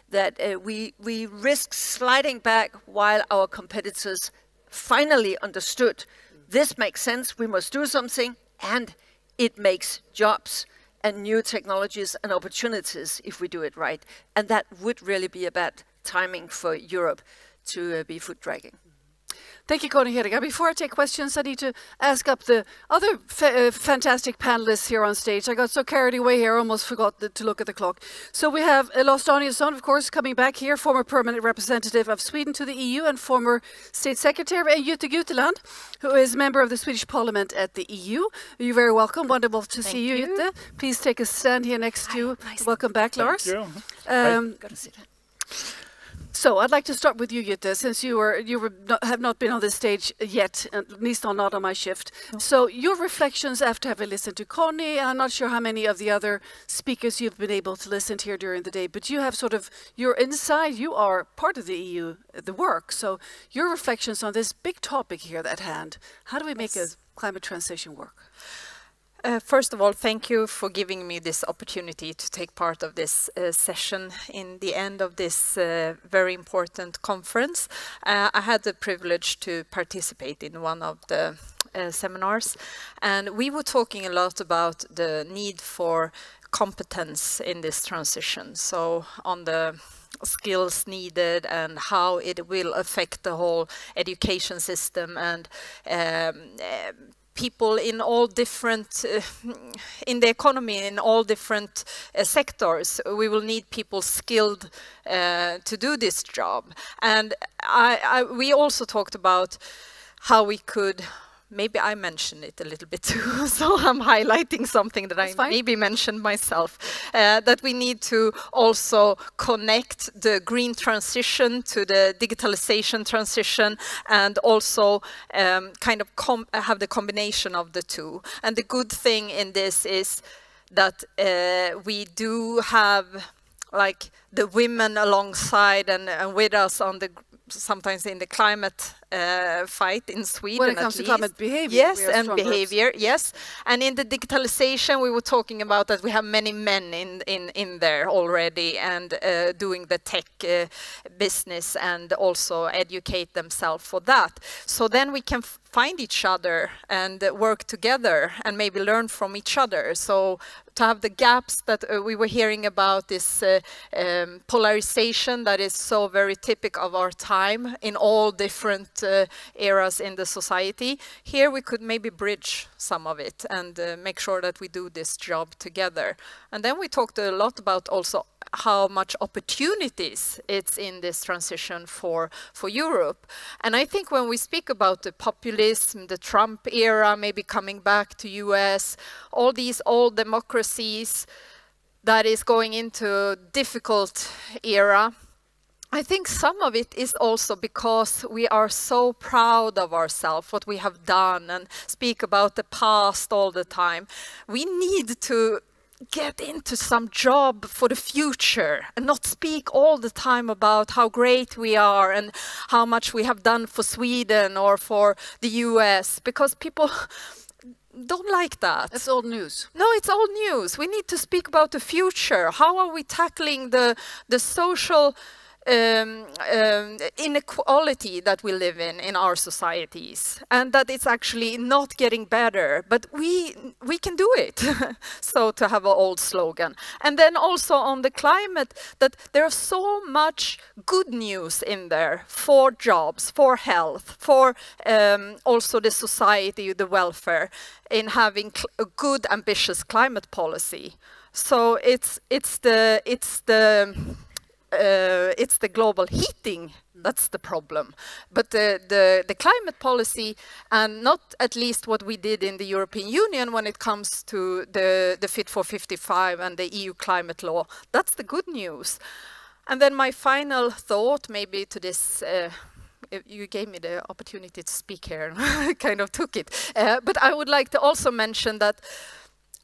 that we risk sliding back while our competitors finally understood this makes sense, we must do something, and it makes jobs and new technologies and opportunities if we do it right. And that would really be a bad timing for Europe to be foot dragging. Thank you, Connie Hedegaard. Before I take questions, I need to ask up the other fantastic panelists here on stage. I got so carried away here, I almost forgot to look at the clock. So we have Lars Danielsson, of course, coming back here, former permanent representative of Sweden to the EU and former State Secretary, and Jytte Guteland, who is member of the Swedish Parliament at the EU. You're very welcome. Wonderful to see you, Jytte. Please take a stand here next to. Welcome back, Lars. Thank you. Got to sit down. So I'd like to start with you, Jytte, since you have not been on this stage yet, at least not on my shift. No. So your reflections after having listened to Connie, I'm not sure how many of the other speakers you've been able to listen to here during the day, but you have sort of, you're inside, you are part of the EU, the work. So your reflections on this big topic here at hand, how do we make a climate transition work? First of all, thank you for giving me this opportunity to take part of this session in the end of this very important conference. I had the privilege to participate in one of the seminars, and we were talking a lot about the need for competence in this transition. So on the skills needed and how it will affect the whole education system, and people in all different, in the economy, in all different sectors. We will need people skilled to do this job. And we also talked about how we could, maybe I mentioned it a little bit too, so I'm highlighting something that I maybe mentioned myself, that we need to also connect the green transition to the digitalization transition, and also kind of have the combination of the two. And the good thing in this is that we do have like the women alongside and with us on the sometimes in the climate fight in Sweden. When it comes to climate behavior. Yes, and behavior, yes. And in the digitalization, we were talking about that we have many men in there already, and doing the tech business, and also educate themselves for that. So then we can find each other and work together and maybe learn from each other. So to have the gaps that we were hearing about, this polarization that is so very typical of our time in all different eras in the society. Here we could maybe bridge some of it and make sure that we do this job together. And then we talked a lot about also how much opportunities it's in this transition for Europe. And I think when we speak about the populism, the Trump era, maybe coming back to US, all these old democracies that is going into difficult era, I think some of it is also because we are so proud of ourselves, what we have done, and speak about the past all the time. We need to get into some job for the future and not speak all the time about how great we are and how much we have done for Sweden or for the US, because people don't like that. It's old news. No, it's old news. We need to speak about the future. How are we tackling the social inequality that we live in our societies, and that it's actually not getting better, but we can do it. So to have an old slogan. And then also on the climate, that there's so much good news in there for jobs, for health, for also the society, the welfare, in having a good, ambitious climate policy. So it's the global heating that's the problem, but the climate policy, and not at least what we did in the European Union when it comes to the Fit for 55 and the EU climate law, that's the good news. And then my final thought, maybe to this, you gave me the opportunity to speak here, and I kind of took it, but I would like to also mention that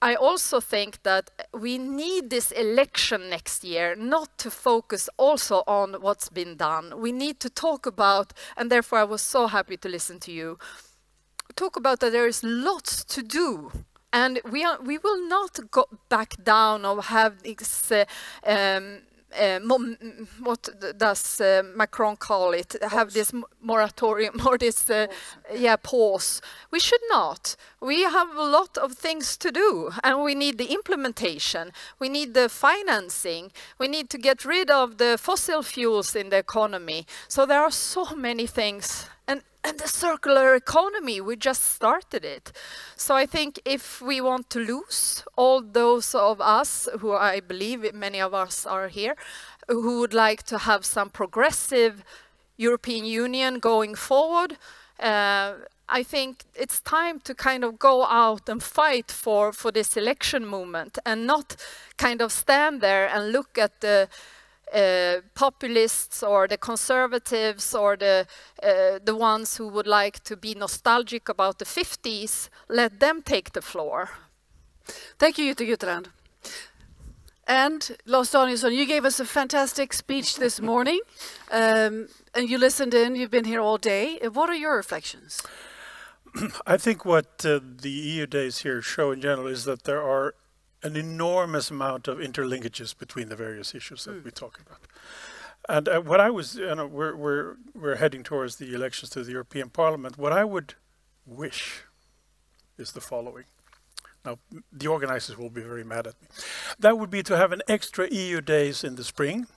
I also think that we need this election next year not to focus also on what's been done. We need to talk about, and therefore I was so happy to listen to you, talk about that there is lots to do. And we will not go back down or have this, what does Macron call it? Have this moratorium or this pause. We should not. We have a lot of things to do, and we need the implementation. We need the financing. We need to get rid of the fossil fuels in the economy. So there are so many things. And the circular economy, we just started it. So I think if we want to lose all those of us, who I believe many of us are here, who would like to have some progressive European Union going forward, I think it's time to kind of go out and fight for this election movement, and not kind of stand there and look at the populists or the conservatives or the ones who would like to be nostalgic about the 50s. Let them take the floor. Thank you, Jutta Jutterand. And Lars Danielsson, you gave us a fantastic speech this morning, and you listened in. You've been here all day. What are your reflections? I think what the EU days here show in general is that there are an enormous amount of interlinkages between the various issues that we talk about. And what I was, we're heading towards the elections to the European Parliament. What I would wish is the following. Now, the organizers will be very mad at me. That would be to have an extra EU days in the spring.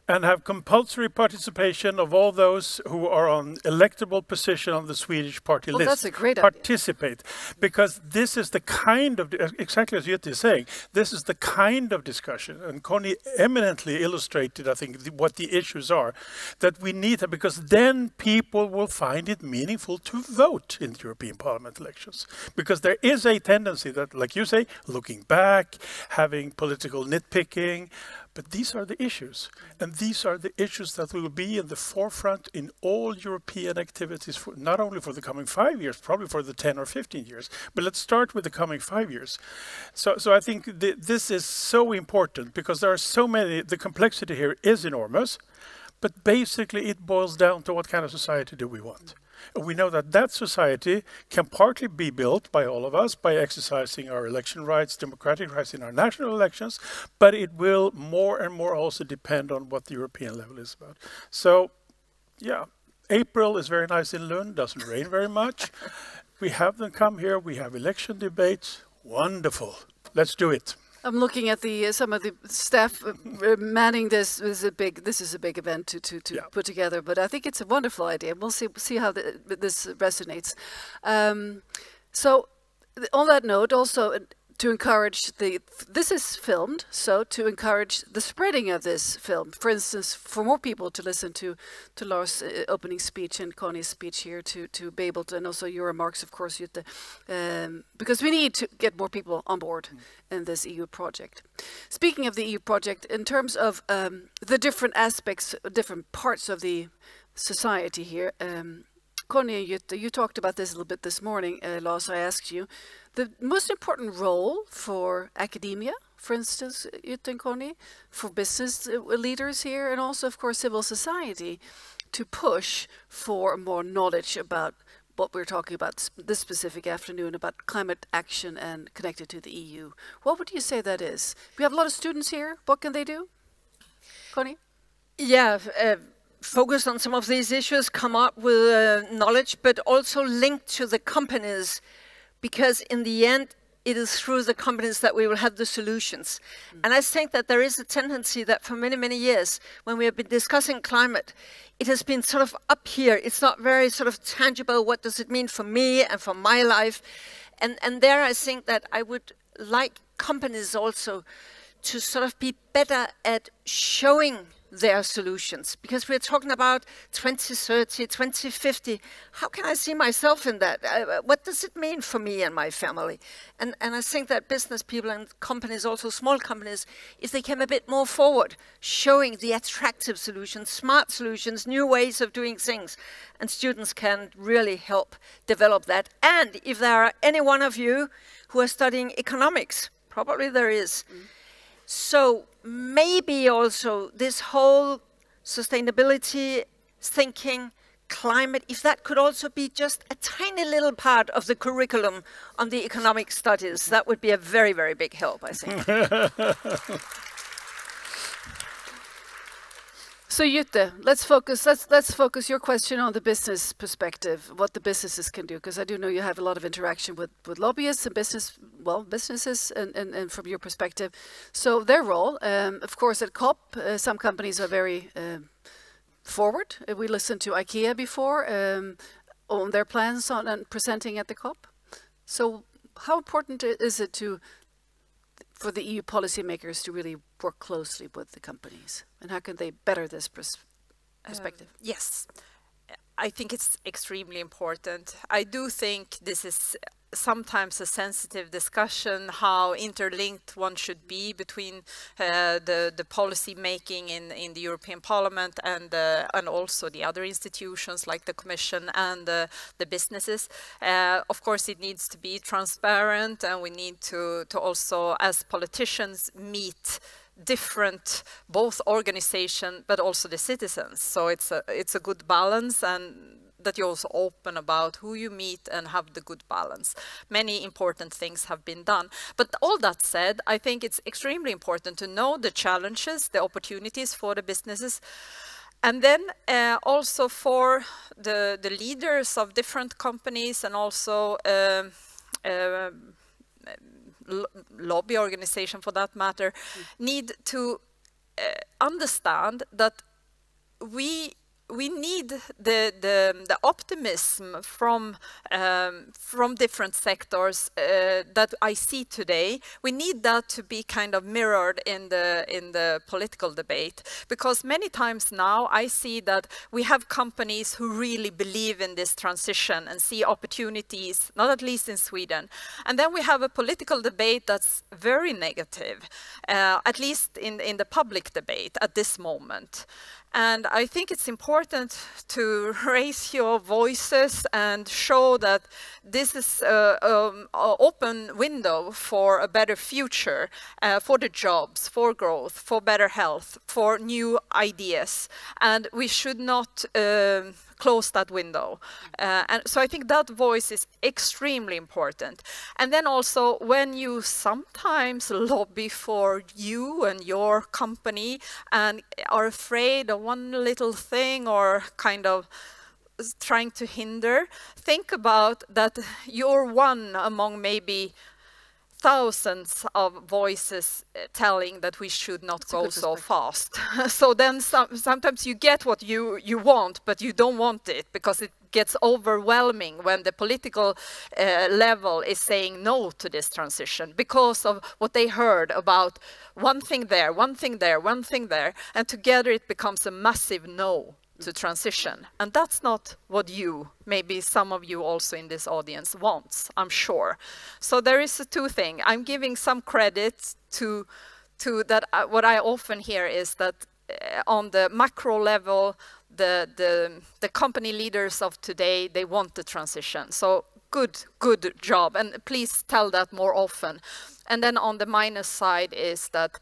And have compulsory participation of all those who are on electable position on the Swedish party list. That's a great idea. Participate, because this is the kind of, exactly as Jytte is saying, this is the kind of discussion, and Connie eminently illustrated, I think, what the issues are, that we need, because then people will find it meaningful to vote in the European Parliament elections. Because there is a tendency that, like you say, looking back, having political nitpicking, but these are the issues, and these are the issues that will be in the forefront in all European activities, for, not only for the coming 5 years, probably for the 10 or 15 years. But let's start with the coming 5 years. So I think this is so important, because there are so many, the complexity here is enormous, but basically it boils down to what kind of society do we want. And we know that that society can partly be built by all of us by exercising our election rights, democratic rights in our national elections, but it will more and more also depend on what the European level is about. So, yeah, April is very nice in Lund, doesn't rain very much. We have them come here, we have election debates. Wonderful. Let's do it. I'm looking at the some of the staff manning this. This is a big event to put together, but I think it's a wonderful idea. We'll see how this resonates. So, on that note, also to encourage this is filmed, so to encourage the spreading of this film. For instance, for more people to listen to Lars' opening speech and Connie's speech here, to be able to, and also your remarks, of course, Jytte, because we need to get more people on board in this EU project. Speaking of the EU project, in terms of the different aspects, different parts of the society here, Connie and Jytte, you talked about this a little bit this morning. Lars, I asked you the most important role for academia, for instance, Jytte and Connie, for business leaders here, and also, of course, civil society, to push for more knowledge about what we're talking about this specific afternoon, about climate action and connected to the EU. What would you say that is? We have a lot of students here. What can they do? Connie? Yeah. Focus on some of these issues, come up with knowledge, but also linked to the companies, because in the end, it is through the companies that we will have the solutions. And I think that there is a tendency that for many, many years, when we have been discussing climate, it has been sort of up here. It's not very sort of tangible. What does it mean for me and for my life? And there I think that I would like companies also to sort of be better at showing their solutions, because we're talking about 2030, 2050. How can I see myself in that? What does it mean for me and my family? And I think that business people and companies, also small companies, if they came a bit more forward, showing the attractive solutions, smart solutions, new ways of doing things, and students can really help develop that. And if there are any one of you who are studying economics, probably there is. So maybe also this whole sustainability thinking, climate, if that could also be just a tiny little part of the curriculum on the economic studies, that would be a very, very big help, I think. So Jytte, let's focus your question on the business perspective, what the businesses can do, because I do know you have a lot of interaction with lobbyists and businesses and from your perspective. So their role, of course, at COP, some companies are very forward. We listened to IKEA before on their plans on and presenting at the COP. So how important is it for the EU policymakers to really work closely with the companies? And how can they better this perspective? Yes, I think it's extremely important. I do think this is sometimes a sensitive discussion, how interlinked one should be between the policy making in the European Parliament and also the other institutions like the Commission and the businesses. Of course, it needs to be transparent, and we need to also, as politicians, meet different both organization but also the citizens. So it's a good balance, and that you're also open about who you meet and have the good balance. Many important things have been done. But all that said, I think it's extremely important to know the challenges, the opportunities for the businesses. And then also for the leaders of different companies and also lobby organization for that matter, need to understand that we need the optimism from different sectors that I see today. We need that to be kind of mirrored in the political debate, because many times now I see that we have companies who really believe in this transition and see opportunities, not at least in Sweden. And then we have a political debate that's very negative, at least in the public debate at this moment. And I think it's important to raise your voices and show that this is an open window for a better future, for the jobs, for growth, for better health, for new ideas. And we should not close that window. And so I think that voice is extremely important. And then also when you sometimes lobby for you and your company and are afraid of one little thing or kind of trying to hinder, think about that you're one among maybe thousands of voices telling that we should not go so fast. So then sometimes you get what you want, but you don't want it because it gets overwhelming when the political level is saying no to this transition because of what they heard about one thing there, one thing there, one thing there, and together it becomes a massive no to transition. And that's not what you, maybe some of you also in this audience wants, I'm sure. So there is a two thing. I'm giving some credit to that. What I often hear is that on the macro level, the company leaders of today, they want the transition. So good job. And please tell that more often. And then on the minus side is that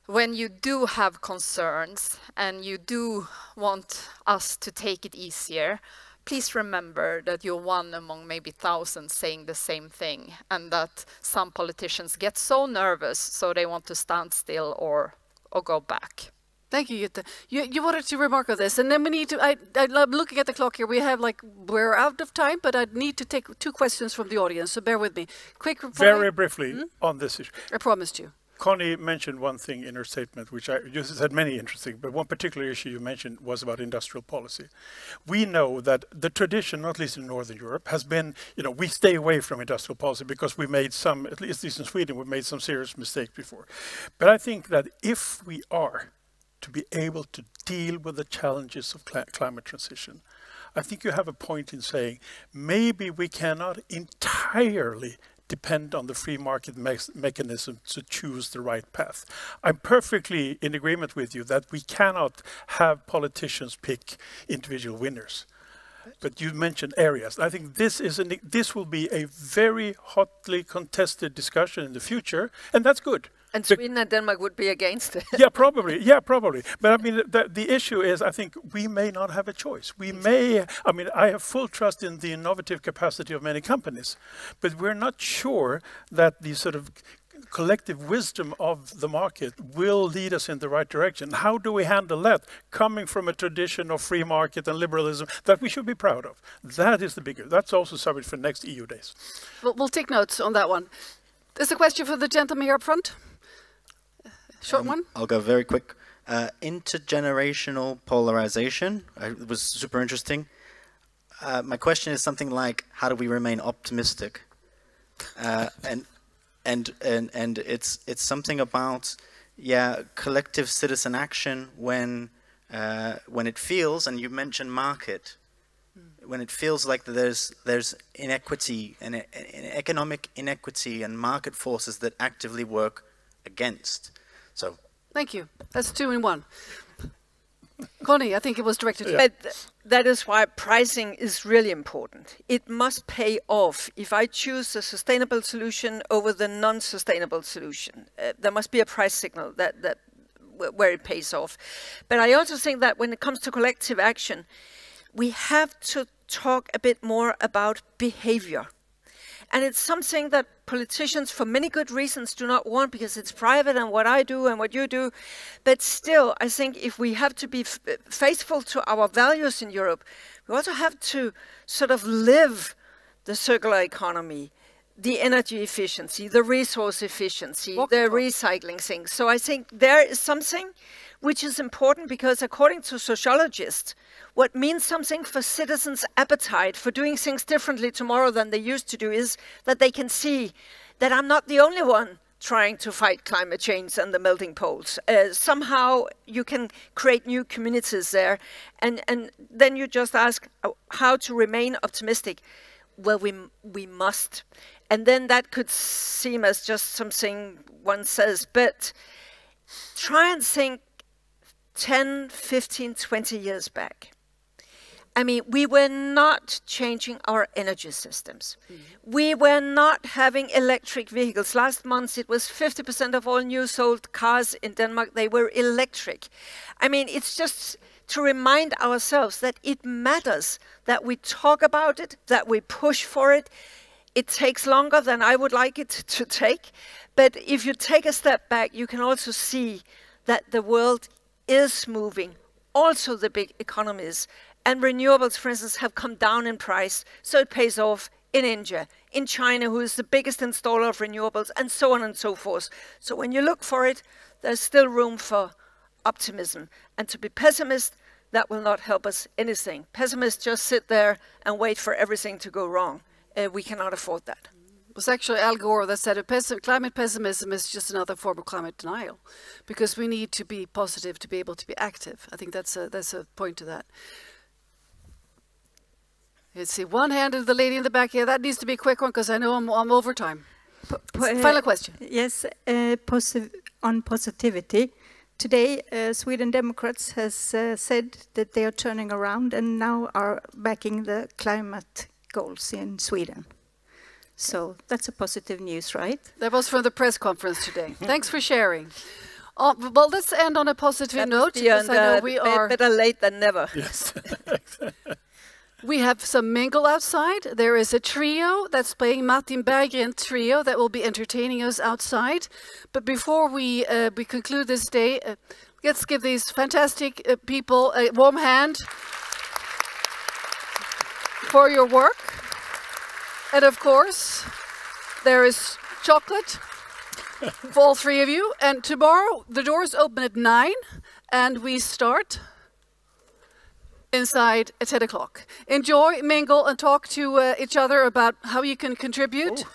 when you do have concerns and you do want us to take it easier, please remember that you're one among maybe thousands saying the same thing, and that some politicians get so nervous so they want to stand still or go back. Thank you, Jutta. You wanted to remark on this, and then we need to, I'm looking at the clock here, we're out of time, but I need to take 2 questions from the audience, so bear with me. Quick reply. Very briefly on this issue. I promised you. Connie mentioned one thing in her statement, which you said many interesting, but one particular issue you mentioned was about industrial policy. We know that the tradition, not least in Northern Europe, has been, we stay away from industrial policy because we made some, at least in Sweden, we made some serious mistakes before. But I think that if we are to be able to deal with the challenges of climate transition, I think you have a point in saying maybe we cannot entirely depend on the free market mechanism to choose the right path. I'm perfectly in agreement with you that we cannot have politicians pick individual winners. But you mentioned areas. I think this will be a very hotly contested discussion in the future, and that's good. And Sweden and Denmark would be against it. Yeah, probably. Yeah, probably. But I mean, the issue is, I think we may not have a choice. We may, I have full trust in the innovative capacity of many companies, but we're not sure that the sort of collective wisdom of the market will lead us in the right direction. How do we handle that? Coming from a tradition of free market and liberalism that we should be proud of. That is the bigger. That's also subject for next EU days. We'll take notes on that one. There's a question for the gentleman here up front. Short one. I'll go very quick. Intergenerational polarization. It was super interesting. My question is something like, how do we remain optimistic? And it's something about, collective citizen action when it feels, and you mentioned market, when it feels like there's inequity and economic inequity and market forces that actively work against. So. Thank you. That's 2 in 1. Connie, I think it was directed to you. But that is why pricing is really important. It must pay off. If I choose a sustainable solution over the non-sustainable solution, there must be a price signal where it pays off. But I also think that when it comes to collective action, we have to talk a bit more about behavior. And it's something that politicians, for many good reasons, do not want, because it's private and what I do and what you do. But still, I think if we have to be faithful to our values in Europe, we also have to sort of live the circular economy, the energy efficiency, the resource efficiency, the recycling things. So I think there is something which is important, because according to sociologists, what means something for citizens' appetite for doing things differently tomorrow than they used to do is that they can see that I'm not the only one trying to fight climate change and the melting poles. Somehow you can create new communities there. And then you just ask how to remain optimistic. Well, we must. And then that could seem as just something one says, but try and think 10, 15, 20 years back. I mean, we were not changing our energy systems. We were not having electric vehicles. Last month, it was 50% of all new sold cars in Denmark, they were electric. I mean, it's just to remind ourselves that it matters, that we talk about it, that we push for it. It takes longer than I would like it to take. But if you take a step back, you can also see that the world is moving, also the big economies. And renewables, for instance, have come down in price, so it pays off in India, in China, who is the biggest installer of renewables, and so on and so forth. So when you look for it, there's still room for optimism. And to be pessimist, that will not help us anything. Pessimists just sit there and wait for everything to go wrong. We cannot afford that. It was actually Al Gore that said climate pessimism is just another form of climate denial, because we need to be positive to be able to be active. I think that's a point to that. Let's see, one hand of the lady in the back here. That needs to be a quick one, because I know I'm over time. Final question. Yes, on positivity. Today, Sweden Democrats has said that they are turning around and now are backing the climate goals in Sweden. So that's a positive news, right? That was from the press conference today. Thanks for sharing. Well, let's end on a positive note. Because I know we are better late than never. Yes. We have some mingle outside. There is a trio that's playing, Martin Berggren trio, that will be entertaining us outside. But before we conclude this day, let's give these fantastic people a warm hand for your work. And of course, there is chocolate for all three of you. And tomorrow, the doors open at 9, and we start inside at 10 o'clock. Enjoy, mingle, and talk to each other about how you can contribute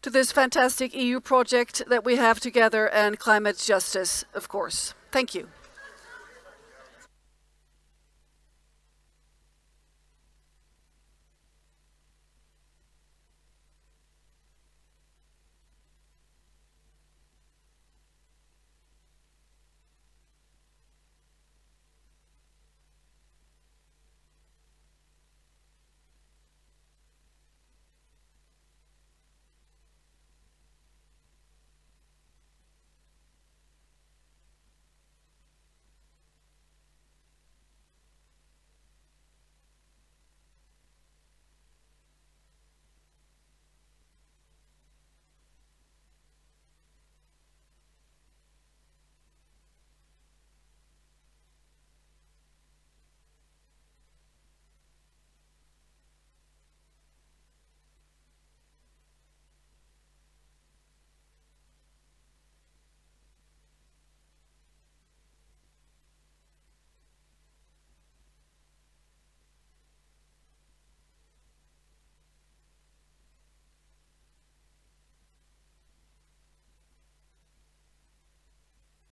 to this fantastic EU project that we have together, and climate justice, of course. Thank you.